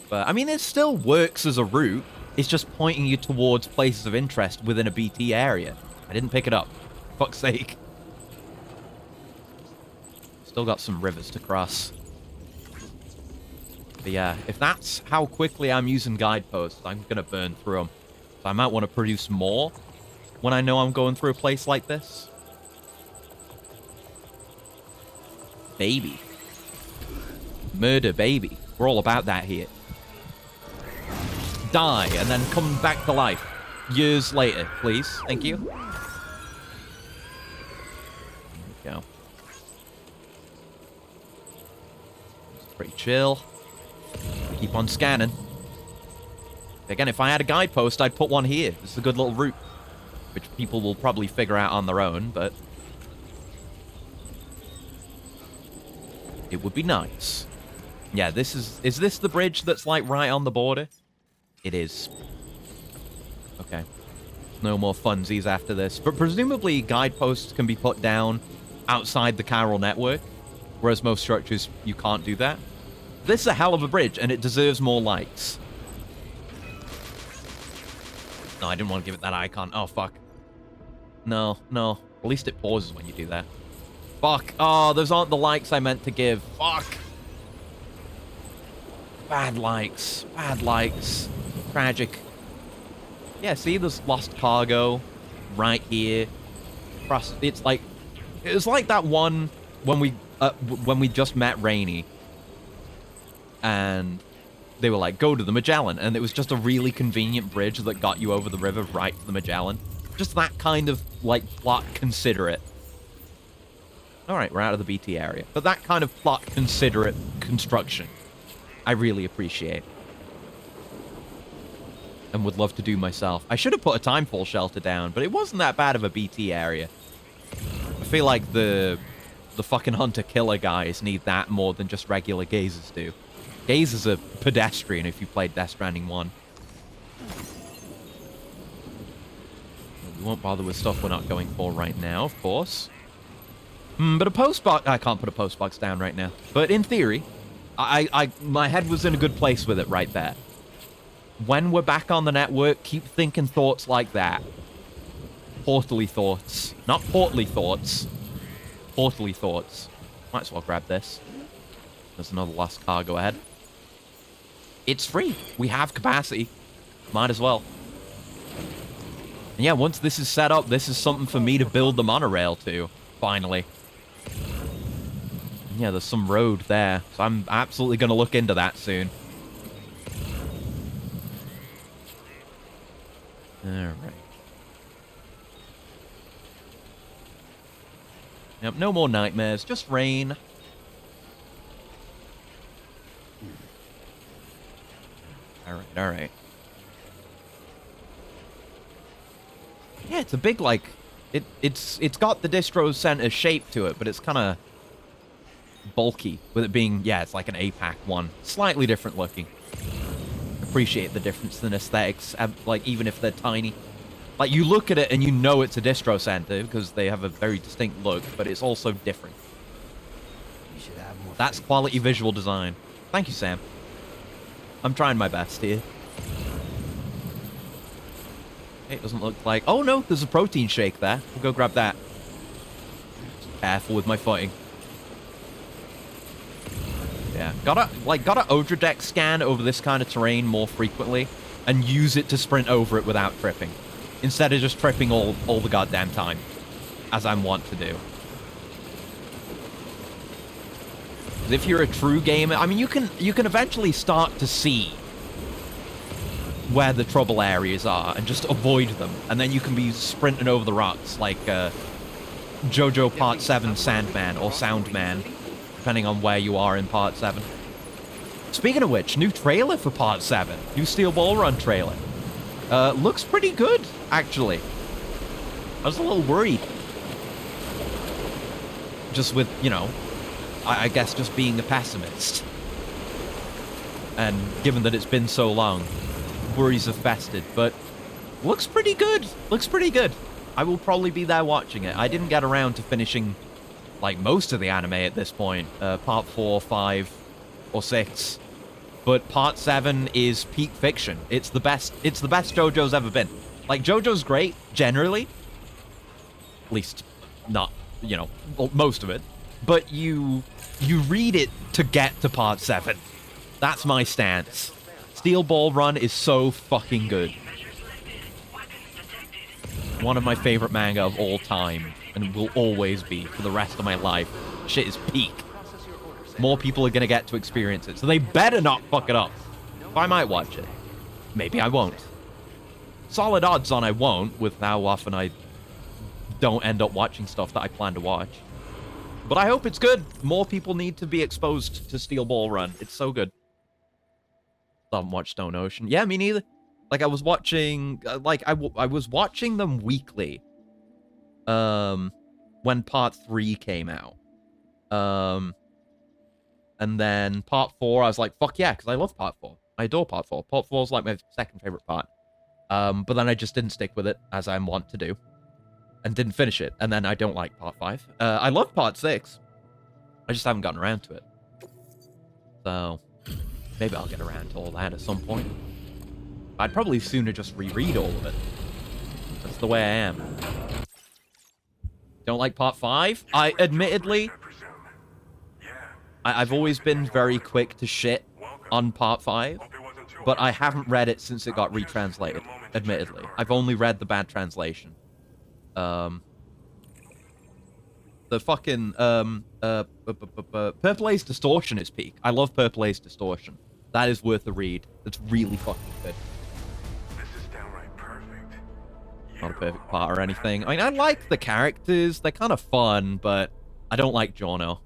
But, I mean, it still works as a route. It's just pointing you towards places of interest within a BT area. I didn't pick it up. Fuck's sake. Still got some rivers to cross. But yeah, if that's how quickly I'm using guideposts, I'm gonna burn through them. So I might want to produce more when I know I'm going through a place like this. Baby. Murder baby. We're all about that here. Die, and then come back to life. Years later, please. Thank you. There we go. It's pretty chill. Keep on scanning. Again, if I had a guidepost, I'd put one here. This is a good little route, which people will probably figure out on their own, but it would be nice. Yeah, this is this the bridge that's, like, right on the border? It is. Okay. No more funsies after this. But presumably guideposts can be put down outside the chiral network, whereas most structures, you can't do that. This is a hell of a bridge, and it deserves more likes. No, I didn't want to give it that icon. Oh, fuck. No, no. At least it pauses when you do that. Fuck. Oh, those aren't the likes I meant to give. Fuck. Bad likes. Bad likes. Tragic. Yeah, see, there's lost cargo right here. It's like, it was like that one when we just met Rainey, and they were like, go to the Magellan, and it was just a really convenient bridge that got you over the river right to the Magellan. Just that kind of, like, plot considerate. Alright, we're out of the BT area. But that kind of plot considerate construction, I really appreciate. And would love to do myself. I should have put a timefall shelter down, but it wasn't that bad of a BT area. I feel like the fucking hunter-killer guys need that more than just regular gazers do. Gazers are pedestrian if you played Death Stranding 1. We won't bother with stuff we're not going for right now, of course. But a postbox... I can't put a postbox down right now. But in theory, my head was in a good place with it right there. When we're back on the network, keep thinking thoughts like that. Portally thoughts. Not portly thoughts. Portally thoughts. Might as well grab this. There's another lost cargo ahead. It's free. We have capacity. Might as well. And yeah, once this is set up, this is something for me to build the monorail to. Finally. And yeah, there's some road there. So I'm absolutely going to look into that soon. Alright. Yep, no more nightmares, just rain. Alright, alright. Yeah, it's a big, like, it's got the distro center shape to it, but it's kind of bulky with it being, yeah, it's like an APAC one. Slightly different looking. Appreciate the difference in aesthetics, like, even if they're tiny. Like, you look at it and you know it's a distro center because they have a very distinct look, but it's also different. You should have more. That's quality visual design. Thank you, Sam. I'm trying my best here. It doesn't look like... Oh, no, there's a protein shake there. We'll go grab that. Just careful with my fighting. Yeah, gotta Odra scan over this kind of terrain more frequently and use it to sprint over it without tripping. Instead of just tripping all the goddamn time, as I'm wont to do. If you're a true gamer, I mean, you can eventually start to see where the trouble areas are and just avoid them, and then you can be sprinting over the rocks like JoJo Part 7 Sandman or Soundman, depending on where you are in Part 7. Speaking of which, new trailer for Part 7. New Steel Ball Run trailer. Looks pretty good, actually. I was a little worried. Just with, you know, I guess just being a pessimist. And given that it's been so long, worries have festered, but looks pretty good. Looks pretty good. I will probably be there watching it. I didn't get around to finishing, like, most of the anime at this point. Part 4, 5, or 6. But Part 7 is peak fiction. It's the best JoJo's ever been. Like, JoJo's great, generally. At least, not, you know, most of it. But you read it to get to Part 7. That's my stance. Steel Ball Run is so fucking good. One of my favorite manga of all time, and will always be for the rest of my life. Shit is peak. More people are gonna get to experience it, so they better not fuck it up. I might watch it. Maybe I won't. Solid odds on I won't, with how often I don't end up watching stuff that I plan to watch. But I hope it's good. More people need to be exposed to Steel Ball Run. It's so good. I haven't watched Stone Ocean. Yeah, me neither. Like, I was watching... I was watching them weekly. When Part 3 came out. And then Part 4, I was like, fuck yeah, because I love Part 4. I adore Part 4. Part 4 is like my second favorite part. But then I just didn't stick with it, as I want to do. And didn't finish it. And then I don't like Part 5. I love Part 6. I just haven't gotten around to it. So, maybe I'll get around to all that at some point. I'd probably sooner just reread all of it. That's the way I am. Don't like Part 5? I admittedly... I've always been very quick to shit on Part 5, but I haven't read it since it got retranslated, admittedly. I've only read the bad translation. The fucking, Purple Haze Distortion is peak. I love Purple Haze Distortion. That is worth a read. It's really fucking good. Not a perfect part or anything. I mean, I like the characters. They're kind of fun, but I don't like Giorno.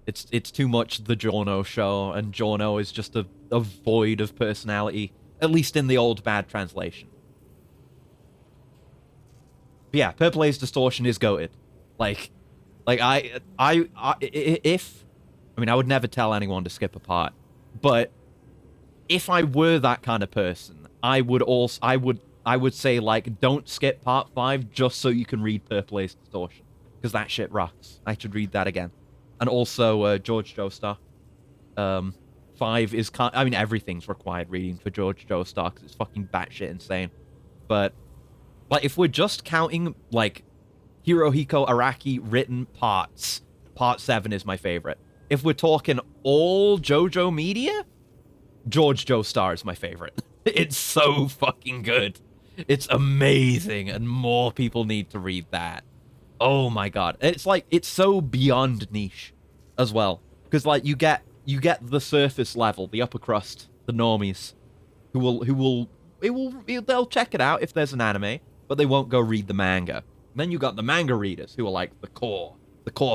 It's too much the Giorno show, and Giorno is just a void of personality, at least in the old bad translation. But yeah, Purple Haze Distortion is goated. Like I would never tell anyone to skip a part, but if I were that kind of person, I would say, like, don't skip Part 5 just so you can read Purple Haze Distortion, because that shit rocks. I should read that again. And also, George Joestar. 5 is... I mean, everything's required reading for George Joestar, because it's fucking batshit insane. But, like, if we're just counting, like, Hirohiko Araki written parts, Part 7 is my favorite. If we're talking all JoJo media, George Joestar is my favorite. It's so fucking good. It's amazing, and more people need to read that. Oh my god. It's like, it's so beyond niche as well. Because, like, you get the surface level, the upper crust, the normies, they'll check it out if there's an anime, but they won't go read the manga. And then you got the manga readers, who are like the core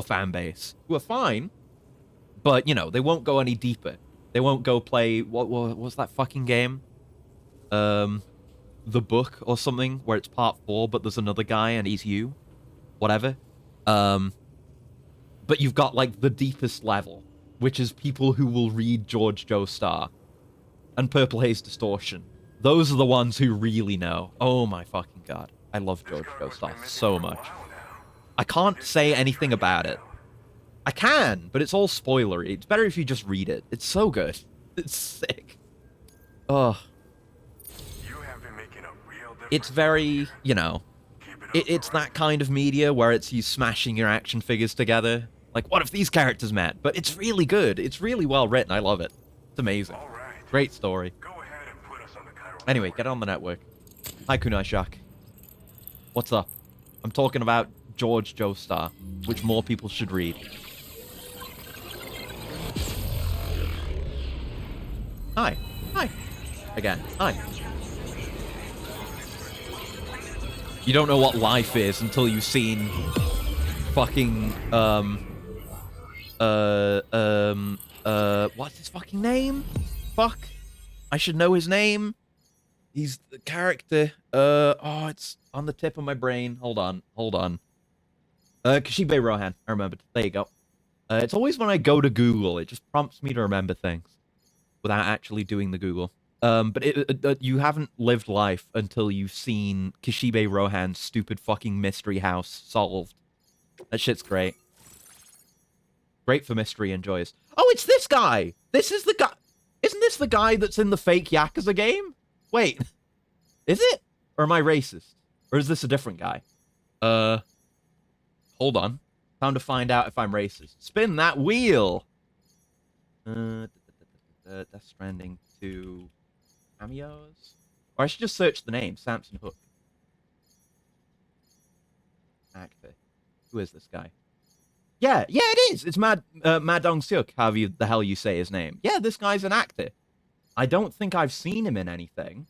fan base, who are fine, but, you know, they won't go any deeper. They won't go play, what was that fucking game? the book or something where it's part 4, but there's another guy and he's you. Whatever. But you've got, like, the deepest level, which is people who will read George Joestar and Purple Haze Distortion. Those are the ones who really know. Oh my fucking god. I love George Joestar so much. I can't say anything about it. I can, but it's all spoilery. It's better if you just read it. It's so good. It's sick. Ugh. It's very, you know, it's that kind of media where it's you smashing your action figures together. Like, what if these characters met? But it's really good. It's really well written. I love it. It's amazing. Great story. Anyway, get on the network. Hi, Kunai Shak. What's up? I'm talking about George Joestar, which more people should read. Hi. Hi. Again. Hi. You don't know what life is until you've seen fucking, what's his fucking name? Fuck. I should know his name. He's the character. Oh, it's on the tip of my brain. Hold on. Kishibe Rohan. I remembered. There you go. It's always when I go to Google, it just prompts me to remember things without actually doing the Google. But you haven't lived life until you've seen Kishibe Rohan's stupid fucking mystery house solved. That shit's great. Great for mystery and joyous. Oh, it's this guy! This is the guy... Isn't this the guy that's in the fake Yakuza game? Wait. Is it? Or am I racist? Or is this a different guy? Hold on. Time to find out if I'm racist. Spin that wheel! Death Stranding 2... cameos? Or I should just search the name, Samson Hook. Actor. Who is this guy? Yeah, it is! It's Ma Dong-seok, however the hell you say his name. Yeah, this guy's an actor. I don't think I've seen him in anything.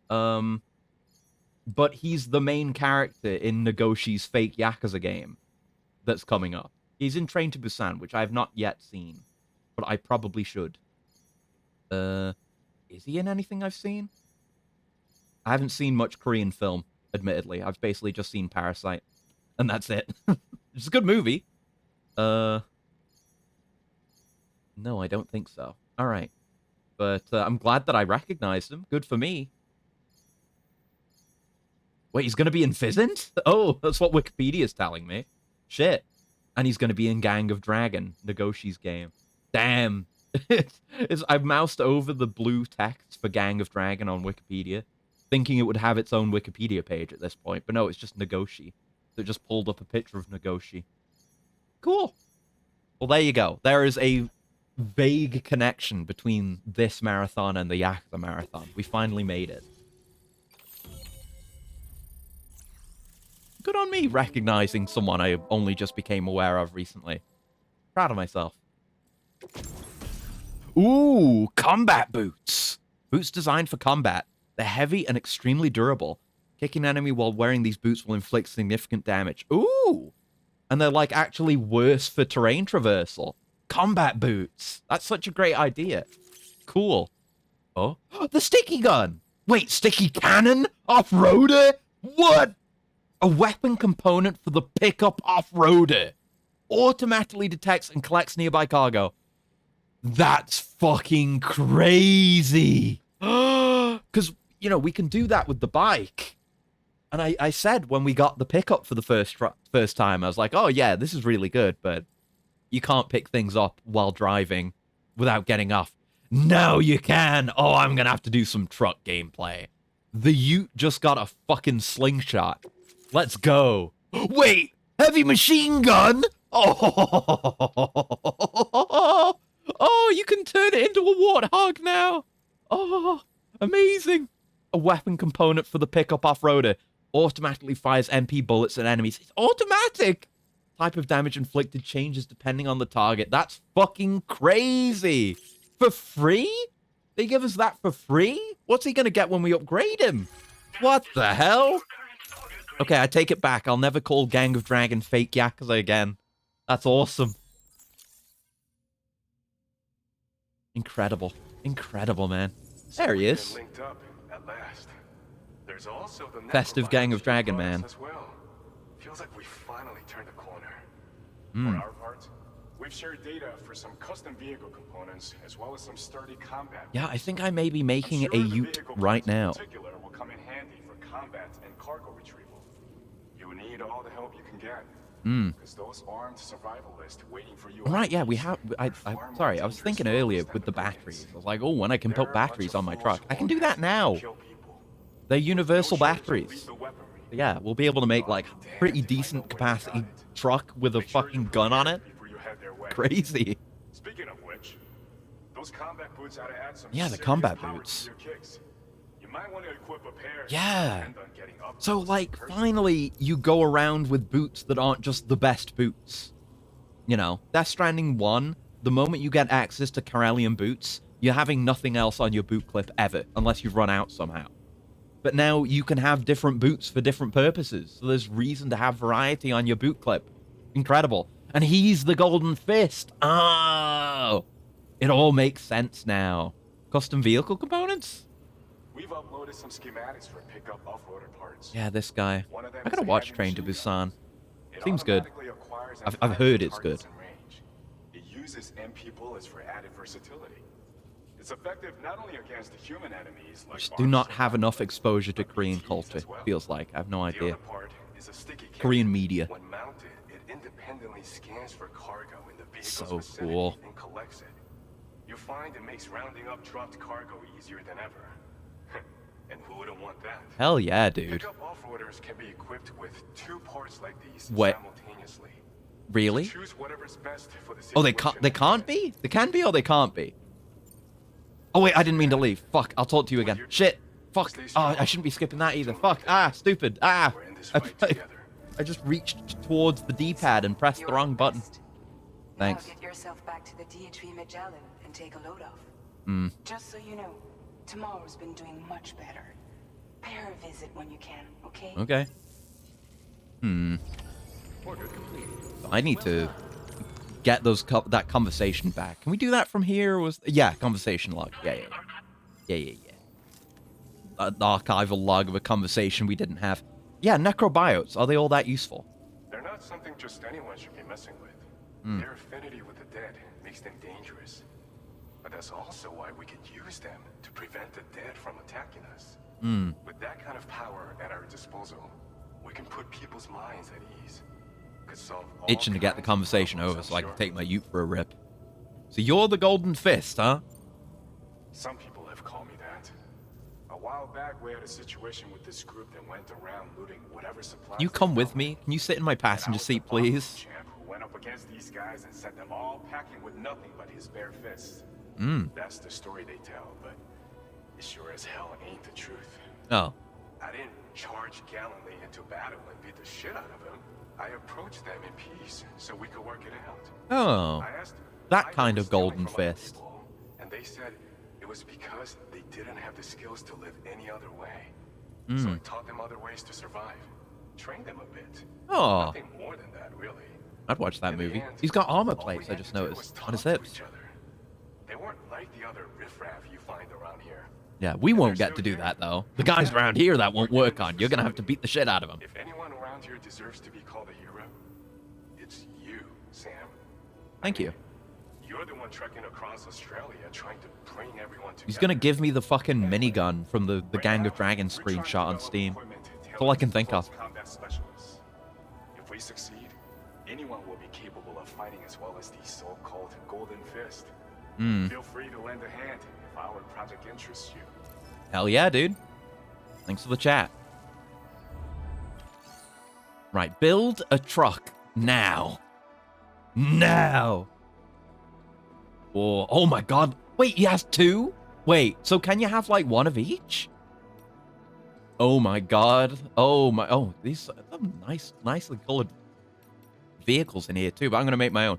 But he's the main character in Nagoshi's fake Yakuza game that's coming up. He's in Train to Busan, which I have not yet seen. But I probably should. Is he in anything I've seen? I haven't seen much Korean film, admittedly. I've basically just seen Parasite. And that's it. It's a good movie. No, I don't think so. Alright. But I'm glad that I recognized him. Good for me. Wait, he's going to be in Fizzent? Oh, that's what Wikipedia's telling me. Shit. And he's going to be in Gang of Dragon, Nagoshi's game. Damn. I've moused over the blue text for Gang of Dragon on Wikipedia, thinking it would have its own Wikipedia page at this point, but no, it's just Nagoshi. So it just pulled up a picture of Nagoshi. Cool. Well, there you go. There is a vague connection between this marathon and the Yakuza marathon. We finally made it. Good on me recognizing someone I only just became aware of recently. Proud of myself. Ooh, combat boots. Boots designed for combat. They're heavy and extremely durable. Kicking an enemy while wearing these boots will inflict significant damage. Ooh! And they're, like, actually worse for terrain traversal. Combat boots. That's such a great idea. Cool. Oh, the sticky gun! Wait, sticky cannon? Off-roader? What? A weapon component for the pickup off-roader. Automatically detects and collects nearby cargo. That's fucking crazy. Because, you know, we can do that with the bike. And I said when we got the pickup for the first time, I was like, oh yeah, this is really good, but you can't pick things up while driving without getting off. Now you can. Oh, I'm going to have to do some truck gameplay. The Ute just got a fucking slingshot. Let's go. Wait, heavy machine gun? Oh, oh, you can turn it into a warthog now. Oh, amazing. A weapon component for the pickup off-roader. Automatically fires MP bullets at enemies. It's automatic. Type of damage inflicted changes depending on the target. That's fucking crazy. For free? They give us that for free? What's he gonna get when we upgrade him? What the hell? Okay, I take it back. I'll never call Gang of Dragon fake Yakuza again. That's awesome. Incredible. Incredible, man. There he is. Linked up at last. There's also the Festive gang of Dragon Man. as well. Feels like we finally turned the corner. Mm. For our part, we've shared data for some custom vehicle components as well as some sturdy combat. Yeah, I think I may be making a ute right now. In particular will come in handy for combat and cargo retrieval. You need all the help you can get. Because those armed survivalists waiting for you. Right, yeah, we have. Sorry, I was thinking earlier with the batteries. I was like, oh, when I can put batteries on my truck, I can do that now. They're universal batteries. Yeah, we'll be able to make like pretty decent capacity truck with a fucking gun on it. Crazy. Speaking of which, those combat boots ought to add some. Yeah, the combat boots. You might want to equip a pair. Yeah. So, like, finally, you go around with boots that aren't just the best boots. You know, Death Stranding 1, the moment you get access to Corellian boots, you're having nothing else on your boot clip ever, unless you've run out somehow. But now you can have different boots for different purposes, so there's reason to have variety on your boot clip. Incredible. And he's the Golden Fist. Oh! It all makes sense now. Custom vehicle components? We've uploaded some schematics for pickup off-roader parts. Yeah, this guy. I gotta watch Train to Busan. Seems good. I've heard it's good. It uses MP bullets for added versatility. It's effective not only against the human enemies. I just do not have enough exposure to Korean culture, feels like. I have no idea. Korean media. When mounted, it independently scans for cargo in the vehicle's So vicinity cool. and collects it. You find it makes rounding up dropped cargo easier than ever. And who wouldn't want that? Hell yeah, dude. Pickup off-roaders can be equipped with 2 parts like these What? simultaneously. Really? Choose whatever's best for the Oh, they can't be? They can be or they can't be? Oh, wait, I didn't mean to leave. Fuck, I'll talk to you again. Shit. Fuck. Oh, I shouldn't be skipping that either. Fuck. Ah, stupid. Ah. I just reached towards the D-pad and pressed the wrong button. Thanks. Now get yourself back to the DHV Magellan and take a load off. Hmm. Just so you know, tomorrow's been doing much better. Pay her a visit when you can, okay? Okay. I need to get that conversation back. Can we do that from here? Yeah, conversation log. Yeah. An archival log of a conversation we didn't have. Yeah, necrobiotes. Are they all that useful? They're not something just anyone should be messing with. Their affinity with the dead makes them dangerous. But that's also why we can use them to prevent the dead from attacking us. With that kind of power at our disposal, we can put people's minds at ease. Could solve all Itching to get the kinds of conversation problems, over I'm so I can sure. take my ute for a rip. So you're the Golden Fist, huh? Some people have called me that. A while back, we had a situation with this group that went around looting whatever supplies. Can you come with me? Can you sit in my passenger seat, please? Champ who went up against these guys and sent them all packing with nothing but his bare fists. That's the story they tell, but it sure as hell ain't the truth. Oh. I didn't charge gallantly into battle and beat the shit out of him. I approached them in peace so we could work it out. Oh. I asked That kind of Golden Fist. and they said it was because they didn't have the skills to live any other way. So I taught them other ways to survive. Trained them a bit. Oh. Nothing more than that, really. I'd watch that In the movie. end, He's got armor all we plates, I had just to do noticed, was on his talk to hips. each other. They weren't like the other riffraff you find around here. Yeah, we won't get to do that, though. The guys around here that won't work on. You're gonna have to beat the shit out of them. If anyone around here deserves to be called a hero, it's you, Sam. Thank you. You're the one trekking across Australia trying to bring everyone together. He's gonna give me the fucking minigun from the Gang of Dragons screenshot on Steam. That's all I can think of. Combat specialists. If we succeed, anyone will be capable of fighting as well as these so-called Golden Fist. Feel free to lend a hand if our project interests you. Hell yeah, dude. Thanks for the chat. Right, build a truck now. Now. Oh my god. Wait, he has 2? Wait, so can you have like 1 of each? Oh my god. Oh, these are nicely colored vehicles in here too, but I'm gonna make my own.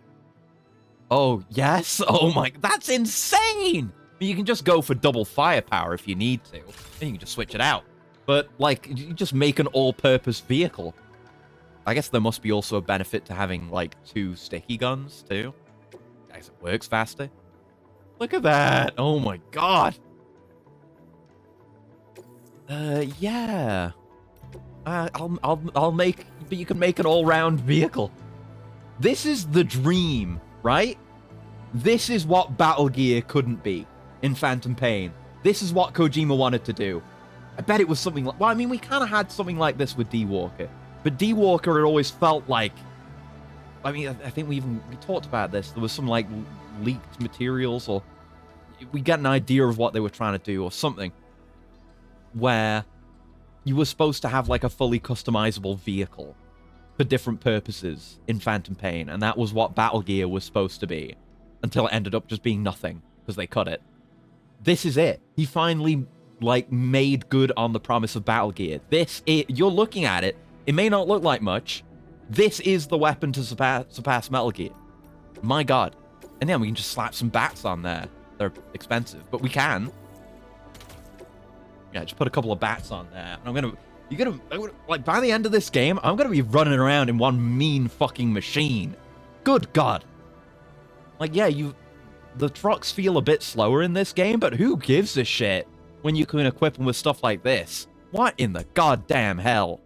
Oh, yes. Oh my, that's insane. You can just go for double firepower if you need to. Then you can just switch it out. But, like, you just make an all-purpose vehicle. I guess there must be also a benefit to having, like, 2 sticky guns, too. I guess it works faster. Look at that. Oh my god. Yeah. I'll make, but you can make an all-round vehicle. This is the dream, right? This is what Battle Gear couldn't be in Phantom Pain. This is what Kojima wanted to do. I bet it was something like... Well, I mean, we kind of had something like this with D-Walker. But D-Walker, it always felt like... I mean, I think we talked about this. There was some, like, leaked materials, or... We get an idea of what they were trying to do, or something. Where you were supposed to have, like, a fully customizable vehicle for different purposes in Phantom Pain. And that was what Battle Gear was supposed to be. Until it ended up just being nothing, because they cut it. This is it. He finally... like, made good on the promise of Battle Gear. You're looking at it, it may not look like much. This is the weapon to surpass Metal Gear. My god. And then we can just slap some bats on there. They're expensive, but we can. Yeah, just put a couple of bats on there. And I'm gonna, like, by the end of this game, I'm gonna be running around in one mean fucking machine. Good god. Like, yeah, the trucks feel a bit slower in this game, but who gives a shit? When you can equip them with stuff like this. What in the goddamn hell?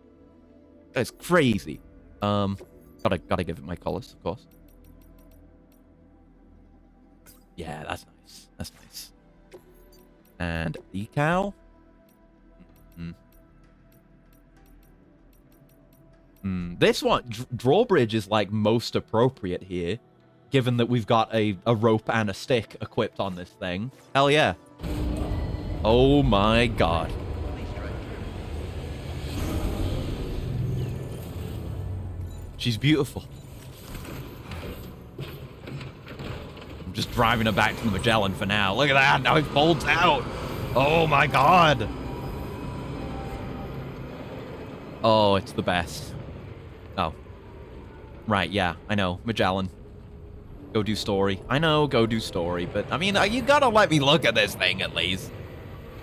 That's crazy. Gotta give it my colors, of course. Yeah, that's nice. That's nice. And decal. This one, drawbridge is like most appropriate here, given that we've got a rope and a stick equipped on this thing. Hell yeah. Oh my god. She's beautiful. I'm just driving her back to the Magellan for now. Look at that. Now it folds out. Oh my god. Oh, it's the best. Oh. Right, yeah. I know. Magellan. Go do story. I know, go do story. But, I mean, you gotta let me look at this thing at least.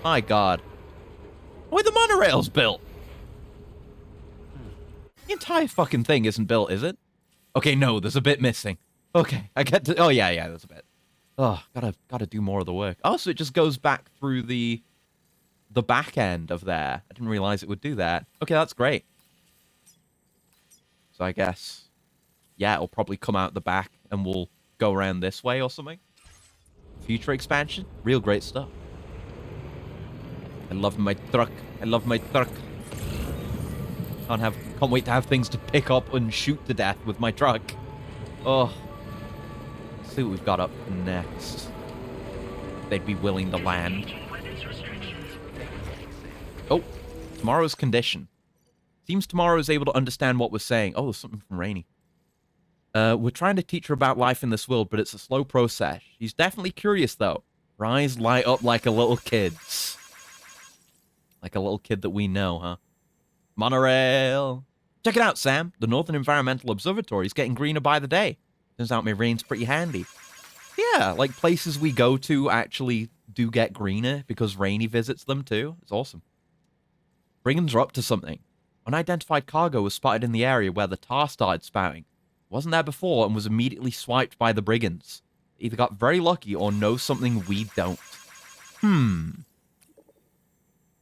My god. Where the monorail's built? The entire fucking thing isn't built, is it? Okay, no, there's a bit missing. Okay, I get to... Oh, yeah, there's a bit. Oh, gotta do more of the work. Oh, so it just goes back through the back end of there. I didn't realize it would do that. Okay, that's great. So I guess... Yeah, it'll probably come out the back and we'll go around this way or something. Future expansion. Real great stuff. I love my truck. I love my truck. Can't wait to have things to pick up and shoot to death with my truck. Oh. Let's see what we've got up next. They'd be willing to land. Oh. Tomorrow's condition. Seems Tomorrow is able to understand what we're saying. Oh, there's something from Rainy. We're trying to teach her about life in this world, but it's a slow process. She's definitely curious, though. Her eyes light up like a little kid's. Like a little kid that we know, huh? Monorail. Check it out, Sam. The Northern Environmental Observatory is getting greener by the day. Turns out my rain's pretty handy. Yeah, like places we go to actually do get greener because Rainy visits them too. It's awesome. Brigands are up to something. Unidentified cargo was spotted in the area where the tar started spouting. It wasn't there before and was immediately swiped by the Brigands. They either got very lucky or know something we don't.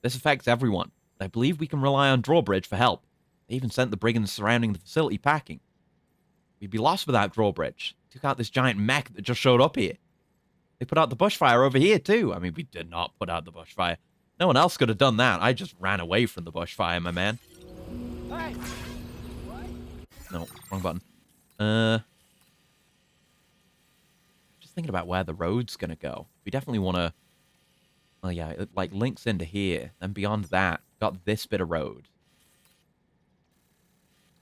This affects everyone. I believe we can rely on Drawbridge for help. They even sent the Brigands surrounding the facility packing. We'd be lost without Drawbridge. Took out this giant mech that just showed up here. They put out the bushfire over here, too. I mean, we did not put out the bushfire. No one else could have done that. I just ran away from the bushfire, my man. Hey. No, wrong button. Just thinking about where the road's gonna go. We definitely want to... Oh, yeah, it, like, links into here. And beyond that, got this bit of road.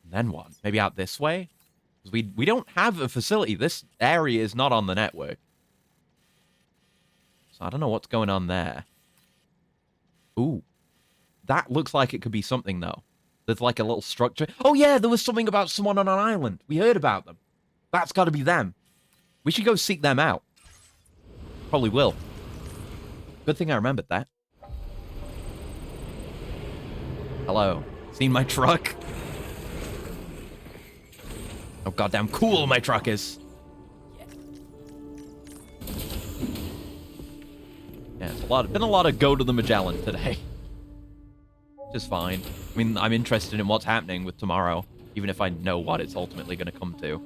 And then what? Maybe out this way? Because we don't have a facility. This area is not on the network. So I don't know what's going on there. Ooh. That looks like it could be something, though. There's like a little structure. Oh, yeah, there was something about someone on an island. We heard about them. That's got to be them. We should go seek them out. Probably will. Good thing I remembered that. Hello. Seen my truck? Oh, goddamn cool my truck is. Yeah, it's been a lot of go to the Magellan today. which is fine. I mean, I'm interested in what's happening with tomorrow, even if I know what it's ultimately going to come to.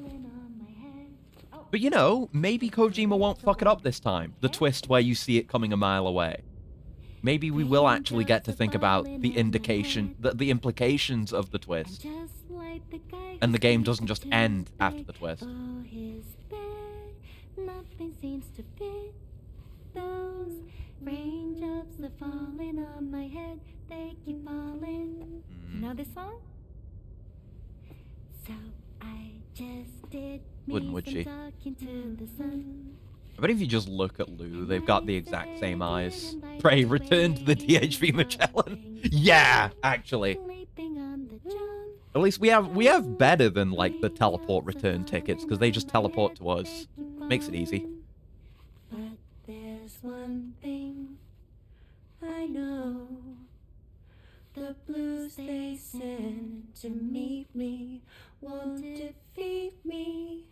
But you know, maybe Kojima won't fuck it up this time. The twist where you see it coming a mile away. Maybe we will actually get to think about the the implications of the twist. And the game doesn't just end after the twist. Nothing seems to fit. Those raindrops are falling on my head. They keep falling. You know this song? So I just did Wouldn't, would she? talking to the sun. I bet if you just look at Lou, they've got the exact same eyes. Pray, return to the DHV Magellan. Yeah, actually. At least we have better than, like, the teleport return tickets, because they just teleport to us. Makes it easy. But there's one thing I know. The blues they send to meet me won't defeat me.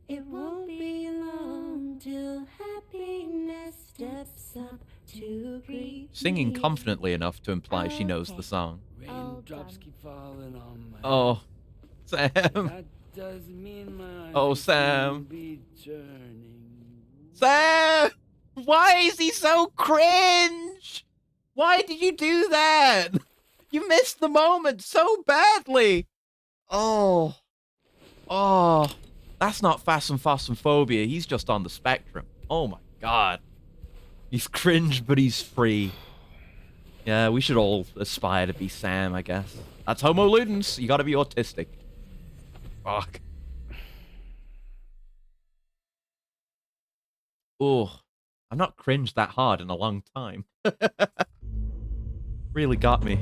It won't be long till happiness steps up to greet Singing me. confidently enough to imply she knows the song. Raindrops keep falling on my Oh, Sam. That doesn't mean my Oh, Sam. be turning. Sam! Why is he so cringe? Why did you do that? You missed the moment so badly. Oh. Oh. That's not phasmophobia. He's just on the spectrum. Oh my god. He's cringe, but he's free. Yeah, we should all aspire to be Sam, I guess. That's Homo Ludens. You gotta be autistic. Fuck. Oh, I've not cringed that hard in a long time. Really got me.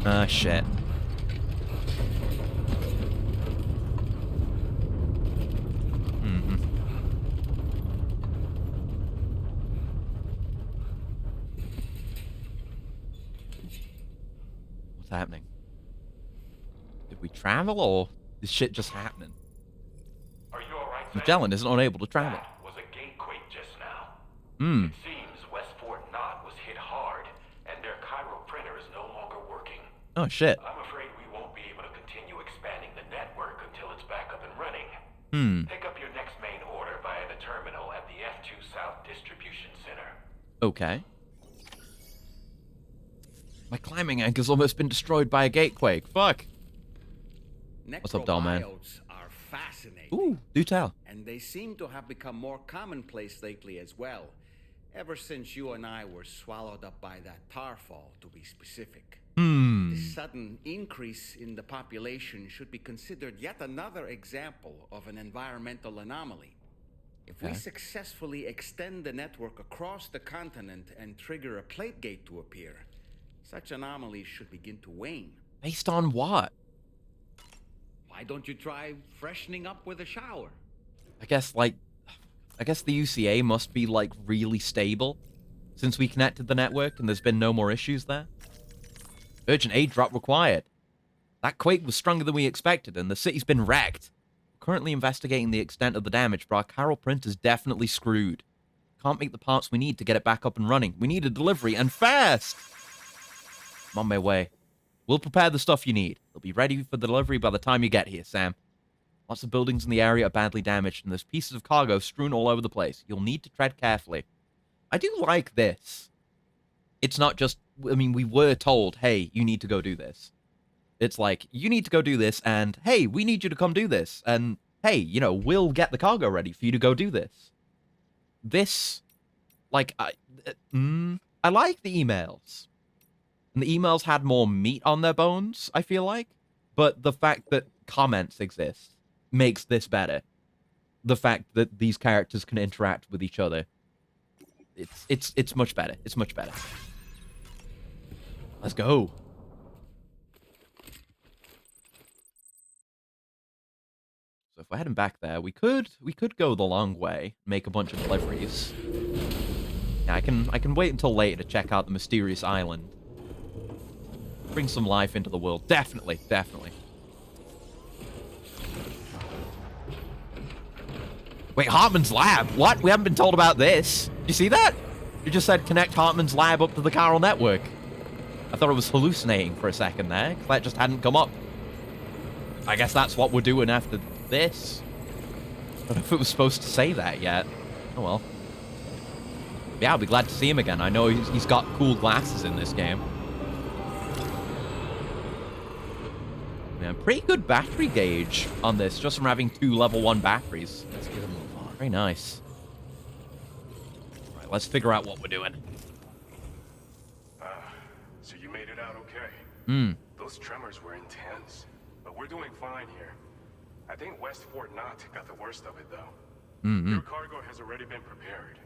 Ah, shit. What's happening? Did we travel, or is shit just happening? Are you alright, Sam? Magellan isn't unable to travel. That was a gatequake just now. Hmm. It seems West Fort Knot was hit hard, and their Cairo printer is no longer working. Oh, shit. I'm afraid we won't be able to continue expanding the network until it's back up and running. Pick up your next main order via the terminal at the F2 South Distribution Center. Okay. My climbing anchor's almost been destroyed by a gatequake. Fuck. What's up, doll man? Necrobiotes are fascinating. Ooh, do tell. And they seem to have become more commonplace lately as well. Ever since you and I were swallowed up by that tar fall, to be specific. This sudden increase in the population should be considered yet another example of an environmental anomaly. If we successfully extend the network across the continent and trigger a plate gate to appear, such anomalies should begin to wane. Based on what? Why don't you try freshening up with a shower? I guess the UCA must be, like, really stable since we connected the network and there's been no more issues there. Urgent aid drop required. That quake was stronger than we expected, and the city's been wrecked. We're currently investigating the extent of the damage, but our Carol printer's definitely screwed. Can't make the parts we need to get it back up and running. We need a delivery, and fast! I'm on my way. We'll prepare the stuff you need. It'll be ready for delivery by the time you get here, Sam. Lots of buildings in the area are badly damaged, and there's pieces of cargo strewn all over the place. You'll need to tread carefully. I do like this. It's not just, I mean, we were told, hey, you need to go do this. It's like, you need to go do this, and, hey, we need you to come do this. And, hey, you know, we'll get the cargo ready for you to go do this. This, like, I like the emails. And the emails had more meat on their bones, I feel like. But the fact that comments exist makes this better. The fact that these characters can interact with each other. It's much better. It's much better. Let's go. So if we're heading back there, we could go the long way, make a bunch of deliveries. Yeah, I can wait until later to check out the mysterious island. Bring some life into the world. Definitely, definitely. Wait, Hartman's lab? What? We haven't been told about this. Did you see that? You just said connect Hartman's lab up to the Chiral network. I thought I was hallucinating for a second there, because that just hadn't come up. I guess that's what we're doing after this. I don't know if it was supposed to say that yet. Oh well. Yeah, I'll be glad to see him again. I know he's got cool glasses in this game. Man, pretty good battery gauge on this, just from having 2 level 1 batteries. Let's get a move on. Very nice. All right, let's figure out what we're doing. So you made it out okay? Those tremors were intense, but we're doing fine here. I think West Fort Knott got the worst of it, though. Your cargo has already been prepared.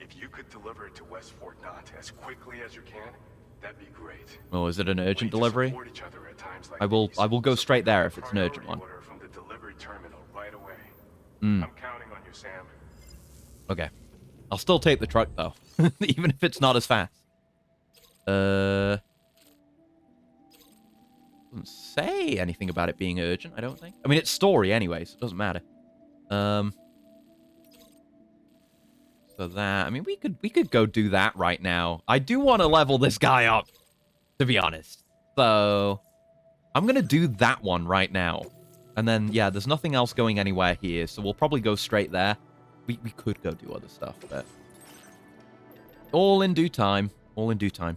If you could deliver it to West Fort Knott as quickly as you can, that'd be great. Oh, is it an urgent delivery? Each other at times like I will go straight there if it's an urgent one. From the delivery terminal right away. I'm counting on you, Sam. Okay. I'll still take the truck, though. Even if it's not as fast. Doesn't say anything about it being urgent, I don't think. I mean, it's story anyway, so it doesn't matter. So that, I mean, we could go do that right now. I do want to level this guy up, to be honest. So, I'm going to do that one right now. And then, yeah, there's nothing else going anywhere here, so we'll probably go straight there. We could go do other stuff, but... all in due time. All in due time.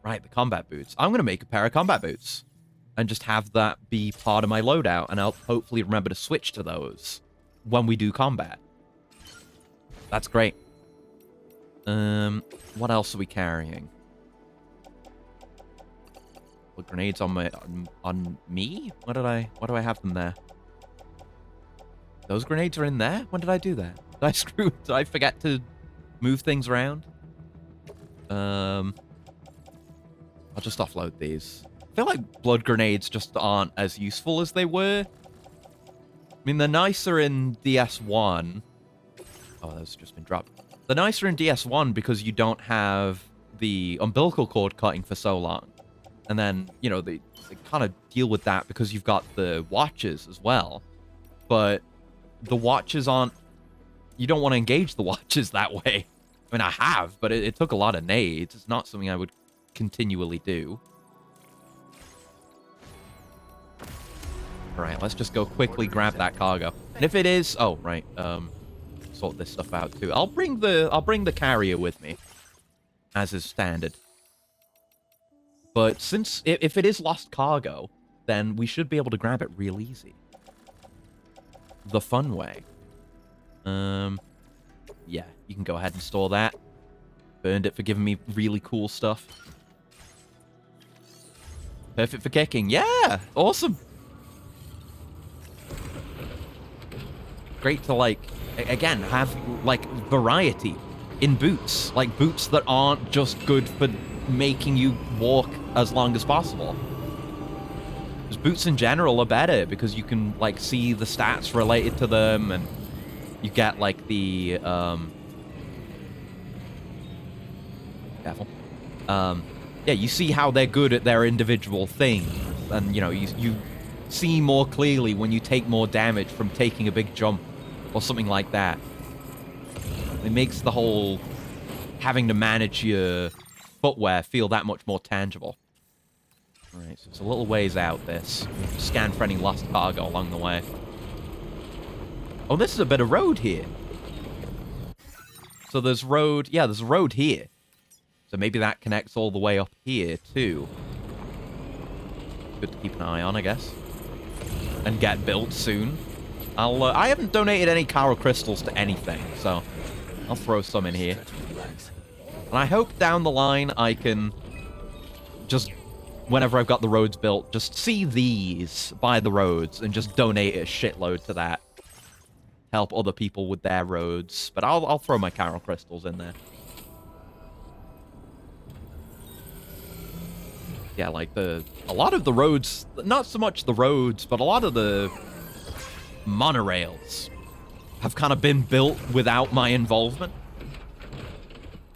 Right, the combat boots. I'm going to make a pair of combat boots. And just have that be part of my loadout, and I'll hopefully remember to switch to those when we do combat. That's great. What else are we carrying? Well, grenades on my on me? Why do I have them there? Those grenades are in there? When did I do that? Did I forget to move things around? I'll just offload these. I feel like blood grenades just aren't as useful as they were. I mean, they're nicer in DS1. Oh, that's just been dropped. They're nicer in DS1 because you don't have the umbilical cord cutting for so long. And then, you know, they kind of deal with that because you've got the watches as well. But the watches aren't... you don't want to engage the watches that way. I mean, I have, but it took a lot of nades. It's not something I would continually do. Alright, let's just go quickly grab that cargo. And if it is... oh, right. Sort this stuff out too. I'll bring the carrier with me, as is standard. But since if it is lost cargo, then we should be able to grab it real easy. The fun way. Yeah, you can go ahead and store that. Burned it for giving me really cool stuff. Perfect for kicking. Yeah, awesome. Great to, like, again, have, like, variety in boots. Like, boots that aren't just good for making you walk as long as possible. Because boots in general are better because you can, like, see the stats related to them, and you get, like, the, careful. Yeah, you see how they're good at their individual things, and, you know, you see more clearly when you take more damage from taking a big jump or something like that. It makes the whole having to manage your footwear feel that much more tangible. Alright, so it's a little ways out, this. Scan for any lost cargo along the way. Oh, this is a bit of road here. So there's road... yeah, there's a road here. So maybe that connects all the way up here, too. Good to keep an eye on, I guess. And get built soon. I haven't donated any Chiral Crystals to anything, so I'll throw some in here. And I hope down the line I can just, whenever I've got the roads built, just see these by the roads and just donate a shitload to that. Help other people with their roads. But I'll throw my Chiral Crystals in there. Yeah, like a lot of the roads, not so much the roads, but a lot of the monorails have kind of been built without my involvement.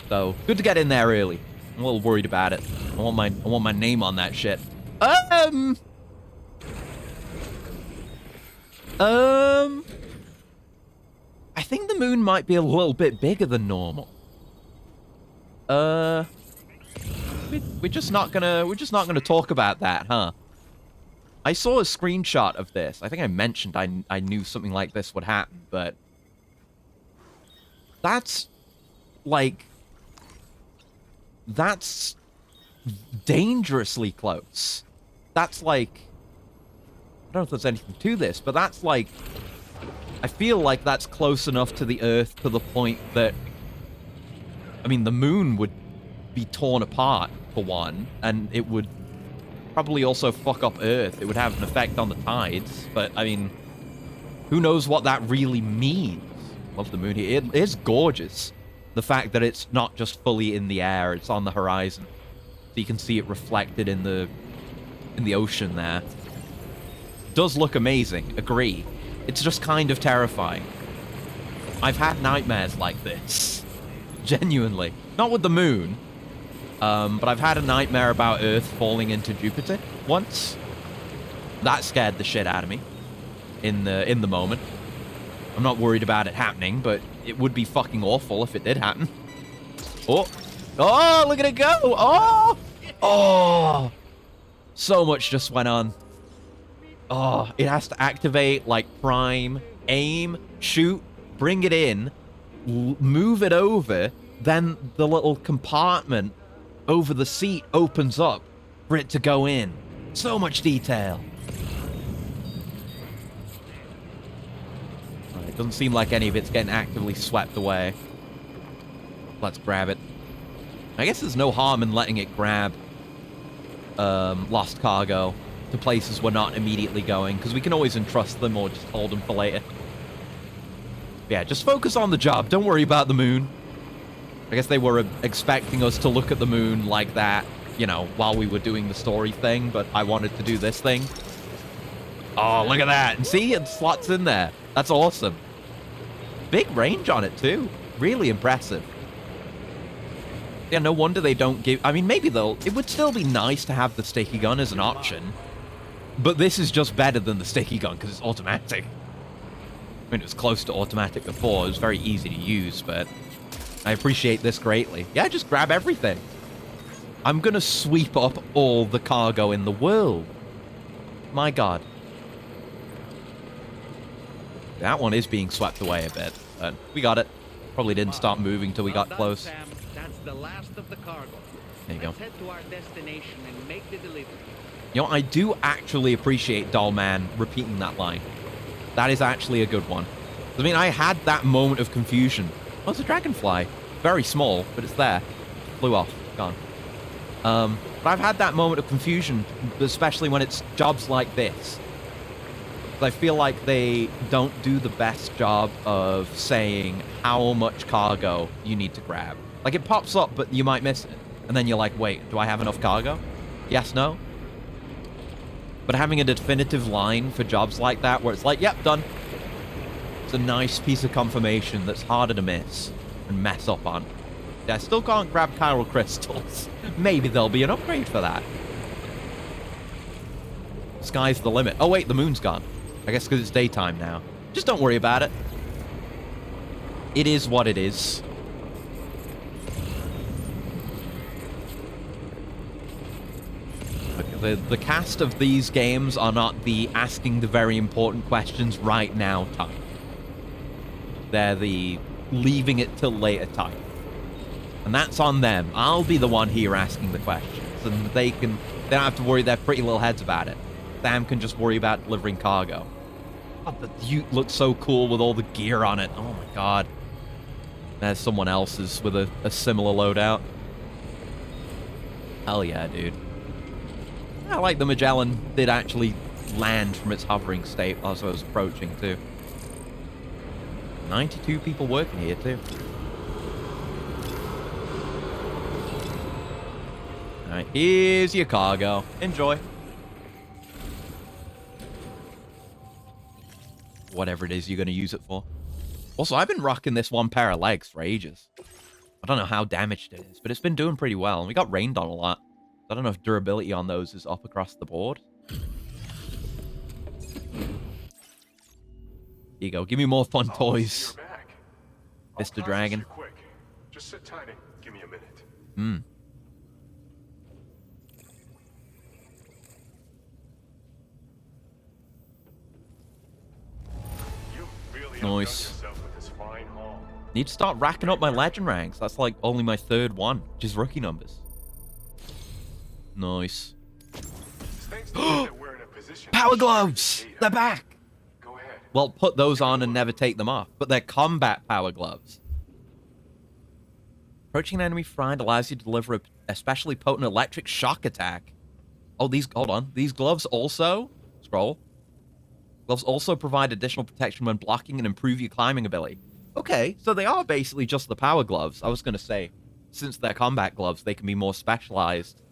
So, good to get in there early. I'm a little worried about it. I want my name on that shit. I think the moon might be a little bit bigger than normal. we're just not gonna talk about that, huh? I saw a screenshot of this. I think I mentioned I knew something like this would happen, but that's like that's dangerously close. That's like, I don't know if there's anything to this, but that's like, I feel like that's close enough to the Earth to the point that, I mean, the moon would be torn apart, for one, and it would probably also fuck up Earth. It would have an effect on the tides, but, I mean, who knows what that really means? Love the moon here. It is gorgeous. The fact that it's not just fully in the air, it's on the horizon. So you can see it reflected in the ocean there. Does look amazing, agree. It's just kind of terrifying. I've had nightmares like this. Genuinely. Not with the moon. But I've had a nightmare about Earth falling into Jupiter once. That scared the shit out of me in the moment. I'm not worried about it happening, but it would be fucking awful if it did happen. Oh. Oh, look at it go. Oh. Oh. So much just went on. Oh, it has to activate, like, prime, aim, shoot, bring it in, move it over, then the little compartment over the seat opens up for it to go in. So much detail. Right, it doesn't seem like any of it's getting actively swept away. Let's grab it. I guess there's no harm in letting it grab lost cargo to places we're not immediately going, because we can always entrust them or just hold them for later. Yeah, just focus on the job. Don't worry about the moon. I guess they were expecting us to look at the moon like that, you know, while we were doing the story thing, but I wanted to do this thing. Oh, look at that. And see, it slots in there. That's awesome. Big range on it, too. Really impressive. Yeah, no wonder they don't give... I mean, maybe they'll... It would still be nice to have the sticky gun as an option. But this is just better than the sticky gun because it's automatic. I mean, it was close to automatic before. It was very easy to use, but I appreciate this greatly. Yeah, just grab everything. I'm going to sweep up all the cargo in the world. My God. That one is being swept away a bit, but we got it. Probably didn't start moving till we got close. Sam, that's the last of the cargo. There you go. Let's head to our destination and make the delivery. You know, I do actually appreciate Dollman repeating that line. That is actually a good one. I mean, I had that moment of confusion. Oh, it's a dragonfly. Very small, but it's there. Flew off. Gone. But I've had that moment of confusion, especially when it's jobs like this. I feel like they don't do the best job of saying how much cargo you need to grab. Like, it pops up, but you might miss it. And then you're like, wait, do I have enough cargo? Yes, no? But having a definitive line for jobs like that, where it's like, yep, done. It's a nice piece of confirmation that's harder to miss and mess up on. Yeah, I still can't grab chiral crystals. Maybe there'll be an upgrade for that. Sky's the limit. Oh, wait, the moon's gone. I guess because it's daytime now. Just don't worry about it. It is what it is. The cast of these games are not the asking the very important questions right now type. They're the leaving it till later type. And that's on them. I'll be the one here asking the questions. And they don't have to worry their pretty little heads about it. Sam can just worry about delivering cargo. God, the Ute looks so cool with all the gear on it. Oh my God. There's someone else's with a similar loadout. Hell yeah, dude. I like the Magellan did actually land from its hovering state as I was approaching, too. 92 people working here, too. Alright, here's your cargo. Enjoy. Whatever it is you're going to use it for. Also, I've been rocking this one pair of legs for ages. I don't know how damaged it is, but it's been doing pretty well. And we got rained on a lot. I don't know if durability on those is up across the board. Here you go. Give me more fun toys, Mr. Dragon. Just sit tight and give me a minute. Nice. Need to start racking up my legend ranks. That's like only my 3rd one, which is rookie numbers. Nice. Power gloves! They're back! Well, put those on and never take them off. But they're combat power gloves. Approaching an enemy friend allows you to deliver a especially potent electric shock attack. Oh, hold on. These gloves also... Scroll. Gloves also provide additional protection when blocking and improve your climbing ability. Okay, so they are basically just the power gloves. I was going to say, since they're combat gloves, they can be more specialized.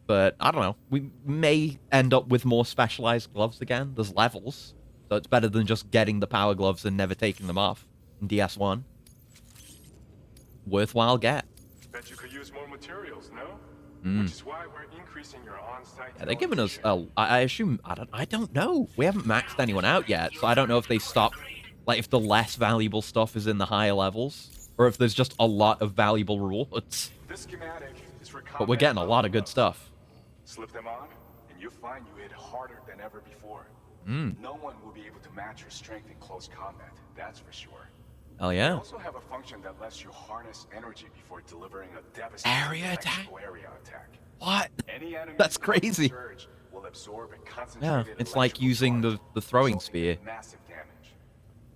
But, I don't know. We may end up with more specialized gloves again. There's levels. So it's better than just getting the power gloves and never taking them off in DS1. Worthwhile get. Bet you could use more materials, no? Which is why we're increasing your on-site. Yeah, they're giving us I assume I don't know. We haven't maxed anyone out yet, so I don't know if they stop, like if the less valuable stuff is in the higher levels, or if there's just a lot of valuable rewards. This schematic is for but we're getting a lot of good stuff. Slip them on, and you'll find you hit harder than ever before. No one will be able to match your strength in close combat. That's for sure. Hell yeah. They also have a function that lets you harness energy before delivering a devastating area attack. What? That's crazy. Will absorb a yeah, it's like using the throwing spear. Massive damage.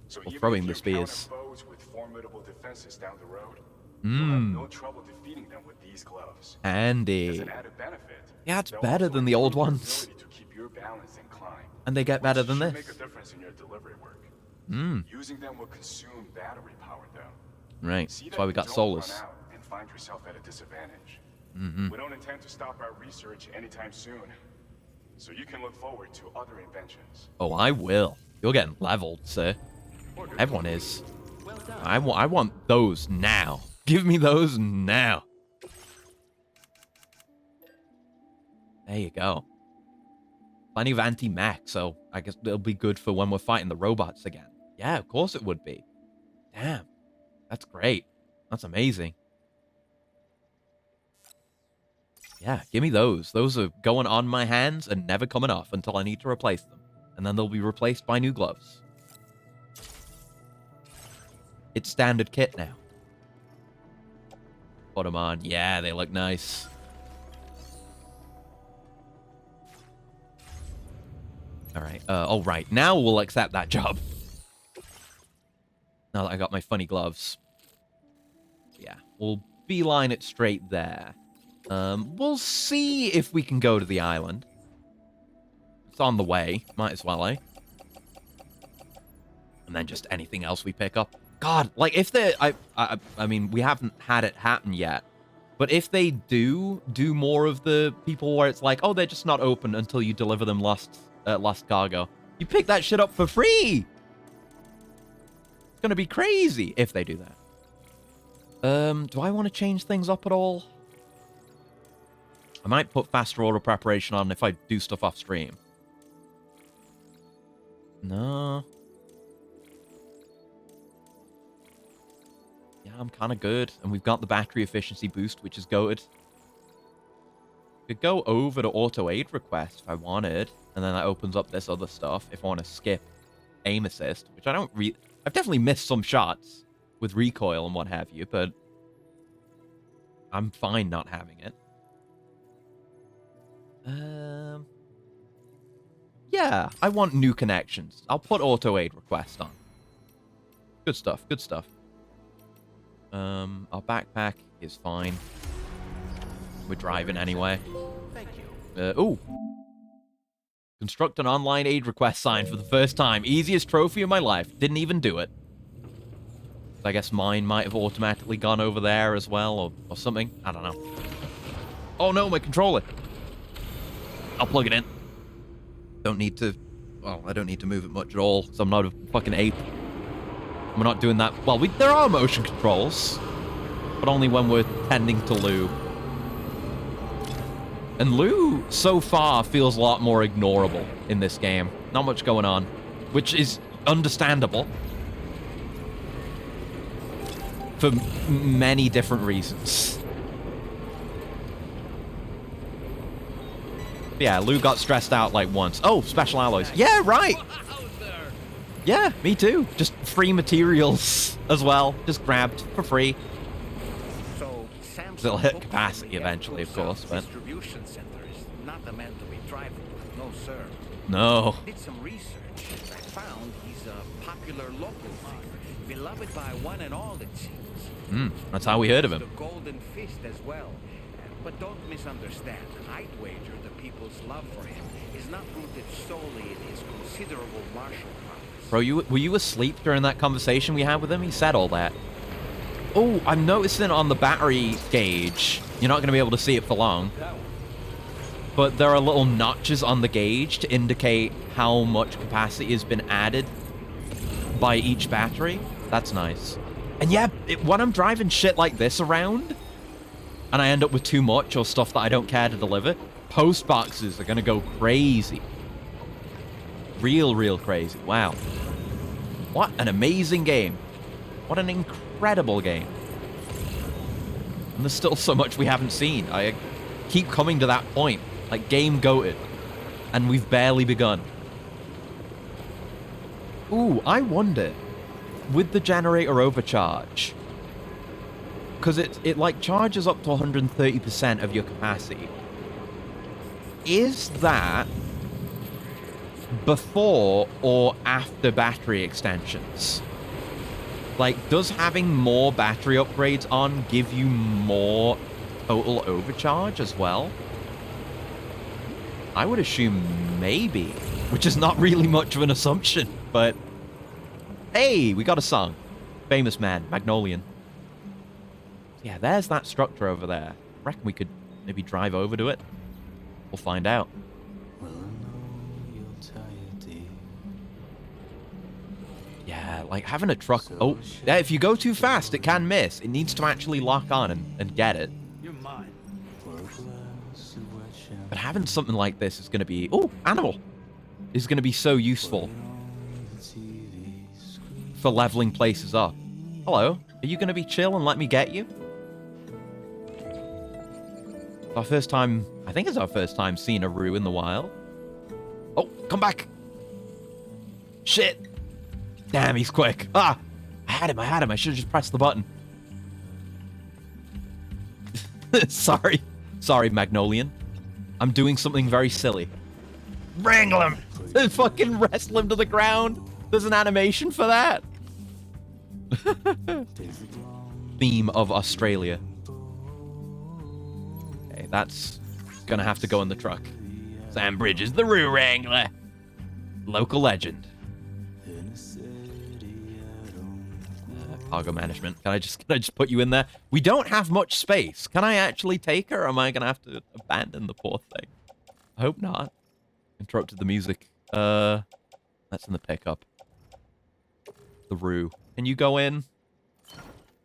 So or throwing the spears. With formidable defenses down the road, you'll have no trouble defeating them with these gloves. Handy. As an added benefit, yeah, it's better than the old ones. To keep your balance and climb, and they get better than this. Make a difference in your delivery work. Using them will consume battery power, though. Right. That's why we got solars. And find yourself at a disadvantage. We don't intend to stop our research anytime soon, so you can look forward to other inventions. Oh, I will. You're getting leveled, sir. Everyone is. I want those now. Give me those now. There you go. Plenty of anti-mech, so I guess it'll be good for when we're fighting the robots again. Yeah, of course it would be. Damn. That's great. That's amazing. Yeah, give me those. Those are going on my hands and never coming off until I need to replace them. And then they'll be replaced by new gloves. It's standard kit now. Put them on. Yeah, they look nice. Alright. Oh, right. Now we'll accept that job. Now that I got my funny gloves. Yeah, we'll beeline it straight there. We'll see if we can go to the island. It's on the way. Might as well, eh? And then just anything else we pick up. God, like, if they... I mean, we haven't had it happen yet. But if they do more of the people where it's like, oh, they're just not open until you deliver them lost cargo. You pick that shit up for free! It's gonna be crazy if they do that. Do I want to change things up at all? I might put faster order preparation on if I do stuff off stream. No. Yeah, I'm kind of good. And we've got the battery efficiency boost, which is goated. Could go over to auto aid request if I wanted. And then that opens up this other stuff if I want to skip aim assist, which I don't I've definitely missed some shots with recoil and what have you, but I'm fine not having it. Yeah, I want new connections. I'll put auto aid request on. Good stuff, good stuff. Our backpack is fine. We're driving anyway. Thank you. Ooh. Construct an online aid request sign for the first time. Easiest trophy of my life. Didn't even do it. I guess mine might have automatically gone over there as well, or something. I don't know. Oh no, my controller. I'll plug it in. Don't need to... Well, I don't need to move it much at all, because I'm not a fucking ape. We're not doing that... Well, there are motion controls, but only when we're tending to Lou. And Lou, so far, feels a lot more ignorable in this game. Not much going on, which is understandable. For many different reasons. Yeah, Lou got stressed out like once. Oh, special alloys. Yeah, right! Yeah, me too. Just free materials as well. Just grabbed for free. So It'll hit capacity eventually, of course, but... distribution center is not the man to be driving. No, sir. No. I did some research. I found he's a popular local figure, beloved by one and all, it seems. That's how we heard of him. The Golden Fist as well. But don't misunderstand. I'd wager the people's love for him is not rooted solely in his considerable martial prowess. Bro, were you asleep during that conversation we had with him? He said all that. Oh, I'm noticing on the battery gauge, you're not going to be able to see it for long, but there are little notches on the gauge to indicate how much capacity has been added by each battery. That's nice. And yeah, when I'm driving shit like this around, and I end up with too much or stuff that I don't care to deliver, post boxes are going to go crazy. Real crazy. Wow. What an amazing game. What an incredible game. And there's still so much we haven't seen. I keep coming to that point. Like, game goated. And we've barely begun. Ooh, I wonder, with the generator overcharge, because it like charges up to 130% of your capacity. Is that before or after battery extensions? Like, does having more battery upgrades on give you more total overcharge as well? I would assume maybe, which is not really much of an assumption, but hey, we got a song. Famous man, Magnolian. Yeah, there's that structure over there. I reckon we could maybe drive over to it. We'll find out. Yeah, like having a truck... Oh, yeah, if you go too fast, it can miss. It needs to actually lock on and get it. You're mine. But having something like this is going to be... Oh, animal! Is going to be so useful for leveling places up. Hello, are you going to be chill and let me get you? Our first time... I think it's our first time seeing a Roo in the wild. Oh, come back! Shit! Damn, he's quick. Ah! I had him. I should have just pressed the button. Sorry. Sorry, Magnolian. I'm doing something very silly. Wrangle him! Fucking wrestle him to the ground. There's an animation for that. Theme of Australia. Okay, that's gonna have to go in the truck. Sam Bridges, the Roo Wrangler. Local legend. Cargo management. Can I just put you in there? We don't have much space. Can I actually take her, or am I gonna have to abandon the poor thing? I hope not. Interrupted the music. That's in the pickup. The Roo. Can you go in?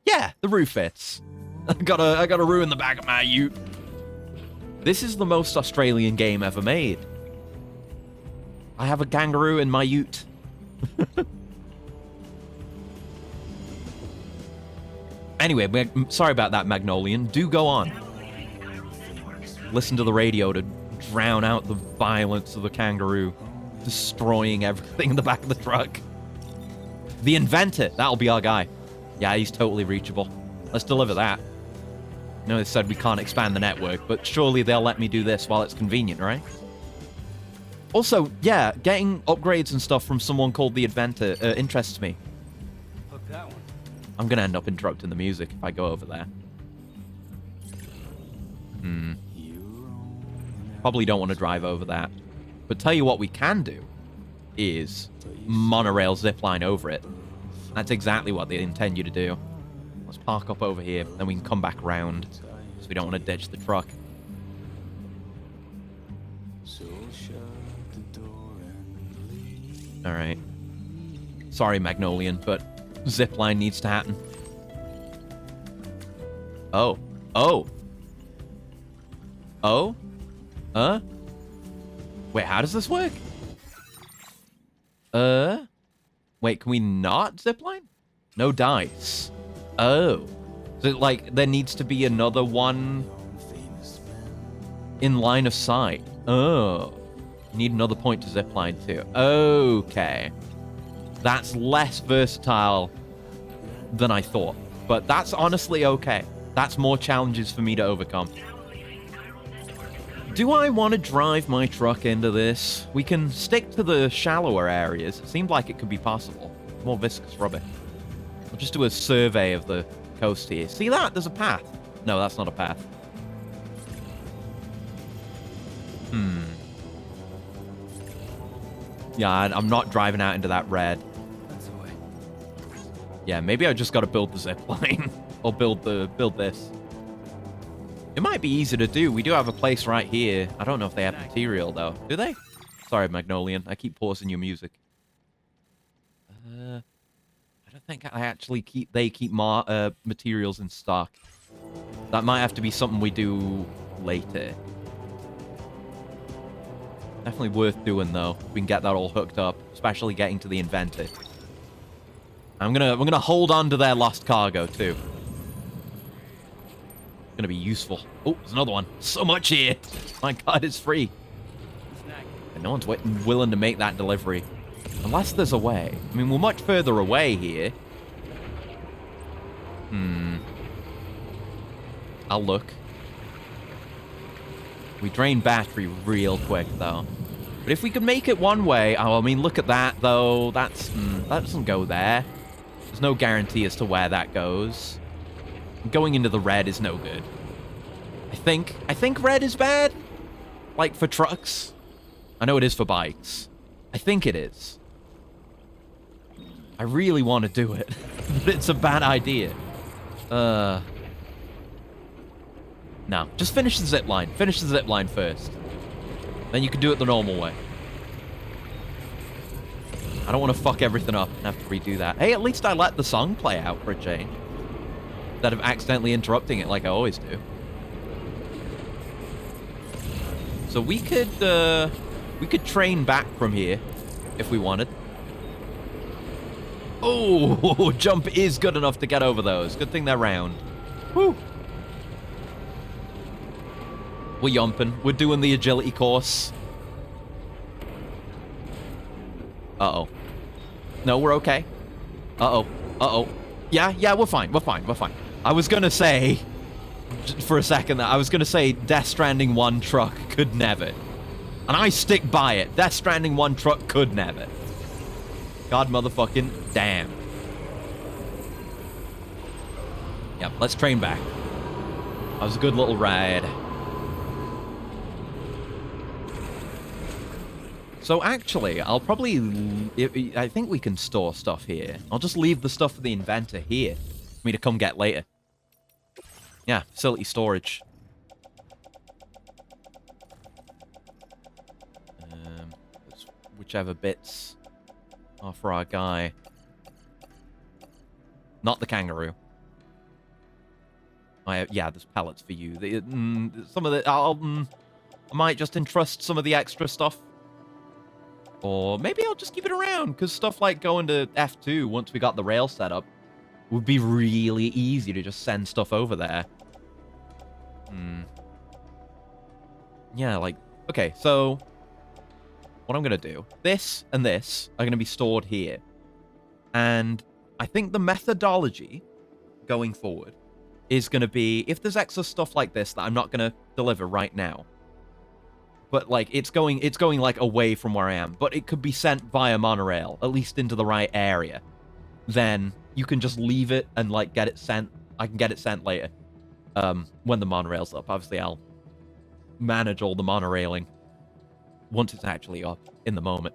Yeah, the Roo fits. I got a Roo in the back of my ute. This is the most Australian game ever made. I have a kangaroo in my ute. Anyway, sorry about that, Magnolian. Do go on. Listen to the radio to drown out the violence of the kangaroo, destroying everything in the back of the truck. The inventor, that'll be our guy. Yeah, he's totally reachable. Let's deliver that. I know they said we can't expand the network, but surely they'll let me do this while it's convenient, right? Also, yeah, getting upgrades and stuff from someone called the inventor interests me. Hook that one. I'm gonna end up interrupting the music if I go over there. Probably don't want to drive over that. But tell you what we can do is monorail zipline over it. That's exactly what they intend you to do. Let's park up over here, then we can come back around, so we don't want to ditch the truck. Alright. Sorry, Magnolian, but zipline needs to happen. Oh. Oh. Oh? Huh? Wait, how does this work? Wait, can we not zipline? No dice. Oh. So, like, there needs to be another one in line of sight. Oh. You need another point to zipline to. Okay. That's less versatile than I thought. But that's honestly okay. That's more challenges for me to overcome. Do I want to drive my truck into this? We can stick to the shallower areas. It seemed like it could be possible. More viscous rubber. I'll just do a survey of the coast here. See that? There's a path. No, that's not a path. Yeah, I'm not driving out into that red. Yeah, maybe I just got to build the zip line. Or build this. It might be easy to do. We do have a place right here. I don't know if they have material, though. Do they? Sorry, Magnolian. I keep pausing your music. I don't think I actually keep materials in stock. That might have to be something we do later. Definitely worth doing, though. We can get that all hooked up, especially getting to the inventor. I'm gonna hold on to their lost cargo, too. Gonna be useful. Oh, there's another one. So much here. My God, it's free. And no one's willing to make that delivery. Unless there's a way. I mean, we're much further away here. I'll look. We drain battery real quick, though. But if we could make it one way... Oh, I mean, look at that, though. That doesn't go there. There's no guarantee as to where that goes. Going into the red is no good. I think red is bad. Like, for trucks. I know it is for bikes. I think it is. I really want to do it. But it's a bad idea. No, just finish the zip line. Finish the zip line first. Then you can do it the normal way. I don't want to fuck everything up and have to redo that. Hey, at least I let the song play out for a change. Instead of accidentally interrupting it like I always do. So we could train back from here if we wanted. Oh, jump is good enough to get over those. Good thing they're round. Woo! We're yomping. We're doing the agility course. Uh-oh. No, we're okay. Uh-oh. Uh-oh. Yeah, we're fine. We're fine. We're fine. I was gonna say, for a second, that I was gonna say Death Stranding 1 truck could never. And I stick by it. Death Stranding 1 truck could never. God motherfucking damn. Yep, let's train back. That was a good little ride. So actually, I'll probably... I think we can store stuff here. I'll just leave the stuff for the inventor here for me to come get later. Yeah, facility storage. Whichever bits are for our guy. Not the kangaroo. Yeah, there's pellets for you. Some of the... I might just entrust some of the extra stuff. Or maybe I'll just keep it around, because stuff like going to F2, once we got the rail set up, would be really easy to just send stuff over there. Yeah, like... Okay, so... What I'm going to do... This and this are going to be stored here. And I think the methodology going forward is going to be... If there's extra stuff like this that I'm not going to deliver right now, but, like, it's going like, away from where I am. But it could be sent via monorail, at least into the right area. Then you can just leave it and, like, get it sent. I can get it sent later. When the monorail's up. Obviously, I'll manage all the monorailing once it's actually up in the moment.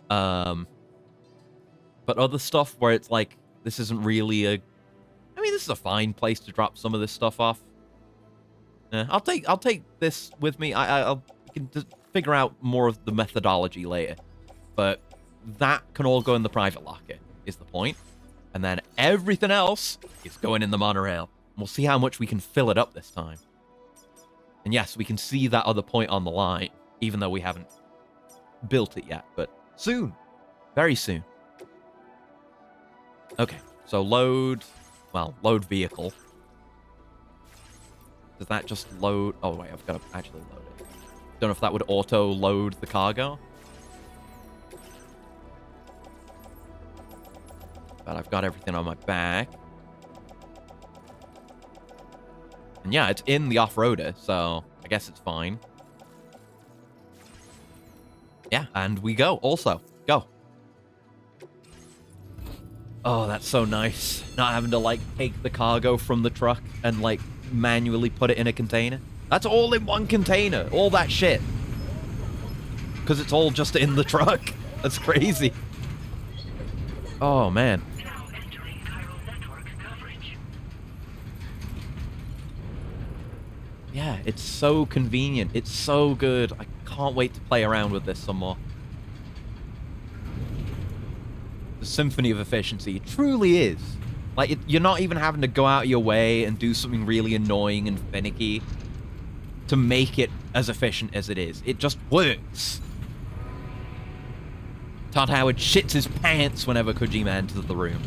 But other stuff where it's, like, this isn't really a... I mean, this is a fine place to drop some of this stuff off. I'll take this with me. I'll... can just figure out more of the methodology later. But that can all go in the private locker, is the point. And then everything else is going in the monorail. We'll see how much we can fill it up this time. And yes, we can see that other point on the line, even though we haven't built it yet. But soon. Very soon. Okay, so load vehicle. Does that just load? Oh, wait, I've got to actually load it. Don't know if that would auto-load the cargo. But I've got everything on my back. And yeah, it's in the off-roader, so I guess it's fine. Yeah, and we go also. Go. Oh, that's so nice. Not having to, like, take the cargo from the truck and, like, manually put it in a container. That's all in one container. All that shit. Because it's all just in the truck. That's crazy. Oh, man. Yeah, it's so convenient. It's so good. I can't wait to play around with this some more. The symphony of efficiency. It truly is. Like, you're not even having to go out of your way and do something really annoying and finicky to make it as efficient as it is. It just works. Todd Howard shits his pants whenever Kojima enters the room.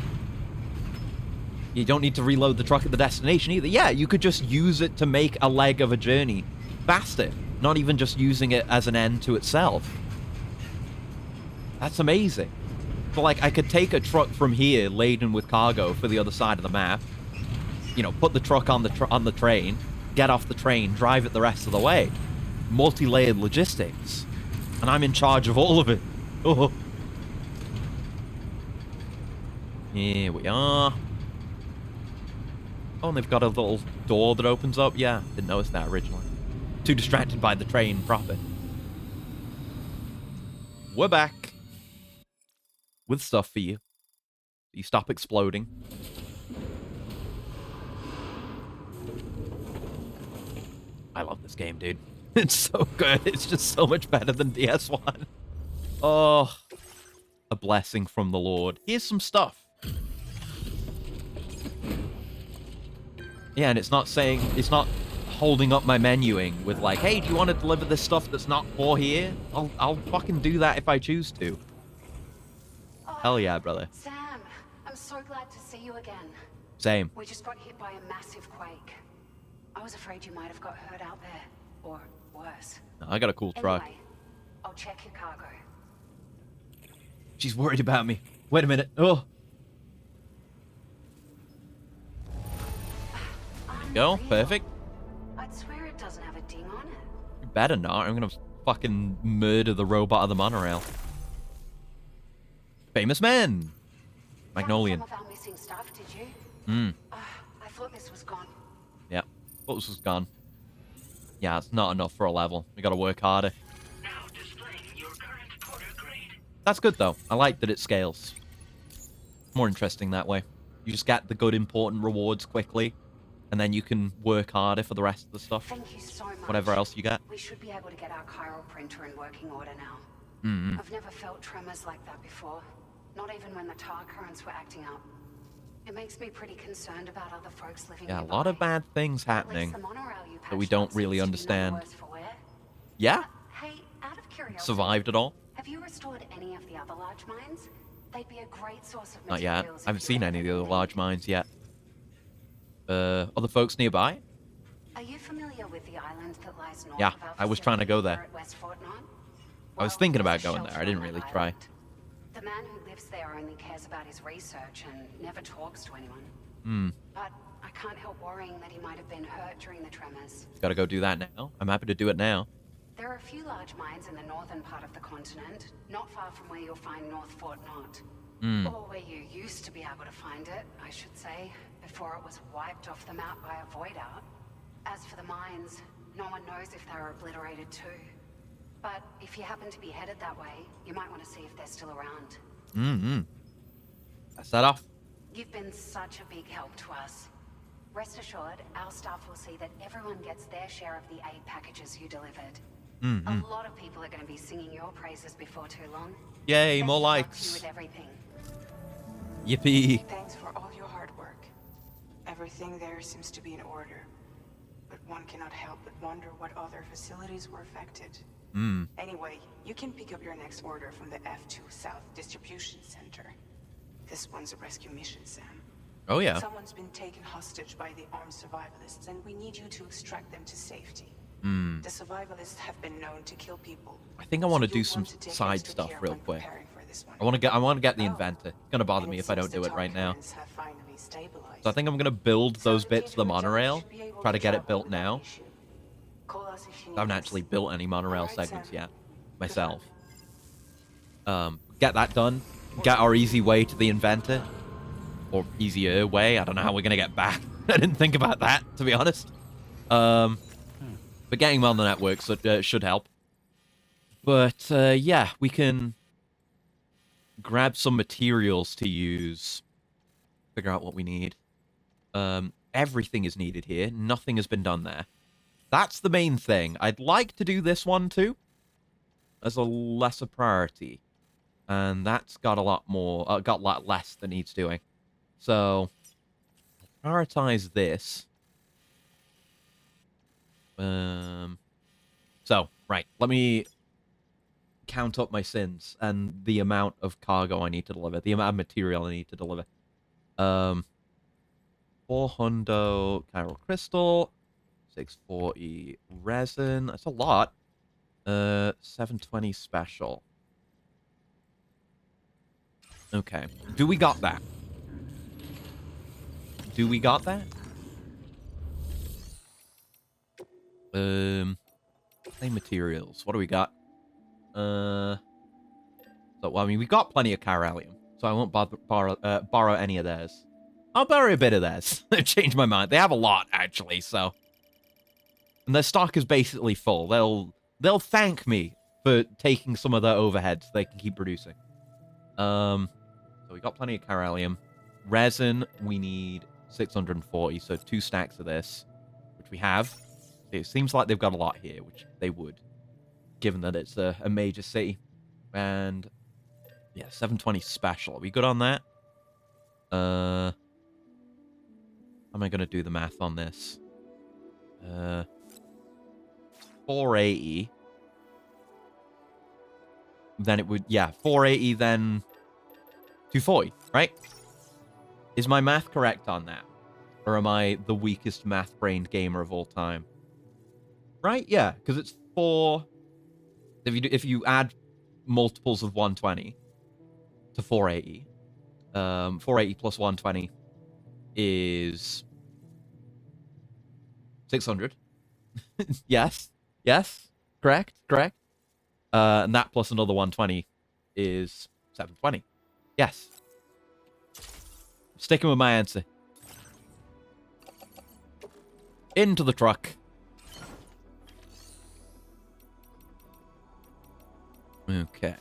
You don't need to reload the truck at the destination either. Yeah, you could just use it to make a leg of a journey faster. Not even just using it as an end to itself. That's amazing. So, like, I could take a truck from here laden with cargo for the other side of the map. You know, put the truck on the train, get off the train, drive it the rest of the way. Multi-layered logistics. And I'm in charge of all of it. Oh. Here we are. Oh, and they've got a little door that opens up. Yeah, didn't notice that originally. Too distracted by the train proper. We're back. With stuff for you. You stop exploding. I love this game, dude. It's so good. It's just so much better than DS1. Oh, a blessing from the Lord. Here's some stuff. Yeah, and it's not saying, it's not holding up my menuing with like, hey, do you want to deliver this stuff that's not for here? I'll fucking do that if I choose to. Hell yeah, brother. Sam, I'm so glad to see you again. Same. We just got hit by a massive quake. I was afraid you might have got hurt out there. Or worse. No, I got a cool truck. Anyway, I'll check your cargo. She's worried about me. Wait a minute. Oh. There you go. Perfect. I'd swear it doesn't have a ding on it. You better not. I'm gonna fucking murder the robot of the monorail. Famous men. Magnolian. Some of our missing stuff, did you? I thought this was gone. Yeah. Thought this was gone. Yeah, it's not enough for a level. We gotta work harder. Now displaying your current porter grade. That's good, though. I like that it scales. More interesting that way. You just get the good, important rewards quickly, and then you can work harder for the rest of the stuff. Thank you so much. Whatever else you get. We should be able to get our chiral printer in working order now. I've never felt tremors like that before. Not even when the tar currents were acting up. It makes me pretty concerned about other folks living Yeah, a nearby. lot of bad things happening that we don't really understand. Yeah? Hey, out of curiosity, Survived it all? have you restored any of the other large mines? They'd be a great source of Not materials. yet. I haven't seen any of the other large mines yet. Other folks nearby? Are you familiar with the island that lies north Yeah, of our I was trying to go there. facility here at West Fortnott? I was thinking about going there. I didn't really try. The man who lives there only cares about his research and never talks to anyone. But I can't help worrying that he might have been hurt during the tremors. Gotta go do that now. I'm happy to do it now. There are a few large mines in the northern part of the continent, not far from where you'll find North Fort Knott. Or where you used to be able to find it, I should say, before it was wiped off the map by a void out. As for the mines, no one knows if they were obliterated too. But if you happen to be headed that way, you might want to see if they're still around. That's that off. You've been such a big help to us. Rest assured, our staff will see that everyone gets their share of the aid packages you delivered. A lot of people are going to be singing your praises before too long. Yay, Best more of luck to you likes. with everything. Yippee. Thanks for all your hard work. Everything there seems to be in order. But one cannot help but wonder what other facilities were affected. Anyway, you can pick up your next order from the F2 South Distribution Center. This one's a rescue mission, Sam. Oh, yeah. Someone's been taken hostage by the armed survivalists, and we need you to extract them to safety. The survivalists have been known to kill people. I think I want to so do you'll some want to take side extra stuff care real when quick. preparing for this one. I want to get the inventor. It's gonna bother me if I don't do it right now. So I think I'm gonna build those bits of the monorail. Try to get it built now. I haven't actually built any monorail segments yet myself. Get that done. Get our easy way to the inventor. Or easier way. I don't know how we're gonna get back. I didn't think about that, to be honest. But getting on the network should help. But yeah, we can grab some materials to use. Figure out what we need. Everything is needed here. Nothing has been done there. That's the main thing. I'd like to do this one too, as a lesser priority. And that's got a lot more, got a lot less that needs doing. So, prioritize this. So, right, let me count up my sins and the amount of cargo I need to deliver, the amount of material I need to deliver. 400 chiral crystal, 640 resin. That's a lot. 720 special. Okay. Do we got that? Do we got that? Same materials. What do we got? So, well, I mean, we got plenty of chiralium, so I won't borrow any of theirs. I'll borrow a bit of theirs. They've changed my mind. They have a lot, actually, so. And their stock is basically full. They'll thank me for taking some of their overhead so they can keep producing. So we got plenty of chiralium. Resin, we need 640, so 2 stacks of this, which we have. It seems like they've got a lot here, which they would, given that it's a major city. And, yeah, 720 special. Are we good on that? How am I going to do the math on this? 480. Then it would, yeah, 480, then 240, right? Is my math correct on that? Or am I the weakest math-brained gamer of all time? Right? Yeah, because it's 4... If you add multiples of 120 to 480, 480 plus 120 is 600. Yes. Yes. Correct. Correct. And that plus another 120 is 720. Yes. Sticking with my answer. Into the truck. Okay.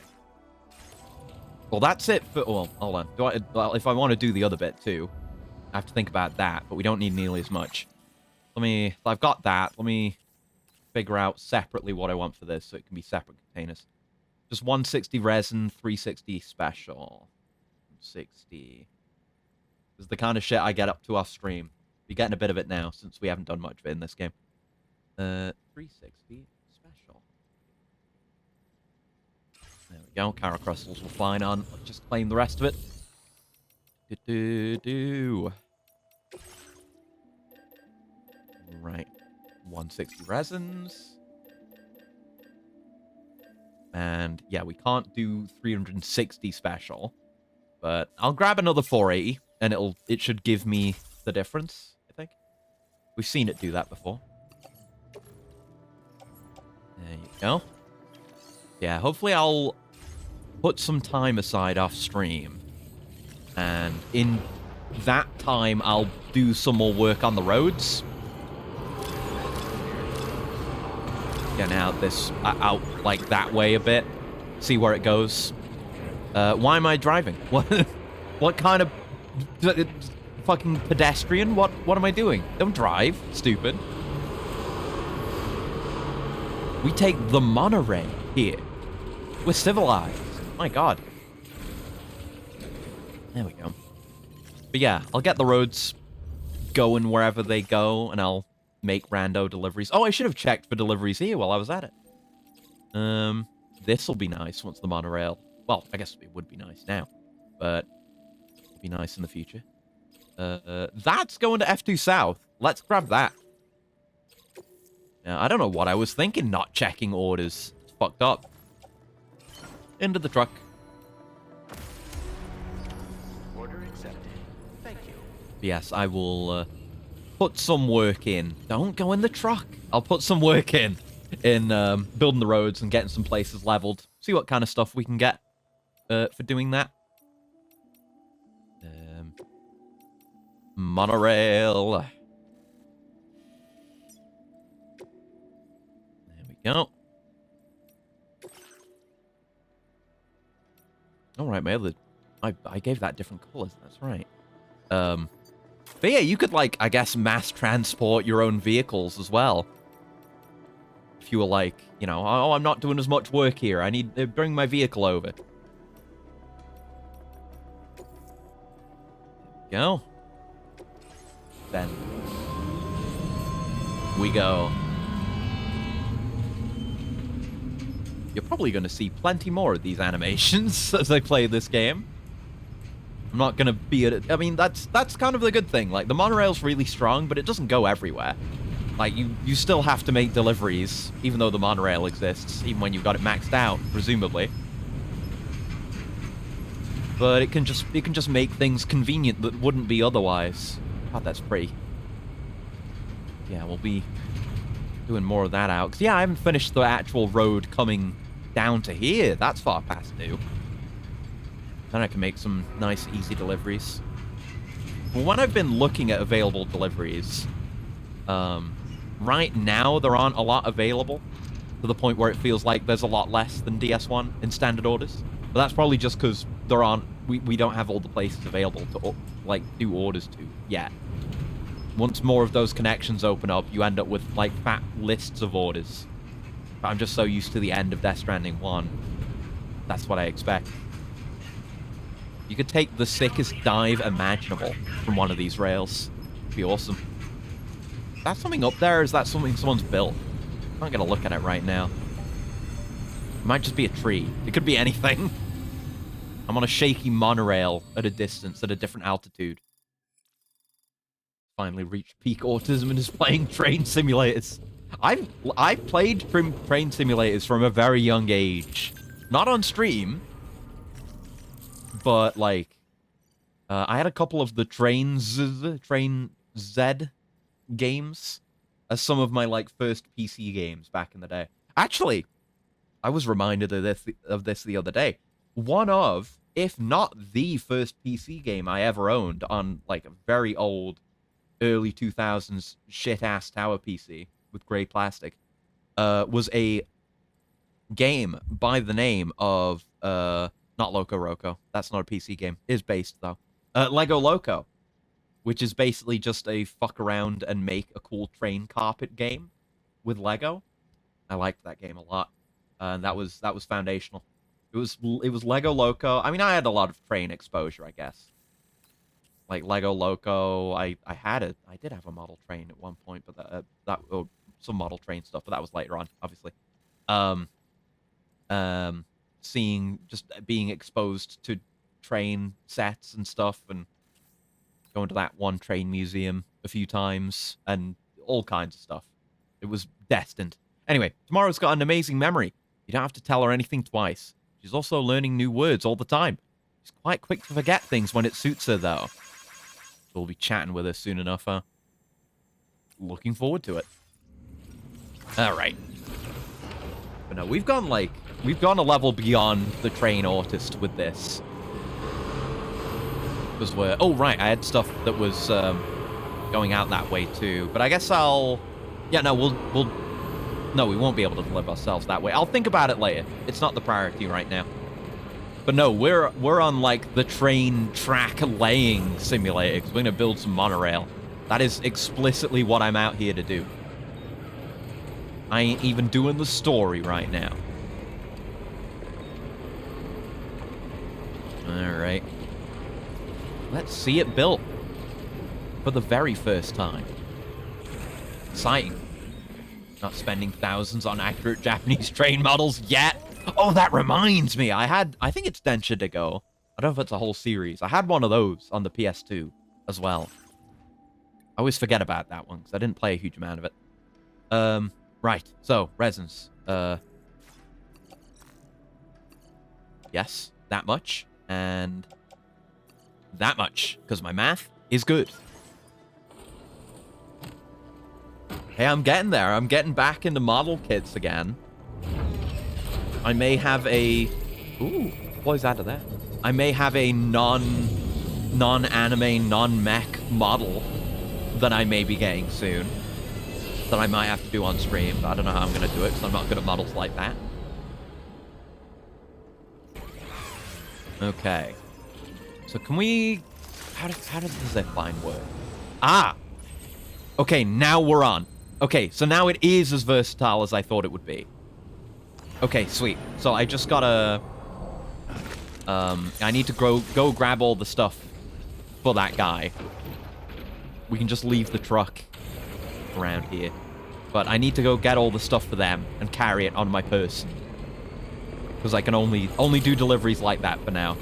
Well, that's it for... Well, hold on. Well, if I want to do the other bit, too, I have to think about that, but we don't need nearly as much. I've got that. Let me figure out separately what I want for this so it can be separate containers. Just 160 resin, 360 special. 160. This is the kind of shit I get up to off stream. We're getting a bit of it now since we haven't done much of it in this game. 360 special. There we go. Chiral crystals were fine on. Let's just claim the rest of it. Right. 160 resins. And yeah, we can't do 360 special. But I'll grab another 480 and it should give me the difference, I think. We've seen it do that before. There you go. Yeah, hopefully I'll put some time aside off stream. And in that time, I'll do some more work on the roads. Getting out like that way a bit. See where it goes. Why am I driving? What kind of fucking pedestrian? What am I doing? Don't drive, stupid. We take the monorail here. We're civilized. My God. There we go. But yeah, I'll get the roads going wherever they go, and I'll make rando deliveries. Oh, I should have checked for deliveries here while I was at it. This'll be nice once the monorail... Well, I guess it would be nice now, but it'll be nice in the future. That's going to F2 South. Let's grab that. Now, I don't know what I was thinking, not checking orders. It's fucked up. Into the truck. Yes, I will put some work in. Don't go in the truck. I'll put some work in building the roads and getting some places leveled. See what kind of stuff we can get for doing that. Monorail. There we go. All right, man. I gave that different colors. That's right. But yeah, you could, like, I guess, mass transport your own vehicles as well. If you were like, you know, oh, I'm not doing as much work here. I need to bring my vehicle over. There we go. Then we go. You're probably going to see plenty more of these animations as I play this game. I'm not going to be I mean, that's kind of the good thing. Like, the monorail's really strong, but it doesn't go everywhere. Like, you still have to make deliveries, even though the monorail exists, even when you've got it maxed out, presumably. But it can just make things convenient that wouldn't be otherwise. God, that's pretty. Yeah, we'll be doing more of that out. Because, yeah, I haven't finished the actual road coming down to here. That's far past due. Then I can make some nice, easy deliveries. But when I've been looking at available deliveries, right now there aren't a lot available to the point where it feels like there's a lot less than DS1 in standard orders. But that's probably just because there aren't, we don't have all the places available to, like, do orders to yet. Once more of those connections open up, you end up with, like, fat lists of orders. But I'm just so used to the end of Death Stranding 1. That's what I expect. You could take the sickest dive imaginable from one of these rails. It'd be awesome. Is that something up there, or is that something someone's built? I'm not gonna look at it right now. It might just be a tree. It could be anything. I'm on a shaky monorail at a distance, at a different altitude. Finally reached peak autism and is playing train simulators. I've played train simulators from a very young age. Not on stream, but, like, I had a couple of the Train Z games as some of my, like, first PC games back in the day. Actually, I was reminded of this the other day. One of, if not the first PC game I ever owned on, like, a very old, early 2000s shit-ass tower PC with grey plastic, was a game by the name of, not Loco Roco. That's not a PC game. It is based, though. Lego Loco, which is basically just a fuck around and make a cool train carpet game with Lego. I liked that game a lot. And that was foundational. It was Lego Loco. I mean, I had a lot of train exposure, I guess. Like Lego Loco, I did have a model train at one point, but some model train stuff, but that was later on, obviously. Being exposed to train sets and stuff, and going to that one train museum a few times, and all kinds of stuff. It was destined. Anyway, Tomorrow's got an amazing memory. You don't have to tell her anything twice. She's also learning new words all the time. She's quite quick to forget things when it suits her, though. We'll be chatting with her soon enough, huh? Looking forward to it. Alright. But no, we've gone a level beyond the train autist with this. Because oh right, I had stuff that was going out that way too. But I guess no, we won't be able to deliver ourselves that way. I'll think about it later. It's not the priority right now. But no, we're on, like, the train track laying simulator, because we're going to build some monorail. That is explicitly what I'm out here to do. I ain't even doing the story right now. Alright. Let's see it built. For the very first time. Exciting. Not spending thousands on accurate Japanese train models yet. Oh, that reminds me. I think it's Densha to Go. I don't know if it's a whole series. I had one of those on the PS2 as well. I always forget about that one because I didn't play a huge amount of it. Right. So, resins. Yes, that much. And that much. Because my math is good. Hey, I'm getting there. I'm getting back into model kits again. I may have a... Ooh, what is out of there? I may have a non-anime, non-mech model that I may be getting soon. That I might have to do on stream, but I don't know how I'm going to do it, because I'm not good at models like that. Okay. So can we... How does the zipline work? Ah! Okay, now we're on. Okay, so now it is as versatile as I thought it would be. Okay, sweet. So I just gotta... I need to go grab all the stuff for that guy. We can just leave the truck around here. But I need to go get all the stuff for them and carry it on my person. Because I can only do deliveries like that for now.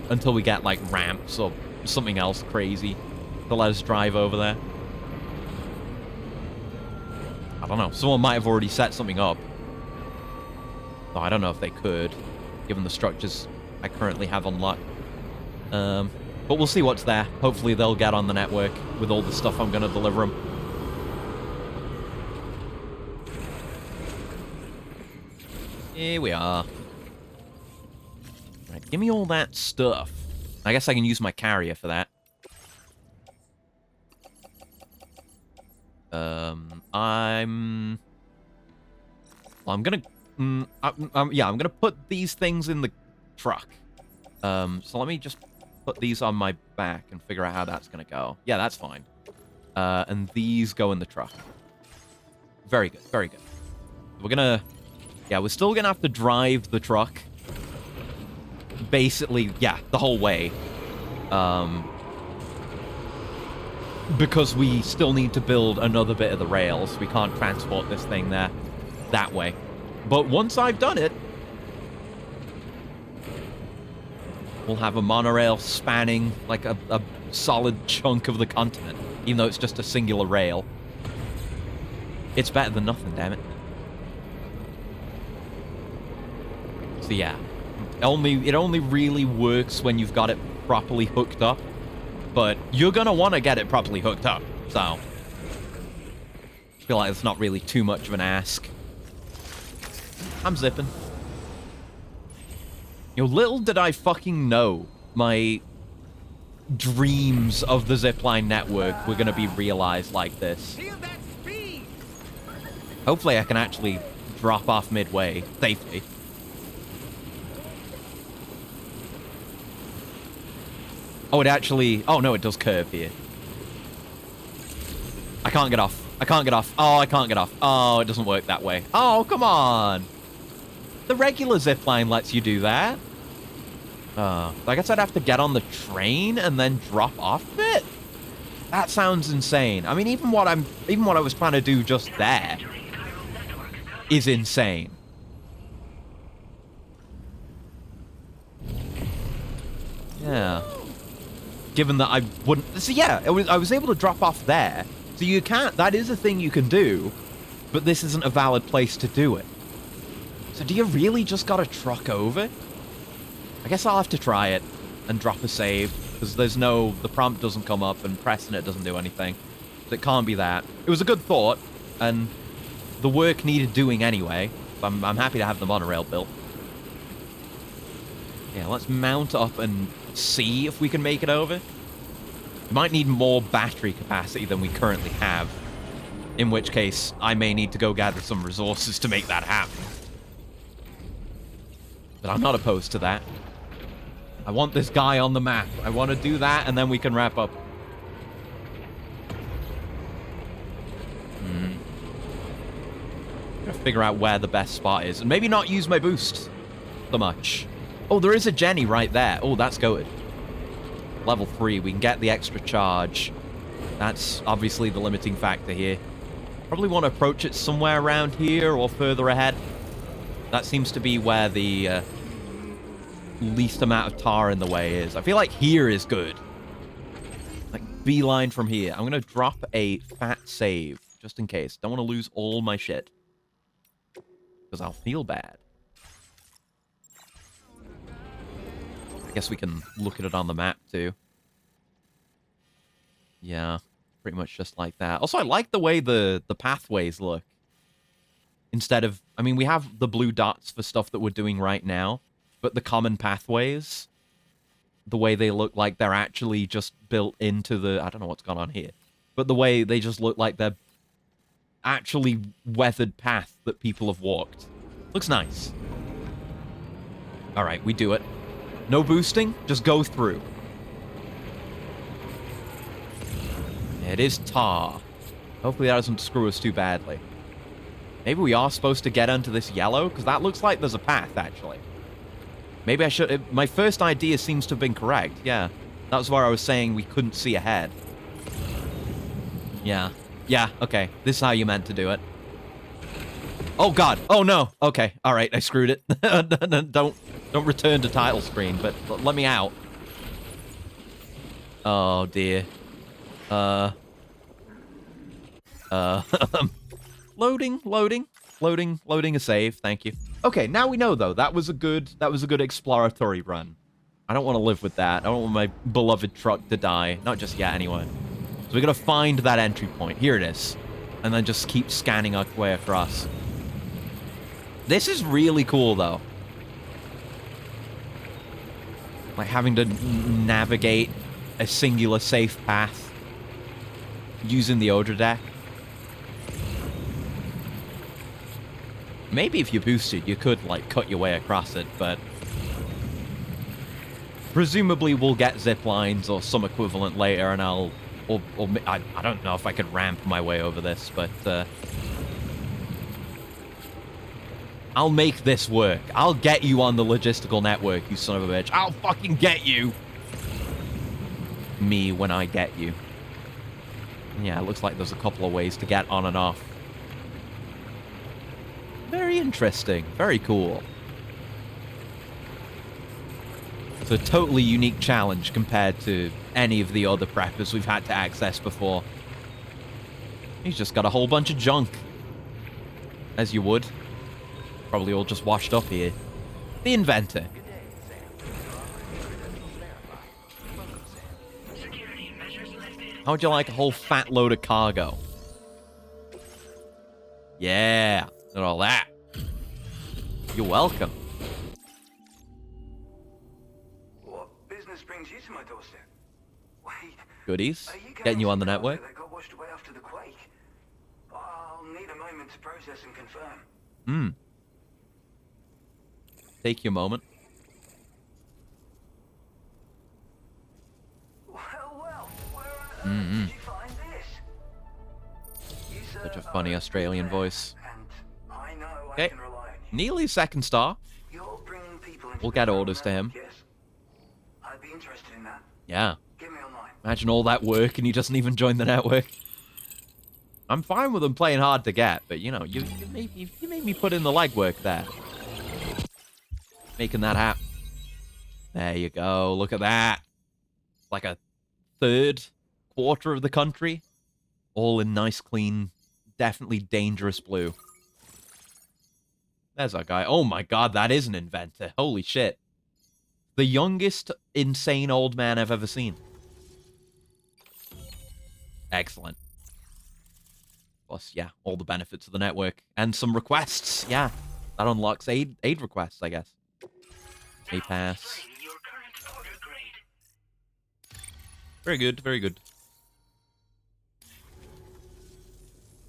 Until we get, like, ramps or something else crazy to let us drive over there. I don't know. Someone might have already set something up. Though I don't know if they could, given the structures I currently have unlocked. But we'll see what's there. Hopefully they'll get on the network with all the stuff I'm going to deliver them. Here we are. Right, give me all that stuff. I guess I can use my carrier for that. I'm gonna... yeah, I'm gonna put these things in the truck. So let me just put these on my back and figure out how that's gonna go. Yeah, that's fine. And these go in the truck. Very good, very good. We're gonna... Yeah, we're still gonna have to drive the truck. Basically, yeah, the whole way. Because we still need to build another bit of the rails. We can't transport this thing there that way. But once I've done it, we'll have a monorail spanning like a solid chunk of the continent, even though it's just a singular rail. It's better than nothing, damn it. So yeah, it only really works when you've got it properly hooked up. But you're gonna want to get it properly hooked up, so I feel like it's not really too much of an ask. I'm zipping. You know, little did I fucking know my dreams of the zipline network were gonna be realized like this. Hopefully I can actually drop off midway safely. Oh, it actually... Oh, no, it does curve here. I can't get off. I can't get off. Oh, I can't get off. Oh, it doesn't work that way. Oh, come on. The regular zipline lets you do that. I guess I'd have to get on the train and then drop off it? That sounds insane. I mean, even what I was trying to do just there is insane. Yeah. Given that I wouldn't... So yeah, I was able to drop off there. So you can't... That is a thing you can do, but this isn't a valid place to do it. So do you really just gotta truck over? I guess I'll have to try it and drop a save, because there's no... The prompt doesn't come up and pressing it doesn't do anything. So it can't be that. It was a good thought, and the work needed doing anyway. I'm happy to have the monorail built. Yeah, let's mount up and see if we can make it over. We might need more battery capacity than we currently have. In which case, I may need to go gather some resources to make that happen. But I'm not opposed to that. I want this guy on the map. I want to do that, and then we can wrap up. Gotta figure out where the best spot is. And maybe not use my boost so much. Oh, there is a Jenny right there. Oh, that's good. Level 3, we can get the extra charge. That's obviously the limiting factor here. Probably want to approach it somewhere around here or further ahead. That seems to be where the least amount of tar in the way is. I feel like here is good. Like, beeline from here. I'm going to drop a fat save, just in case. Don't want to lose all my shit. Because I'll feel bad. I guess we can look at it on the map, too. Yeah. pretty much just like that. Also, I like the way the pathways look. Instead of, I mean, we have the blue dots for stuff that we're doing right now, but the common pathways, the way they look like they're actually just built into the, I don't know what's gone on here, but the way they just look like they're actually weathered path that people have walked. Looks nice. All right, we do it. No boosting, just go through. It is tar. Hopefully that doesn't screw us too badly. Maybe we are supposed to get onto this yellow, because that looks like there's a path, actually. Maybe I should... my first idea seems to have been correct, yeah. That was where I was saying we couldn't see ahead. Yeah. Yeah, okay. This is how you meant to do it. Oh, God. Oh, no. Okay. All right, I screwed it. Don't return to title screen, but let me out. Oh, dear. Loading a save. Thank you. Okay, now we know though. That was a good exploratory run. I don't want to live with that. I don't want my beloved truck to die. Not just yet, anyway. So we gotta find that entry point. Here it is, and then just keep scanning our way across. This is really cool though. Like having to navigate a singular safe path using the Odra deck. Maybe if you boosted, you could, like, cut your way across it, but... presumably we'll get zip lines or some equivalent later, and I don't know if I could ramp my way over this, but, I'll make this work. I'll get you on the logistical network, you son of a bitch. I'll fucking get you! Me when I get you. Yeah, it looks like there's a couple of ways to get on and off. Very interesting. Very cool. It's a totally unique challenge compared to any of the other preppers we've had to access before. He's just got a whole bunch of junk. As you would. Probably all just washed up here. The inventor. How would you like a whole fat load of cargo? Yeah. And all that. You're welcome. What business brings you to my doorstep? Wait. Goodies. Getting you on the network. That got washed away after the quake. I'll need a moment to process and confirm. Hmm. Take your moment. Well, where on earth did you find this? Such a funny Australian voice. I know Okay. I can rely on you. Nearly second star. You're bringing people into We'll get orders to him. Yes. I'd be interested in that. Yeah. Get me online. Imagine all that work and he doesn't even join the network. I'm fine with him playing hard to get, but you know, you made me put in the legwork there. Making that happen. There you go. Look at that. Like a third quarter of the country. All in nice, clean, definitely dangerous blue. There's our guy. Oh my god, that is an inventor. Holy shit. The youngest insane old man I've ever seen. Excellent. Plus, yeah, all the benefits of the network. And some requests. Yeah, that unlocks aid requests, I guess. A pass. Very good, very good.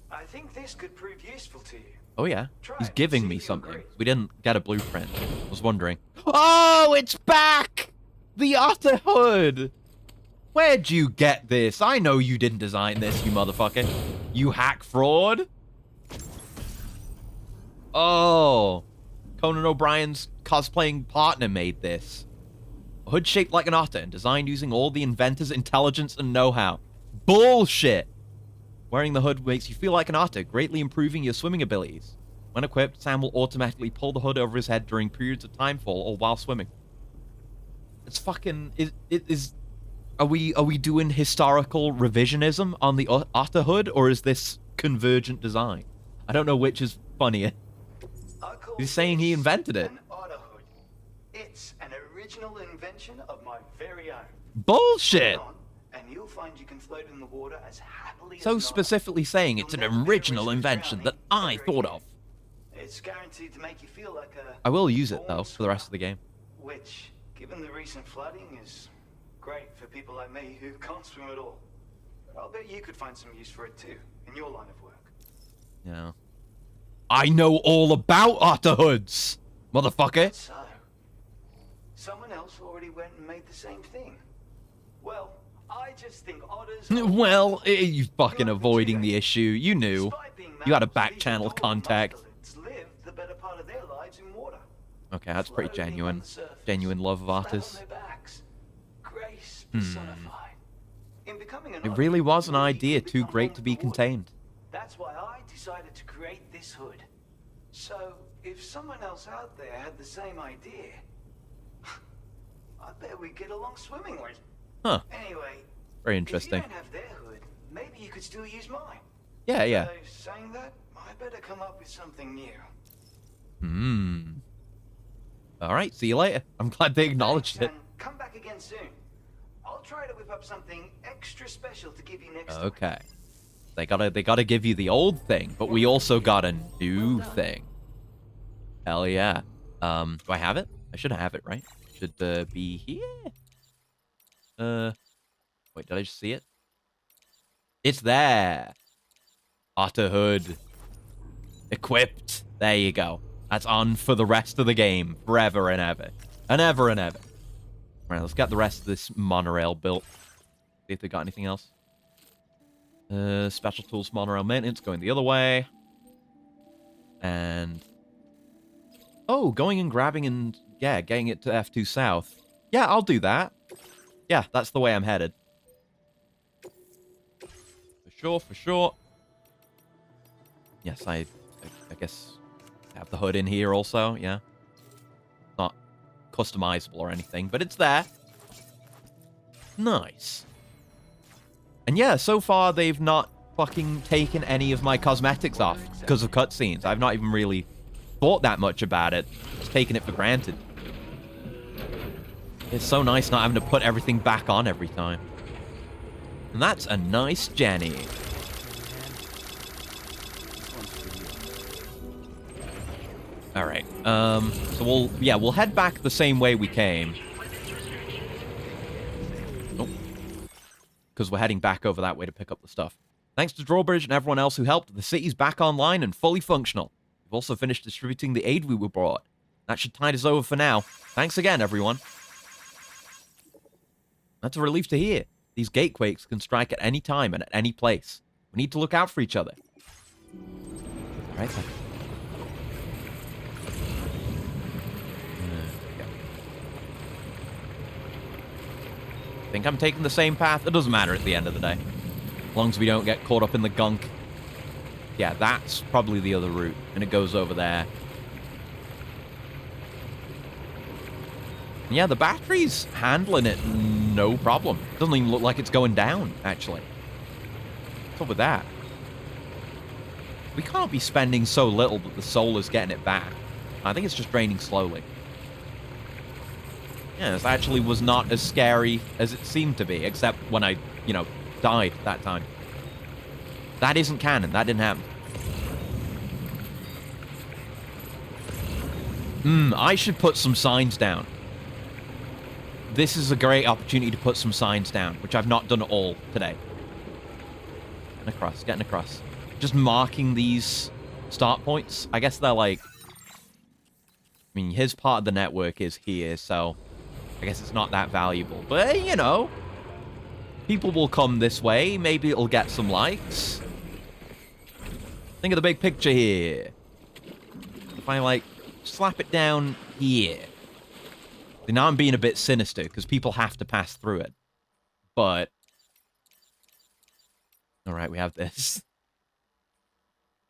I think this could prove useful to you. Oh yeah, he's giving me something. We didn't get a blueprint. I was wondering. Oh, it's back! The Otter Hood! Where'd you get this? I know you didn't design this, you motherfucker. You hack fraud? Oh. Conan O'Brien's cosplaying partner made this. A hood shaped like an otter and designed using all the inventor's intelligence and know-how. Bullshit! Wearing the hood makes you feel like an otter, greatly improving your swimming abilities. When equipped, Sam will automatically pull the hood over his head during periods of timefall or while swimming. It's fucking... Are we doing historical revisionism on the otter hood, or is this convergent design? I don't know which is funnier. He's saying he invented it. An otter hood. It's an original invention of my very own. Bullshit! Come on and and you'll find you can float in the water as happily So as specifically saying it's an original invention that I thought of. It's guaranteed to make you feel like a... I will use it, though, for the rest of the game. Which, given the recent flooding, is great for people like me who can't swim at all. I'll bet you could find some use for it too, in your line of work. Yeah. I know all about otter hoods, motherfucker. So, someone else already went and made the same thing. Well, I just think otters... Well, you fucking avoiding the issue. You knew. You had a back channel contact. Live the better part of their lives in water. Okay, that's pretty genuine. Genuine love of otters. Grace personified. In becoming an It really was an idea too great to be contained. That's why I decided to create this hood. So, if someone else out there had the same idea, I bet we'd get along swimmingly. Huh. Anyway, very interesting. If you don't have their hood, maybe you could still use mine. Yeah, yeah. So, saying that, I better come up with something new. All right, see you later. I'm glad they acknowledged it. Come back again soon. I'll try to whip up something extra special to give you next time. Okay. They gotta give you the old thing, but we also got a new thing. Hell yeah. Do I have it? I should have it, right? Should be here. Wait, did I just see it? It's there. Otter hood. Equipped. There you go. That's on for the rest of the game. Forever and ever. And ever and ever. Alright, let's get the rest of this monorail built. See if they got anything else. Special tools, monorail maintenance, going the other way. And... oh, going and grabbing and... yeah, getting it to F2 South. Yeah, I'll do that. Yeah, that's the way I'm headed. For sure, for sure. Yes, I guess have the hood in here also, yeah. Not customizable or anything, but it's there. Nice. And yeah, so far they've not fucking taken any of my cosmetics off because of cutscenes. I've not even really thought that much about it. Just taken it for granted. It's so nice not having to put everything back on every time. And that's a nice Jenny. Alright, so we'll head back the same way we came. Nope. Because we're heading back over that way to pick up the stuff. Thanks to Drawbridge and everyone else who helped, the city's back online and fully functional. We've also finished distributing the aid we were brought. That should tide us over for now. Thanks again, everyone. That's a relief to hear. These gatequakes can strike at any time and at any place. We need to look out for each other. Alright then. I think I'm taking the same path. It doesn't matter at the end of the day. As long as we don't get caught up in the gunk. Yeah, that's probably the other route. And it goes over there. Yeah, the battery's handling it no problem. Doesn't even look like it's going down, actually. What's up with that? We can't be spending so little that the solar's getting it back. I think it's just draining slowly. Yeah, this actually was not as scary as it seemed to be, except when I, died that time. That isn't canon. That didn't happen. I should put some signs down. This is a great opportunity to put some signs down, which I've not done at all today. Getting across. Just marking these start points. I guess they're like... I mean, his part of the network is here, so... I guess it's not that valuable. But, people will come this way. Maybe it'll get some likes. Think of the big picture here. If I, slap it down here. Now I'm being a bit sinister, because people have to pass through it. But... alright, we have this.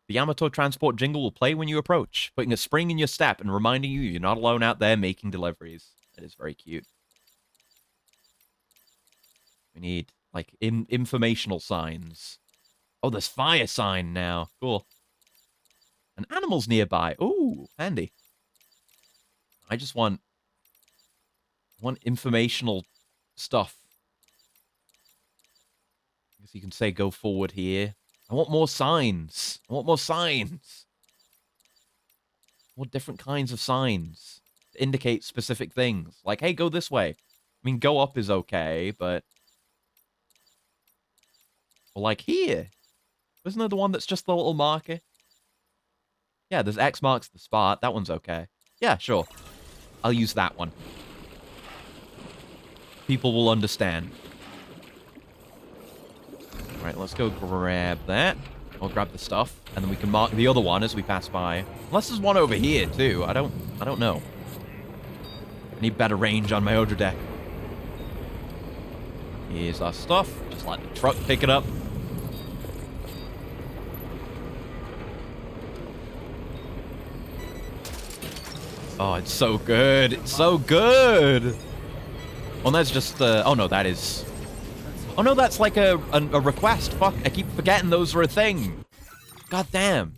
The Yamato transport jingle will play when you approach, putting a spring in your step and reminding you you're not alone out there making deliveries. It is very cute. We need, informational signs. Oh, there's fire sign now. Cool. And animals nearby. Ooh, handy. I just want informational stuff. guess you can say go forward here. I want more signs. I want more signs. What different kinds of signs to indicate specific things? Like, hey, go this way. I mean, go up is okay, but... Well, like here. Isn't there the one that's just the little marker? Yeah, there's X marks the spot. That one's okay. Yeah, sure. I'll use that one. People will understand. Alright, let's go grab that. I'll grab the stuff, and then we can mark the other one as we pass by. Unless there's one over here, too. I don't know. I need better range on my Odra deck. Here's our stuff. Just let the truck pick it up. Oh, it's so good. It's so good. Oh, that's just... oh, no, that is... Oh, no, that's like a request. Fuck, I keep forgetting those were a thing. God damn.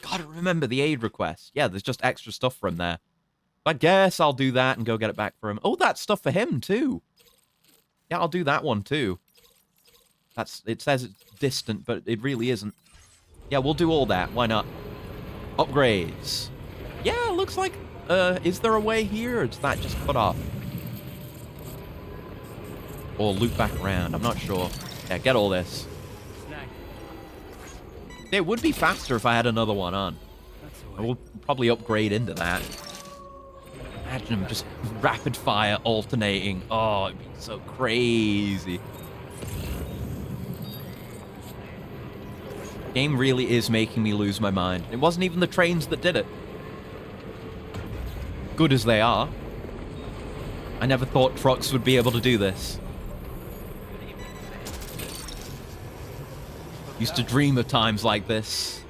Gotta remember the aid request. Yeah, there's just extra stuff from there. I guess I'll do that and go get it back for him. Oh, that's stuff for him, too. Yeah, I'll do that one, too. It says it's distant, but it really isn't. Yeah, we'll do all that. Why not? Upgrades. Yeah, looks like... is there a way here, or is that just cut off? Or loop back around. I'm not sure. Yeah, get all this. It would be faster if I had another one on. I will probably upgrade into that. Imagine them just rapid fire alternating. Oh, it'd be so crazy. The game really is making me lose my mind. It wasn't even the trains that did it. Good as they are. I never thought trucks would be able to do this. Used to dream of times like this.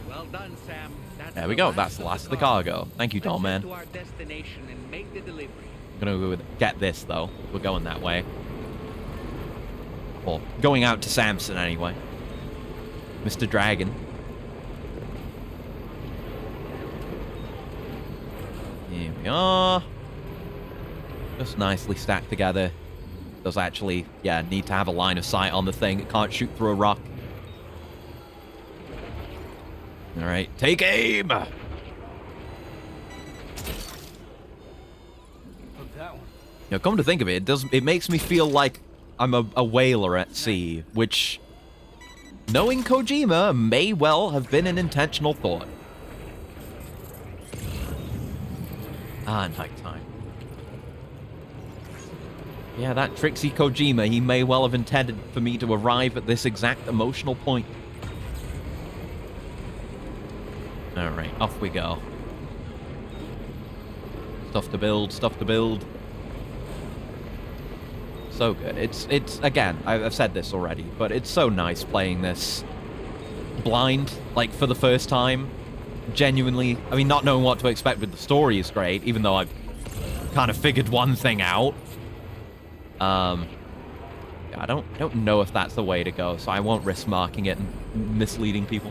Well done, Sam. There we go. That's the last of the cargo. Thank you, doll man. To our destination and make the delivery. I'm gonna go get this though. We're going that way. Well, going out to Samson anyway. Mr. Dragon. Here we are. Just nicely stacked together. Does actually, yeah, need to have a line of sight on the thing. It can't shoot through a rock. Alright, take aim! Took that one. You know, come to think of it, it makes me feel like I'm a whaler at sea, which, knowing Kojima, may well have been an intentional thought. Ah, nighttime. Yeah, that tricksy Kojima, he may well have intended for me to arrive at this exact emotional point. Alright, off we go. Stuff to build, stuff to build. So good. It's again, I've said this already, but it's so nice playing this blind, like, for the first time. Genuinely, I mean, not knowing what to expect with the story is great, even though I've kind of figured one thing out. I don't know if that's the way to go, so I won't risk marking it and misleading people.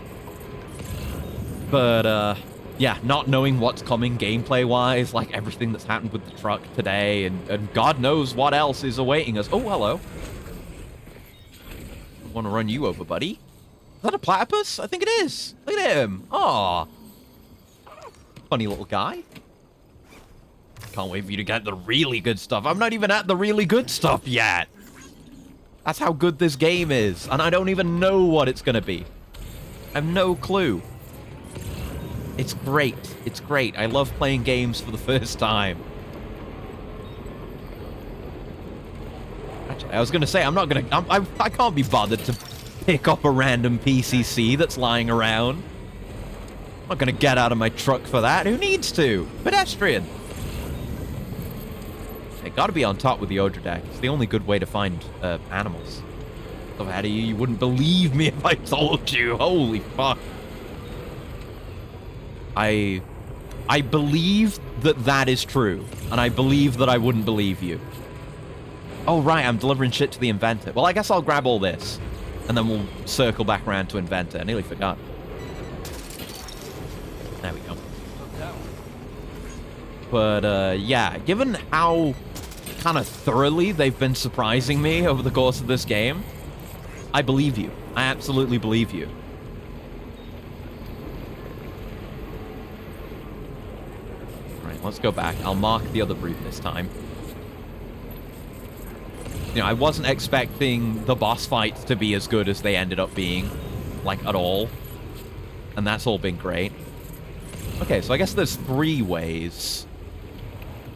But, yeah, not knowing what's coming gameplay-wise, like everything that's happened with the truck today, and God knows what else is awaiting us. Oh, hello. I want to run you over, buddy. Is that a platypus? I think it is. Look at him. Aw. Funny little guy. Can't wait for you to get the really good stuff. I'm not even at the really good stuff yet. That's how good this game is. And I don't even know what it's going to be. I have no clue. It's great. It's great. I love playing games for the first time. Actually, I was going to say, I'm not going to... I can't be bothered to pick up a random PCC that's lying around. I'm not going to get out of my truck for that. Who needs to? Pedestrian. I gotta be on top with the Odra deck. It's the only good way to find animals. So, Addy, you wouldn't believe me if I told you. Holy fuck. I believe that is true. And I believe that I wouldn't believe you. Oh, right, I'm delivering shit to the inventor. Well, I guess I'll grab all this. And then we'll circle back around to inventor. I nearly forgot. There we go. But, yeah, given how kind of thoroughly they've been surprising me over the course of this game, I believe you. I absolutely believe you. Alright, let's go back. I'll mark the other brute this time. You know, I wasn't expecting the boss fights to be as good as they ended up being, like, at all. And that's all been great. Okay, so I guess there's 3 ways.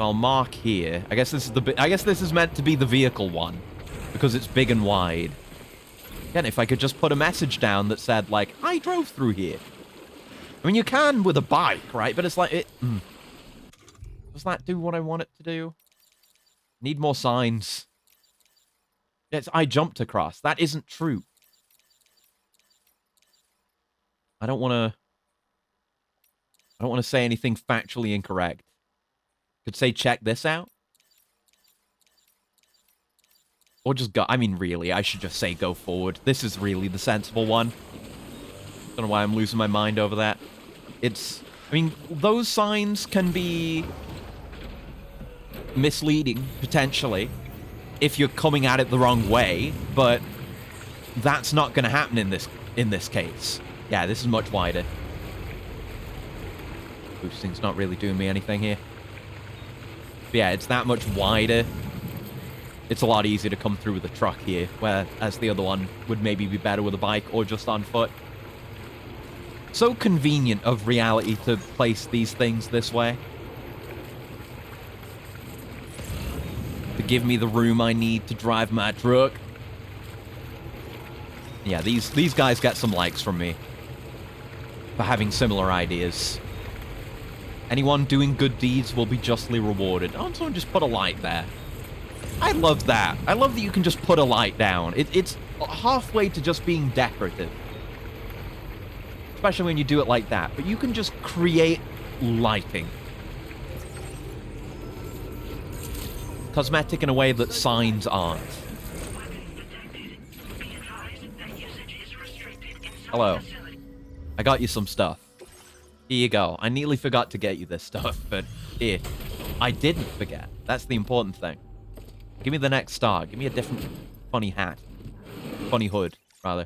I'll mark here. I guess this is meant to be the vehicle one, because it's big and wide. Again, if I could just put a message down that said, like, I drove through here. I mean, you can with a bike, right? But it's like, does that do what I want it to do? Need more signs. Yes, I jumped across. That isn't true. I don't want to say anything factually incorrect. Could say check this out. Or just go. I mean, really, I should just say go forward. This is really the sensible one. Don't know why I'm losing my mind over that. I mean, those signs can be misleading, potentially, if you're coming at it the wrong way, but that's not going to happen in this case. Yeah, this is much wider. Boosting's not really doing me anything here. But yeah, it's that much wider. It's a lot easier to come through with a truck here, whereas the other one would maybe be better with a bike or just on foot. So convenient of reality to place these things this way. To give me the room I need to drive my truck. Yeah, these guys get some likes from me for having similar ideas. Anyone doing good deeds will be justly rewarded. Oh, someone just put a light there. I love that. I love that you can just put a light down. It's halfway to just being decorative. Especially when you do it like that. But you can just create lighting. Cosmetic in a way that signs aren't. Hello. I got you some stuff. Here you go. I nearly forgot to get you this stuff, but here. I didn't forget. That's the important thing. Give me the next star. Give me a different funny hat. Funny hood, rather.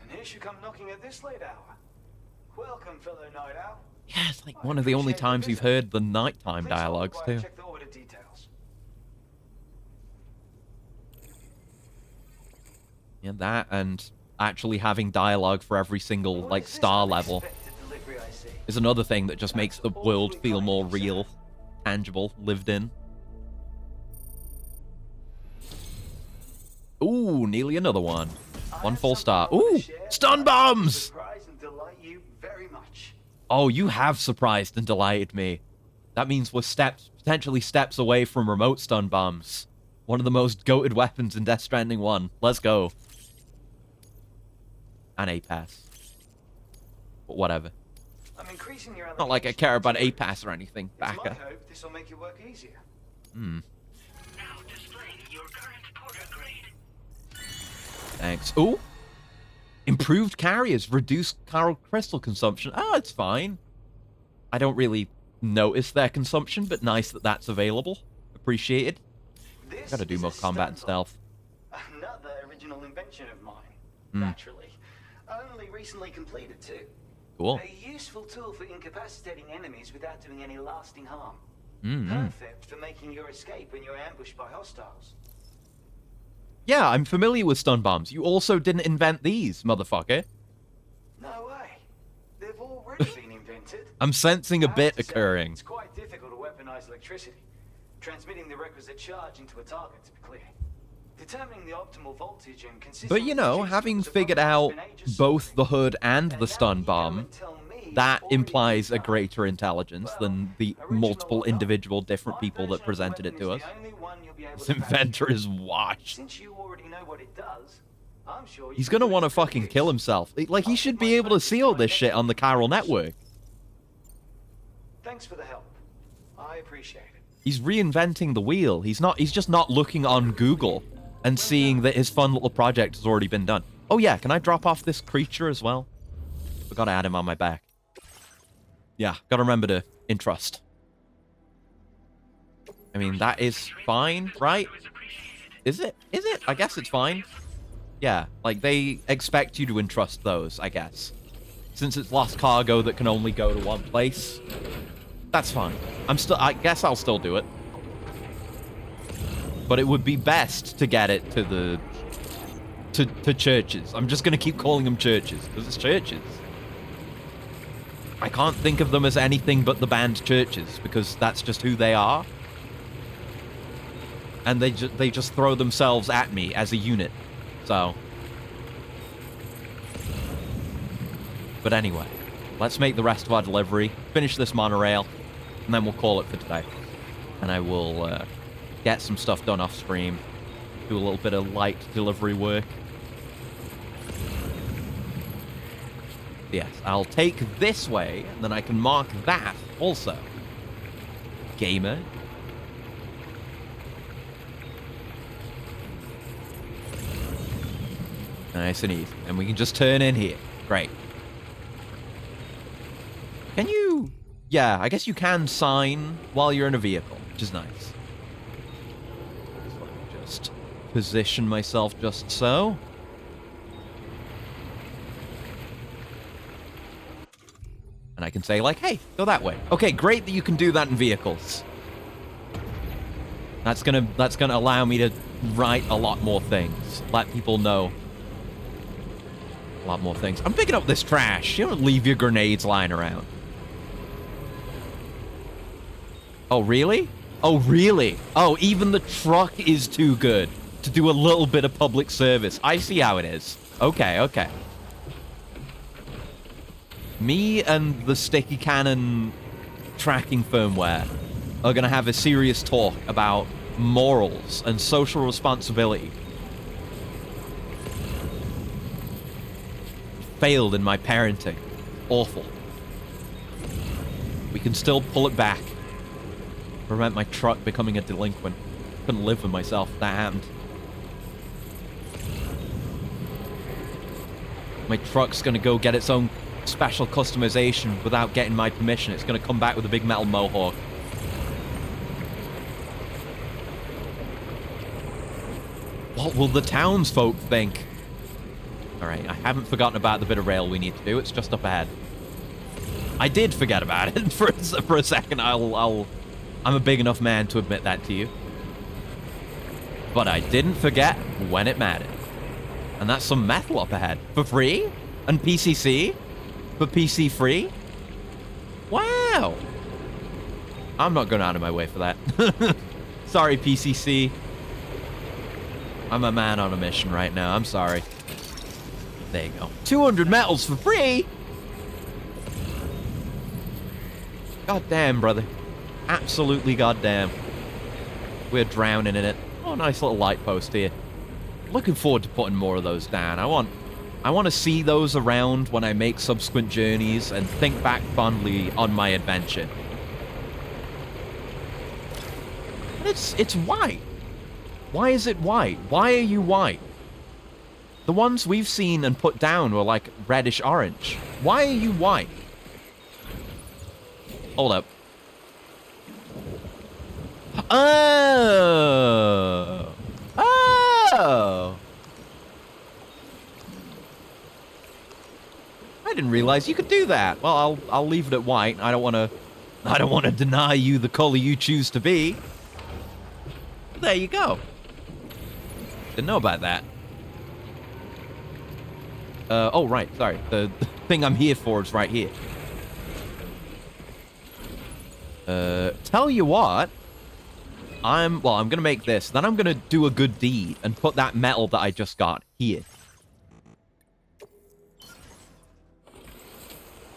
And here she come knocking at this late hour. Welcome, fellow night owl. Yeah, it's like one of the only times you've heard the nighttime dialogues, too. Check the order details. Yeah, that and actually having dialogue for every single, like, star level is another thing that just makes the world feel more real, tangible, lived in. Ooh, nearly another one. One full star. Ooh, stun bombs! Oh, you have surprised and delighted me. That means we're potentially steps away from remote stun bombs. One of the most goated weapons in Death Stranding 1. Let's go. And A-Pass. But whatever. Not like I care about A-Pass or anything, Backer. I hope this will make your work easier. Thanks. Ooh! Improved carriers. Reduced crystal consumption. Oh, it's fine. I don't really notice their consumption, but nice that that's available. Appreciated. Gotta do more combat and stealth. Another original invention of mine. Naturally. Only recently completed, too. Cool. A useful tool for incapacitating enemies without doing any lasting harm. Perfect for making your escape when you're ambushed by hostiles. Yeah, I'm familiar with stun bombs. You also didn't invent these, motherfucker. No way. They've already been invented. I'm sensing a bit occurring. It's quite difficult to weaponize electricity. Transmitting the requisite charge into a target, to be clear. Determining the optimal voltage and consistency. But you know, having figured out both the hood and the stun bomb, that implies a greater intelligence than the multiple individual different people that presented it to us. This inventor is washed. He's gonna want to fucking kill himself. Like, he should be able to see all this shit on the chiral network. Thanks for the help. I appreciate it. He's reinventing the wheel. He's just not looking on Google and seeing that his fun little project has already been done. Oh yeah, can I drop off this creature as well? I gotta add him on my back. Yeah, gotta remember to entrust. I mean, that is fine, right? Is it? Is it? I guess it's fine. Yeah, like, they expect you to entrust those, I guess. Since it's lost cargo that can only go to one place. That's fine. I guess I'll still do it. But it would be best to get it to the... To churches. I'm just gonna keep calling them churches, because it's churches. I can't think of them as anything but the band churches, because that's just who they are. And they just throw themselves at me as a unit. So. But anyway, let's make the rest of our delivery, finish this monorail, and then we'll call it for today. And I will get some stuff done off stream, do a little bit of light delivery work. Yes, I'll take this way, and then I can mark that also. Gamer. Nice and easy. And we can just turn in here. Great. Can you... Yeah, I guess you can sign while you're in a vehicle, which is nice. So let me just position myself just so. And I can say, like, hey, go that way. Okay, great that you can do that in vehicles. That's gonna allow me to write a lot more things. Let people know a lot more things. I'm picking up this trash. You don't leave your grenades lying around. Oh, really? Oh, really? Oh, even the truck is too good to do a little bit of public service. I see how it is. Okay, okay. Me and the sticky cannon tracking firmware are going to have a serious talk about morals and social responsibility. Failed in my parenting. Awful. We can still pull it back. Prevent my truck becoming a delinquent. Couldn't live with myself if that happened. My truck's gonna go get its own special customization without getting my permission. It's gonna come back with a big metal mohawk. What will the townsfolk think? Alright, I haven't forgotten about the bit of rail we need to do. It's just up ahead. I did forget about it for a second. I'm a big enough man to admit that to you. But I didn't forget when it mattered. And that's some metal up ahead. For free? And PCC? For PC free? Wow! I'm not going out of my way for that. Sorry, PCC. I'm a man on a mission right now. I'm sorry. There you go. 200 metals for free? God damn, brother. Absolutely goddamn. We're drowning in it. Oh, nice little light post here. Looking forward to putting more of those down. I want to see those around when I make subsequent journeys and think back fondly on my adventure. But it's white. Why is it white? Why are you white? The ones we've seen and put down were like reddish orange. Why are you white? Hold up. Oh. Oh. I didn't realize you could do that. Well, I'll leave it at white. I don't want to deny you the color you choose to be. There you go. Didn't know about that. Oh, right. Sorry. The thing I'm here for is right here. Tell you what. I'm going to make this. Then I'm going to do a good deed and put that metal that I just got here.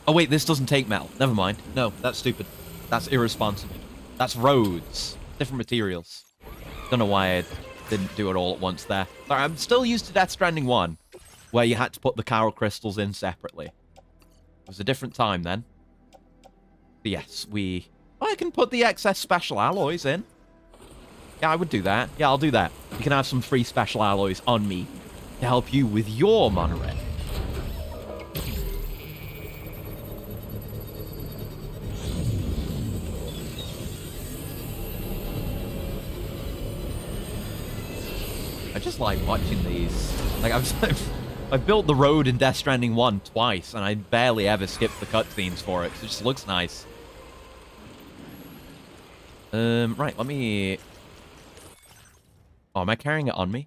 Oh, wait. This doesn't take metal. Never mind. No, that's stupid. That's irresponsible. That's roads. Different materials. Don't know why I didn't do it all at once there. Sorry, I'm still used to Death Stranding 1, where you had to put the coral crystals in separately. It was a different time then. But yes, I can put the excess special alloys in. Yeah, I would do that. Yeah, I'll do that. You can have some free special alloys on me to help you with your monorail. I just like watching these. Like, I've built the road in Death Stranding 1 twice, and I barely ever skip the cutscenes for it, so it just looks nice. Right, let me... Oh, am I carrying it on me?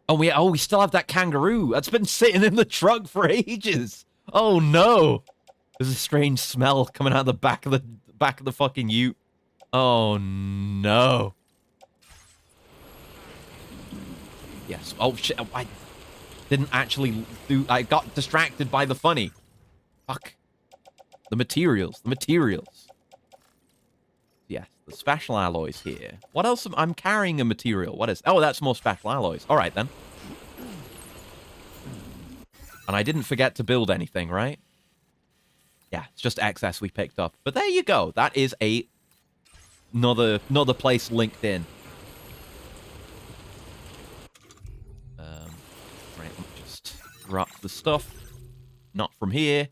Oh, we still have that kangaroo. That's been sitting in the truck for ages. Oh, no. There's a strange smell coming out of the back of the fucking ute. Oh, no. Yes. Oh, shit. I didn't actually do... I got distracted by the funny. Fuck. The materials. The materials. Yes, the special alloys here. What else? I'm carrying a material. What is... Oh, that's more special alloys. All right, then. And I didn't forget to build anything, right? Yeah, it's just excess we picked up. But there you go. That is another place linked in. Right, let me just drop the stuff. Not from here.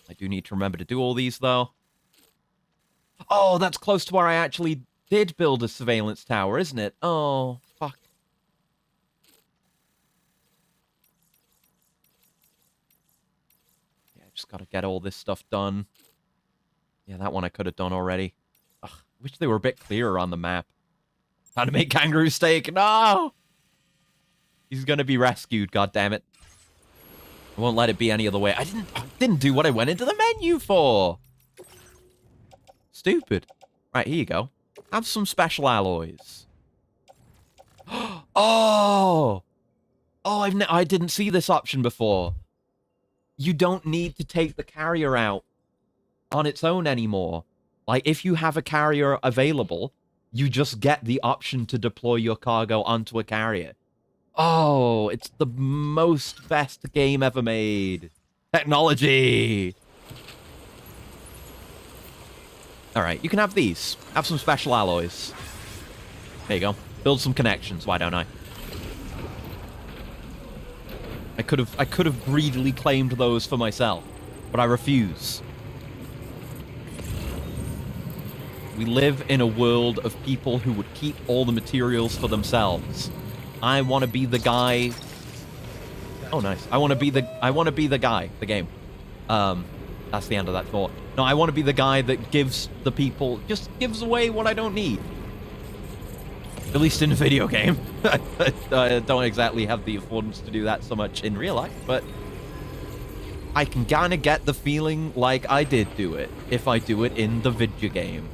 I do need to remember to do all these, though. Oh, that's close to where I actually did build a surveillance tower, isn't it? Oh, fuck. Yeah, just gotta get all this stuff done. Yeah, that one I could have done already. Ugh, wish they were a bit clearer on the map. How to make kangaroo steak? No! He's gonna be rescued, goddammit. I won't let it be any other way. I didn't do what I went into the menu for! Stupid. Right, here you go. Have some special alloys. Oh! Oh, I didn't see this option before. You don't need to take the carrier out on its own anymore. Like, if you have a carrier available, you just get the option to deploy your cargo onto a carrier. Oh, it's the most best game ever made. Technology! Alright, you can have these. Have some special alloys. There you go. Build some connections, why don't I? I could have greedily claimed those for myself, but I refuse. We live in a world of people who would keep all the materials for themselves. I want to be the guy. Oh, nice. I want to be the guy. The game. That's the end of that thought. No, I want to be the guy that gives the people, just gives away what I don't need. At least in a video game. I don't exactly have the affordance to do that so much in real life, but I can kind of get the feeling like I did do it if I do it in the video game.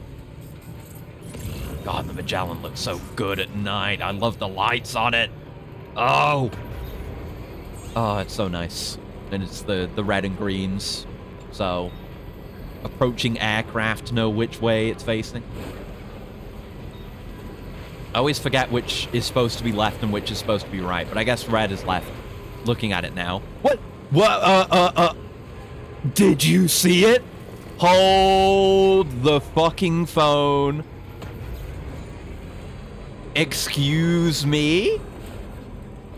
God, the Magellan looks so good at night. I love the lights on it. Oh! Oh, it's so nice. And it's the red and greens. So, approaching aircraft know which way it's facing. I always forget which is supposed to be left and which is supposed to be right, but I guess red is left. Looking at it now. What? What? Did you see it? Hold the fucking phone. Excuse me?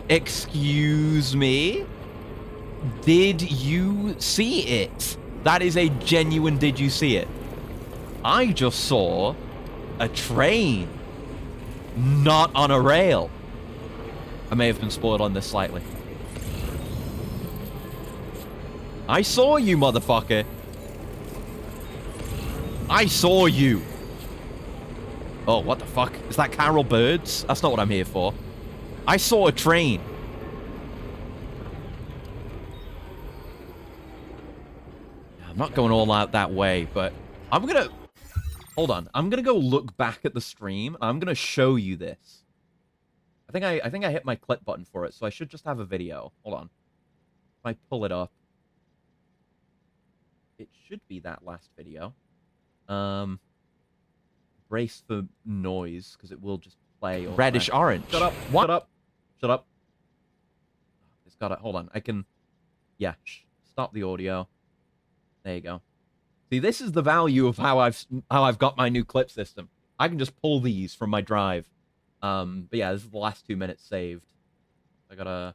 Excuse me? Did you see it? That is a genuine did you see it? I just saw a train. Not on a rail. I may have been spoiled on this slightly. I saw you, motherfucker. I saw you. Oh, what the fuck? Is that Carol Birds? That's not what I'm here for. I saw a train. I'm not going all out that way, but I'm gonna... Hold on. I'm gonna go look back at the stream. I'm gonna show you this. I think I hit my clip button for it, so I should just have a video. Hold on. If I pull it up, it should be that last video. Brace for noise, because it will just play reddish orange. Shut up. What? Shut up. Shut up. It's got it. Hold on. I can... Yeah. Stop the audio. There you go. See, this is the value of how I've got my new clip system. I can just pull these from my drive. But yeah, this is the last 2 minutes saved. I gotta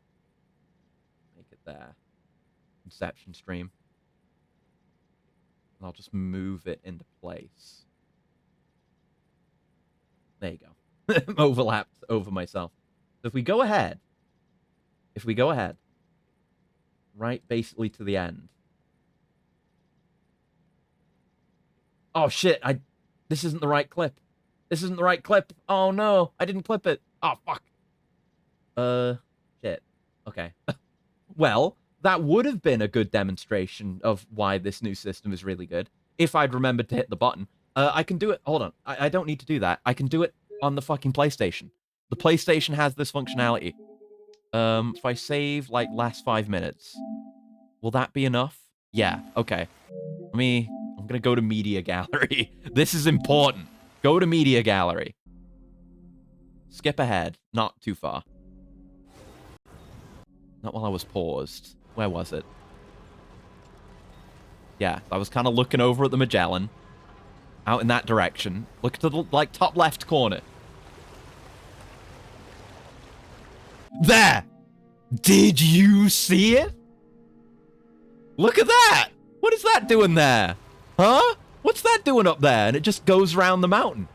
make it there. Inception stream. And I'll just move it into place. There you go. overlapped over myself. So if we go ahead, right basically to the end. Oh shit, this isn't the right clip. This isn't the right clip. Oh no, I didn't clip it. Oh fuck. Shit. Okay. Well, that would have been a good demonstration of why this new system is really good, if I'd remembered to hit the button. I can do it. Hold on. I don't need to do that. I can do it on the fucking PlayStation. The PlayStation has this functionality. If I save, like, last 5 minutes, will that be enough? Yeah, okay. I'm gonna go to Media Gallery. This is important. Go to Media Gallery. Skip ahead. Not too far. Not while I was paused. Where was it? Yeah, I was kind of looking over at the Magellan. Out in that direction. Look to the, like, top left corner. There! Did you see it? Look at that! What is that doing there? Huh? What's that doing up there? And it just goes around the mountain.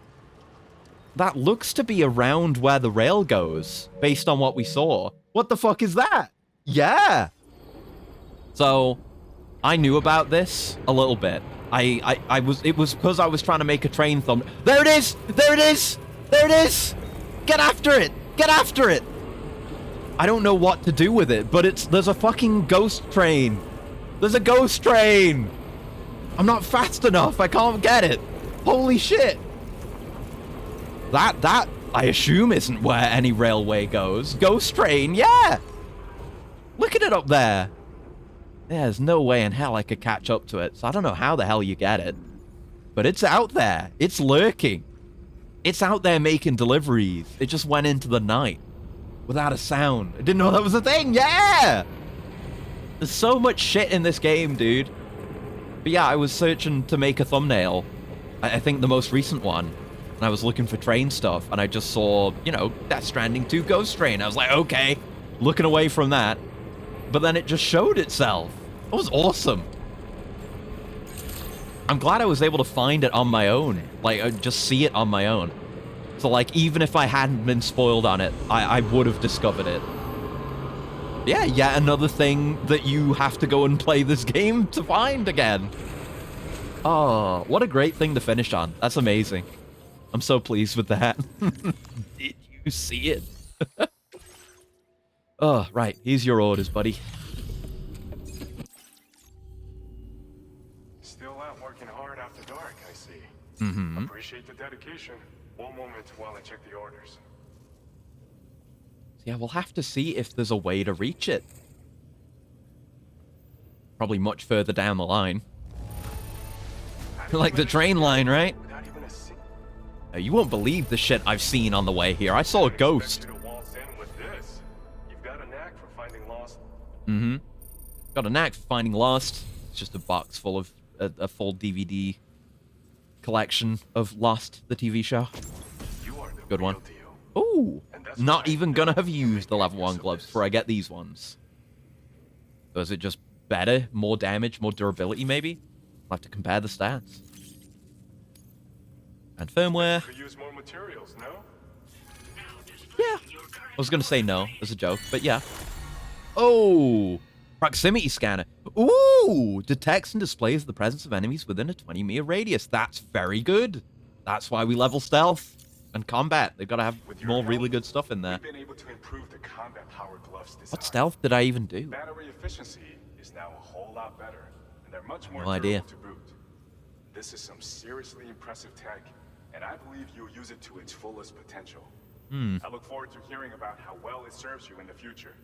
That looks to be around where the rail goes, based on what we saw. What the fuck is that? Yeah! So, I knew about this a little bit. It was because I was trying to make a train thumb. There it is! There it is! There it is! Get after it! Get after it! I don't know what to do with it, but there's a fucking ghost train. There's a ghost train! I'm not fast enough, I can't get it. Holy shit! That, I assume, isn't where any railway goes. Ghost train, yeah! Look at it up there. There's no way in hell I could catch up to it, so I don't know how the hell you get it. But it's out there. It's lurking. It's out there making deliveries. It just went into the night. Without a sound. I didn't know that was a thing. Yeah! There's so much shit in this game, dude. But yeah, I was searching to make a thumbnail. I think the most recent one. And I was looking for train stuff. And I just saw, you know, Death Stranding 2 Ghost Train. I was like, okay. Looking away from that. But then it just showed itself. It was awesome. I'm glad I was able to find it on my own. Like, just see it on my own. So, like, even if I hadn't been spoiled on it, I would have discovered it. Yeah, yet another thing that you have to go and play this game to find again. Oh, what a great thing to finish on. That's amazing. I'm so pleased with that. Did you see it? Oh, right. Here's your orders, buddy. Still out working hard after dark, I see. Mm-hmm. Appreciate the dedication. One moment while I check the orders. Yeah, we'll have to see if there's a way to reach it. Probably much further down the line. Like the train line, right? You won't believe the shit I've seen on the way here. I saw a ghost. Mm-hmm. Got a knack for finding Lost. It's just a box full of a full DVD collection of Lost, the TV show. Good one. Ooh! Not even gonna have used the level 1 gloves before I get these ones. So is it just better? More damage? More durability, maybe? I'll have to compare the stats. And firmware. Yeah. I was gonna say no as a joke, but yeah. Oh! Proximity scanner. Ooh! Detects and displays the presence of enemies within a 20-meter radius. That's very good. That's why we level stealth and combat. They've got to have more really good stuff in there. We've been able to improve the combat power gloves design. What stealth did I even do? Battery efficiency is now a whole lot better, and they're much more No idea. durable to boot. This is some seriously impressive tech, and I believe you'll use it to its fullest potential. I look forward to hearing about how well it serves you in the future.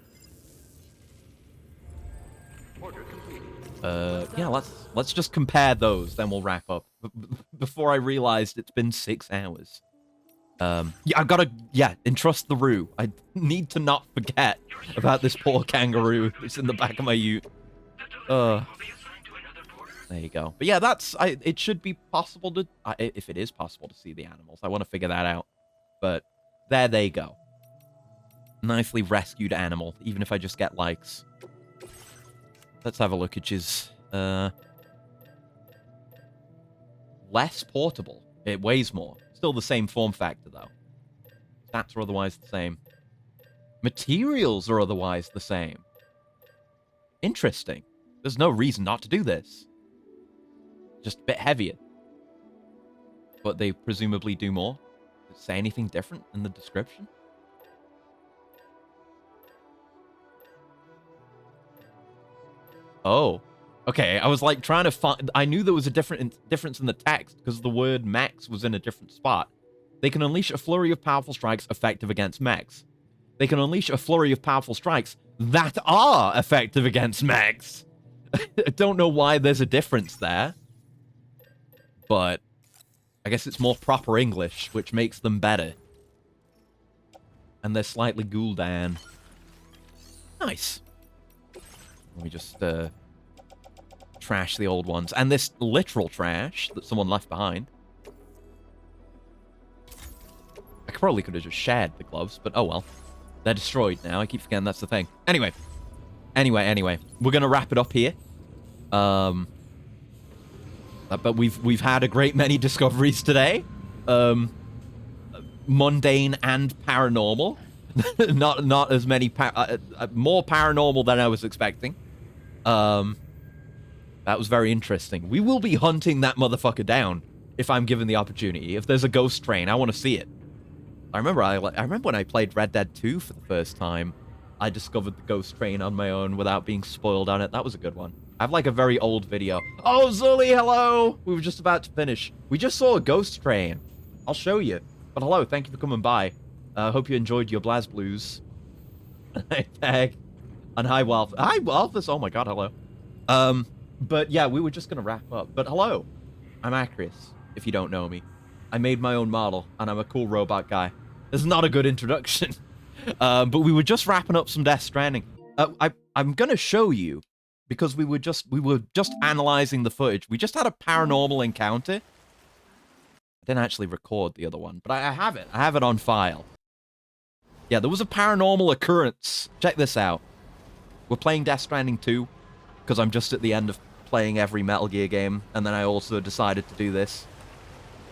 Yeah, let's just compare those, then we'll wrap up. Before I realized it's been 6 hours. Yeah, I've got to, entrust the Roo. I need to not forget about this poor kangaroo that's in the back of my ute. There you go. But yeah, it should be possible to, if it is possible to see the animals. I want to figure that out. But there they go. Nicely rescued animal, even if I just get likes. Let's have a look at his, less portable. It weighs more. Still the same form factor, though. Stats are otherwise the same. Materials are otherwise the same. Interesting. There's no reason not to do this. Just a bit heavier. But they presumably do more. Does it say anything different in the description? Oh. Okay, I was like trying to find... I knew there was a difference in the text because the word mechs was in a different spot. They can unleash a flurry of powerful strikes effective against mechs. They can unleash a flurry of powerful strikes that are effective against mechs. I don't know why there's a difference there. But I guess it's more proper English, which makes them better. And they're slightly Gul'dan. Nice. Let me just trash the old ones. And this literal trash that someone left behind. I probably could have just shared the gloves, but oh well. They're destroyed now. I keep forgetting that's the thing. Anyway. We're going to wrap it up here. But we've had a great many discoveries today. Mundane and paranormal. not as many... more paranormal than I was expecting. That was very interesting. We will be hunting that motherfucker down if I'm given the opportunity. If there's a ghost train, I want to see it. I remember when I played Red Dead 2 for the first time, I discovered the ghost train on my own without being spoiled on it. That was a good one. I have like a very old video. Oh, Zully, hello! We were just about to finish. We just saw a ghost train. I'll show you. But hello, thank you for coming by. Hope you enjoyed your Blaz Blues. Hi, Peg. And hi, Walf. Hi, Walfus. Oh my god, hello. But yeah, we were just gonna wrap up. But hello. I'm Acris, if you don't know me. I made my own model, and I'm a cool robot guy. This is not a good introduction. But we were just wrapping up some Death Stranding. I'm gonna show you, because we were just analyzing the footage. We just had a paranormal encounter. I didn't actually record the other one, but I have it. I have it on file. Yeah, there was a paranormal occurrence. Check this out. We're playing Death Stranding 2, because I'm just at the end of playing every Metal Gear game, and then I also decided to do this,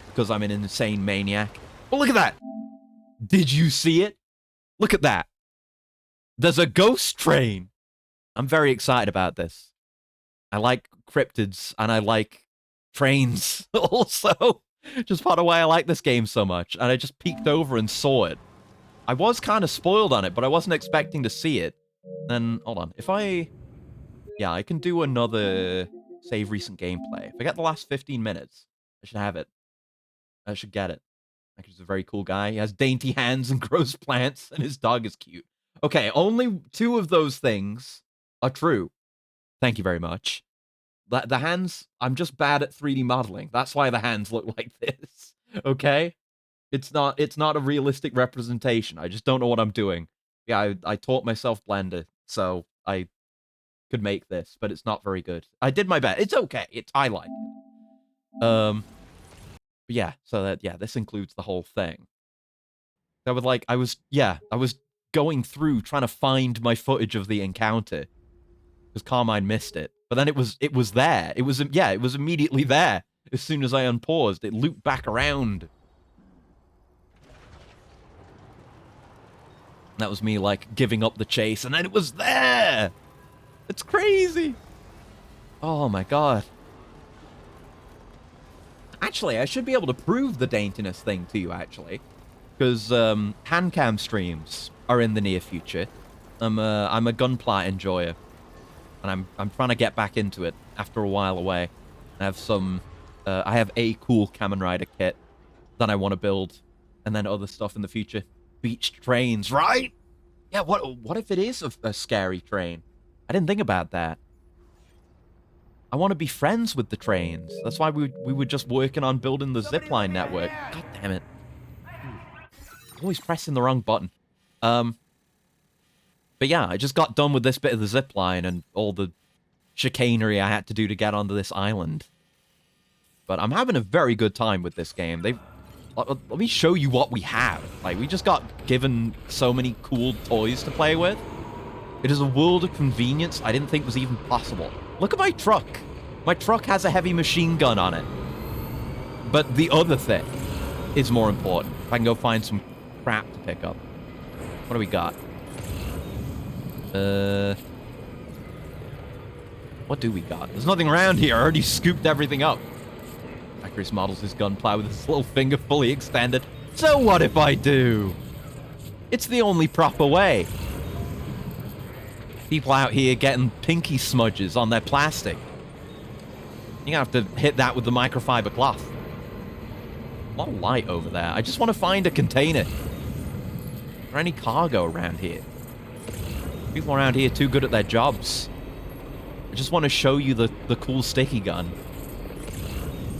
because I'm an insane maniac. But look at that! Did you see it? Look at that. There's a ghost train. I'm very excited about this. I like cryptids, and I like trains also. Just part of why I like this game so much. And I just peeked over and saw it. I was kind of spoiled on it, but I wasn't expecting to see it. Then, hold on. If I... Yeah, I can do another save recent gameplay. If I get the last 15 minutes, I should have it. I should get it. He's a very cool guy. He has dainty hands and grows plants, and his dog is cute. Okay, only 2 of those things are true. Thank you very much. The hands, I'm just bad at 3D modeling. That's why the hands look like this. Okay? It's not a realistic representation. I just don't know what I'm doing. Yeah, I taught myself Blender, so I could make this, but it's not very good. I did my best. It's okay. I like it. But yeah, so that, yeah, this includes the whole thing. I was going through trying to find my footage of the encounter because Carmine missed it. But then it was there. It was immediately there. As soon as I unpaused, it looped back around. That was me, like, giving up the chase, and then it was there! It's crazy! Oh my god. Actually, I should be able to prove the daintiness thing to you, actually. Because, handcam streams are in the near future. I'm a gunpla enjoyer. And I'm trying to get back into it after a while away. I have I have a cool Kamen Rider kit that I want to build. And then other stuff in the future. Beach trains, right? Yeah, what if it is a scary train? I didn't think about that. I want to be friends with the trains. That's why we were just working on building the zipline network. God damn it. Always pressing the wrong button. But yeah, I just got done with this bit of the zipline and all the chicanery I had to do to get onto this island. But I'm having a very good time with this game. Let me show you what we have. Like, we just got given so many cool toys to play with. It is a world of convenience I didn't think was even possible. Look at my truck. My truck has a heavy machine gun on it. But the other thing is more important. If I can go find some crap to pick up. What do we got? What do we got? There's nothing around here. I already scooped everything up. Icarus models his gunplow with his little finger fully extended. So what if I do? It's the only proper way. People out here getting pinky smudges on their plastic. You're gonna have to hit that with the microfiber cloth. A lot of light over there. I just want to find a container. Is there any cargo around here? People around here too good at their jobs. I just want to show you the cool sticky gun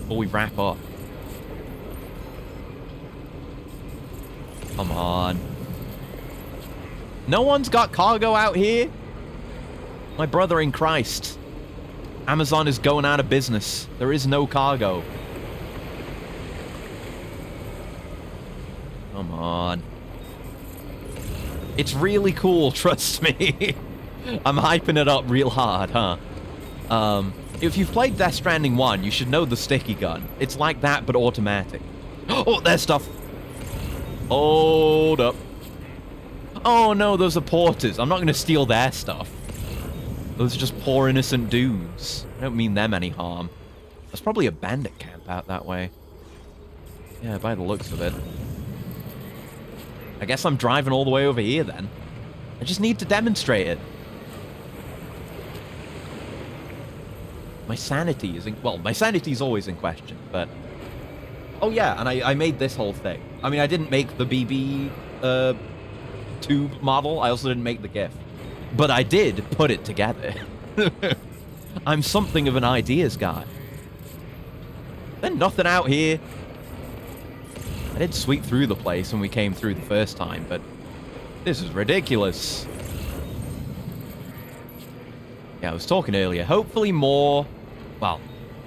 before we wrap up. Come on. No one's got cargo out here? My brother in Christ. Amazon is going out of business. There is no cargo. Come on. It's really cool, trust me. I'm hyping it up real hard, huh? If you've played Death Stranding 1, you should know the sticky gun. It's like that, but automatic. Oh, there's stuff. Hold up. Oh, no, those are porters. I'm not going to steal their stuff. Those are just poor innocent dudes. I don't mean them any harm. There's probably a bandit camp out that way. Yeah, by the looks of it. I guess I'm driving all the way over here then. I just need to demonstrate it. My sanity is in... Well, my sanity is always in question, but... Oh yeah, and I made this whole thing. I mean, I didn't make the BB tube model. I also didn't make the GIF. But I did put it together. I'm something of an ideas guy. There's nothing out here. I did sweep through the place when we came through the first time, but this is ridiculous. Yeah, I was talking earlier. Hopefully more... Well,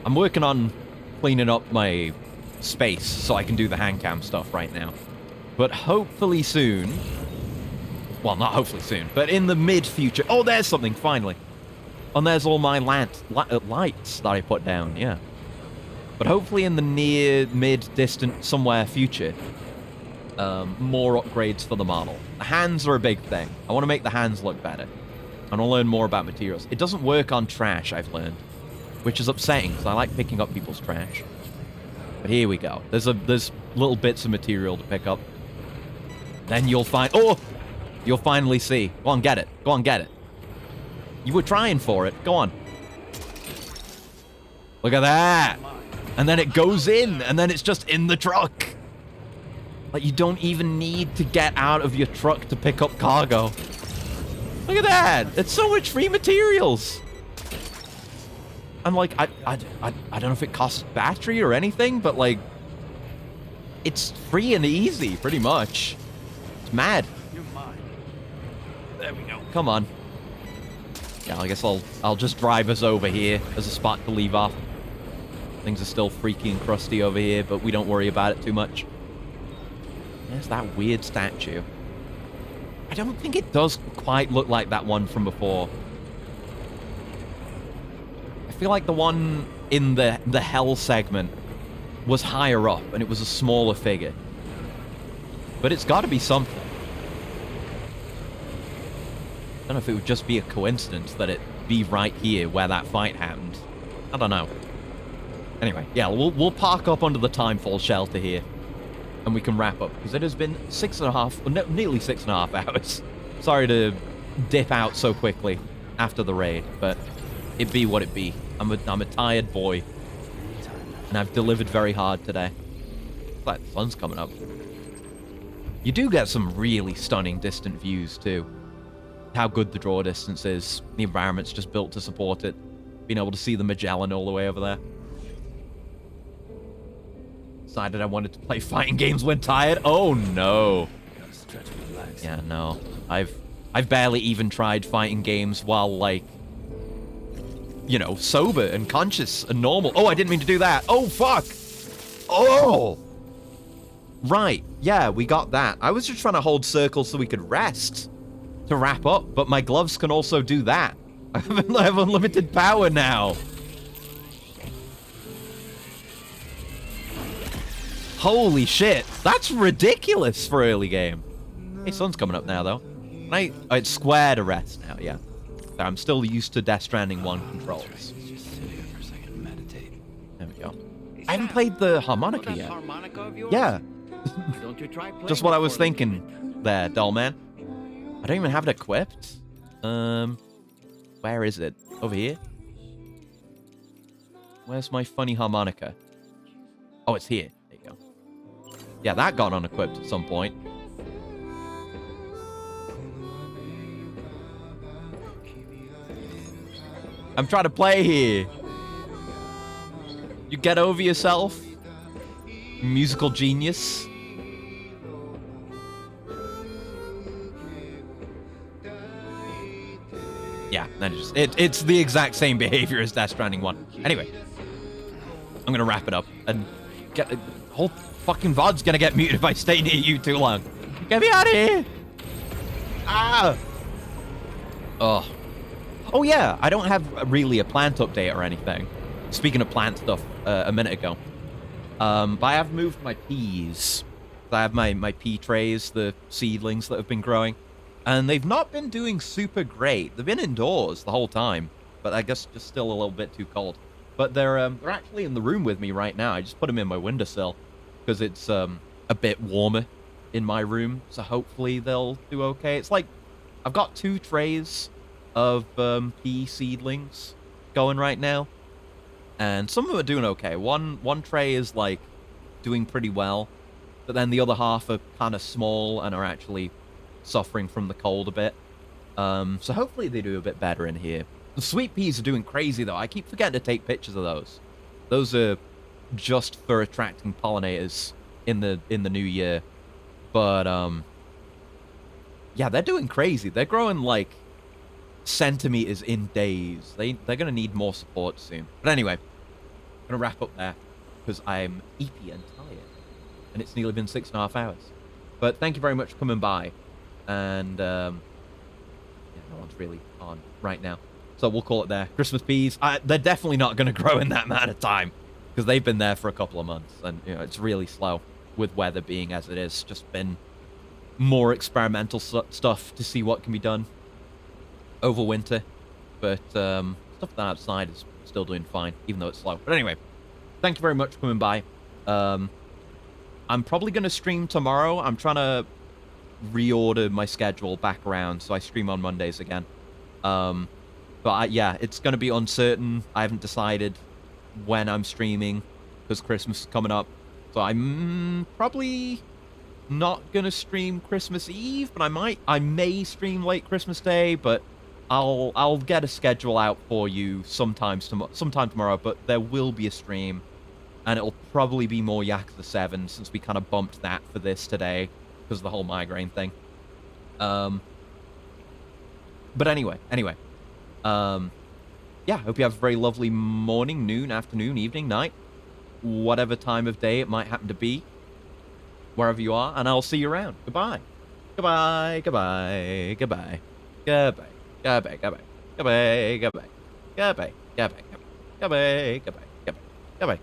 I'm working on cleaning up my space so I can do the hand cam stuff right now. But hopefully soon... Well, not hopefully soon, but in the mid-future... Oh, there's something, finally. And there's all my lights that I put down, yeah. But hopefully in the near, mid-distant, somewhere future, more upgrades for the model. The hands are a big thing. I want to make the hands look better. And I'll learn more about materials. It doesn't work on trash, I've learned. Which is upsetting, because I like picking up people's trash. But here we go. There's little bits of material to pick up. Then you'll find... Oh! You'll finally see. Go on, get it. Go on, get it. You were trying for it. Go on. Look at that. And then it goes in, and then it's just in the truck. Like, you don't even need to get out of your truck to pick up cargo. Look at that. It's so much free materials. I'm like, I don't know if it costs battery or anything, but, like, it's free and easy, pretty much. It's mad. There we go. Come on. Yeah, I guess I'll just drive us over here as a spot to leave off. Things are still freaky and crusty over here, but we don't worry about it too much. There's that weird statue. I don't think it does quite look like that one from before. I feel like the one in the Hell segment was higher up, and it was a smaller figure. But it's got to be something. I don't know if it would just be a coincidence that it be right here where that fight happened. I don't know. Anyway, yeah, we'll park up under the Timefall shelter here, and we can wrap up, because it has been nearly 6.5 hours. Sorry to dip out so quickly after the raid, but it be what it be. I'm a tired boy, and I've delivered very hard today. Looks like the sun's coming up. You do get some really stunning distant views, too. How good the draw distance is. The environment's just built to support it. Being able to see the Magellan all the way over there. Decided I wanted to play fighting games when tired. Oh no. Yeah, no. I've barely even tried fighting games while, like, you know, sober and conscious and normal. Oh, I didn't mean to do that. Oh, fuck. Oh. Right. Yeah, we got that. I was just trying to hold circles so we could rest to wrap up, but my gloves can also do that. I have unlimited power now. Holy shit. That's ridiculous for early game. Hey, sun's coming up now, though. It's square to rest now, yeah. So I'm still used to Death Stranding 1 controls. Just sit here for a second and meditate. There we go. I haven't played the harmonica yet. Yeah. Don't you try Just what I was thinking there, doll man. I don't even have it equipped. Where is it? Over here? Where's my funny harmonica? Oh, it's here. There you go. Yeah, that got unequipped at some point. I'm trying to play here. You get over yourself. Musical genius. Yeah, it's the exact same behavior as Death Stranding 1. Anyway, I'm gonna wrap it up and get the whole fucking VOD's gonna get muted if I stay near you too long. Get me out of here! Ah! Oh. Oh yeah, I don't have really a plant update or anything. Speaking of plant stuff, a minute ago. But I have moved my peas. I have my pea trays, the seedlings that have been growing. And they've not been doing super great. They've been indoors the whole time. But I guess just still a little bit too cold. But they're actually in the room with me right now. I just put them in my windowsill. Because it's a bit warmer in my room. So hopefully they'll do okay. It's like, I've got 2 trays of pea seedlings going right now. And some of them are doing okay. One tray is like doing pretty well. But then the other half are kind of small and are actually suffering from the cold a bit. So hopefully they do a bit better in here. The sweet peas are doing crazy though. I keep forgetting to take pictures of those. Those are just for attracting pollinators in the new year. But yeah, they're doing crazy. They're growing like centimeters in days. They're gonna need more support soon. But anyway, I'm gonna wrap up there because I'm eepy and tired, and it's nearly been 6.5 hours. But thank you very much for coming by, and yeah, no one's really on right now, so we'll call it there. Christmas peas, they're definitely not gonna grow in that amount of time because they've been there for a couple of months, and you know it's really slow with weather being as it is. Just been more experimental stuff to see what can be done over winter, but stuff outside is still doing fine, even though it's slow. But anyway, thank you very much for coming by. I'm probably going to stream tomorrow. I'm trying to reorder my schedule back around, so I stream on Mondays again. But yeah, it's going to be uncertain. I haven't decided when I'm streaming, because Christmas is coming up. So I'm probably not going to stream Christmas Eve, but I may stream late Christmas Day, but I'll get a schedule out for you sometime tomorrow, but there will be a stream, and it'll probably be more Yakuza 7 since we kind of bumped that for this today because of the whole migraine thing. But anyway, yeah, hope you have a very lovely morning, noon, afternoon, evening, night, whatever time of day it might happen to be, wherever you are, and I'll see you around. Goodbye. Goodbye, goodbye, goodbye, goodbye. Goodbye, goodbye, goodbye, goodbye, goodbye, goodbye, goodbye, goodbye, goodbye, goodbye, goodbye.